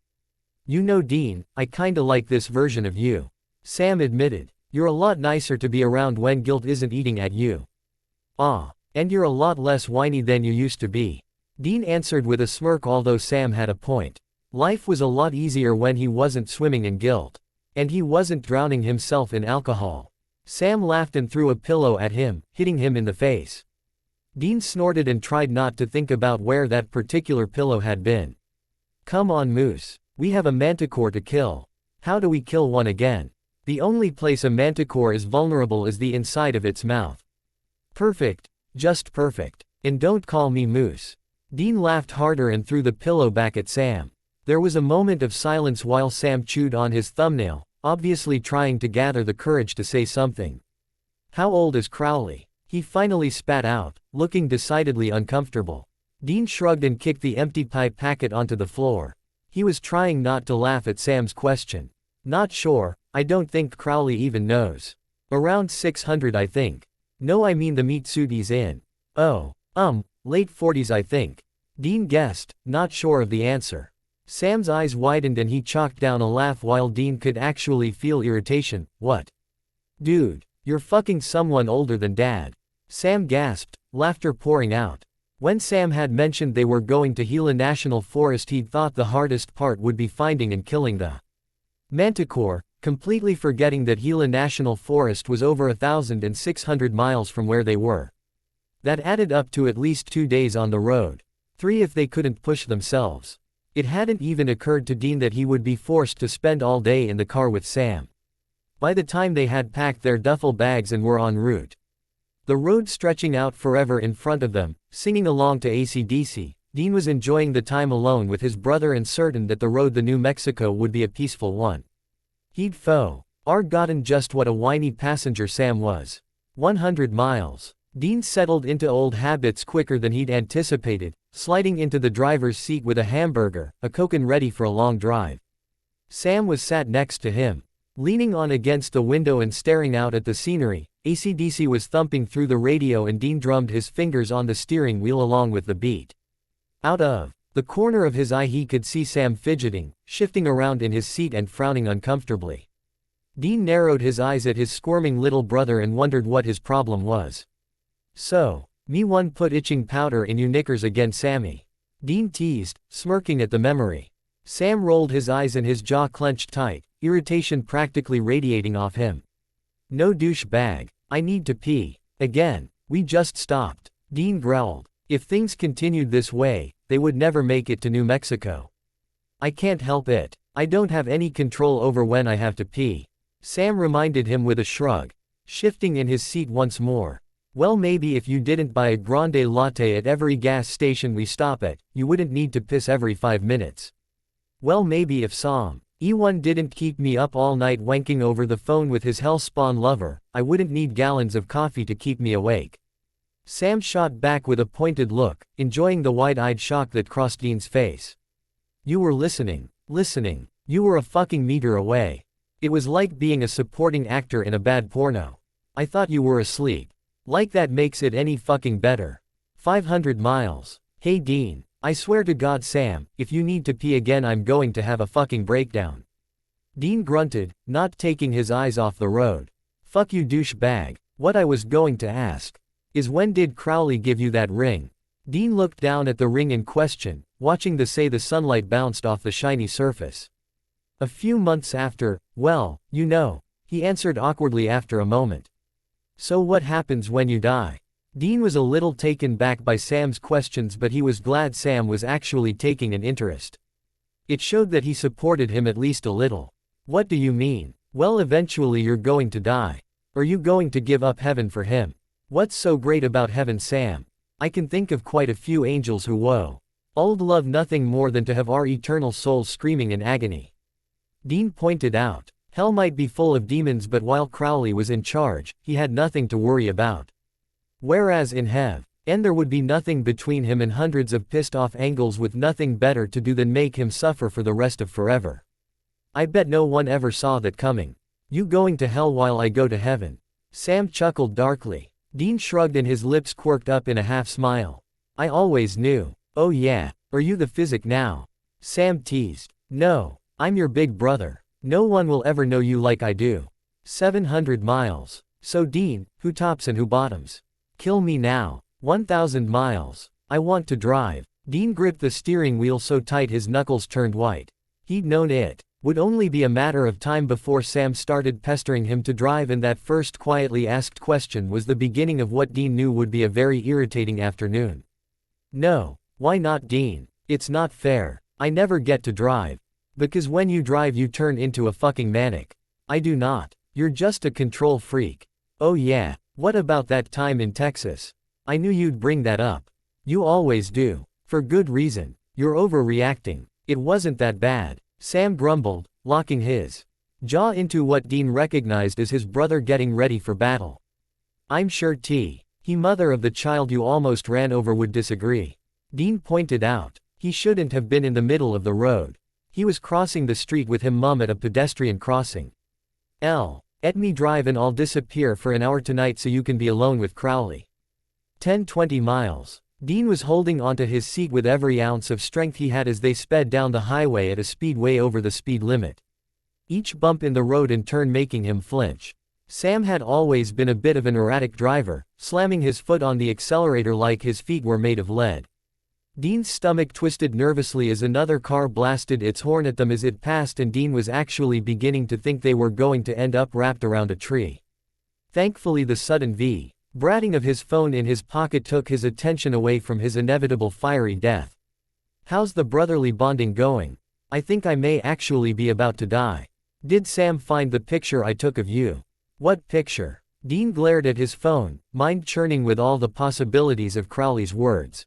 You know, Dean, I kinda like this version of you. Sam admitted. You're a lot nicer to be around when guilt isn't eating at you. And you're a lot less whiny than you used to be. Dean answered with a smirk, although Sam had a point. Life was a lot easier when he wasn't swimming in guilt. And he wasn't drowning himself in alcohol. Sam laughed and threw a pillow at him, hitting him in the face. Dean snorted and tried not to think about where that particular pillow had been. Come on, Moose. We have a manticore to kill. How do we kill one again? The only place a manticore is vulnerable is the inside of its mouth. Perfect. Just perfect. And don't call me Moose. Dean laughed harder and threw the pillow back at Sam. There was a moment of silence while Sam chewed on his thumbnail, obviously trying to gather the courage to say something. How old is Crowley? He finally spat out, looking decidedly uncomfortable. Dean shrugged and kicked the empty pie packet onto the floor. He was trying not to laugh at Sam's question. Not sure, I don't think Crowley even knows. Around 600, I think. No, I mean the meat suit he's in. Oh, late 40s, I think. Dean guessed, not sure of the answer. Sam's eyes widened and he chalked down a laugh while Dean could actually feel irritation. What? Dude, You're fucking someone older than Dad. Sam gasped, laughter pouring out. When Sam had mentioned they were going to Gila National Forest, he'd thought the hardest part would be finding and killing the manticore, completely forgetting that Gila National Forest was over 1,600 miles from where they were. That added up to at least 2 days on the road. 3 if they couldn't push themselves. It hadn't even occurred to Dean that he would be forced to spend all day in the car with Sam. By the time they had packed their duffel bags and were en route, the road stretching out forever in front of them, singing along to AC/DC, Dean was enjoying the time alone with his brother and certain that the road to New Mexico would be a peaceful one. He'd gotten just what a whiny passenger Sam was. 100 miles. Dean settled into old habits quicker than he'd anticipated, sliding into the driver's seat with a hamburger, a Coke and ready for a long drive. Sam was sat next to him, leaning on against the window and staring out at the scenery. AC/DC was thumping through the radio and Dean drummed his fingers on the steering wheel along with the beat. Out of the corner of his eye he could see Sam fidgeting, shifting around in his seat and frowning uncomfortably. Dean narrowed his eyes at his squirming little brother and wondered what his problem was. "So, me one put itching powder in you knickers again, Sammy?" Dean teased, smirking at the memory. Sam rolled his eyes and his jaw clenched tight, irritation practically radiating off him. "No douchebag. I need to pee. Again. We just stopped." Dean growled. If things continued this way, they would never make it to New Mexico. "I can't help it. I don't have any control over when I have to pee," Sam reminded him with a shrug, shifting in his seat once more. "Well, maybe if you didn't buy a grande latte at every gas station we stop at, you wouldn't need to piss every 5 minutes. Well, maybe if Sam E1 didn't keep me up all night wanking over the phone with his hellspawn lover, I wouldn't need gallons of coffee to keep me awake." Sam shot back with a pointed look, enjoying the wide-eyed shock that crossed Dean's face. "You were listening. You were a fucking meter away. It was like being a supporting actor in a bad porno. I thought you were asleep. Like that makes it any fucking better. 500 miles. Hey Dean. I swear to God Sam, if you need to pee again I'm going to have a fucking breakdown." Dean grunted, not taking his eyes off the road. "Fuck you douchebag. What I was going to ask is when did Crowley give you that ring?" Dean looked down at the ring in question, watching the sunlight bounced off the shiny surface. "A few months after, well, you know," he answered awkwardly after a moment. "So what happens when you die?" Dean was a little taken back by Sam's questions, but he was glad Sam was actually taking an interest. It showed that he supported him at least a little. "What do you mean?" "Well, eventually you're going to die. Are you going to give up heaven for him?" "What's so great about heaven, Sam? I can think of quite a few angels who old love nothing more than to have our eternal souls screaming in agony." Dean pointed out. Hell might be full of demons, but while Crowley was in charge, he had nothing to worry about. Whereas in heaven, there would be nothing between him and hundreds of pissed-off angels with nothing better to do than make him suffer for the rest of forever. "I bet no one ever saw that coming. You going to hell while I go to heaven." Sam chuckled darkly. Dean shrugged and his lips quirked up in a half-smile. "I always knew." "Oh yeah, are you the physic now?" Sam teased. "No, I'm your big brother. No one will ever know you like I do." 700 miles. So Dean, who tops and who bottoms? Kill me now. 1,000 miles. I want to drive. Dean gripped the steering wheel so tight his knuckles turned white. He'd known it would only be a matter of time before Sam started pestering him to drive, and that first quietly asked question was the beginning of what Dean knew would be a very irritating afternoon. "No. Why not, Dean? It's not fair. I never get to drive. Because when you drive you turn into a fucking manic." "I do not. You're just a control freak." "Oh yeah. What about that time in Texas?" "I knew you'd bring that up. You always do. For good reason. You're overreacting. It wasn't that bad," Sam grumbled, locking his jaw into what Dean recognized as his brother getting ready for battle. "I'm sure he mother of the child you almost ran over would disagree," Dean pointed out. He shouldn't have been in the middle of the road. He was crossing the street with him mum at a pedestrian crossing. Let me drive and I'll disappear for an hour tonight so you can be alone with Crowley." 10-20 miles. Dean was holding onto his seat with every ounce of strength he had as they sped down the highway at a speed way over the speed limit. Each bump in the road in turn making him flinch. Sam had always been a bit of an erratic driver, slamming his foot on the accelerator like his feet were made of lead. Dean's stomach twisted nervously as another car blasted its horn at them as it passed, and Dean was actually beginning to think they were going to end up wrapped around a tree. Thankfully, the sudden bratting of his phone in his pocket took his attention away from his inevitable fiery death. "How's the brotherly bonding going? I think I may actually be about to die. Did Sam find the picture I took of you?" "What picture?" Dean glared at his phone, mind churning with all the possibilities of Crowley's words.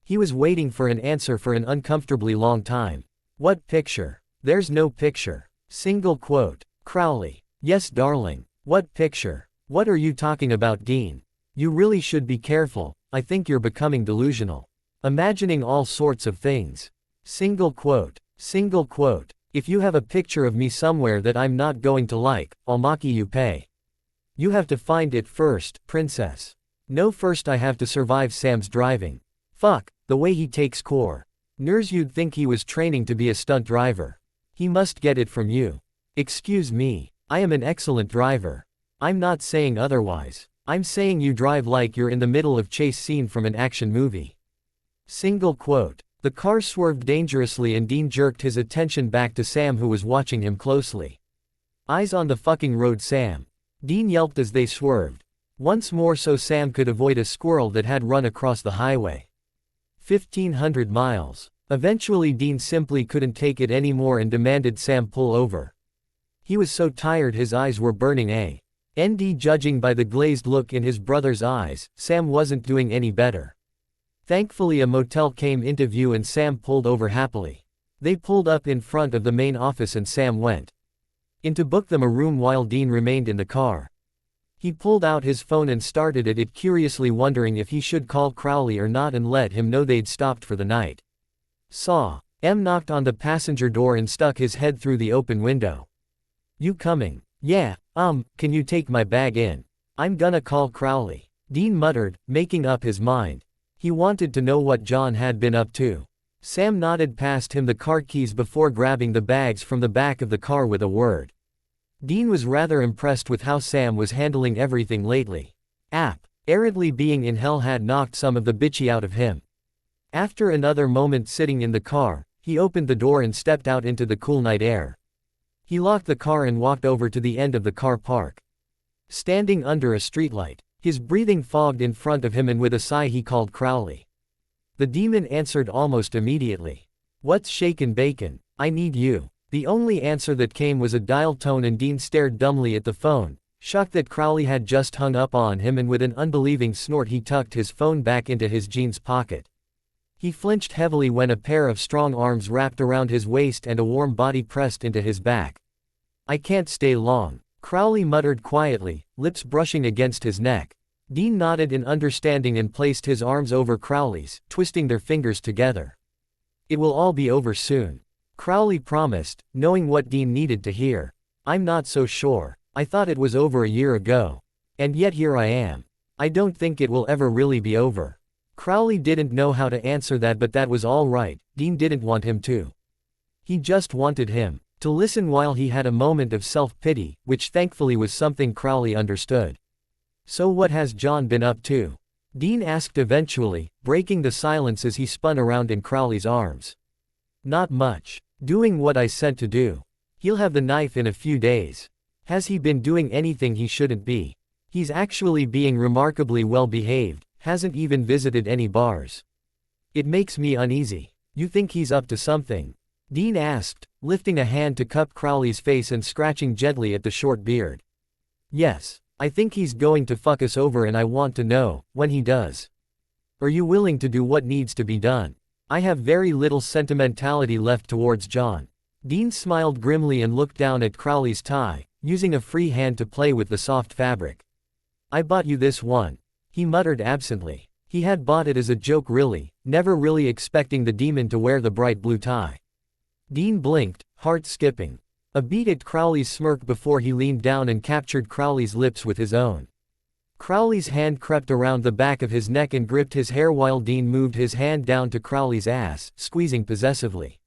He was waiting for an answer for an uncomfortably long time. "What picture?" "There's no picture." Single quote. Crowley. "Yes, darling. What picture? What are you talking about, Dean? You really should be careful. I think you're becoming delusional. Imagining all sorts of things." Single quote. Single quote. "If you have a picture of me somewhere that I'm not going to like, I'll maki you pay. You have to find it first, princess." "No, first I have to survive Sam's driving. Fuck, the way he takes core. Nurs, you'd think he was training to be a stunt driver. He must get it from you." "Excuse me, I am an excellent driver. I'm not saying otherwise. I'm saying you drive like you're in the middle of chase scene from an action movie." Single quote. The car swerved dangerously and Dean jerked his attention back to Sam, who was watching him closely. "Eyes on the fucking road, Sam," Dean yelped as they swerved. Once more so Sam could avoid a squirrel that had run across the highway. 1,500 miles. Eventually Dean simply couldn't take it anymore and demanded Sam pull over. He was so tired his eyes were burning. Judging by the glazed look in his brother's eyes, Sam wasn't doing any better. Thankfully a motel came into view and Sam pulled over happily. They pulled up in front of the main office and Sam went in to book them a room while Dean remained in the car. He pulled out his phone and started at it, curiously wondering if he should call Crowley or not and let him know they'd stopped for the night. M knocked on the passenger door and stuck his head through the open window. "You coming?" "Yeah, can you take my bag in? I'm gonna call Crowley," Dean muttered, making up his mind. He wanted to know what John had been up to. Sam nodded past him the car keys before grabbing the bags from the back of the car with a word. Dean was rather impressed with how Sam was handling everything lately. Aridly being in hell had knocked some of the bitchy out of him. After another moment sitting in the car, he opened the door and stepped out into the cool night air. He locked the car and walked over to the end of the car park. Standing under a streetlight, his breathing fogged in front of him, and with a sigh he called Crowley. The demon answered almost immediately. "What's shakin' bacon? I need you." The only answer that came was a dial tone and Dean stared dumbly at the phone, shocked that Crowley had just hung up on him, and with an unbelieving snort he tucked his phone back into his jeans pocket. He flinched heavily when a pair of strong arms wrapped around his waist and a warm body pressed into his back. "I can't stay long," Crowley muttered quietly, lips brushing against his neck. Dean nodded in understanding and placed his arms over Crowley's, twisting their fingers together. "It will all be over soon," Crowley promised, knowing what Dean needed to hear. "I'm not so sure. I thought it was over a year ago. And yet here I am. I don't think it will ever really be over." Crowley didn't know how to answer that, but that was all right. Dean didn't want him to. He just wanted him to listen while he had a moment of self-pity, which thankfully was something Crowley understood. "So what has John been up to?" Dean asked eventually, breaking the silence as he spun around in Crowley's arms. "Not much. Doing what I said to do. He'll have the knife in a few days." "Has he been doing anything he shouldn't be?" "He's actually being remarkably well behaved, hasn't even visited any bars." "It makes me uneasy." "You think he's up to something?" Dean asked, lifting a hand to cup Crowley's face and scratching gently at the short beard. "Yes, I think he's going to fuck us over, and I want to know, when he does. Are you willing to do what needs to be done?" "I have very little sentimentality left towards John." Dean smiled grimly and looked down at Crowley's tie, using a free hand to play with the soft fabric. "I bought you this one," he muttered absently. He had bought it as a joke really, never really expecting the demon to wear the bright blue tie. Dean blinked, heart skipping. A beat at Crowley's smirk before he leaned down and captured Crowley's lips with his own. Crowley's hand crept around the back of his neck and gripped his hair while Dean moved his hand down to Crowley's ass, squeezing possessively.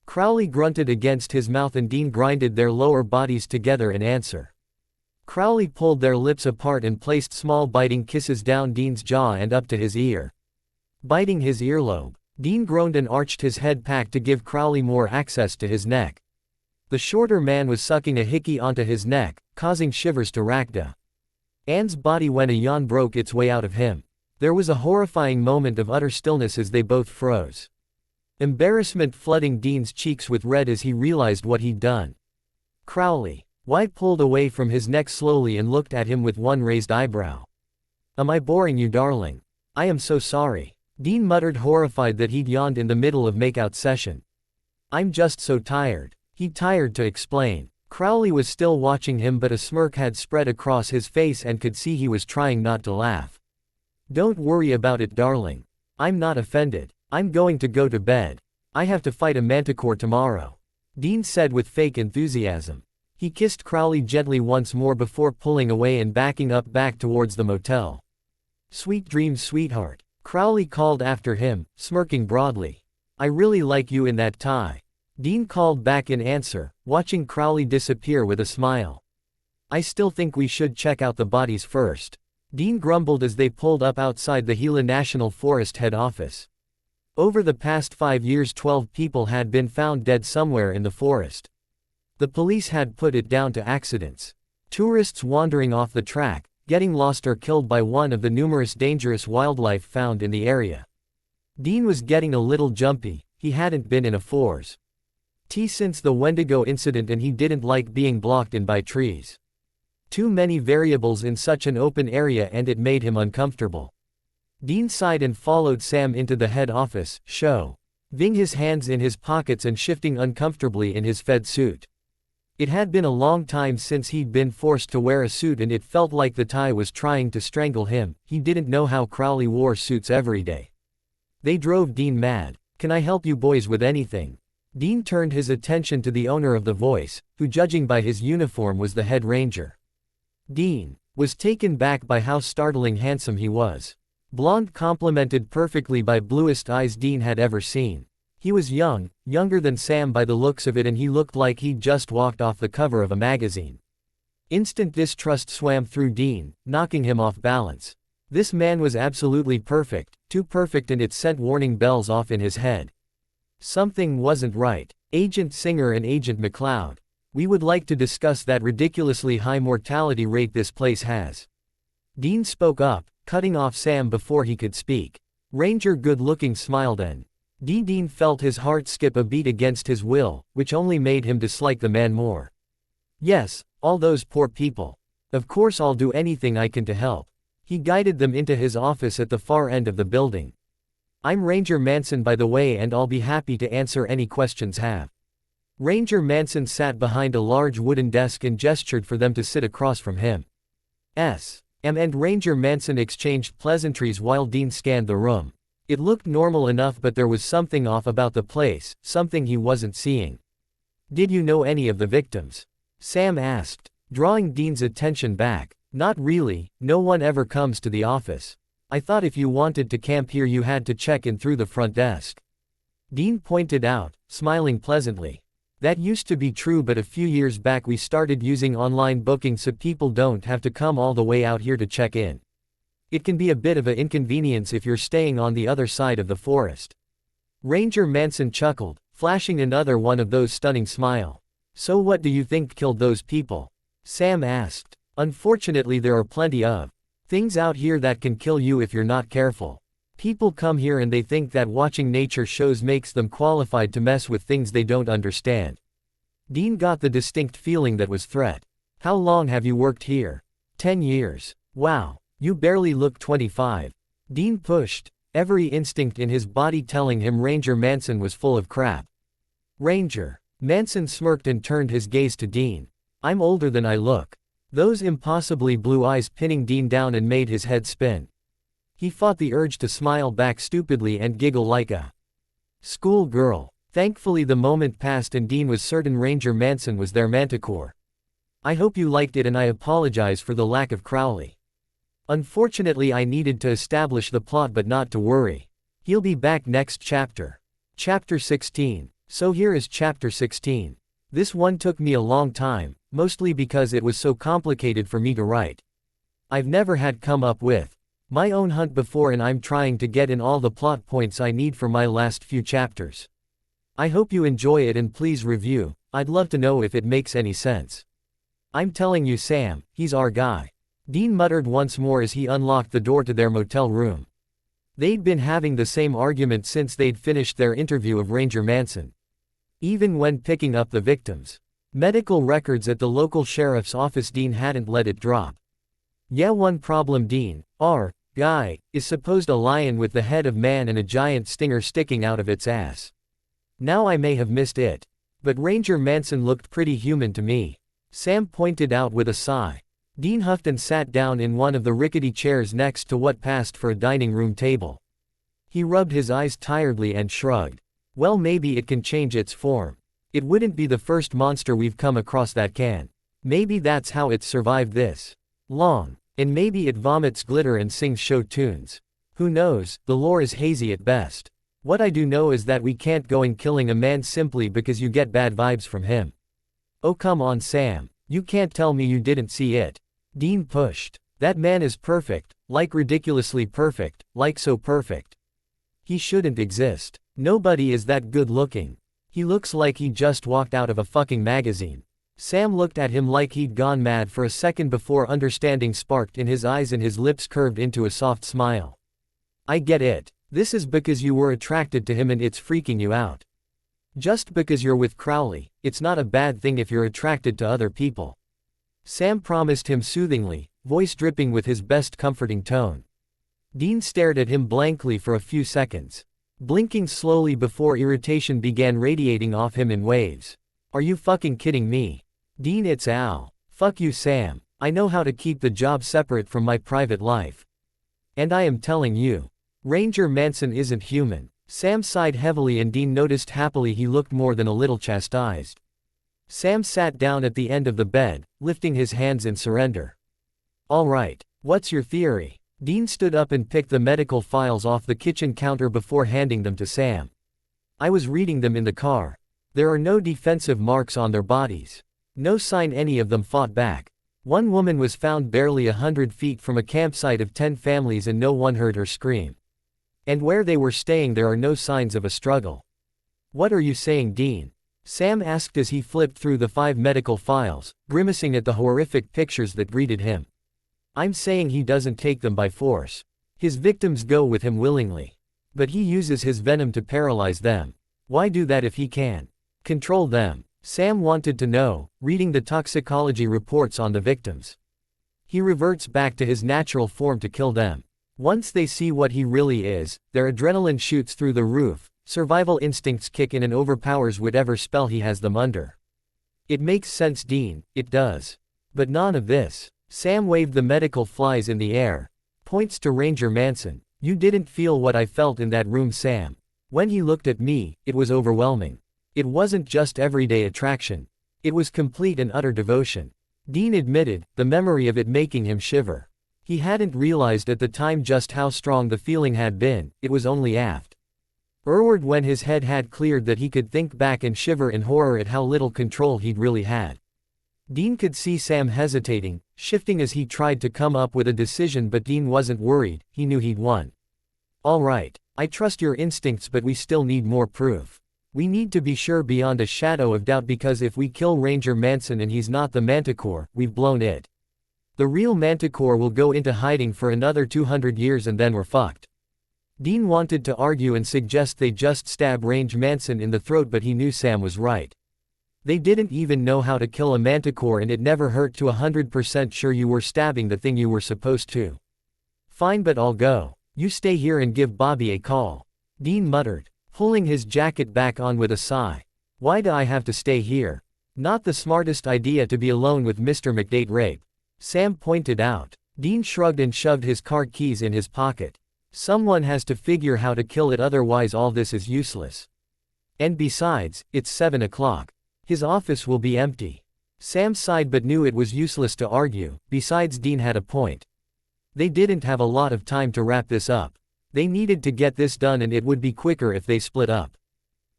Crowley grunted against his mouth and Dean grinded their lower bodies together in answer. Crowley pulled their lips apart and placed small biting kisses down Dean's jaw and up to his ear. Biting his earlobe, Dean groaned and arched his head back to give Crowley more access to his neck. The shorter man was sucking a hickey onto his neck, causing shivers to Rachda. Anne's body when a yawn broke its way out of him. There was a horrifying moment of utter stillness as they both froze. Embarrassment flooding Dean's cheeks with red as he realized what he'd done. Crowley, White pulled away from his neck slowly and looked at him with one raised eyebrow. Am I boring you, darling? I am so sorry. Dean muttered, horrified that he'd yawned in the middle of makeout session. I'm just so tired. He tired to explain. Crowley was still watching him, but a smirk had spread across his face and could see he was trying not to laugh. Don't worry about it, darling. I'm not offended. I'm going to go to bed. I have to fight a manticore tomorrow, Dean said with fake enthusiasm. He kissed Crowley gently once more before pulling away and backing up back towards the motel. Sweet dreams, sweetheart, Crowley called after him, smirking broadly. I really like you in that tie, Dean called back in answer, watching Crowley disappear with a smile. I still think we should check out the bodies first, Dean grumbled as they pulled up outside the Gila National Forest head office. Over the past 5 years 12 people had been found dead somewhere in the forest. The police had put it down to accidents. Tourists wandering off the track, getting lost or killed by one of the numerous dangerous wildlife found in the area. Dean was getting a little jumpy. He hadn't been in a forest since the Wendigo incident and he didn't like being blocked in by trees. Too many variables in such an open area and it made him uncomfortable. Dean sighed and followed Sam into the head office, shoving his hands in his pockets and shifting uncomfortably in his fed suit. It had been a long time since he'd been forced to wear a suit and it felt like the tie was trying to strangle him. He didn't know how Crowley wore suits every day. They drove Dean mad. Can I help you boys with anything? Dean turned his attention to the owner of the voice, who judging by his uniform was the head ranger. Dean was taken back by how startling handsome he was. Blonde complemented perfectly by bluest eyes Dean had ever seen. He was young, younger than Sam by the looks of it, and he looked like he'd just walked off the cover of a magazine. Instant distrust swam through Dean, knocking him off balance. This man was absolutely perfect, too perfect, and it sent warning bells off in his head. Something wasn't right. Agent Singer and Agent McLeod. We would like to discuss that ridiculously high mortality rate this place has. Dean spoke up, cutting off Sam before he could speak. Ranger Good-Looking smiled and Dean felt his heart skip a beat against his will, which only made him dislike the man more. Yes, all those poor people. Of course I'll do anything I can to help. He guided them into his office at the far end of the building. I'm Ranger Manson, by the way, and I'll be happy to answer any questions have. Ranger Manson sat behind a large wooden desk and gestured for them to sit across from him. And Ranger Manson exchanged pleasantries while Dean scanned the room. It looked normal enough, but there was something off about the place, something he wasn't seeing. Did you know any of the victims? Sam asked, drawing Dean's attention back. Not really, no one ever comes to the office. I thought if you wanted to camp here you had to check in through the front desk. Dean pointed out, smiling pleasantly. That used to be true, but a few years back we started using online booking so people don't have to come all the way out here to check in. It can be a bit of an inconvenience if you're staying on the other side of the forest. Ranger Manson chuckled, flashing another one of those stunning smile. So what do you think killed those people? Sam asked. Unfortunately there are plenty of things out here that can kill you if you're not careful. People come here and they think that watching nature shows makes them qualified to mess with things they don't understand. Dean got the distinct feeling that was threat. How long have you worked here? 10 years. Wow. You barely look 25. Dean pushed, every instinct in his body telling him Ranger Manson was full of crap. Ranger Manson smirked and turned his gaze to Dean. I'm older than I look. Those impossibly blue eyes pinning Dean down and made his head spin. He fought the urge to smile back stupidly and giggle like a school girl. Thankfully the moment passed and Dean was certain Ranger Manson was their manticore. I hope you liked it and I apologize for the lack of Crowley. Unfortunately I needed to establish the plot, but not to worry. He'll be back next chapter. Chapter 16. So here is Chapter 16. This one took me a long time, mostly because it was so complicated for me to write. I've never had come up with my own hunt before, and I'm trying to get in all the plot points I need for my last few chapters. I hope you enjoy it and please review. I'd love to know if it makes any sense. I'm telling you, Sam, he's our guy. Dean muttered once more as he unlocked the door to their motel room. They'd been having the same argument since they'd finished their interview of Ranger Manson. Even when picking up the victims' medical records at the local sheriff's office, Dean hadn't let it drop. Yeah, one problem: Dean, our guy, is supposed a lion with the head of man and a giant stinger sticking out of its ass. Now I may have missed it, but Ranger Manson looked pretty human to me, Sam pointed out with a sigh. Dean huffed and sat down in one of the rickety chairs next to what passed for a dining room table. He rubbed his eyes tiredly and shrugged. Well, maybe it can change its form. It wouldn't be the first monster we've come across that can. Maybe that's how it's survived this long. And maybe it vomits glitter and sings show tunes. Who knows, the lore is hazy at best. What I do know is that we can't go and killing a man simply because you get bad vibes from him. Oh come on, Sam, you can't tell me you didn't see it. Dean pushed. That man is perfect, like ridiculously perfect, like so perfect. He shouldn't exist. Nobody is that good looking. He looks like he just walked out of a fucking magazine. Sam looked at him like he'd gone mad for a second before understanding sparked in his eyes and his lips curved into a soft smile. I get it. This is because you were attracted to him and it's freaking you out. Just because you're with Crowley, it's not a bad thing if you're attracted to other people. Sam promised him soothingly, voice dripping with his best comforting tone. Dean stared at him blankly for a few seconds, blinking slowly before irritation began radiating off him in waves. Are you fucking kidding me? Dean, it's Al. Fuck you, Sam. I know how to keep the job separate from my private life. And I am telling you, Ranger Manson isn't human. Sam sighed heavily and Dean noticed happily he looked more than a little chastised. Sam sat down at the end of the bed, lifting his hands in surrender. All right, what's your theory? Dean stood up and picked the medical files off the kitchen counter before handing them to Sam. I was reading them in the car. There are no defensive marks on their bodies. No sign any of them fought back. One woman was found barely 100 feet from a campsite of 10 families and no one heard her scream. And where they were staying there are no signs of a struggle. What are you saying, Dean? Sam asked as he flipped through the 5 medical files, grimacing at the horrific pictures that greeted him. I'm saying he doesn't take them by force. His victims go with him willingly. But he uses his venom to paralyze them. Why do that if he can control them? Sam wanted to know, reading the toxicology reports on the victims. He reverts back to his natural form to kill them. Once they see what he really is, their adrenaline shoots through the roof, survival instincts kick in and overpowers whatever spell he has them under. It makes sense, Dean, it does. But none of this. Sam waved the medical flies in the air. Points to Ranger Manson. You didn't feel what I felt in that room, Sam. When he looked at me, it was overwhelming. It wasn't just everyday attraction. It was complete and utter devotion. Dean admitted, the memory of it making him shiver. He hadn't realized at the time just how strong the feeling had been. It was only afterward, when his head had cleared, that he could think back and shiver in horror at how little control he'd really had. Dean could see Sam hesitating, shifting as he tried to come up with a decision, but Dean wasn't worried, he knew he'd won. All right, I trust your instincts, but we still need more proof. We need to be sure beyond a shadow of doubt, because if we kill Ranger Manson and he's not the Manticore, we've blown it. The real Manticore will go into hiding for another 200 years and then we're fucked. Dean wanted to argue and suggest they just stab Ranger Manson in the throat, but he knew Sam was right. They didn't even know how to kill a Manticore, and it never hurt to 100% sure you were stabbing the thing you were supposed to. Fine, but I'll go. You stay here and give Bobby a call. Dean muttered, pulling his jacket back on with a sigh. Why do I have to stay here? Not the smartest idea to be alone with Mr. McDate Rape. Sam pointed out. Dean shrugged and shoved his car keys in his pocket. Someone has to figure how to kill it, otherwise all this is useless. And besides, it's 7 o'clock. His office will be empty. Sam sighed but knew it was useless to argue, besides Dean had a point. They didn't have a lot of time to wrap this up. They needed to get this done and it would be quicker if they split up.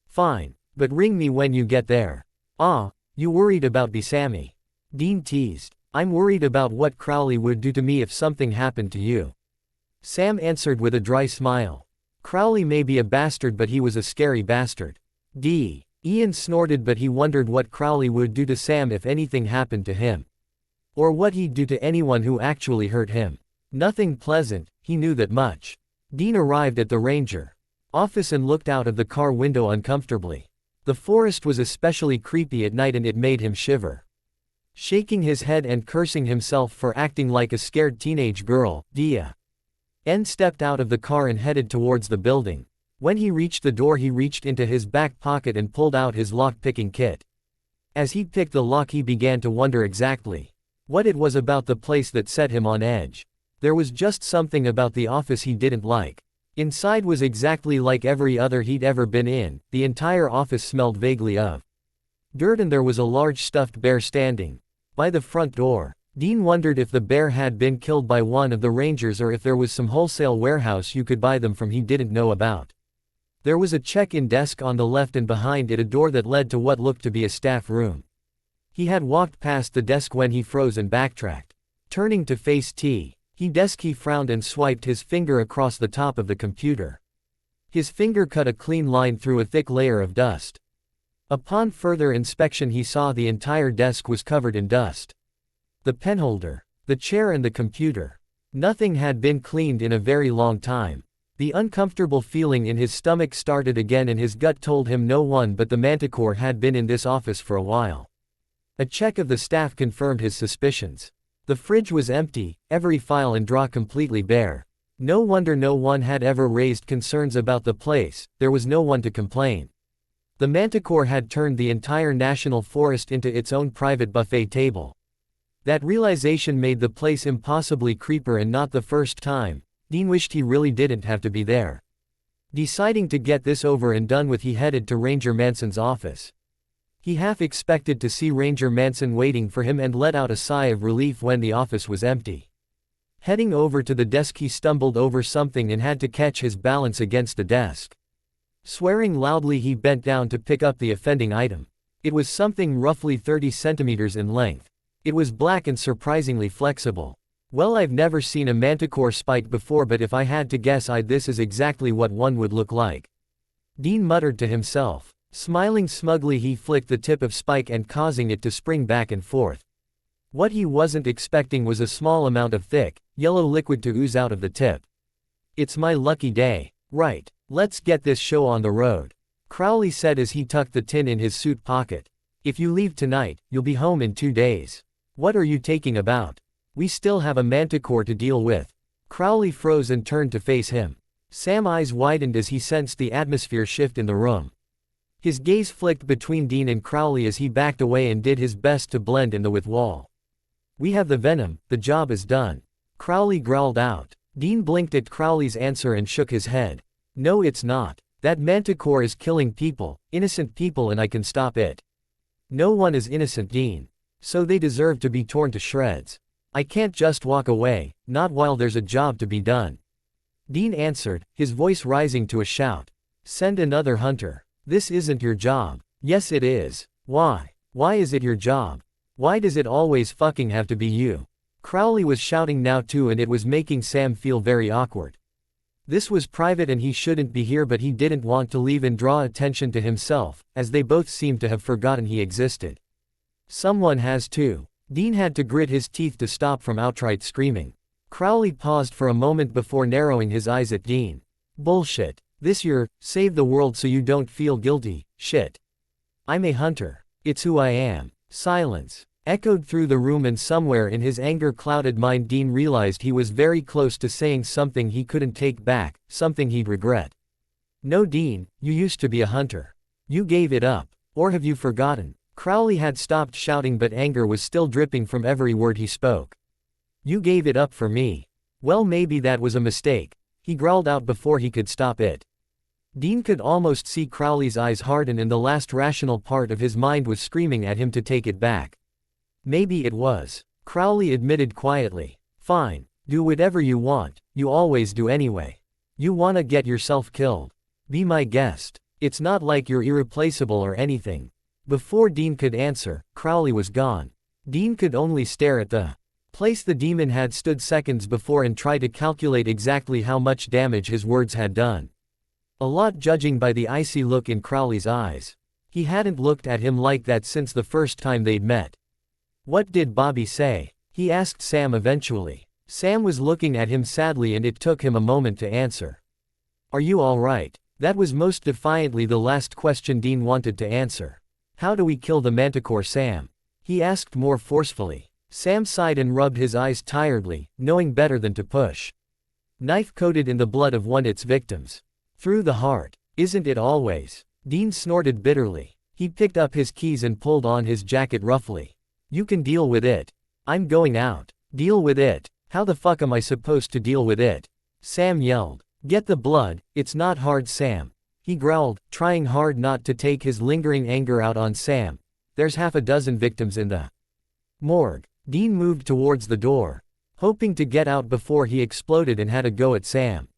Fine, but ring me when you get there. You worried about Sammy? Dean teased. I'm worried about what Crowley would do to me if something happened to you. Sam answered with a dry smile. Crowley may be a bastard, but he was a scary bastard. Ian snorted, but he wondered what Crowley would do to Sam if anything happened to him. Or what he'd do to anyone who actually hurt him. Nothing pleasant, he knew that much. Dean arrived at the Ranger office and looked out of the car window uncomfortably. The forest was especially creepy at night and it made him shiver. Shaking his head and cursing himself for acting like a scared teenage girl, Dean stepped out of the car and headed towards the building. When he reached the door, he reached into his back pocket and pulled out his lock-picking kit. As he picked the lock, he began to wonder exactly what it was about the place that set him on edge. There was just something about the office he didn't like. Inside was exactly like every other he'd ever been in. The entire office smelled vaguely of dirt, and there was a large stuffed bear standing by the front door. Dean wondered if the bear had been killed by one of the Rangers or if there was some wholesale warehouse you could buy them from he didn't know about. There was a check-in desk on the left and behind it a door that led to what looked to be a staff room. He had walked past the desk when he froze and backtracked. Turning to face he frowned and swiped his finger across the top of the computer. His finger cut a clean line through a thick layer of dust. Upon further inspection, he saw the entire desk was covered in dust. The penholder, the chair, and the computer. Nothing had been cleaned in a very long time. The uncomfortable feeling in his stomach started again, and his gut told him no one but the Manticore had been in this office for a while. A check of the staff confirmed his suspicions. The fridge was empty, every file and drawer completely bare. No wonder no one had ever raised concerns about the place. There was no one to complain. The Manticore had turned the entire national forest into its own private buffet table. That realization made the place impossibly creeper, and not the first time. Dean wished he really didn't have to be there. Deciding to get this over and done with, he headed to Ranger Manson's office. He half expected to see Ranger Manson waiting for him and let out a sigh of relief when the office was empty. Heading over to the desk, he stumbled over something and had to catch his balance against the desk. Swearing loudly, he bent down to pick up the offending item. It was something roughly 30 centimeters in length. It was black and surprisingly flexible. Well, I've never seen a Manticore spike before, but if I had to guess, this is exactly what one would look like. Dean muttered to himself. Smiling smugly, he flicked the tip of spike and causing it to spring back and forth. What he wasn't expecting was a small amount of thick, yellow liquid to ooze out of the tip. It's my lucky day. Right. Let's get this show on the road, Crowley said as he tucked the tin in his suit pocket. If you leave tonight, you'll be home in 2 days. What are you taking about? We still have a Manticore to deal with. Crowley froze and turned to face him. Sam's eyes widened as he sensed the atmosphere shift in the room. His gaze flicked between Dean and Crowley as he backed away and did his best to blend in with wall. We have the venom, the job is done, Crowley growled out. Dean blinked at Crowley's answer and shook his head. No, it's not. That Manticore is killing people, innocent people, and I can stop it. No one is innocent, Dean. So they deserve to be torn to shreds. I can't just walk away, not while there's a job to be done. Dean answered, his voice rising to a shout. Send another hunter. This isn't your job. Yes it is. Why? Why is it your job? Why does it always fucking have to be you? Crowley was shouting now too, and it was making Sam feel very awkward. This was private and he shouldn't be here, but he didn't want to leave and draw attention to himself, as they both seemed to have forgotten he existed. Someone has to. Dean had to grit his teeth to stop from outright screaming. Crowley paused for a moment before narrowing his eyes at Dean. Bullshit. This your, save the world so you don't feel guilty, shit. I'm a hunter. It's who I am. Silence echoed through the room, and somewhere in his anger-clouded mind Dean realized he was very close to saying something he couldn't take back, something he'd regret. No, Dean, you used to be a hunter. You gave it up. Or have you forgotten? Crowley had stopped shouting, but anger was still dripping from every word he spoke. You gave it up for me. Well, maybe that was a mistake, he growled out before he could stop it. Dean could almost see Crowley's eyes harden, and the last rational part of his mind was screaming at him to take it back. Maybe it was, Crowley admitted quietly. Fine. Do whatever you want, you always do anyway. You wanna get yourself killed? Be my guest. It's not like you're irreplaceable or anything. Before Dean could answer, Crowley was gone. Dean could only stare at the place the demon had stood seconds before and try to calculate exactly how much damage his words had done. A lot, judging by the icy look in Crowley's eyes. He hadn't looked at him like that since the first time they'd met. "What did Bobby say?" he asked Sam eventually. Sam was looking at him sadly and it took him a moment to answer. "Are you all right?" That was most defiantly the last question Dean wanted to answer. "How do we kill the manticore, Sam?" he asked more forcefully. Sam sighed and rubbed his eyes tiredly, knowing better than to push. "Knife coated in the blood of one its victims. Through the heart. Isn't it always?" Dean snorted bitterly. He picked up his keys and pulled on his jacket roughly. "You can deal with it." "I'm going out." "Deal with it? How the fuck am I supposed to deal with it?" Sam yelled. "Get the blood, it's not hard, Sam," he growled, trying hard not to take his lingering anger out on Sam. "There's half a dozen victims in the morgue." Dean moved towards the door, hoping to get out before he exploded and had a go at Sam.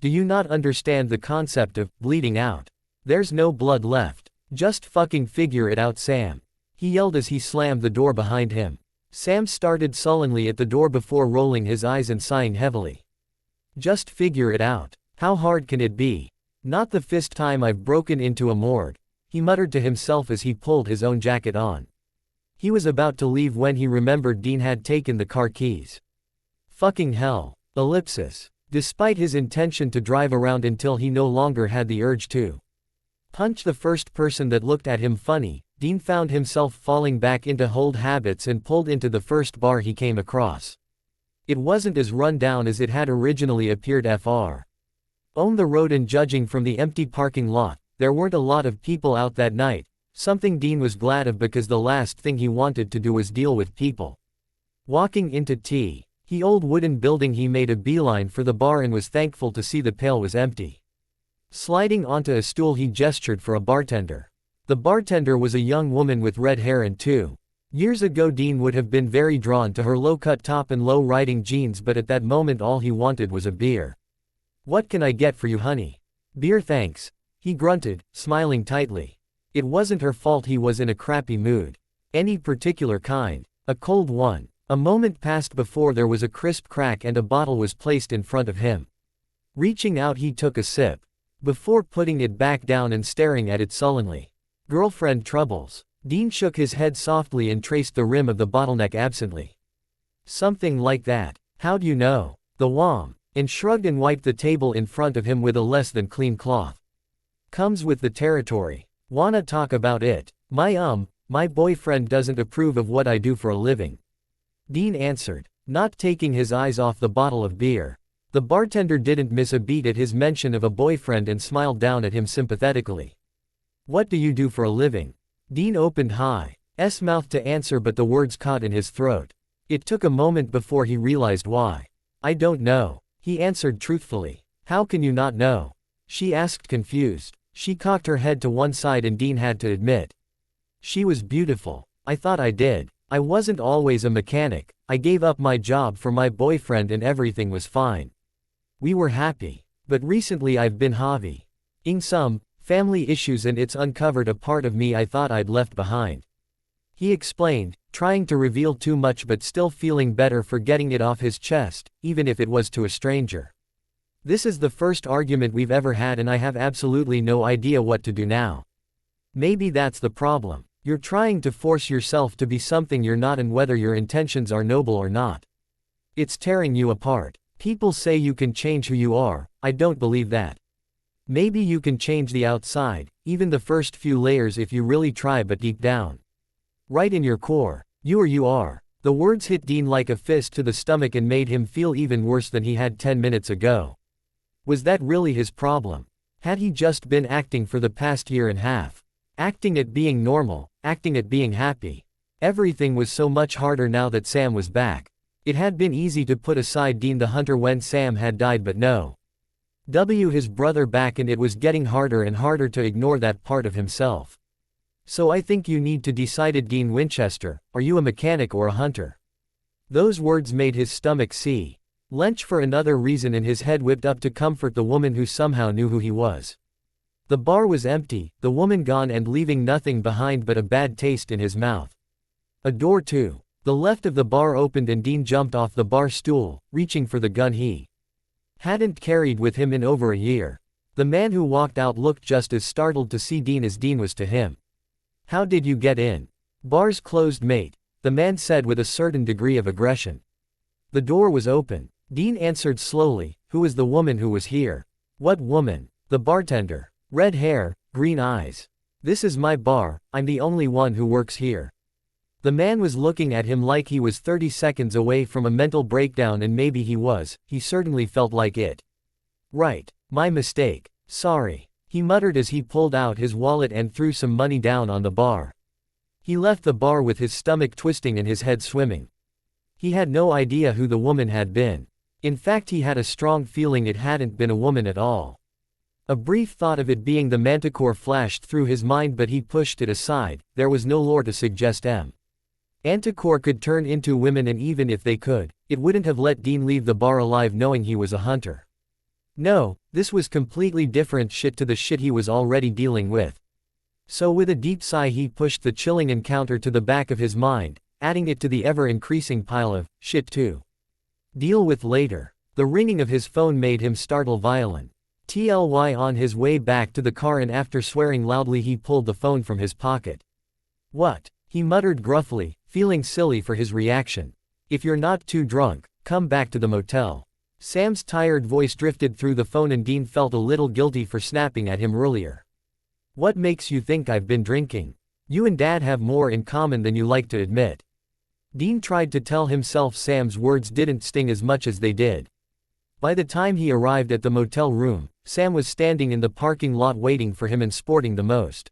"Do you not understand the concept of bleeding out? There's no blood left. Just fucking figure it out, Sam," he yelled as he slammed the door behind him. Sam started sullenly at the door before rolling his eyes and sighing heavily. "Just figure it out. How hard can it be? Not the first time I've broken into a morgue," he muttered to himself as he pulled his own jacket on. He was about to leave when he remembered Dean had taken the car keys. Fucking hell. Ellipsis. Despite his intention to drive around until he no longer had the urge to punch the first person that looked at him funny, Dean found himself falling back into old habits and pulled into the first bar he came across. It wasn't as run down as it had originally appeared. On the road, and judging from the empty parking lot, there weren't a lot of people out that night, something Dean was glad of because the last thing he wanted to do was deal with people. Walking into the old wooden building, he made a beeline for the bar and was thankful to see the pail was empty. Sliding onto a stool, he gestured for a bartender. The bartender was a young woman with red hair, and 2 years ago Dean would have been very drawn to her low-cut top and low-riding jeans, but at that moment all he wanted was a beer. "What can I get for you, honey?" "Beer, thanks," he grunted, smiling tightly. It wasn't her fault he was in a crappy mood. "Any particular kind?" "A cold one." A moment passed before there was a crisp crack and a bottle was placed in front of him. Reaching out, he took a sip, before putting it back down and staring at it sullenly. "Girlfriend troubles?" Dean shook his head softly and traced the rim of the bottleneck absently. "Something like that." "How'd you know?" The wham, and shrugged and wiped the table in front of him with a less than clean cloth. "Comes with the territory. Wanna talk about it?" My boyfriend doesn't approve of what I do for a living," Dean answered, not taking his eyes off the bottle of beer. The bartender didn't miss a beat at his mention of a boyfriend and smiled down at him sympathetically. "What do you do for a living?" Dean opened his mouth to answer, but the words caught in his throat. It took a moment before he realized why. "I don't know," he answered truthfully. "How can you not know?" she asked, confused. She cocked her head to one side and Dean had to admit. She was beautiful. "I thought I did. I wasn't always a mechanic. I gave up my job for my boyfriend and everything was fine. We were happy. But recently I've been having some family issues and it's uncovered a part of me I thought I'd left behind," he explained, trying to reveal too much but still feeling better for getting it off his chest, even if it was to a stranger. "This is the first argument we've ever had and I have absolutely no idea what to do now." "Maybe that's the problem. You're trying to force yourself to be something you're not, and whether your intentions are noble or not, it's tearing you apart. People say you can change who you are. I don't believe that. Maybe you can change the outside, even the first few layers if you really try, but deep down, right in your core, you are." The words hit Dean like a fist to the stomach and made him feel even worse than he had 10 minutes ago. Was that really his problem? Had he just been acting for the past year and a half? Acting at being normal, acting at being happy. Everything was so much harder now that Sam was back. It had been easy to put aside Dean the hunter when Sam had died, but no. His brother back, and it was getting harder and harder to ignore that part of himself. "So I think you need to decide, Dean Winchester, are you a mechanic or a hunter?" Those words made his stomach lench for another reason, and his head whipped up to comfort the woman who somehow knew who he was. The bar was empty, the woman gone and leaving nothing behind but a bad taste in his mouth. A door to the left of the bar opened and Dean jumped off the bar stool, reaching for the gun he hadn't carried with him in over a year. The man who walked out looked just as startled to see Dean as Dean was to him. "How did you get in?" "Bar's closed, mate," the man said with a certain degree of aggression. "The door was open," Dean answered slowly. "Who is the woman who was here?" "What woman?" "The bartender. Red hair, green eyes." "This is my bar, I'm the only one who works here." The man was looking at him like he was 30 seconds away from a mental breakdown, and maybe he was, he certainly felt like it. "Right. My mistake. Sorry," he muttered as he pulled out his wallet and threw some money down on the bar. He left the bar with his stomach twisting and his head swimming. He had no idea who the woman had been. In fact, he had a strong feeling it hadn't been a woman at all. A brief thought of it being the Manticore flashed through his mind, but he pushed it aside. There was no lore to suggest Manticore could turn into women, and even if they could, it wouldn't have let Dean leave the bar alive knowing he was a hunter. No, this was completely different shit to the shit he was already dealing with. So with a deep sigh he pushed the chilling encounter to the back of his mind, adding it to the ever-increasing pile of shit to deal with later. The ringing of his phone made him startle violent. TLY on his way back to the car, and after swearing loudly he pulled the phone from his pocket. "What?" he muttered gruffly, feeling silly for his reaction. "If you're not too drunk, come back to the motel." Sam's tired voice drifted through the phone, and Dean felt a little guilty for snapping at him earlier. "What makes you think I've been drinking? You and Dad have more in common than you like to admit." Dean tried to tell himself Sam's words didn't sting as much as they did. By the time he arrived at the motel room, Sam was standing in the parking lot waiting for him and sporting the most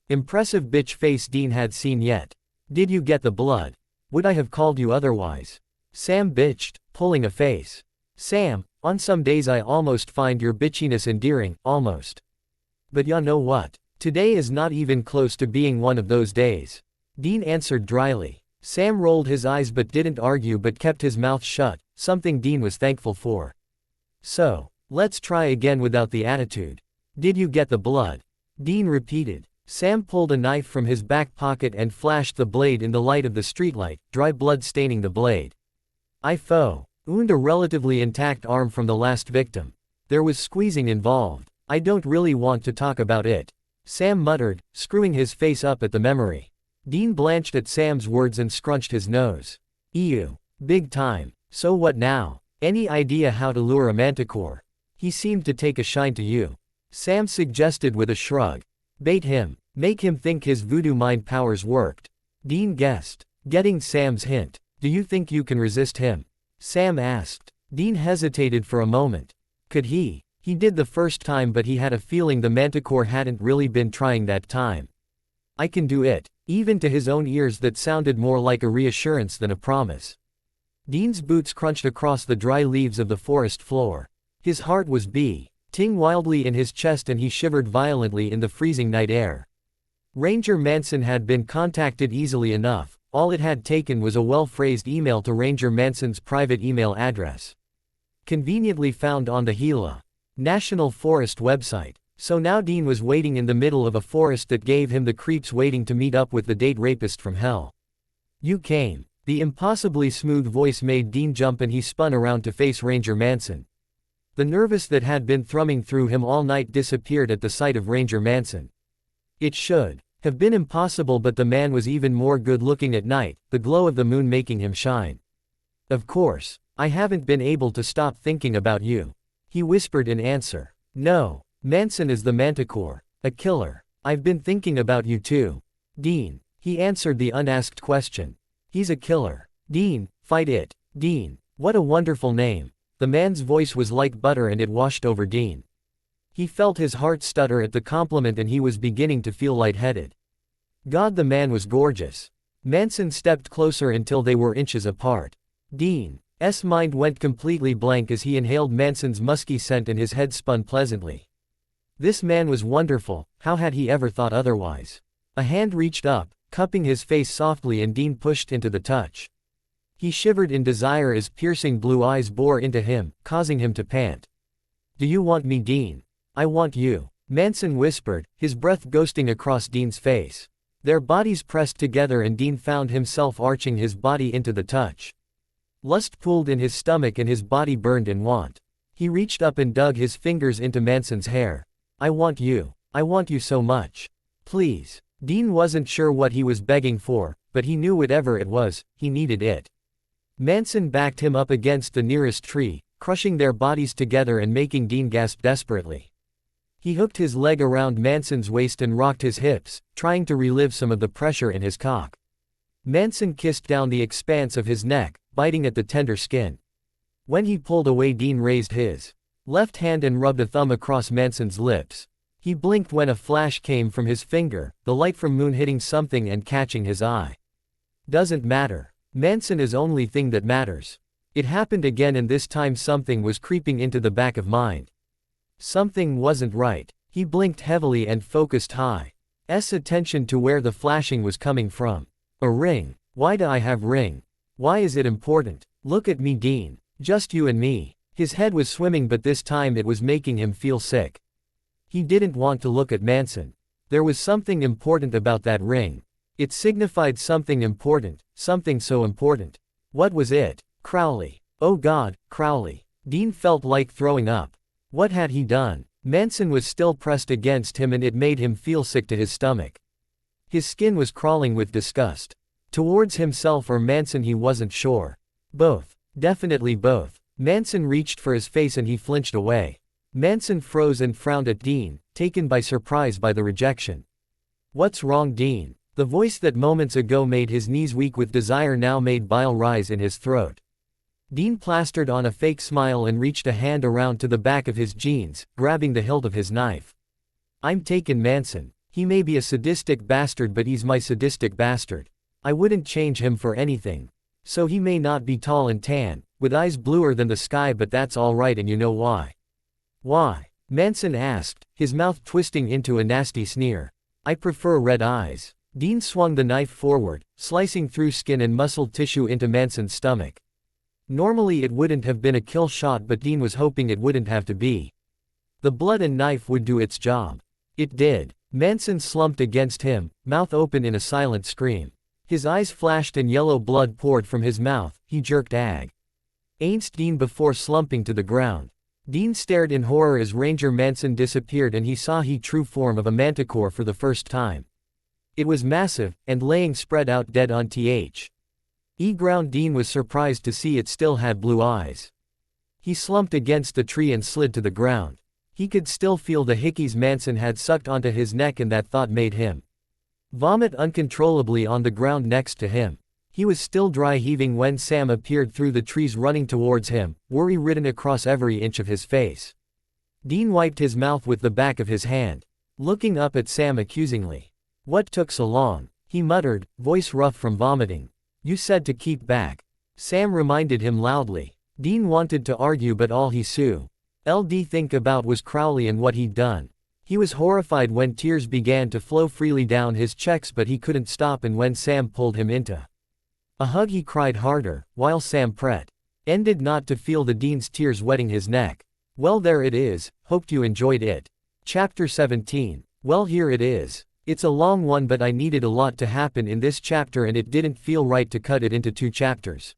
impressive bitch face Dean had seen yet. "Did you get the blood? Would I have called you otherwise?" Sam bitched, pulling a face. "Sam, on some days I almost find your bitchiness endearing, almost. But ya know what? Today is not even close to being one of those days." Dean answered dryly. Sam rolled his eyes but didn't argue, but kept his mouth shut, something Dean was thankful for. "So, let's try again without the attitude. Did you get the blood?" Dean repeated. Sam pulled a knife from his back pocket and flashed the blade in the light of the streetlight, dry blood staining the blade. "I found a relatively intact arm from the last victim. There was squeezing involved. I don't really want to talk about it," Sam muttered, screwing his face up at the memory. Dean blanched at Sam's words and scrunched his nose. "Ew. Big time. So what now? Any idea how to lure a Manticore? He seemed to take a shine to you," Sam suggested with a shrug. "Bait him. Make him think his voodoo mind powers worked." Dean guessed. Getting Sam's hint. "Do you think you can resist him?" Sam asked. Dean hesitated for a moment. Could he? He did the first time, but he had a feeling the Manticore hadn't really been trying that time. "I can do it." Even to his own ears that sounded more like a reassurance than a promise. Dean's boots crunched across the dry leaves of the forest floor. His heart was beating wildly in his chest, and he shivered violently in the freezing night air. Ranger Manson had been contacted easily enough. All it had taken was a well-phrased email to Ranger Manson's private email address, conveniently found on the Gila National Forest website. So now Dean was waiting in the middle of a forest that gave him the creeps, waiting to meet up with the date rapist from hell. "You came." The impossibly smooth voice made Dean jump, and he spun around to face Ranger Manson. The nervous that had been thrumming through him all night disappeared at the sight of Ranger Manson. It should have been impossible, but the man was even more good-looking at night, the glow of the moon making him shine. "Of course. I haven't been able to stop thinking about you," he whispered in answer. "No. Manson is the Manticore. A killer. I've been thinking about you too." "Dean." He answered the unasked question. "He's a killer." "Dean, fight it." "Dean. What a wonderful name." The man's voice was like butter, and it washed over Dean. He felt his heart stutter at the compliment, and he was beginning to feel lightheaded. God, the man was gorgeous. Manson stepped closer until they were inches apart. Dean's mind went completely blank as he inhaled Manson's musky scent, and his head spun pleasantly. This man was wonderful. How had he ever thought otherwise? A hand reached up, cupping his face softly, and Dean pushed into the touch. He shivered in desire as piercing blue eyes bore into him, causing him to pant. "Do you want me, Dean?" "I want you," Manson whispered, his breath ghosting across Dean's face. Their bodies pressed together and Dean found himself arching his body into the touch. Lust pooled in his stomach and his body burned in want. He reached up and dug his fingers into Manson's hair. I want you. I want you so much. Please. Dean wasn't sure what he was begging for, but he knew whatever it was, he needed it. Manson backed him up against the nearest tree, crushing their bodies together and making Dean gasp desperately. He hooked his leg around Manson's waist and rocked his hips, trying to relieve some of the pressure in his cock. Manson kissed down the expanse of his neck, biting at the tender skin. When he pulled away, Dean raised his left hand and rubbed a thumb across Manson's lips. He blinked when a flash came from his finger, the light from moon hitting something and catching his eye. Doesn't matter. Manson is only thing that matters. It happened again, and this time something was creeping into the back of mind. Something wasn't right. He blinked heavily and focused his attention to where the flashing was coming from. A ring. Why do I have ring? Why is it important? Look at me, Dean. Just you and me. His head was swimming, but this time it was making him feel sick. He didn't want to look at Manson. There was something important about that ring. It signified something important, something so important. What was it? Crowley. Oh God, Crowley. Dean felt like throwing up. What had he done? Manson was still pressed against him and it made him feel sick to his stomach. His skin was crawling with disgust. Towards himself or Manson, he wasn't sure. Both. Definitely both. Manson reached for his face and he flinched away. Manson froze and frowned at Dean, taken by surprise by the rejection. What's wrong, Dean? The voice that moments ago made his knees weak with desire now made bile rise in his throat. Dean plastered on a fake smile and reached a hand around to the back of his jeans, grabbing the hilt of his knife. I'm taken, Manson. He may be a sadistic bastard, but he's my sadistic bastard. I wouldn't change him for anything. So he may not be tall and tan, with eyes bluer than the sky, but that's all right, and you know why. Why? Manson asked, his mouth twisting into a nasty sneer. I prefer red eyes. Dean swung the knife forward, slicing through skin and muscle tissue into Manson's stomach. Normally it wouldn't have been a kill shot, but Dean was hoping it wouldn't have to be. The blood and knife would do its job. It did. Manson slumped against him, mouth open in a silent scream. His eyes flashed and yellow blood poured from his mouth. He jerked against Dean before slumping to the ground. Dean stared in horror as Ranger Manson disappeared and he saw the true form of a manticore for the first time. It was massive, and laying spread out dead on the ground. Dean was surprised to see it still had blue eyes. He slumped against the tree and slid to the ground. He could still feel the hickeys Manson had sucked onto his neck, and that thought made him vomit uncontrollably on the ground next to him. He was still dry heaving when Sam appeared through the trees running towards him, worry written across every inch of his face. Dean wiped his mouth with the back of his hand, looking up at Sam accusingly. What took so long? He muttered, voice rough from vomiting. You said to keep back. Sam reminded him loudly. Dean wanted to argue, but all he LD think about was Crowley and what he'd done. He was horrified when tears began to flow freely down his cheeks, but he couldn't stop, and when Sam pulled him into a hug he cried harder, while Sam pretended not to feel the Dean's tears wetting his neck. Well, there it is, hoped you enjoyed it. Chapter 17. Well, here it is. It's a long one, but I needed a lot to happen in this chapter and it didn't feel right to cut it into 2 chapters.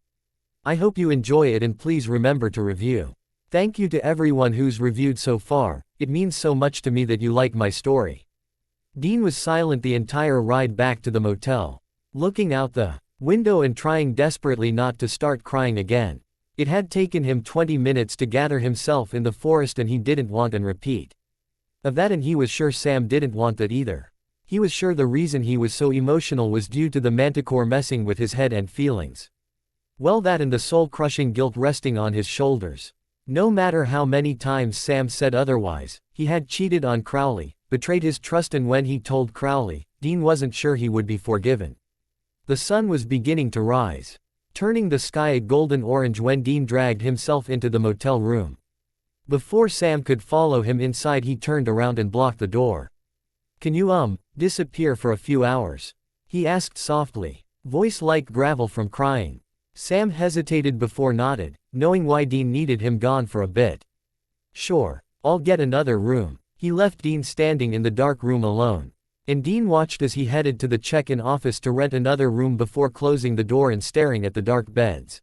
I hope you enjoy it, and please remember to review. Thank you to everyone who's reviewed so far. It means so much to me that you like my story. Dean was silent the entire ride back to the motel, looking out the window and trying desperately not to start crying again. It had taken him 20 minutes to gather himself in the forest, and he didn't want an repeat of that, and he was sure Sam didn't want that either. He was sure the reason he was so emotional was due to the manticore messing with his head and feelings. Well, that and the soul-crushing guilt resting on his shoulders. No matter how many times Sam said otherwise, he had cheated on Crowley, betrayed his trust, and when he told Crowley, Dean wasn't sure he would be forgiven. The sun was beginning to rise, turning the sky a golden orange when Dean dragged himself into the motel room. Before Sam could follow him inside, he turned around and blocked the door. Can you disappear for a few hours? He asked softly, voice like gravel from crying. Sam hesitated before nodded, knowing why Dean needed him gone for a bit. Sure, I'll get another room. He left Dean standing in the dark room alone. And Dean watched as he headed to the check-in office to rent another room before closing the door and staring at the dark beds.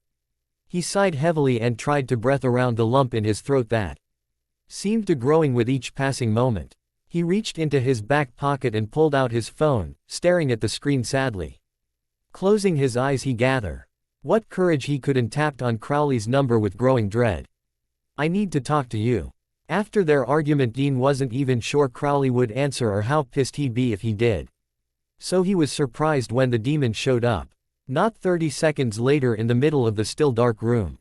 He sighed heavily and tried to breathe around the lump in his throat that seemed to growing with each passing moment. He reached into his back pocket and pulled out his phone, staring at the screen sadly. Closing his eyes he gathered what courage he could and tapped on Crowley's number with growing dread. "I need to talk to you." After their argument, Dean wasn't even sure Crowley would answer or how pissed he'd be if he did. So he was surprised when the demon showed up. Not 30 seconds later, in the middle of the still dark room.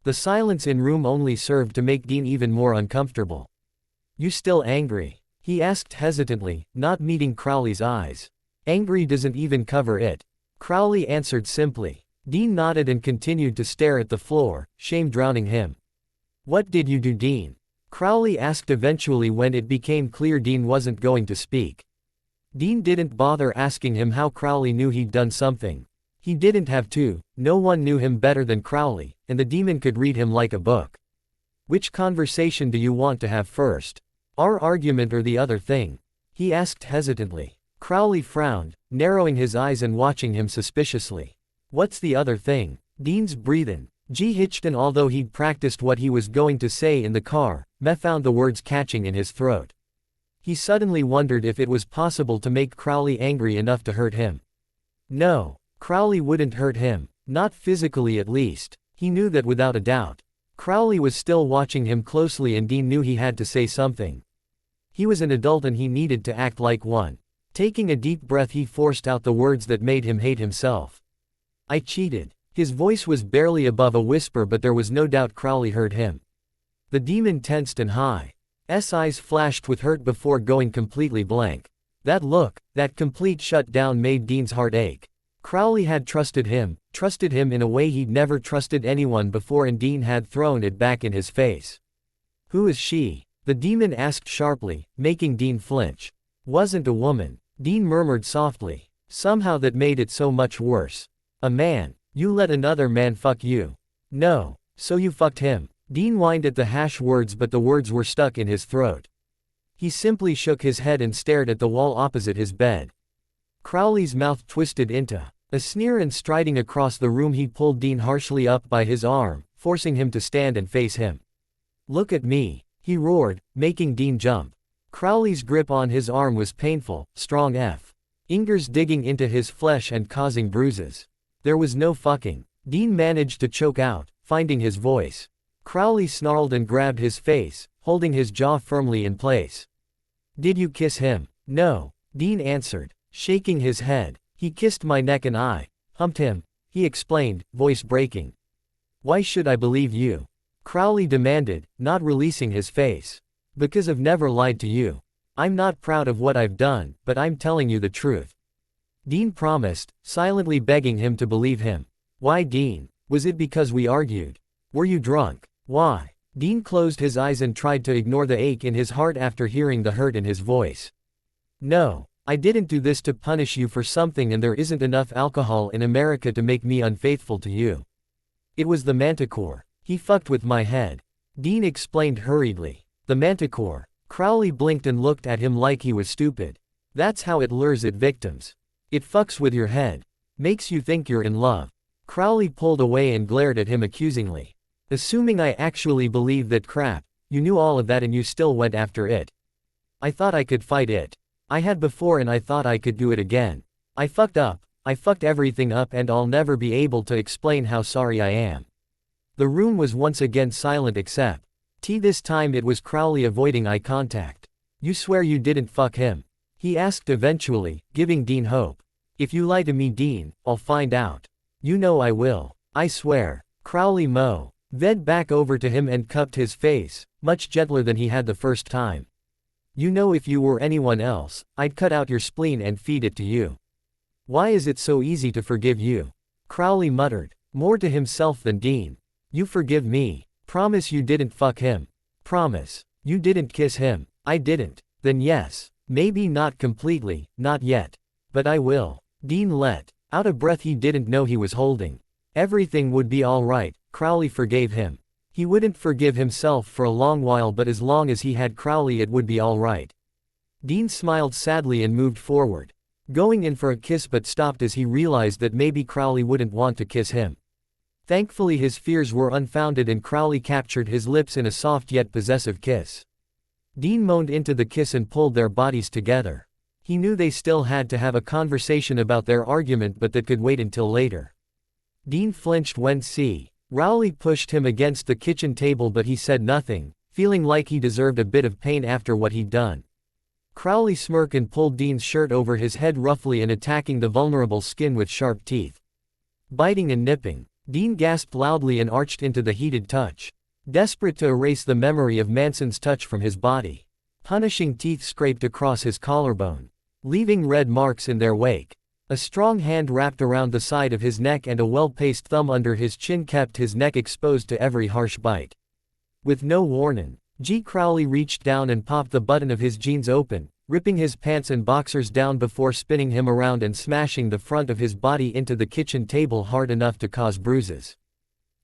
The silence in room only served to make Dean even more uncomfortable. "You still angry?" he asked hesitantly, not meeting Crowley's eyes. "Angry doesn't even cover it," Crowley answered simply. Dean nodded and continued to stare at the floor, shame drowning him. "What did you do, Dean?" Crowley asked eventually when it became clear Dean wasn't going to speak. Dean didn't bother asking him how Crowley knew he'd done something. He didn't have to, no one knew him better than Crowley, and the demon could read him like a book. "Which conversation do you want to have first? Our argument or the other thing?" he asked hesitantly. Crowley frowned, narrowing his eyes and watching him suspiciously. "What's the other thing?" Dean's breathing hitched, and although he'd practiced what he was going to say in the car, found the words catching in his throat. He suddenly wondered if it was possible to make Crowley angry enough to hurt him. No, Crowley wouldn't hurt him, not physically at least. He knew that without a doubt. Crowley was still watching him closely, and Dean knew he had to say something. He was an adult and he needed to act like one. Taking a deep breath, he forced out the words that made him hate himself. "I cheated." His voice was barely above a whisper, but there was no doubt Crowley heard him. The demon tensed and his eyes flashed with hurt before going completely blank. That look, that complete shutdown made Dean's heart ache. Crowley had trusted him in a way he'd never trusted anyone before, and Dean had thrown it back in his face. "Who is she?" the demon asked sharply, making Dean flinch. "Wasn't a woman," Dean murmured softly. Somehow that made it so much worse. "A man. You let another man fuck you?" "No. So you fucked him." Dean whined at the words, but the words were stuck in his throat. He simply shook his head and stared at the wall opposite his bed. Crowley's mouth twisted into a sneer, and striding across the room he pulled Dean harshly up by his arm, forcing him to stand and face him. "Look at me," he roared, making Dean jump. Crowley's grip on his arm was painful, strong fingers digging into his flesh and causing bruises. "There was no fucking," Dean managed to choke out, finding his voice. Crowley snarled and grabbed his face, holding his jaw firmly in place. "Did you kiss him?" "No," Dean answered, shaking his head. "He kissed my neck and I humped him," he explained, voice breaking. "Why should I believe you?" Crowley demanded, not releasing his face. "Because I've never lied to you. I'm not proud of what I've done, but I'm telling you the truth," Dean promised, silently begging him to believe him. "Why, Dean? Was it because we argued? Were you drunk? Why?" Dean closed his eyes and tried to ignore the ache in his heart after hearing the hurt in his voice. "No, I didn't do this to punish you for something, and there isn't enough alcohol in America to make me unfaithful to you. It was the manticore. He fucked with my head," Dean explained hurriedly. "The manticore." Crowley blinked and looked at him like he was stupid. "That's how it lures its victims. It fucks with your head. Makes you think you're in love." Crowley pulled away and glared at him accusingly. "Assuming I actually believe that crap, you knew all of that and you still went after it." "I thought I could fight it. I had before and I thought I could do it again. I fucked up. I fucked everything up, and I'll never be able to explain how sorry I am." The room was once again silent except this time it was Crowley avoiding eye contact. "You swear you didn't fuck him?" he asked eventually, giving Dean hope. "If you lie to me, Dean, I'll find out." "You know I will. I swear." Crowley moved back over to him and cupped his face, much gentler than he had the first time. "You know if you were anyone else, I'd cut out your spleen and feed it to you. Why is it so easy to forgive you?" Crowley muttered, more to himself than Dean. "You forgive me. Promise you didn't fuck him. Promise. You didn't kiss him." "I didn't." "Then yes. Maybe not completely, not yet. But I will." Dean let out a breath he didn't know he was holding. Everything would be all right. Crowley forgave him. He wouldn't forgive himself for a long while, but as long as he had Crowley it would be all right. Dean smiled sadly and moved forward, going in for a kiss but stopped as he realized that maybe Crowley wouldn't want to kiss him. Thankfully his fears were unfounded and Crowley captured his lips in a soft yet possessive kiss. Dean moaned into the kiss and pulled their bodies together. He knew they still had to have a conversation about their argument but that could wait until later. Dean flinched when Crowley pushed him against the kitchen table but he said nothing, feeling like he deserved a bit of pain after what he'd done. Crowley smirked and pulled Dean's shirt over his head roughly and attacking the vulnerable skin with sharp teeth. Biting and nipping, Dean gasped loudly and arched into the heated touch, desperate to erase the memory of Manson's touch from his body. Punishing teeth scraped across his collarbone, leaving red marks in their wake. A strong hand wrapped around the side of his neck and a well-paced thumb under his chin kept his neck exposed to every harsh bite. With no warning, Crowley reached down and popped the button of his jeans open, ripping his pants and boxers down before spinning him around and smashing the front of his body into the kitchen table hard enough to cause bruises.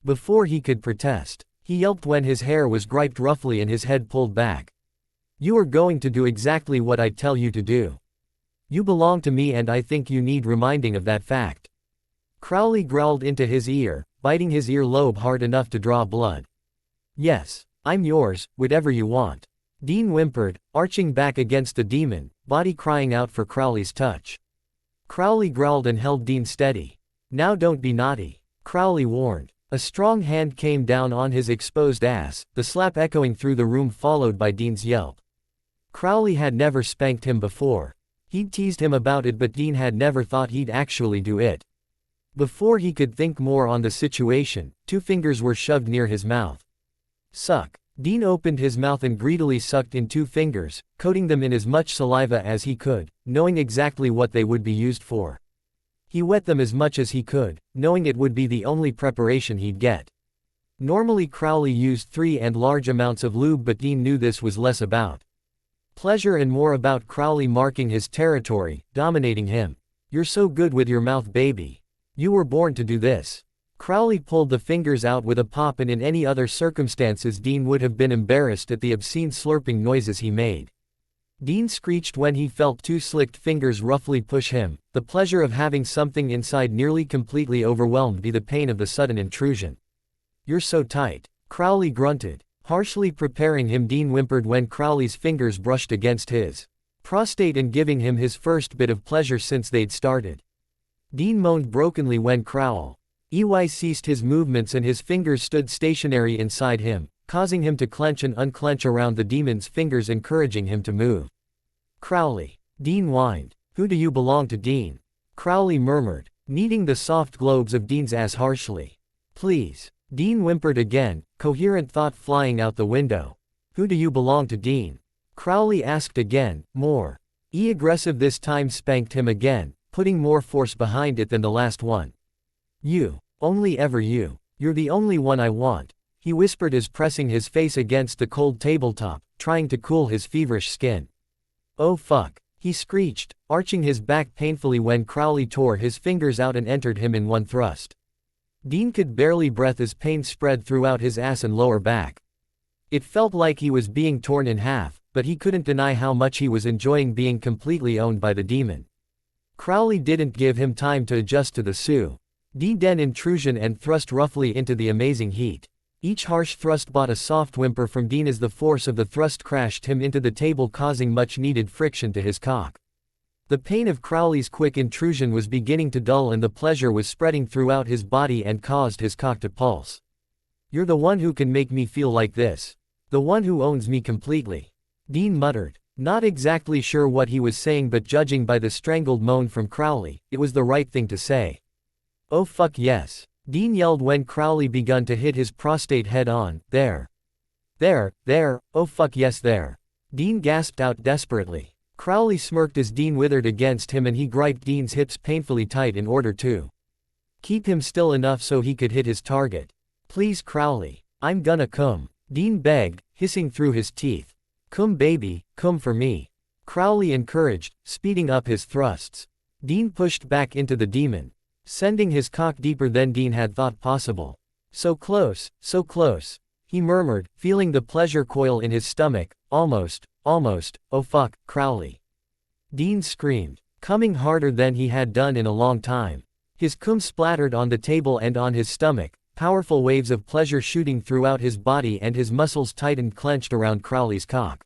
Before he could protest, he yelped when his hair was griped roughly and his head pulled back. "You are going to do exactly what I tell you to do. You belong to me and I think you need reminding of that fact." Crowley growled into his ear, biting his earlobe hard enough to draw blood. "Yes, I'm yours, whatever you want," Dean whimpered, arching back against the demon, body crying out for Crowley's touch. Crowley growled and held Dean steady. "Now don't be naughty," Crowley warned. A strong hand came down on his exposed ass, the slap echoing through the room followed by Dean's yelp. Crowley had never spanked him before. He'd teased him about it but Dean had never thought he'd actually do it. Before he could think more on the situation, 2 fingers were shoved near his mouth. "Suck." Dean opened his mouth and greedily sucked in 2 fingers, coating them in as much saliva as he could, knowing exactly what they would be used for. He wet them as much as he could, knowing it would be the only preparation he'd get. Normally Crowley used 3 and large amounts of lube but Dean knew this was less about pleasure and more about Crowley marking his territory, dominating him. "You're so good with your mouth, baby. You were born to do this." Crowley pulled the fingers out with a pop and in any other circumstances Dean would have been embarrassed at the obscene slurping noises he made. Dean screeched when he felt 2 slicked fingers roughly push him, the pleasure of having something inside nearly completely overwhelmed by the pain of the sudden intrusion. "You're so tight," Crowley grunted. Harshly preparing him, Dean whimpered when Crowley's fingers brushed against his prostate and giving him his first bit of pleasure since they'd started. Dean moaned brokenly when Crowley ceased his movements and his fingers stood stationary inside him, causing him to clench and unclench around the demon's fingers, encouraging him to move. "Crowley," Dean whined. "Who do you belong to, Dean?" Crowley murmured, kneading the soft globes of Dean's ass harshly. "Please." Dean whimpered again, coherent thought flying out the window. "Who do you belong to, Dean?" Crowley asked again, more aggressive this time, spanked him again, putting more force behind it than the last one. "You. Only ever you. You're the only one I want," he whispered as pressing his face against the cold tabletop, trying to cool his feverish skin. "Oh fuck," he screeched, arching his back painfully when Crowley tore his fingers out and entered him in one thrust. Dean could barely breathe as pain spread throughout his ass and lower back. It felt like he was being torn in half, but he couldn't deny how much he was enjoying being completely owned by the demon. Crowley didn't give him time to adjust to the sudden intrusion and thrust roughly into the amazing heat. Each harsh thrust brought a soft whimper from Dean as the force of the thrust crashed him into the table, causing much needed friction to his cock. The pain of Crowley's quick intrusion was beginning to dull and the pleasure was spreading throughout his body and caused his cock to pulse. "You're the one who can make me feel like this. The one who owns me completely," Dean muttered, not exactly sure what he was saying, but judging by the strangled moan from Crowley, it was the right thing to say. "Oh fuck yes," Dean yelled when Crowley begun to hit his prostate head on. There, oh fuck yes there," Dean gasped out desperately. Crowley smirked as Dean withered against him and he griped Dean's hips painfully tight in order to keep him still enough so he could hit his target. "Please Crowley, I'm gonna come," Dean begged, hissing through his teeth. "Come baby, come for me," Crowley encouraged, speeding up his thrusts. Dean pushed back into the demon, sending his cock deeper than Dean had thought possible. So close, he murmured, feeling the pleasure coil in his stomach, Almost, oh fuck, Crowley. Dean screamed, coming harder than he had done in a long time. His cum splattered on the table and on his stomach, powerful waves of pleasure shooting throughout his body, and his muscles tightened clenched around Crowley's cock.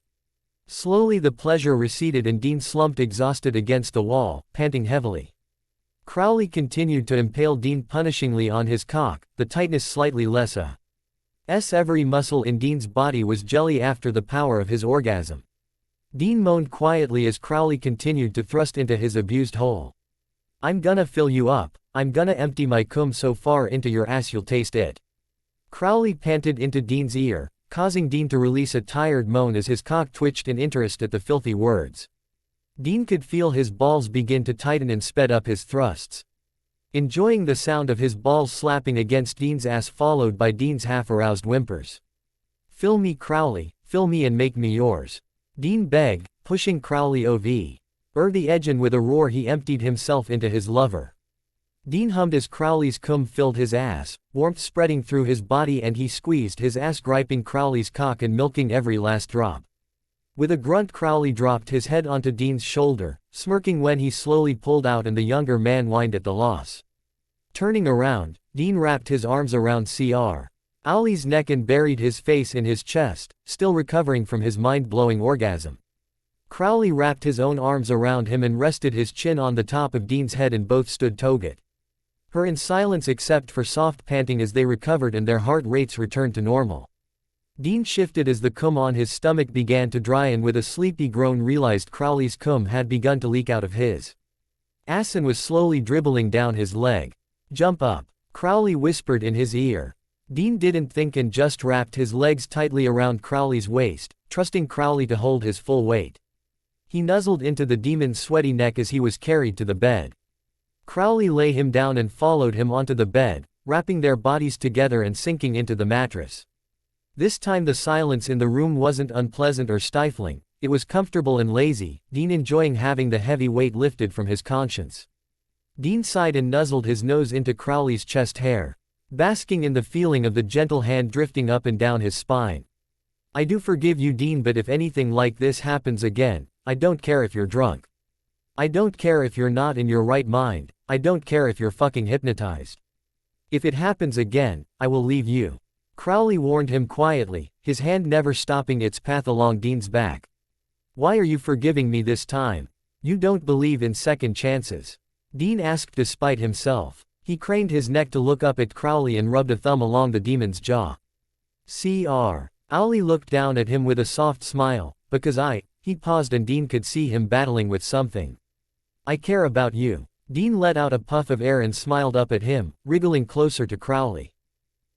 Slowly the pleasure receded and Dean slumped exhausted against the wall, panting heavily. Crowley continued to impale Dean punishingly on his cock, the tightness slightly less. Every muscle in Dean's body was jelly after the power of his orgasm. Dean moaned quietly as Crowley continued to thrust into his abused hole. I'm gonna fill you up, I'm gonna empty my cum so far into your ass you'll taste it. Crowley panted into Dean's ear, causing Dean to release a tired moan as his cock twitched in interest at the filthy words. Dean could feel his balls begin to tighten and sped up his thrusts. Enjoying the sound of his balls slapping against Dean's ass followed by Dean's half-aroused whimpers. Fill me Crowley, fill me and make me yours. Dean begged, pushing Crowley over the edge, and with a roar he emptied himself into his lover. Dean hummed as Crowley's cum filled his ass, warmth spreading through his body, and he squeezed his ass, griping Crowley's cock and milking every last drop. With a grunt Crowley dropped his head onto Dean's shoulder, smirking when he slowly pulled out and the younger man whined at the loss. Turning around, Dean wrapped his arms around Crowley's neck and buried his face in his chest, still recovering from his mind-blowing orgasm. Crowley wrapped his own arms around him and rested his chin on the top of Dean's head, and both stood toget. Her in silence except for soft panting as they recovered and their heart rates returned to normal. Dean shifted as the cum on his stomach began to dry, and with a sleepy groan realized Crowley's cum had begun to leak out of his ass and was slowly dribbling down his leg. Jump up, Crowley whispered in his ear. Dean didn't think and just wrapped his legs tightly around Crowley's waist, trusting Crowley to hold his full weight. He nuzzled into the demon's sweaty neck as he was carried to the bed. Crowley lay him down and followed him onto the bed, wrapping their bodies together and sinking into the mattress. This time the silence in the room wasn't unpleasant or stifling, it was comfortable and lazy, Dean enjoying having the heavy weight lifted from his conscience. Dean sighed and nuzzled his nose into Crowley's chest hair, basking in the feeling of the gentle hand drifting up and down his spine. I do forgive you, Dean, but if anything like this happens again, I don't care if you're drunk. I don't care if you're not in your right mind, I don't care if you're fucking hypnotized. If it happens again, I will leave you. Crowley warned him quietly, his hand never stopping its path along Dean's back. Why are you forgiving me this time? You don't believe in second chances? Dean asked despite himself. He craned his neck to look up at Crowley and rubbed a thumb along the demon's jaw. Crowley looked down at him with a soft smile, because he paused and Dean could see him battling with something. I care about you. Dean let out a puff of air and smiled up at him, wriggling closer to Crowley.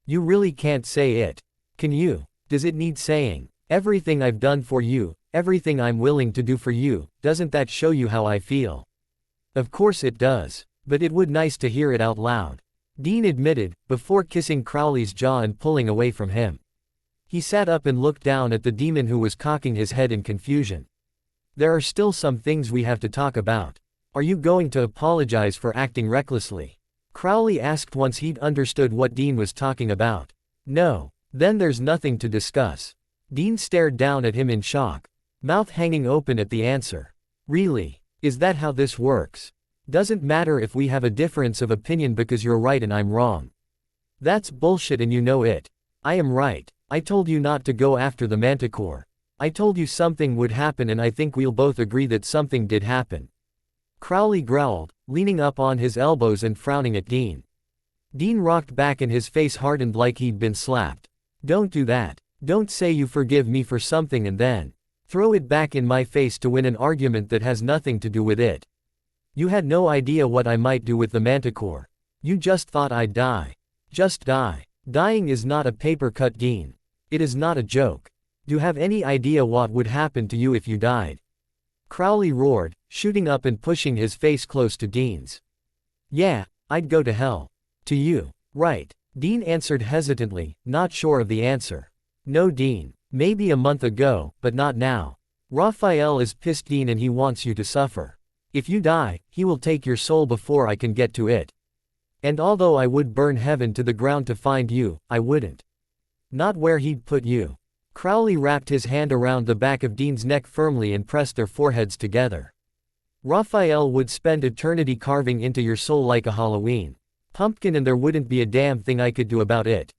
You really can't say it. Can you? Does it need saying? Everything I've done for you, everything I'm willing to do for you, doesn't that show you how I feel? Of course it does. But it would nice to hear it out loud. Dean admitted, before kissing Crowley's jaw and pulling away from him. He sat up and looked down at the demon who was cocking his head in confusion. There are still some things we have to talk about. Are you going to apologize for acting recklessly? Crowley asked once he'd understood what Dean was talking about. No. Then there's nothing to discuss. Dean stared down at him in shock, mouth hanging open at the answer. Really? Is that how this works? Doesn't matter if we have a difference of opinion because you're right and I'm wrong. That's bullshit and you know it. I am right. I told you not to go after the manticore. I told you something would happen and I think we'll both agree that something did happen. Crowley growled, leaning up on his elbows and frowning at Dean. Dean rocked back and his face hardened like he'd been slapped. Don't do that. Don't say you forgive me for something and then throw it back in my face to win an argument that has nothing to do with it. You had no idea what I might do with the manticore. You just thought I'd die. Just die. Dying is not a paper cut, Dean. It is not a joke. Do you have any idea what would happen to you if you died? Crowley roared, shooting up and pushing his face close to Dean's. Yeah, I'd go to hell. To you. Right. Dean answered hesitantly, not sure of the answer. No, Dean. Maybe a month ago, but not now. Raphael is pissed, Dean, and he wants you to suffer. If you die, he will take your soul before I can get to it. And although I would burn heaven to the ground to find you, I wouldn't. Not where he'd put you. Crowley wrapped his hand around the back of Dean's neck firmly and pressed their foreheads together. Raphael would spend eternity carving into your soul like a Halloween pumpkin, and there wouldn't be a damn thing I could do about it.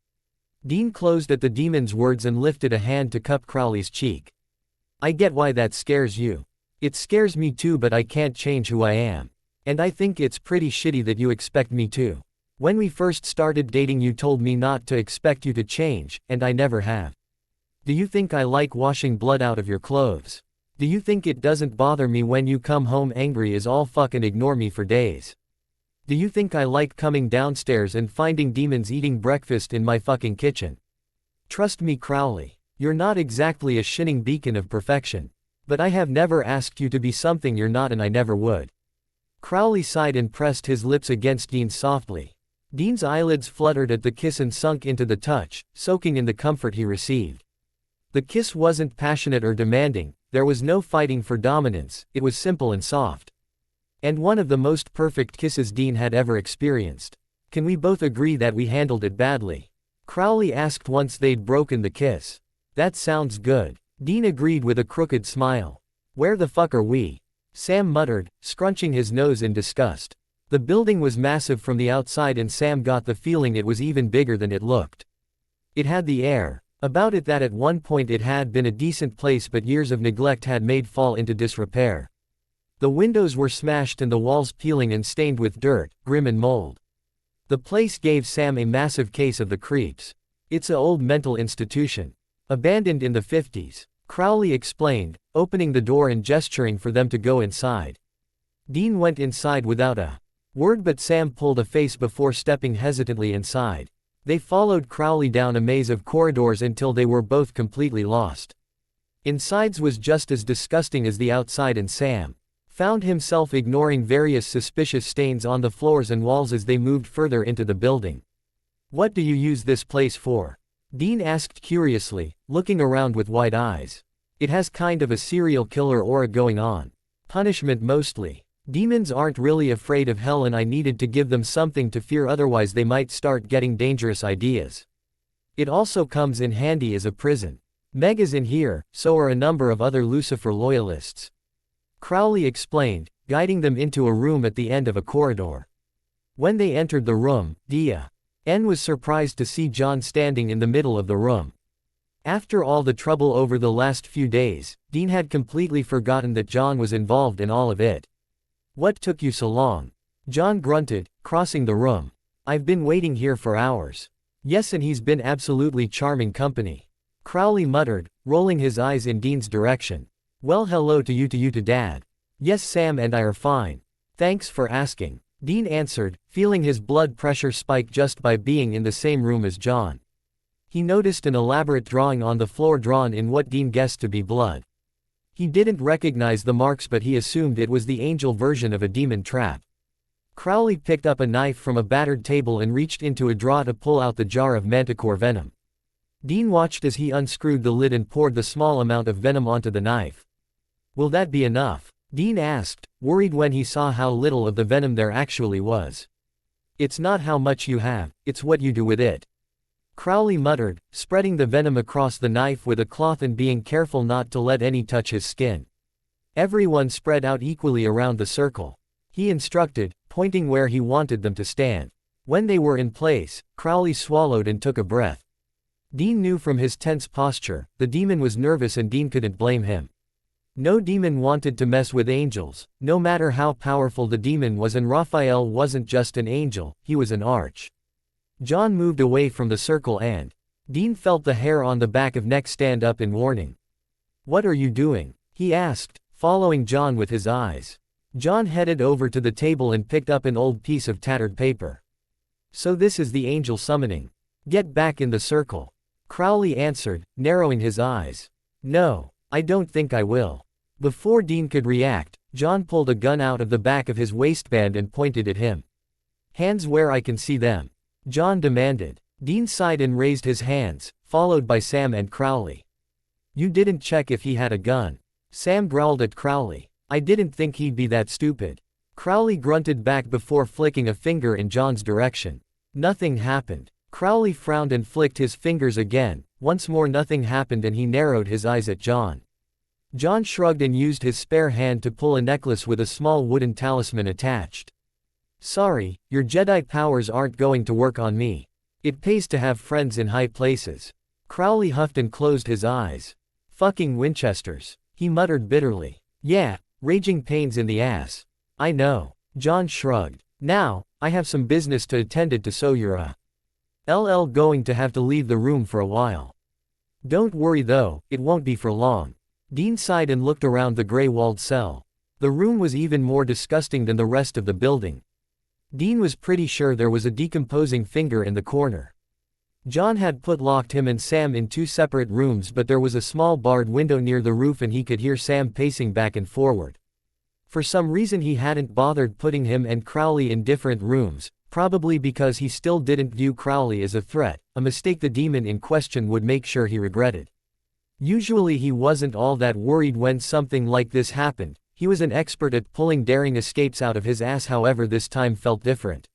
Dean closed at the demon's words and lifted a hand to cup Crowley's cheek. I get why that scares you. It scares me too, but I can't change who I am. And I think it's pretty shitty that you expect me to. When we first started dating you told me not to expect you to change, and I never have. Do you think I like washing blood out of your clothes? Do you think it doesn't bother me when you come home angry as all fuck and ignore me for days? Do you think I like coming downstairs and finding demons eating breakfast in my fucking kitchen? Trust me, Crowley, you're not exactly a shining beacon of perfection. But I have never asked you to be something you're not, and I never would. Crowley sighed and pressed his lips against Dean's softly. Dean's eyelids fluttered at the kiss and sunk into the touch, soaking in the comfort he received. The kiss wasn't passionate or demanding, there was no fighting for dominance, it was simple and soft. And one of the most perfect kisses Dean had ever experienced. Can we both agree that we handled it badly? Crowley asked once they'd broken the kiss. That sounds good. Dean agreed with a crooked smile. Where the fuck are we? Sam muttered, scrunching his nose in disgust. The building was massive from the outside, and Sam got the feeling it was even bigger than it looked. It had the air about it that at one point it had been a decent place, but years of neglect had made fall into disrepair. The windows were smashed and the walls peeling and stained with dirt, grim and mold. The place gave Sam a massive case of the creeps. It's a old mental institution. Abandoned in the 50s, Crowley explained, opening the door and gesturing for them to go inside. Dean went inside without a word, but Sam pulled a face before stepping hesitantly inside. They followed Crowley down a maze of corridors until they were both completely lost. Inside's was just as disgusting as the outside, and Sam found himself ignoring various suspicious stains on the floors and walls as they moved further into the building. What do you use this place for? Dean asked curiously, looking around with wide eyes. It has kind of a serial killer aura going on. Punishment mostly. Demons aren't really afraid of hell, and I needed to give them something to fear, otherwise they might start getting dangerous ideas. It also comes in handy as a prison. Meg is in here, so are a number of other Lucifer loyalists. Crowley explained, guiding them into a room at the end of a corridor. When they entered the room, N was surprised to see John standing in the middle of the room. After all the trouble over the last few days, Dean had completely forgotten that John was involved in all of it. What took you so long? John grunted, crossing the room. I've been waiting here for hours. Yes, and he's been absolutely charming company. Crowley muttered, rolling his eyes in Dean's direction. Well, hello to you to Dad. Yes, Sam and I are fine. Thanks for asking. Dean answered, feeling his blood pressure spike just by being in the same room as John. He noticed an elaborate drawing on the floor drawn in what Dean guessed to be blood. He didn't recognize the marks, but he assumed it was the angel version of a demon trap. Crowley picked up a knife from a battered table and reached into a drawer to pull out the jar of manticore venom. Dean watched as he unscrewed the lid and poured the small amount of venom onto the knife. Will that be enough? Dean asked, worried when he saw how little of the venom there actually was. It's not how much you have, it's what you do with it. Crowley muttered, spreading the venom across the knife with a cloth and being careful not to let any touch his skin. Everyone spread out equally around the circle. He instructed, pointing where he wanted them to stand. When they were in place, Crowley swallowed and took a breath. Dean knew from his tense posture, the demon was nervous, and Dean couldn't blame him. No demon wanted to mess with angels, no matter how powerful the demon was, and Raphael wasn't just an angel, he was an arch. John moved away from the circle and Dean felt the hair on the back of neck stand up in warning. What are you doing? He asked, following John with his eyes. John headed over to the table and picked up an old piece of tattered paper. So this is the angel summoning. Get back in the circle. Crowley answered, narrowing his eyes. No, I don't think I will. Before Dean could react, John pulled a gun out of the back of his waistband and pointed at him. Hands where I can see them. John demanded. Dean sighed and raised his hands, followed by Sam and Crowley. You didn't check if he had a gun. Sam growled at Crowley. I didn't think he'd be that stupid. Crowley grunted back before flicking a finger in John's direction. Nothing happened. Crowley frowned and flicked his fingers again, Once more nothing happened and he narrowed his eyes at John. John shrugged and used his spare hand to pull a necklace with a small wooden talisman attached. Sorry, your Jedi powers aren't going to work on me. It pays to have friends in high places. Crowley huffed and closed his eyes. Fucking Winchesters, he muttered bitterly. Yeah, raging pains in the ass. I know. John shrugged. Now, I have some business to attend to, so you're going to have to leave the room for a while. Don't worry though, it won't be for long. Dean sighed and looked around the gray-walled cell. The room was even more disgusting than the rest of the building. Dean was pretty sure there was a decomposing finger in the corner. John had locked him and Sam in 2 separate rooms, but there was a small barred window near the roof and he could hear Sam pacing back and forward. For some reason he hadn't bothered putting him and Crowley in different rooms, probably because he still didn't view Crowley as a threat, a mistake the demon in question would make sure he regretted. Usually he wasn't all that worried when something like this happened. He was an expert at pulling daring escapes out of his ass, however this time felt different.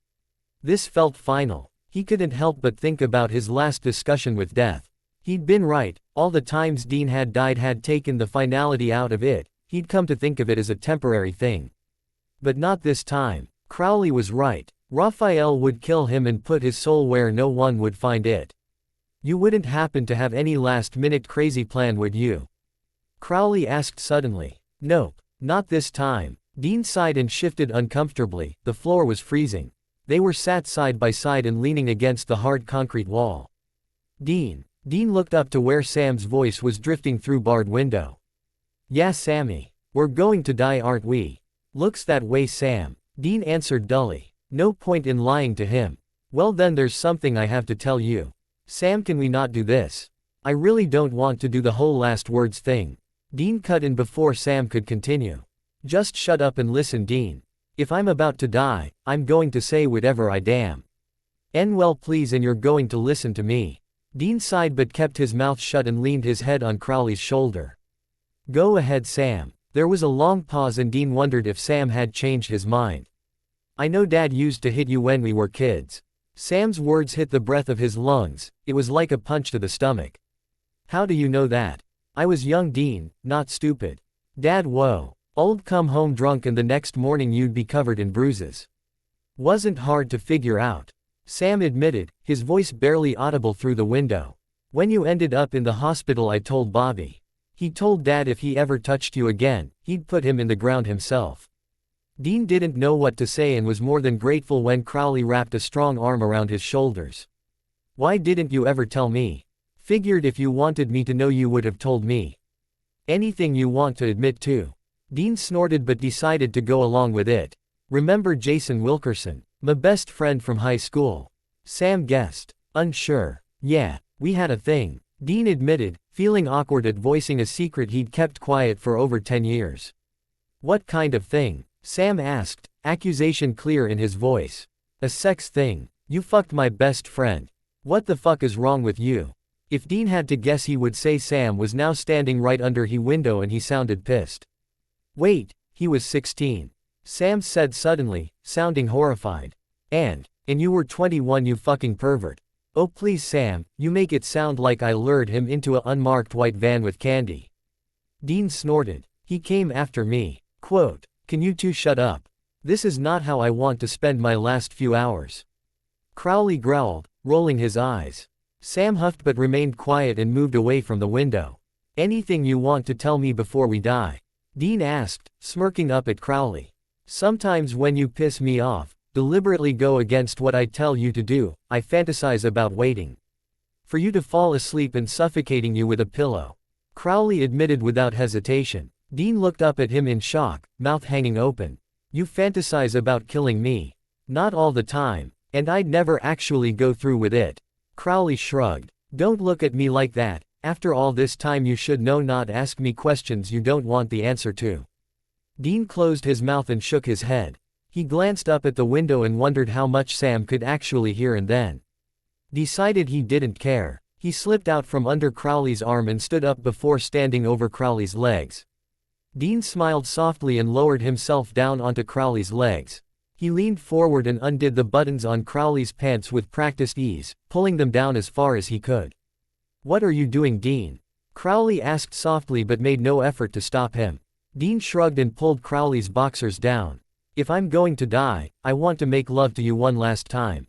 This felt final. He couldn't help but think about his last discussion with death. He'd been right, all the times Dean had died had taken the finality out of it, he'd come to think of it as a temporary thing. But not this time. Crowley was right. Raphael would kill him and put his soul where no one would find it. You wouldn't happen to have any last-minute crazy plan, would you? Crowley asked suddenly. Nope. Not this time. Dean sighed and shifted uncomfortably. The floor was freezing. They were sat side by side and leaning against the hard concrete wall. Dean looked up to where Sam's voice was drifting through barred window. Yeah, Sammy. We're going to die, aren't we? Looks that way, Sam. Dean answered dully. No point in lying to him. Well then, there's something I have to tell you. Sam, can we not do this? I really don't want to do the whole last words thing. Dean cut in before Sam could continue. Just shut up and listen, Dean. If I'm about to die, I'm going to say whatever I damn. Well please, and you're going to listen to me. Dean sighed but kept his mouth shut and leaned his head on Crowley's shoulder. Go ahead, Sam. There was a long pause and Dean wondered if Sam had changed his mind. I know Dad used to hit you when we were kids. Sam's words hit the breath of his lungs. It was like a punch to the stomach. How do you know that? I was young, Dean, not stupid. Dad, whoa. Old come home drunk and the next morning you'd be covered in bruises. Wasn't hard to figure out. Sam admitted, his voice barely audible through the window. When you ended up in the hospital, I told Bobby. He told Dad if he ever touched you again, he'd put him in the ground himself. Dean didn't know what to say and was more than grateful when Crowley wrapped a strong arm around his shoulders. Why didn't you ever tell me? Figured if you wanted me to know you would have told me. Anything you want to admit to. Dean snorted but decided to go along with it. Remember Jason Wilkerson? My best friend from high school. Sam guessed. Unsure. Yeah, we had a thing. Dean admitted, feeling awkward at voicing a secret he'd kept quiet for over 10 years. What kind of thing? Sam asked, accusation clear in his voice. A sex thing. You fucked my best friend. What the fuck is wrong with you? If Dean had to guess, he would say Sam was now standing right under his window and he sounded pissed. Wait, he was 16. Sam said suddenly, sounding horrified. And you were 21, you fucking pervert. Oh please Sam, you make it sound like I lured him into a unmarked white van with candy. Dean snorted. He came after me. Quote, can you two shut up? This is not how I want to spend my last few hours. Crowley growled, rolling his eyes. Sam huffed but remained quiet and moved away from the window. Anything you want to tell me before we die? Dean asked, smirking up at Crowley. Sometimes when you piss me off, deliberately go against what I tell you to do, I fantasize about waiting for you to fall asleep and suffocating you with a pillow. Crowley admitted without hesitation. Dean looked up at him in shock, mouth hanging open. You fantasize about killing me. Not all the time, and I'd never actually go through with it. Crowley shrugged. Don't look at me like that. After all this time you should know not ask me questions you don't want the answer to. Dean closed his mouth and shook his head. He glanced up at the window and wondered how much Sam could actually hear and then decided he didn't care. He slipped out from under Crowley's arm and stood up before standing over Crowley's legs. Dean smiled softly and lowered himself down onto Crowley's legs. He leaned forward and undid the buttons on Crowley's pants with practiced ease, pulling them down as far as he could. What are you doing, Dean? Crowley asked softly but made no effort to stop him. Dean shrugged and pulled Crowley's boxers down. If I'm going to die, I want to make love to you one last time.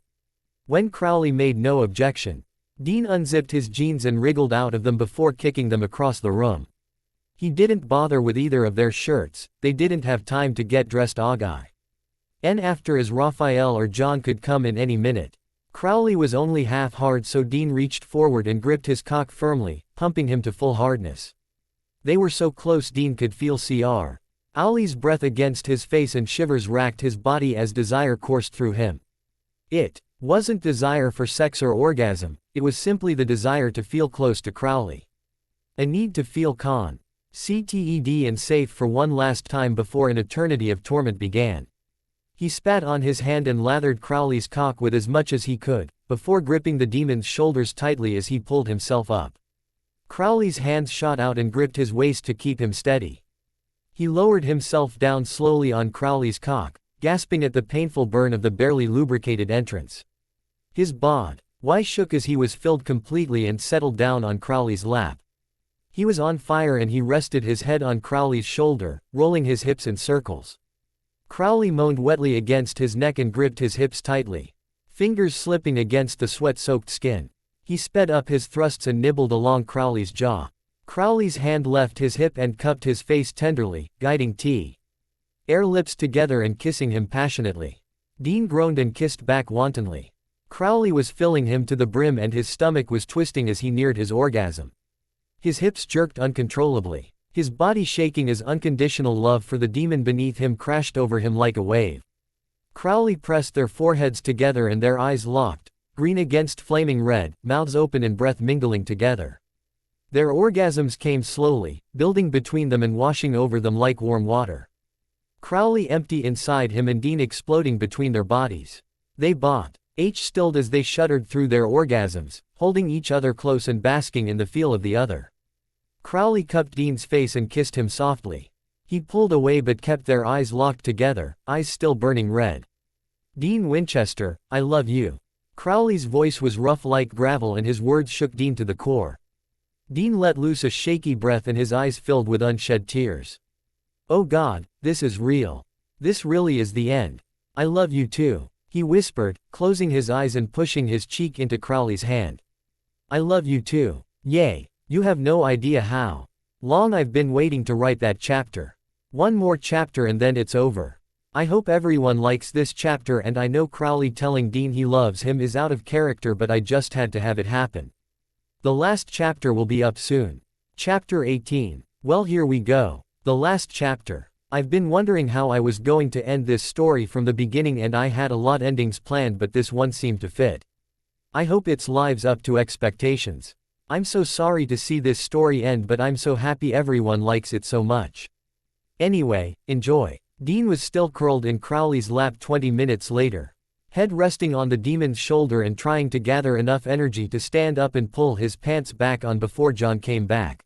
When Crowley made no objection, Dean unzipped his jeans and wriggled out of them before kicking them across the room. He didn't bother with either of their shirts, they didn't have time to get dressed and after as Raphael or John could come in any minute. Crowley was only half hard, so Dean reached forward and gripped his cock firmly, pumping him to full hardness. They were so close Dean could feel Crowley's breath against his face and shivers racked his body as desire coursed through him. It wasn't desire for sex or orgasm, it was simply the desire to feel close to Crowley. A need to feel contented and safe for one last time before an eternity of torment began. He spat on his hand and lathered Crowley's cock with as much as he could, before gripping the demon's shoulders tightly as he pulled himself up. Crowley's hands shot out and gripped his waist to keep him steady. He lowered himself down slowly on Crowley's cock, gasping at the painful burn of the barely lubricated entrance. His body shook as he was filled completely and settled down on Crowley's lap. He was on fire and he rested his head on Crowley's shoulder, rolling his hips in circles. Crowley moaned wetly against his neck and gripped his hips tightly, fingers slipping against the sweat-soaked skin. He sped up his thrusts and nibbled along Crowley's jaw. Crowley's hand left his hip and cupped his face tenderly, guiding air lips together and kissing him passionately. Dean groaned and kissed back wantonly. Crowley was filling him to the brim and his stomach was twisting as he neared his orgasm. His hips jerked uncontrollably, his body shaking as unconditional love for the demon beneath him crashed over him like a wave. Crowley pressed their foreheads together and their eyes locked, green against flaming red, mouths open and breath mingling together. Their orgasms came slowly, building between them and washing over them like warm water. Crowley empty inside him and Dean exploding between their bodies. They both stilled as they shuddered through their orgasms, holding each other close and basking in the feel of the other. Crowley cupped Dean's face and kissed him softly. He pulled away but kept their eyes locked together, eyes still burning red. Dean Winchester, I love you. Crowley's voice was rough like gravel and his words shook Dean to the core. Dean let loose a shaky breath and his eyes filled with unshed tears. Oh God, this is real. This really is the end. I love you too, he whispered, closing his eyes and pushing his cheek into Crowley's hand. I love you too. Yay. You have no idea how long I've been waiting to write that chapter. One more chapter and then it's over. I hope everyone likes this chapter and I know Crowley telling Dean he loves him is out of character but I just had to have it happen. The last chapter will be up soon. Chapter 18. Well, here we go. The last chapter. I've been wondering how I was going to end this story from the beginning and I had a lot endings planned but this one seemed to fit. I hope it's lives up to expectations. I'm so sorry to see this story end but I'm so happy everyone likes it so much. Anyway, enjoy. Dean was still curled in Crowley's lap 20 minutes later, head resting on the demon's shoulder and trying to gather enough energy to stand up and pull his pants back on before John came back.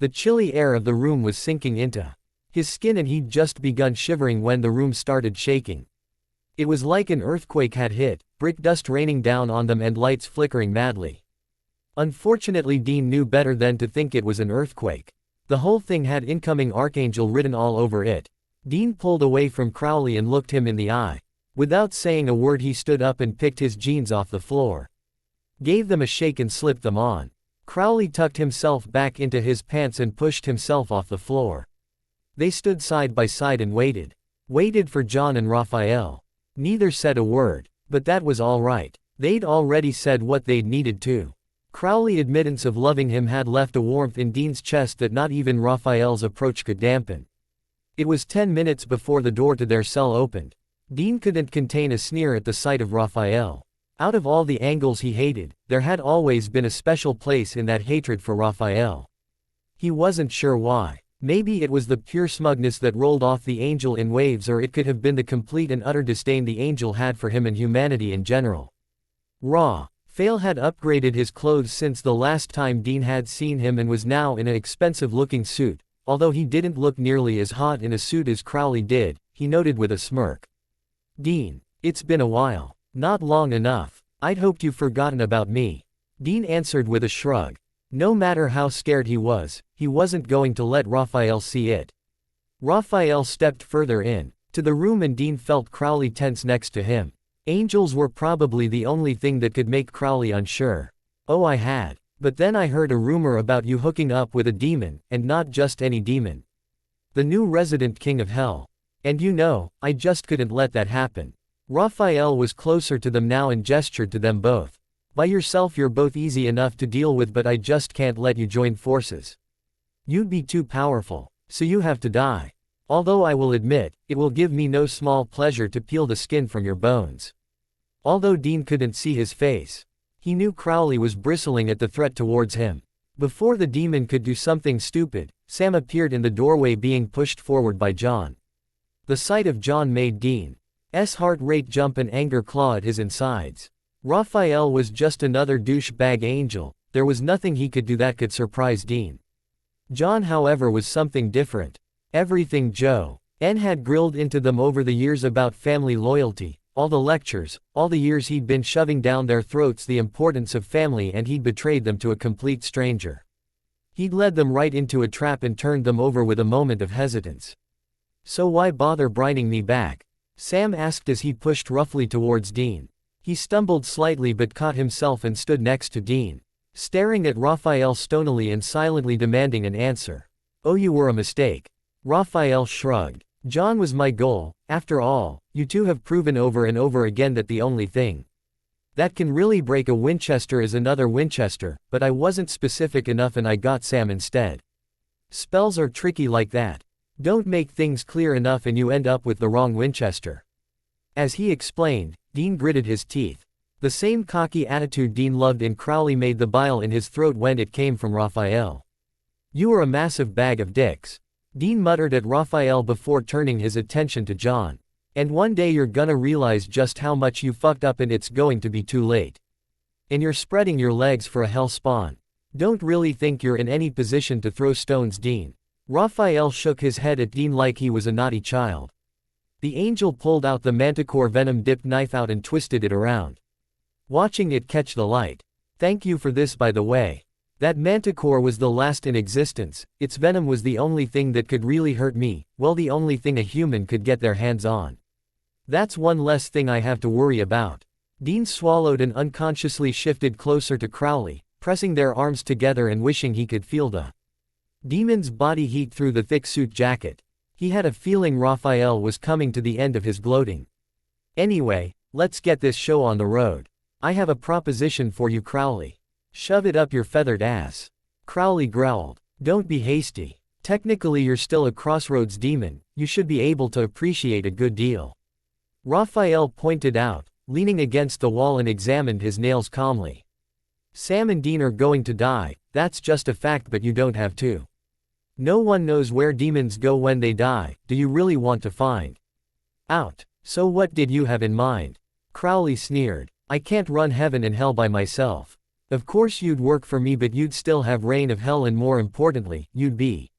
The chilly air of the room was sinking into his skin and he'd just begun shivering when the room started shaking. It was like an earthquake had hit, brick dust raining down on them and lights flickering madly. Unfortunately, Dean knew better than to think it was an earthquake. The whole thing had incoming Archangel written all over it. Dean pulled away from Crowley and looked him in the eye. Without saying a word he stood up and picked his jeans off the floor. Gave them a shake and slipped them on. Crowley tucked himself back into his pants and pushed himself off the floor. They stood side by side and waited. Waited for John and Raphael. Neither said a word, but that was all right. They'd already said what they'd needed to. Crowley's admittance of loving him had left a warmth in Dean's chest that not even Raphael's approach could dampen. It was 10 minutes before the door to their cell opened. Dean couldn't contain a sneer at the sight of Raphael. Out of all the angles he hated, there had always been a special place in that hatred for Raphael. He wasn't sure why. Maybe it was the pure smugness that rolled off the angel in waves, or it could have been the complete and utter disdain the angel had for him and humanity in general. Raphael had upgraded his clothes since the last time Dean had seen him and was now in an expensive-looking suit, although he didn't look nearly as hot in a suit as Crowley did, he noted with a smirk. Dean, it's been a while. Not long enough. I'd hoped you've forgotten about me. Dean answered with a shrug. No matter how scared he wasn't going to let Raphael see it. Raphael stepped further to the room and Dean felt Crowley tense next to him. Angels were probably the only thing that could make Crowley unsure. Oh, I had. But then I heard a rumor about you hooking up with a demon, and not just any demon. The new resident king of hell. And you know, I just couldn't let that happen. Raphael was closer to them now and gestured to them both. By yourself you're both easy enough to deal with, but I just can't let you join forces. You'd be too powerful, so you have to die. Although I will admit, it will give me no small pleasure to peel the skin from your bones. Although Dean couldn't see his face, he knew Crowley was bristling at the threat towards him. Before the demon could do something stupid, Sam appeared in the doorway being pushed forward by John. The sight of John made Dean's heart rate jump and anger claw at his insides. Raphael was just another douchebag angel, there was nothing he could do that could surprise Dean. John, however, was something different. Everything Joe N had grilled into them over the years about family loyalty, all the lectures, all the years he'd been shoving down their throats the importance of family, and he'd betrayed them to a complete stranger. He'd led them right into a trap and turned them over with a moment of hesitance. So why bother brining me back? Sam asked as he pushed roughly towards Dean. He stumbled slightly but caught himself and stood next to Dean, staring at Raphael stonily and silently demanding an answer. Oh, you were a mistake. Raphael shrugged. John was my goal. After all, you two have proven over and over again that the only thing that can really break a Winchester is another Winchester, but I wasn't specific enough and I got Sam instead. Spells are tricky like that. Don't make things clear enough and you end up with the wrong Winchester. As he explained, Dean gritted his teeth. The same cocky attitude Dean loved in Crowley made the bile in his throat when it came from Raphael. You are a massive bag of dicks. Dean muttered at Raphael before turning his attention to John. And one day you're gonna realize just how much you fucked up and it's going to be too late. And you're spreading your legs for a hell spawn. Don't really think you're in any position to throw stones, Dean. Raphael shook his head at Dean like he was a naughty child. The angel pulled out the manticore venom-dipped knife out and twisted it around, watching it catch the light. Thank you for this, by the way. That manticore was the last in existence, its venom was the only thing that could really hurt me, well, the only thing a human could get their hands on. That's one less thing I have to worry about. Dean swallowed and unconsciously shifted closer to Crowley, pressing their arms together and wishing he could feel the demon's body heat through the thick suit jacket. He had a feeling Raphael was coming to the end of his gloating. Anyway, let's get this show on the road. I have a proposition for you, Crowley. Shove it up your feathered ass. Crowley growled. Don't be hasty. Technically you're still a crossroads demon, you should be able to appreciate a good deal. Raphael pointed out, leaning against the wall and examined his nails calmly. Sam and Dean are going to die, that's just a fact, but you don't have to. No one knows where demons go when they die. Do you really want to find out? So what did you have in mind? Crowley sneered. I can't run heaven and hell by myself. Of course you'd work for me, but you'd still have reign of hell, and more importantly, you'd be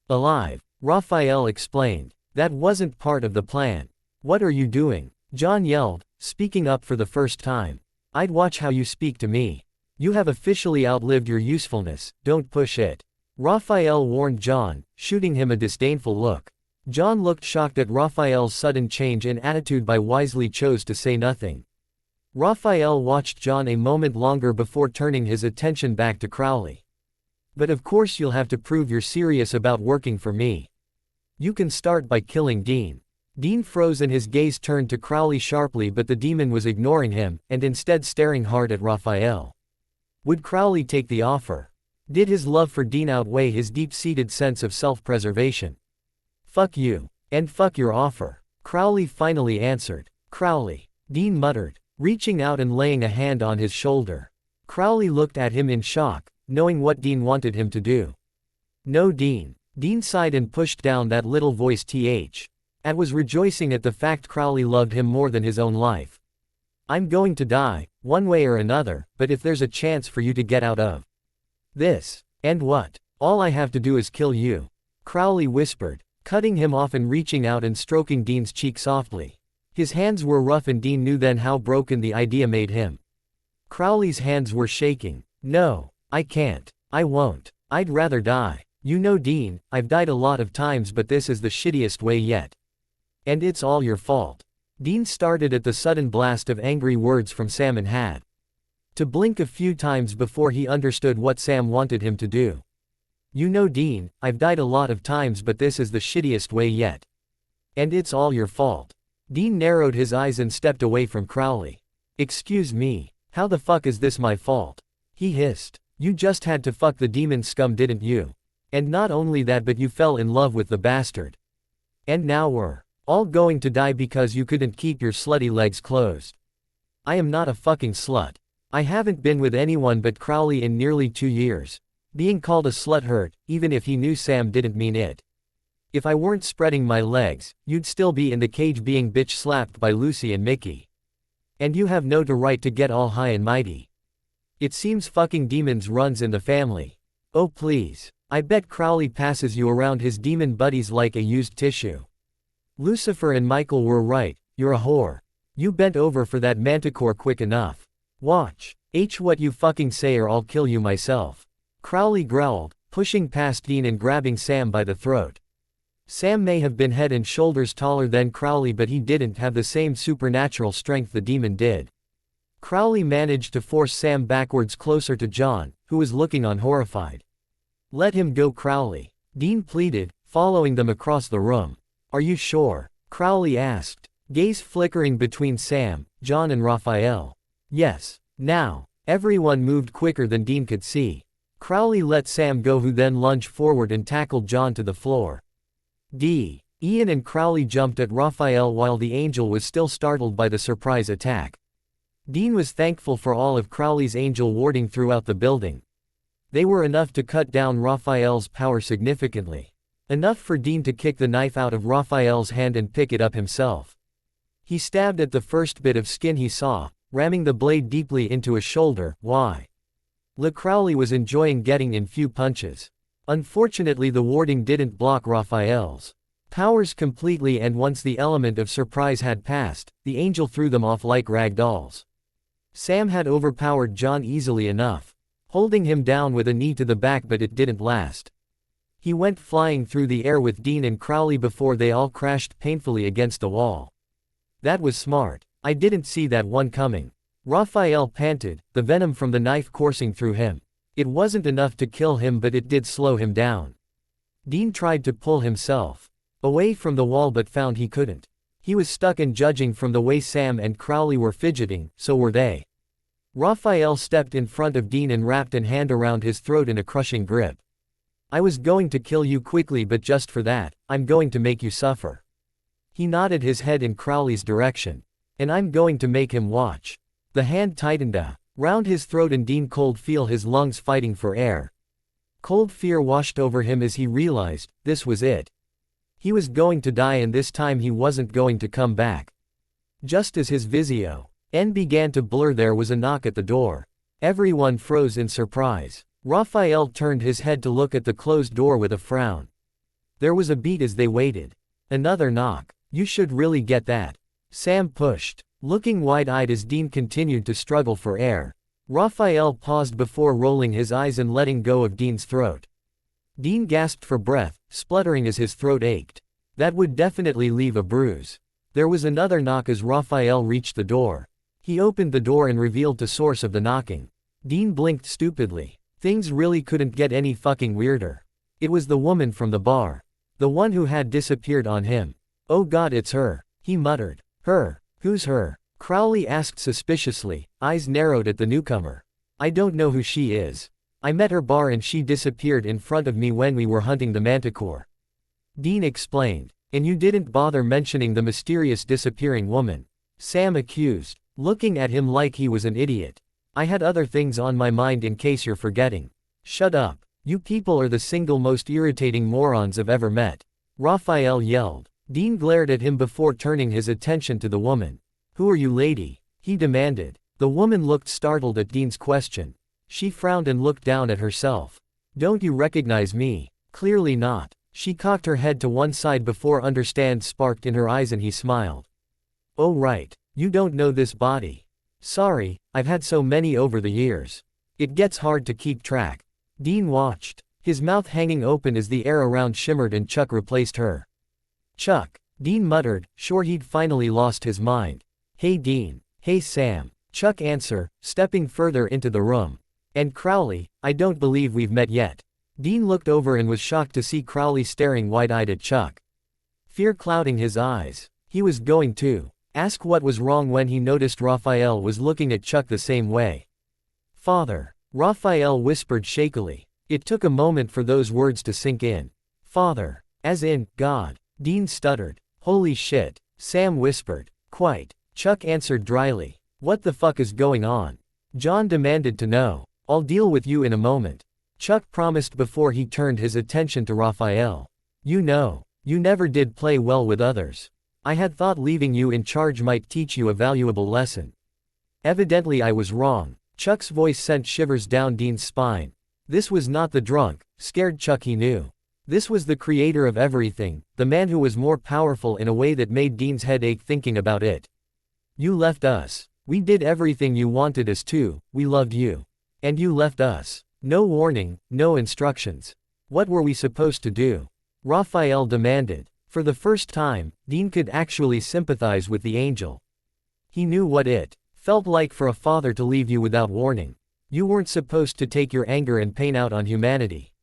alive. Raphael explained. That wasn't part of the plan. What are you doing? John yelled, speaking up for the first time. I'd watch how you speak to me. You have officially outlived your usefulness, don't push it. Raphael warned John, shooting him a disdainful look. John looked shocked at Raphael's sudden change in attitude but wisely chose to say nothing. Raphael watched John a moment longer before turning his attention back to Crowley. But of course you'll have to prove you're serious about working for me. You can start by killing Dean. Dean froze and his gaze turned to Crowley sharply, but the demon was ignoring him, and instead staring hard at Raphael. Would Crowley take the offer? Did his love for Dean outweigh his deep-seated sense of self-preservation? Fuck you. And fuck your offer. Crowley finally answered. Crowley. Dean muttered, reaching out and laying a hand on his shoulder. Crowley looked at him in shock, knowing what Dean wanted him to do. No, Dean. Dean sighed and pushed down that little voice and was rejoicing at the fact Crowley loved him more than his own life. I'm going to die, one way or another, but if there's a chance for you to get out of this, and what? All I have to do is kill you. Crowley whispered, cutting him off and reaching out and stroking Dean's cheek softly. His hands were rough and Dean knew then how broken the idea made him. Crowley's hands were shaking. No, I can't. I won't. I'd rather die. You know, Dean, I've died a lot of times, but this is the shittiest way yet. And it's all your fault. Dean started at the sudden blast of angry words from Sam and had to blink a few times before he understood what Sam wanted him to do. You know, Dean, I've died a lot of times, but this is the shittiest way yet. And it's all your fault. Dean narrowed his eyes and stepped away from Crowley. Excuse me, how the fuck is this my fault? He hissed. You just had to fuck the demon scum, didn't you? And not only that, but you fell in love with the bastard. And now we're all going to die because you couldn't keep your slutty legs closed. I am not a fucking slut. I haven't been with anyone but Crowley in nearly 2 years. Being called a slut hurt, even if he knew Sam didn't mean it. If I weren't spreading my legs, you'd still be in the cage being bitch slapped by Lucy and Mickey. And you have no right to get all high and mighty. It seems fucking demons runs in the family. Oh please. I bet Crowley passes you around his demon buddies like a used tissue. Lucifer and Michael were right, you're a whore. You bent over for that manticore quick enough. Watch. What you fucking say or I'll kill you myself. Crowley growled, pushing past Dean and grabbing Sam by the throat. Sam may have been head and shoulders taller than Crowley, but he didn't have the same supernatural strength the demon did. Crowley managed to force Sam backwards closer to John, who was looking on horrified. Let him go, Crowley. Dean pleaded, following them across the room. Are you sure? Crowley asked, gaze flickering between Sam, John and Raphael. Yes. Now. Everyone moved quicker than Dean could see. Crowley let Sam go, who then lunged forward and tackled John to the floor. Ian and Crowley jumped at Raphael while the angel was still startled by the surprise attack. Dean was thankful for all of Crowley's angel warding throughout the building. They were enough to cut down Raphael's power significantly. Enough for Dean to kick the knife out of Raphael's hand and pick it up himself. He stabbed at the first bit of skin he saw, ramming the blade deeply into a shoulder. Why? Crowley was enjoying getting in few punches. Unfortunately, the warding didn't block Raphael's powers completely, and once the element of surprise had passed, the angel threw them off like rag dolls. Sam had overpowered John easily enough, holding him down with a knee to the back, but it didn't last. He went flying through the air with Dean and Crowley before they all crashed painfully against the wall. That was smart. I didn't see that one coming. Raphael panted, the venom from the knife coursing through him. It wasn't enough to kill him, but it did slow him down. Dean tried to pull himself away from the wall but found he couldn't. He was stuck, and judging from the way Sam and Crowley were fidgeting, so were they. Raphael stepped in front of Dean and wrapped a hand around his throat in a crushing grip. I was going to kill you quickly, but just for that, I'm going to make you suffer. He nodded his head in Crowley's direction. And I'm going to make him watch. The hand tightened round his throat, and Dean could feel his lungs fighting for air. Cold fear washed over him as he realized, this was it. He was going to die, and this time he wasn't going to come back. Just as his vision began to blur, there was a knock at the door. Everyone froze in surprise. Raphael turned his head to look at the closed door with a frown. There was a beat as they waited. Another knock. You should really get that. Sam pushed, looking wide-eyed as Dean continued to struggle for air. Raphael paused before rolling his eyes and letting go of Dean's throat. Dean gasped for breath, spluttering as his throat ached. That would definitely leave a bruise. There was another knock as Raphael reached the door. He opened the door and revealed the source of the knocking. Dean blinked stupidly. Things really couldn't get any fucking weirder. It was the woman from the bar. The one who had disappeared on him. Oh God, it's her, he muttered. Her? Who's her? Crowley asked suspiciously, eyes narrowed at the newcomer. I don't know who she is. I met her bar and she disappeared in front of me when we were hunting the manticore. Dean explained. And you didn't bother mentioning the mysterious disappearing woman? Sam accused, looking at him like he was an idiot. I had other things on my mind in case you're forgetting. Shut up. You people are the single most irritating morons I've ever met. Raphael yelled. Dean glared at him before turning his attention to the woman. Who are you, lady? He demanded. The woman looked startled at Dean's question. She frowned and looked down at herself. Don't you recognize me? Clearly not. She cocked her head to one side before understand sparked in her eyes, and he smiled. Oh right. You don't know this body. Sorry, I've had so many over the years. It gets hard to keep track. Dean watched, his mouth hanging open as the air around shimmered and Chuck replaced her. Chuck, Dean muttered, sure he'd finally lost his mind. Hey Dean. Hey Sam. Chuck answered, stepping further into the room. And Crowley, I don't believe we've met yet. Dean looked over and was shocked to see Crowley staring wide-eyed at Chuck. Fear clouding his eyes. He was going to ask what was wrong when he noticed Raphael was looking at Chuck the same way. Father. Raphael whispered shakily. It took a moment for those words to sink in. Father. As in, God. Dean stuttered. Holy shit. Sam whispered. Quite. Chuck answered dryly. What the fuck is going on? John demanded to know. I'll deal with you in a moment. Chuck promised before he turned his attention to Raphael. You know, you never did play well with others. I had thought leaving you in charge might teach you a valuable lesson. Evidently I was wrong. Chuck's voice sent shivers down Dean's spine. This was not the drunk, scared Chuck he knew. This was the creator of everything, the man who was more powerful in a way that made Dean's head ache thinking about it. You left us. We did everything you wanted us to, we loved you. And you left us. No warning, no instructions. What were we supposed to do? Raphael demanded. For the first time, Dean could actually sympathize with the angel. He knew what it felt like for a father to leave you without warning. You weren't supposed to take your anger and pain out on humanity.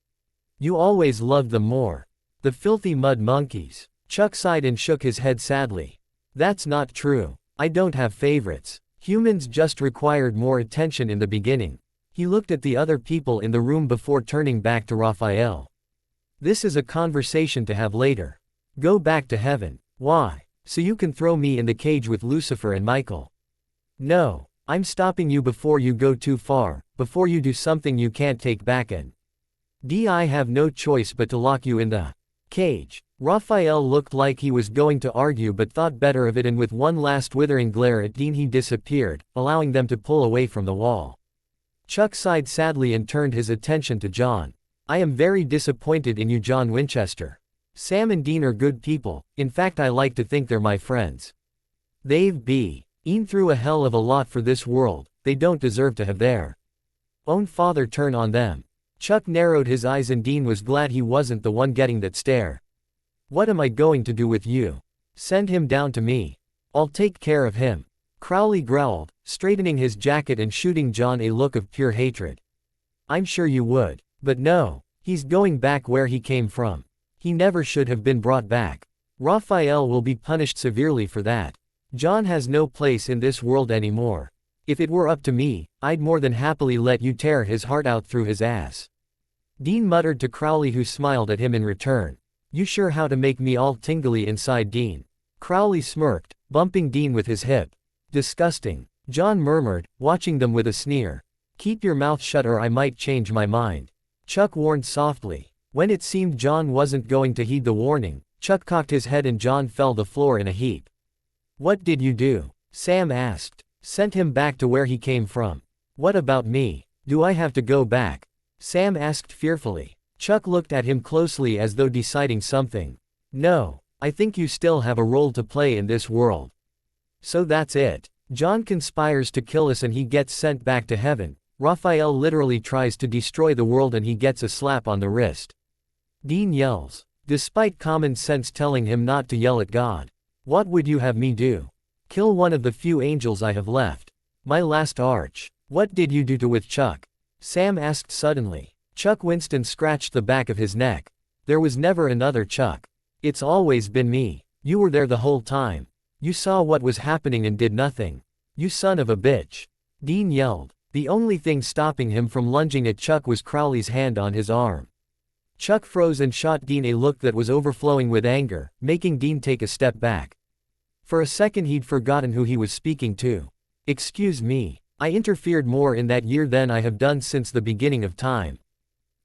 You always loved them more. The filthy mud monkeys. Chuck sighed and shook his head sadly. That's not true. I don't have favorites. Humans just required more attention in the beginning. He looked at the other people in the room before turning back to Raphael. This is a conversation to have later. Go back to heaven. Why? So you can throw me in the cage with Lucifer and Michael. No. I'm stopping you before you go too far, before you do something you can't take back and I have no choice but to lock you in the cage. Raphael looked like he was going to argue but thought better of it, and with one last withering glare at Dean he disappeared, allowing them to pull away from the wall. Chuck sighed sadly and turned his attention to John. I am very disappointed in you, John Winchester. Sam and Dean are good people, in fact I like to think they're my friends. They've been through a hell of a lot for this world, they don't deserve to have their own father turn on them. Chuck narrowed his eyes and Dean was glad he wasn't the one getting that stare. What am I going to do with you? Send him down to me. I'll take care of him. Crowley growled, straightening his jacket and shooting John a look of pure hatred. I'm sure you would. But no. He's going back where he came from. He never should have been brought back. Raphael will be punished severely for that. John has no place in this world anymore. If it were up to me, I'd more than happily let you tear his heart out through his ass. Dean muttered to Crowley, who smiled at him in return. You sure how to make me all tingly inside, Dean. Crowley smirked, bumping Dean with his hip. Disgusting. John murmured, watching them with a sneer. Keep your mouth shut or I might change my mind. Chuck warned softly. When it seemed John wasn't going to heed the warning, Chuck cocked his head and John fell to the floor in a heap. What did you do? Sam asked. Sent him back to where he came from. What about me? Do I have to go back? Sam asked fearfully. Chuck looked at him closely as though deciding something. No, I think you still have a role to play in this world. So that's it. John conspires to kill us and he gets sent back to heaven. Raphael literally tries to destroy the world and he gets a slap on the wrist. Dean yells, despite common sense telling him not to yell at God. What would you have me do? Kill one of the few angels I have left. My last arch. What did you do with Chuck? Sam asked suddenly. Chuck Winston scratched the back of his neck. There was never another Chuck. It's always been me. You were there the whole time. You saw what was happening and did nothing. You son of a bitch. Dean yelled. The only thing stopping him from lunging at Chuck was Crowley's hand on his arm. Chuck froze and shot Dean a look that was overflowing with anger, making Dean take a step back. For a second he'd forgotten who he was speaking to. Excuse me. I interfered more in that year than I have done since the beginning of time.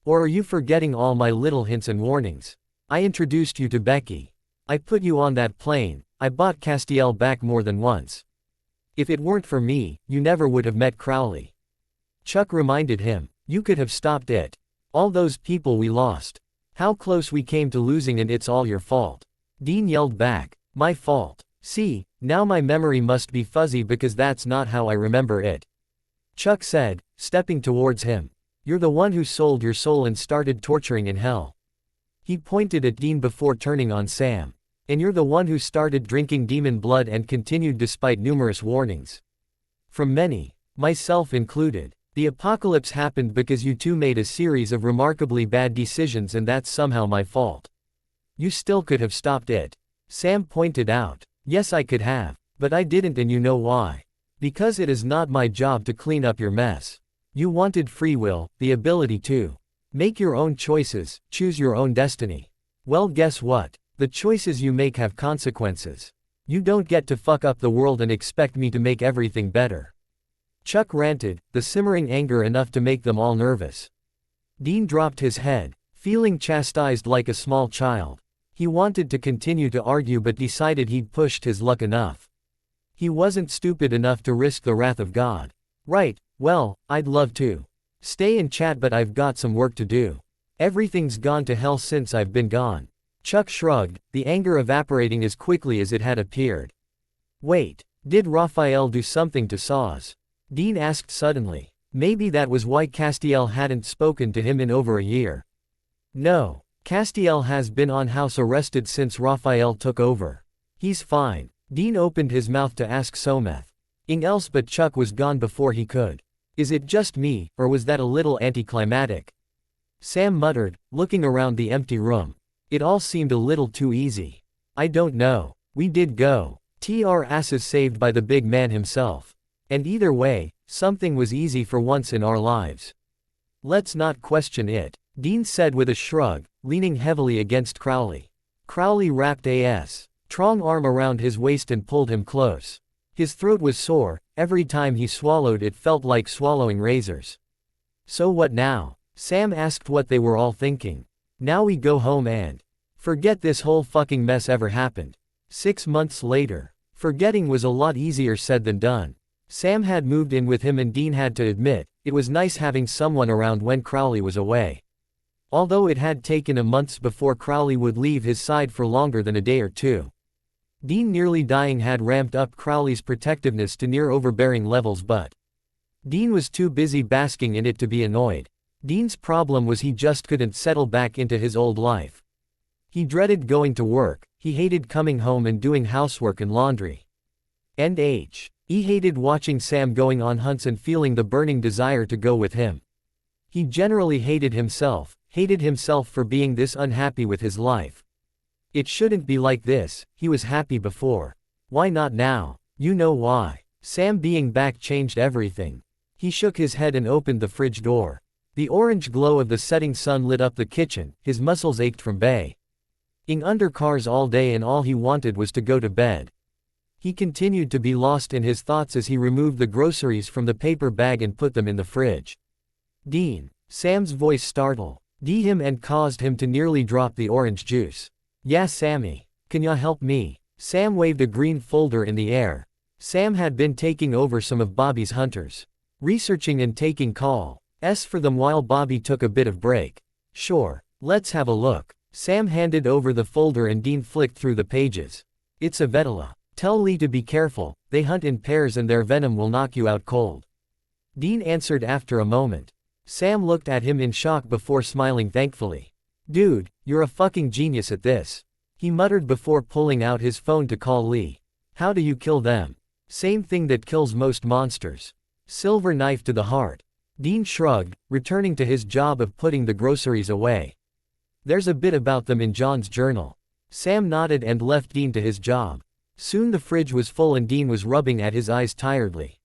Or are you forgetting all my little hints and warnings? I introduced you to Becky. I put you on that plane. I bought Castiel back more than once. If it weren't for me, you never would have met Crowley. Chuck reminded him. You could have stopped it. All those people we lost. How close we came to losing, and it's all your fault. Dean yelled back. My fault. See, now my memory must be fuzzy because that's not how I remember it. Chuck said, stepping towards him. You're the one who sold your soul and started torturing in hell. He pointed at Dean before turning on Sam. And you're the one who started drinking demon blood and continued despite numerous warnings. From many, myself included. The apocalypse happened because you two made a series of remarkably bad decisions, and that's somehow my fault. You still could have stopped it. Sam pointed out. Yes, I could have, but I didn't, and you know why. Because it is not my job to clean up your mess. You wanted free will, the ability to make your own choices, choose your own destiny. Well, guess what? The choices you make have consequences. You don't get to fuck up the world and expect me to make everything better. Chuck ranted, the simmering anger enough to make them all nervous. Dean dropped his head, feeling chastised like a small child. He wanted to continue to argue but decided he'd pushed his luck enough. He wasn't stupid enough to risk the wrath of God. Right, well, I'd love to stay and chat, but I've got some work to do. Everything's gone to hell since I've been gone. Chuck shrugged, the anger evaporating as quickly as it had appeared. Wait, did Raphael do something to Saz? Dean asked suddenly. Maybe that was why Castiel hadn't spoken to him in over a year. No, Castiel has been on house arrested since Raphael took over. He's fine. Dean opened his mouth to ask Someth. Ing else, but Chuck was gone before he could. Is it just me, or was that a little anticlimactic? Sam muttered, looking around the empty room. It all seemed a little too easy. I don't know. We did go. Our asses saved by the big man himself. And either way, something was easy for once in our lives. Let's not question it, Dean said with a shrug, leaning heavily against Crowley. Crowley wrapped a strong arm around his waist and pulled him close. His throat was sore, every time he swallowed it felt like swallowing razors. So what now? Sam asked what they were all thinking. Now we go home and forget this whole fucking mess ever happened. 6 months later. Forgetting was a lot easier said than done. Sam had moved in with him, and Dean had to admit, it was nice having someone around when Crowley was away. Although it had taken months before Crowley would leave his side for longer than a day or two. Dean nearly dying had ramped up Crowley's protectiveness to near overbearing levels, but Dean was too busy basking in it to be annoyed. Dean's problem was he just couldn't settle back into his old life. He dreaded going to work, he hated coming home and doing housework and laundry. And he hated watching Sam going on hunts and feeling the burning desire to go with him. He generally hated himself for being this unhappy with his life. It shouldn't be like this, he was happy before. Why not now? You know why. Sam being back changed everything. He shook his head and opened the fridge door. The orange glow of the setting sun lit up the kitchen, his muscles ached from being under cars all day, and all he wanted was to go to bed. He continued to be lost in his thoughts as he removed the groceries from the paper bag and put them in the fridge. Dean. Sam's voice startled him and caused him to nearly drop the orange juice. Yeah, Sammy. Can ya help me? Sam waved a green folder in the air. Sam had been taking over some of Bobby's hunters. Researching and taking calls for them while Bobby took a bit of break. Sure, let's have a look. Sam handed over the folder and Dean flicked through the pages. It's a Vetala. Tell Lee to be careful, they hunt in pairs and their venom will knock you out cold. Dean answered after a moment. Sam looked at him in shock before smiling thankfully. Dude, you're a fucking genius at this. He muttered before pulling out his phone to call Lee. How do you kill them? Same thing that kills most monsters. Silver knife to the heart. Dean shrugged, returning to his job of putting the groceries away. There's a bit about them in John's journal. Sam nodded and left Dean to his job. Soon the fridge was full and Dean was rubbing at his eyes tiredly.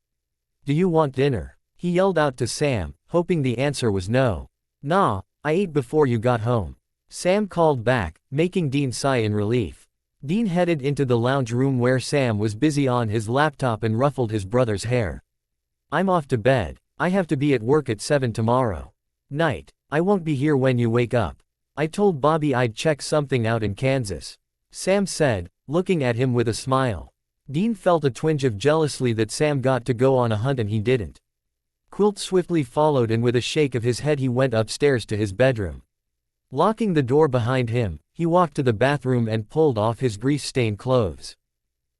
Do you want dinner? He yelled out to Sam, hoping the answer was no. Nah, I ate before you got home. Sam called back, making Dean sigh in relief. Dean headed into the lounge room where Sam was busy on his laptop and ruffled his brother's hair. I'm off to bed. I have to be at work at 7 tomorrow. Night. I won't be here when you wake up. I told Bobby I'd check something out in Kansas. Sam said, looking at him with a smile. Dean felt a twinge of jealousy that Sam got to go on a hunt and he didn't. Quilt swiftly followed and with a shake of his head he went upstairs to his bedroom. Locking the door behind him, he walked to the bathroom and pulled off his grease-stained clothes.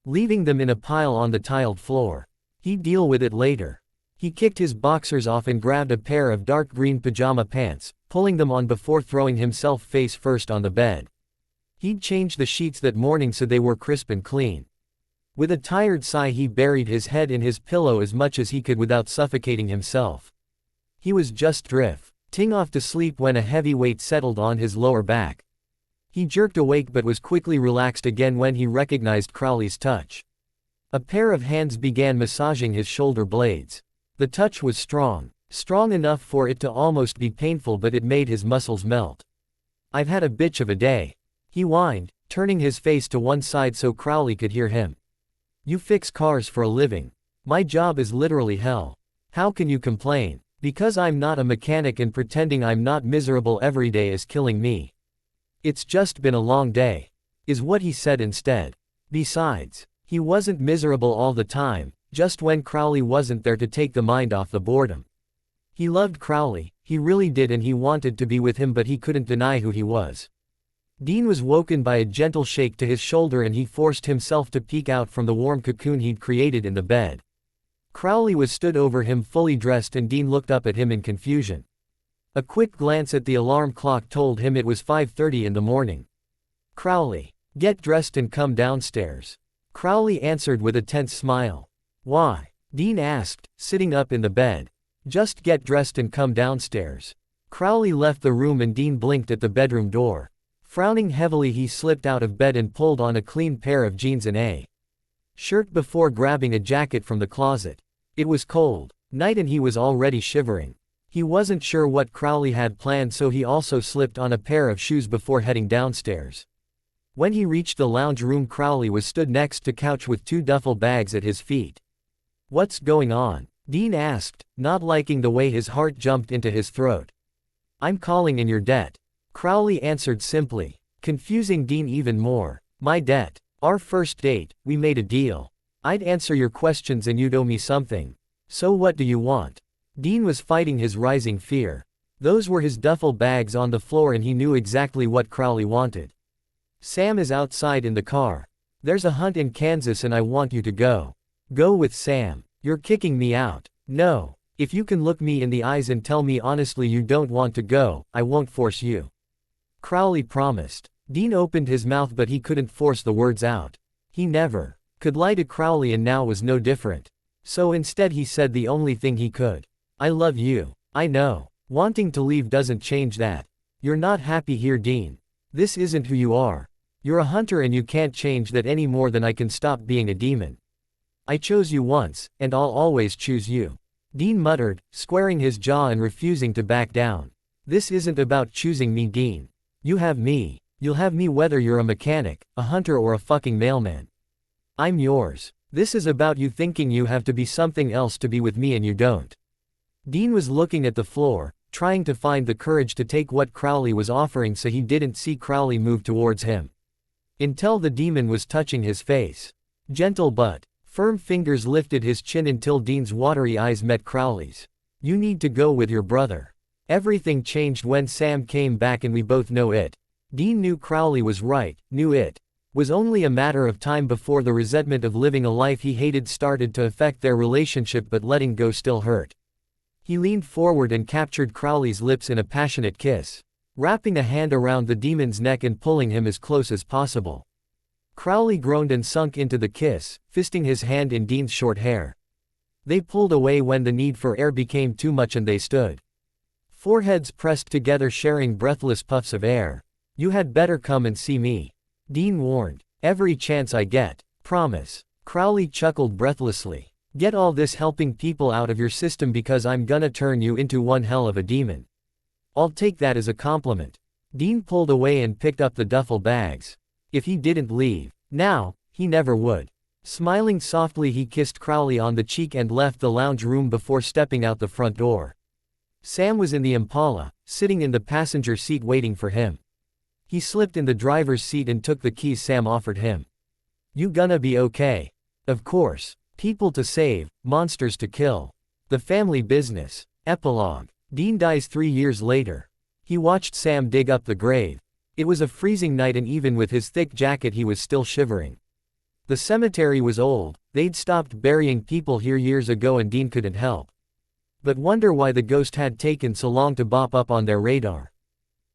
Leaving them in a pile on the tiled floor. He'd deal with it later. He kicked his boxers off and grabbed a pair of dark green pajama pants, pulling them on before throwing himself face first on the bed. He'd changed the sheets that morning so they were crisp and clean. With a tired sigh he buried his head in his pillow as much as he could without suffocating himself. He was just drifting off to sleep when a heavy weight settled on his lower back. He jerked awake but was quickly relaxed again when he recognized Crowley's touch. A pair of hands began massaging his shoulder blades. The touch was strong enough for it to almost be painful, but it made his muscles melt. "I've had a bitch of a day," he whined, turning his face to one side so Crowley could hear him. "You fix cars for a living. My job is literally hell. How can you complain? Because I'm not a mechanic and pretending I'm not miserable every day is killing me. It's just been a long day," is what he said instead. Besides, he wasn't miserable all the time, just when Crowley wasn't there to take the mind off the boredom. He loved Crowley, he really did, and he wanted to be with him, but he couldn't deny who he was. Dean was woken by a gentle shake to his shoulder and he forced himself to peek out from the warm cocoon he'd created in the bed. Crowley was stood over him fully dressed and Dean looked up at him in confusion. A quick glance at the alarm clock told him it was 5:30 in the morning. "Crowley, get dressed and come downstairs," Crowley answered with a tense smile. "Why?" Dean asked, sitting up in the bed. "Just get dressed and come downstairs." Crowley left the room and Dean blinked at the bedroom door. Frowning heavily he slipped out of bed and pulled on a clean pair of jeans and a shirt before grabbing a jacket from the closet. It was cold night and he was already shivering. He wasn't sure what Crowley had planned, so he also slipped on a pair of shoes before heading downstairs. When he reached the lounge room, Crowley was stood next to couch with 2 duffel bags at his feet. "What's going on?" Dean asked, not liking the way his heart jumped into his throat. "I'm calling in your debt," Crowley answered simply, confusing Dean even more. "My debt? Our first date, we made a deal. I'd answer your questions and you'd owe me something. So what do you want?" Dean was fighting his rising fear. Those were his duffel bags on the floor and he knew exactly what Crowley wanted. "Sam is outside in the car. There's a hunt in Kansas and I want you to go. Go with Sam. You're kicking me out." "No. If you can look me in the eyes and tell me honestly you don't want to go, I won't force you," Crowley promised. Dean opened his mouth but he couldn't force the words out. He never could lie to Crowley and now was no different. So instead he said the only thing he could. "I love you." "I know. Wanting to leave doesn't change that. You're not happy here, Dean. This isn't who you are. You're a hunter and you can't change that any more than I can stop being a demon. I chose you once, and I'll always choose you," Dean muttered, squaring his jaw and refusing to back down. "This isn't about choosing me, Dean. You have me. You'll have me whether you're a mechanic, a hunter or a fucking mailman. I'm yours. This is about you thinking you have to be something else to be with me and you don't." Dean was looking at the floor, trying to find the courage to take what Crowley was offering so he didn't see Crowley move towards him. Until the demon was touching his face. Gentle but firm fingers lifted his chin until Dean's watery eyes met Crowley's. "You need to go with your brother. Everything changed when Sam came back and we both know it." Dean knew Crowley was right, knew it was only a matter of time before the resentment of living a life he hated started to affect their relationship, but letting go still hurt. He leaned forward and captured Crowley's lips in a passionate kiss, wrapping a hand around the demon's neck and pulling him as close as possible. Crowley groaned and sunk into the kiss, fisting his hand in Dean's short hair. They pulled away when the need for air became too much and they stood. Foreheads pressed together, sharing breathless puffs of air. "You had better come and see me," Dean warned. "Every chance I get. Promise." Crowley chuckled breathlessly. "Get all this helping people out of your system because I'm gonna turn you into one hell of a demon. I'll take that as a compliment." Dean pulled away and picked up the duffel bags. If he didn't leave now, he never would. Smiling softly he kissed Crowley on the cheek and left the lounge room before stepping out the front door. Sam was in the Impala, sitting in the passenger seat waiting for him. He slipped in the driver's seat and took the keys Sam offered him. "You gonna be okay?" "Of course. People to save, monsters to kill. The family business." Epilogue. Dean dies 3 years later. He watched Sam dig up the grave. It was a freezing night and even with his thick jacket he was still shivering. The cemetery was old, they'd stopped burying people here years ago and Dean couldn't help But wonder why the ghost had taken so long to bop up on their radar.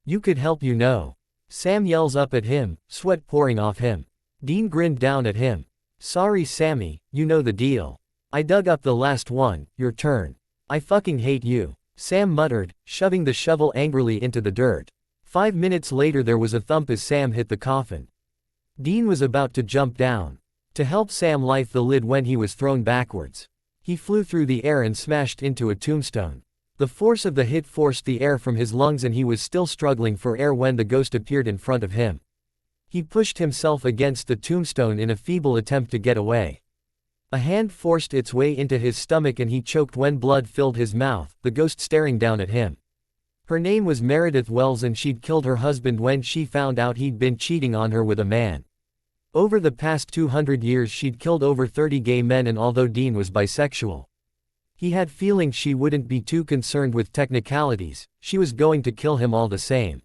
You could help, you know. Sam yells up at him, sweat pouring off him. Dean grinned down at him. Sorry Sammy, you know the deal. I dug up the last one, your turn. I fucking hate you. Sam muttered, shoving the shovel angrily into the dirt. 5 minutes later there was a thump as Sam hit the coffin. Dean was about to jump down to help Sam lift the lid when he was thrown backwards. He flew through the air and smashed into a tombstone. The force of the hit forced the air from his lungs and he was still struggling for air when the ghost appeared in front of him. He pushed himself against the tombstone in a feeble attempt to get away. A hand forced its way into his stomach and he choked when blood filled his mouth, the ghost staring down at him. Her name was Meredith Wells and she'd killed her husband when she found out he'd been cheating on her with a man. Over the past 200 years she'd killed over 30 gay men, and although Dean was bisexual, he had feelings she wouldn't be too concerned with technicalities, she was going to kill him all the same.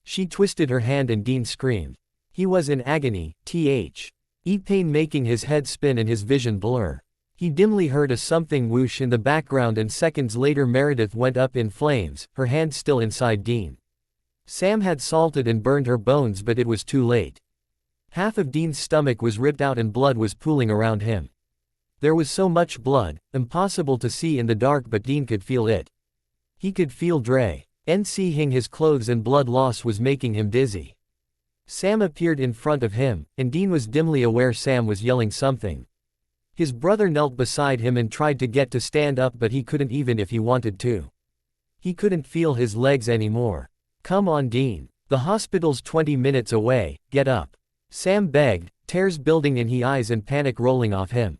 She twisted her hand and Dean screamed. He was in agony, pain making his head spin and his vision blur. He dimly heard a something whoosh in the background and seconds later Meredith went up in flames, her hand still inside Dean. Sam had salted and burned her bones but it was too late. Half of Dean's stomach was ripped out and blood was pooling around him. There was so much blood, impossible to see in the dark but Dean could feel it. He could feel seeing his clothes and blood loss was making him dizzy. Sam appeared in front of him, and Dean was dimly aware Sam was yelling something. His brother knelt beside him and tried to get to stand up but he couldn't even if he wanted to. He couldn't feel his legs anymore. Come on Dean. The hospital's 20 minutes away, get up. Sam begged, tears building in his eyes and panic rolling off him.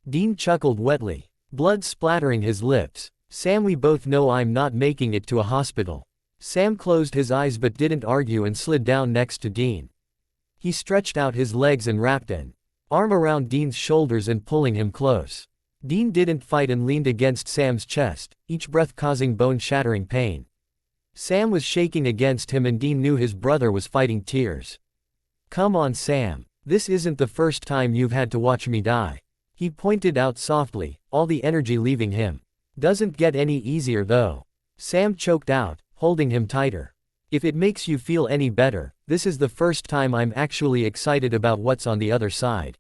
Dean chuckled wetly, blood splattering his lips. Sam, we both know I'm not making it to a hospital. Sam closed his eyes but didn't argue and slid down next to Dean. He stretched out his legs and wrapped an arm around Dean's shoulders and pulling him close. Dean didn't fight and leaned against Sam's chest, each breath causing bone-shattering pain. Sam was shaking against him and Dean knew his brother was fighting tears. Come on Sam, this isn't the first time you've had to watch me die. He pointed out softly, all the energy leaving him. Doesn't get any easier though. Sam choked out, holding him tighter. If it makes you feel any better, this is the first time I'm actually excited about what's on the other side.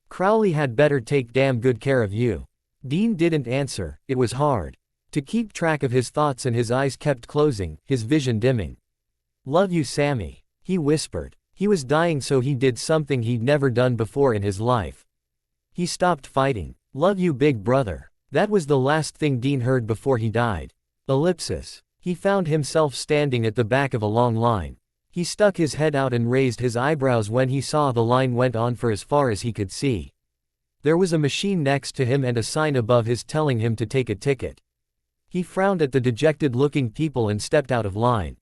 Crowley had better take damn good care of you. Dean didn't answer, it was hard to keep track of his thoughts and his eyes kept closing, his vision dimming. Love you Sammy, he whispered. He was dying so he did something he'd never done before in his life. He stopped fighting. Love you big brother. That was the last thing Dean heard before he died. Ellipsis. He found himself standing at the back of a long line. He stuck his head out and raised his eyebrows when he saw the line went on for as far as he could see. There was a machine next to him and a sign above his telling him to take a ticket. He frowned at the dejected-looking people and stepped out of line.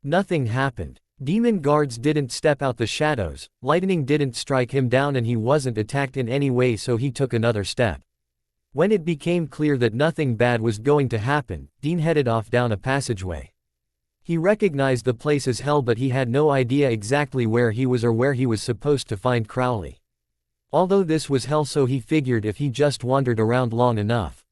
Nothing happened. Demon guards didn't step out the shadows, lightning didn't strike him down and he wasn't attacked in any way so he took another step. When it became clear that nothing bad was going to happen, Dean headed off down a passageway. He recognized the place as hell but he had no idea exactly where he was or where he was supposed to find Crowley. Although this was hell so he figured if he just wandered around long enough,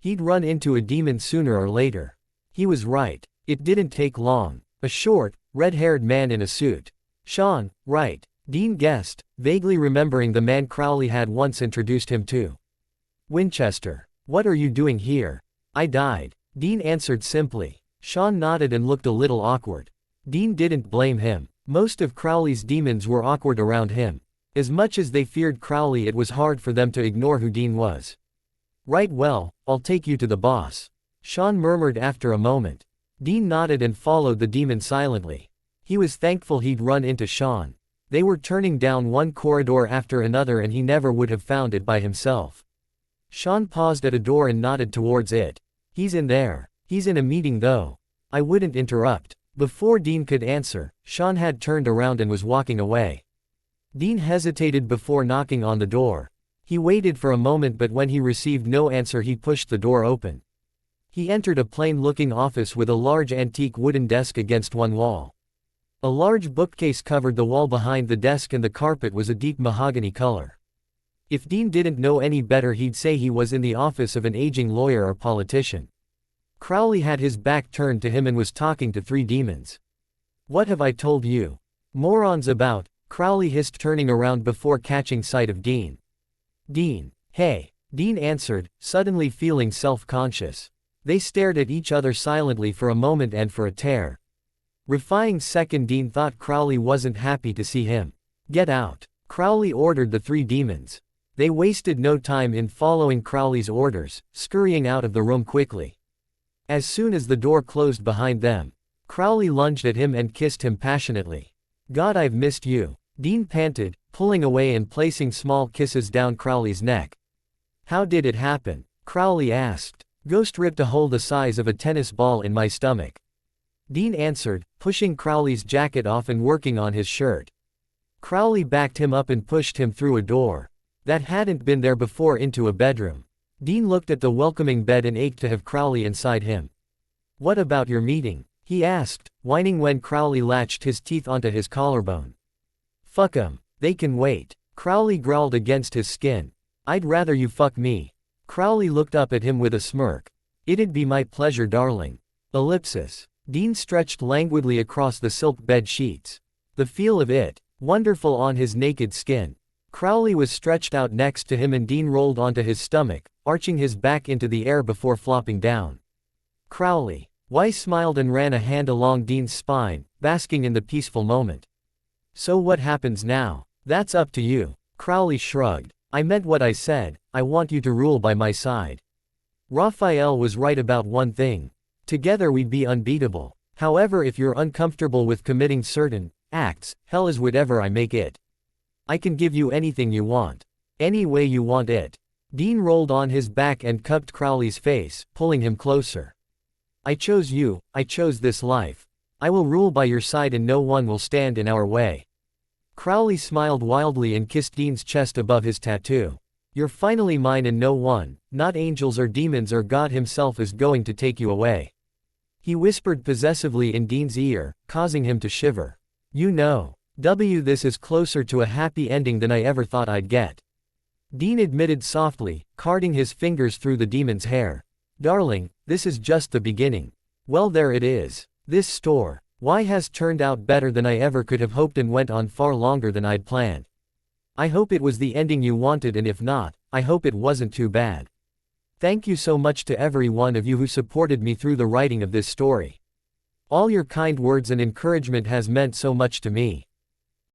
he'd run into a demon sooner or later. He was right. It didn't take long. A short, red-haired man in a suit. Sean, right? Dean guessed, vaguely remembering the man Crowley had once introduced him to. Winchester. What are you doing here? I died. Dean answered simply. Sean nodded and looked a little awkward. Dean didn't blame him. Most of Crowley's demons were awkward around him. As much as they feared Crowley it was hard for them to ignore who Dean was. Right, well, I'll take you to the boss. Sean murmured after a moment. Dean nodded and followed the demon silently. He was thankful he'd run into Sean. They were turning down one corridor after another and he never would have found it by himself. Sean paused at a door and nodded towards it. He's in there. He's in a meeting though. I wouldn't interrupt. Before Dean could answer, Sean had turned around and was walking away. Dean hesitated before knocking on the door. He waited for a moment but when he received no answer he pushed the door open. He entered a plain-looking office with a large antique wooden desk against one wall. A large bookcase covered the wall behind the desk and the carpet was a deep mahogany color. If Dean didn't know any better, he'd say he was in the office of an aging lawyer or politician. Crowley had his back turned to him and was talking to three demons. "What have I told you? Morons about," Crowley hissed, turning around before catching sight of Dean. "Dean. Hey," Dean answered, suddenly feeling self-conscious. They stared at each other silently for a moment and for a terrifying second Dean thought Crowley wasn't happy to see him. "Get out," Crowley ordered the three demons. They wasted no time in following Crowley's orders, scurrying out of the room quickly. As soon as the door closed behind them, Crowley lunged at him and kissed him passionately. "God, I've missed you," Dean panted, pulling away and placing small kisses down Crowley's neck. "How did it happen?" Crowley asked. "Ghost ripped a hole the size of a tennis ball in my stomach," Dean answered, pushing Crowley's jacket off and working on his shirt. Crowley backed him up and pushed him through a door that hadn't been there before into a bedroom. Dean looked at the welcoming bed and ached to have Crowley inside him. "What about your meeting?" he asked, whining when Crowley latched his teeth onto his collarbone. "Fuck 'em. They can wait," Crowley growled against his skin. "I'd rather you fuck me." Crowley looked up at him with a smirk. "It'd be my pleasure, darling." Ellipsis. Dean stretched languidly across the silk bed sheets. The feel of it, wonderful on his naked skin. Crowley was stretched out next to him and Dean rolled onto his stomach, arching his back into the air before flopping down. Crowley. Weiss smiled and ran a hand along Dean's spine, basking in the peaceful moment. "So what happens now?" "That's up to you." Crowley shrugged. "I meant what I said, I want you to rule by my side." Raphael was right about one thing. Together we'd be unbeatable. However, if you're uncomfortable with committing certain acts, hell is whatever I make it. I can give you anything you want. Any way you want it. Dean rolled on his back and cupped Crowley's face, pulling him closer. "I chose you, I chose this life. I will rule by your side and no one will stand in our way." Crowley smiled wildly and kissed Dean's chest above his tattoo. "You're finally mine and no one, not angels or demons or God himself, is going to take you away," he whispered possessively in Dean's ear, causing him to shiver. "You know, this is closer to a happy ending than I ever thought I'd get," Dean admitted softly, carding his fingers through the demon's hair. "Darling, this is just the beginning. Well, there it is. This store, why, has turned out better than I ever could have hoped and went on far longer than I'd planned. I hope it was the ending you wanted, and if not, I hope it wasn't too bad. Thank you so much to every one of you who supported me through the writing of this story. All your kind words and encouragement has meant so much to me.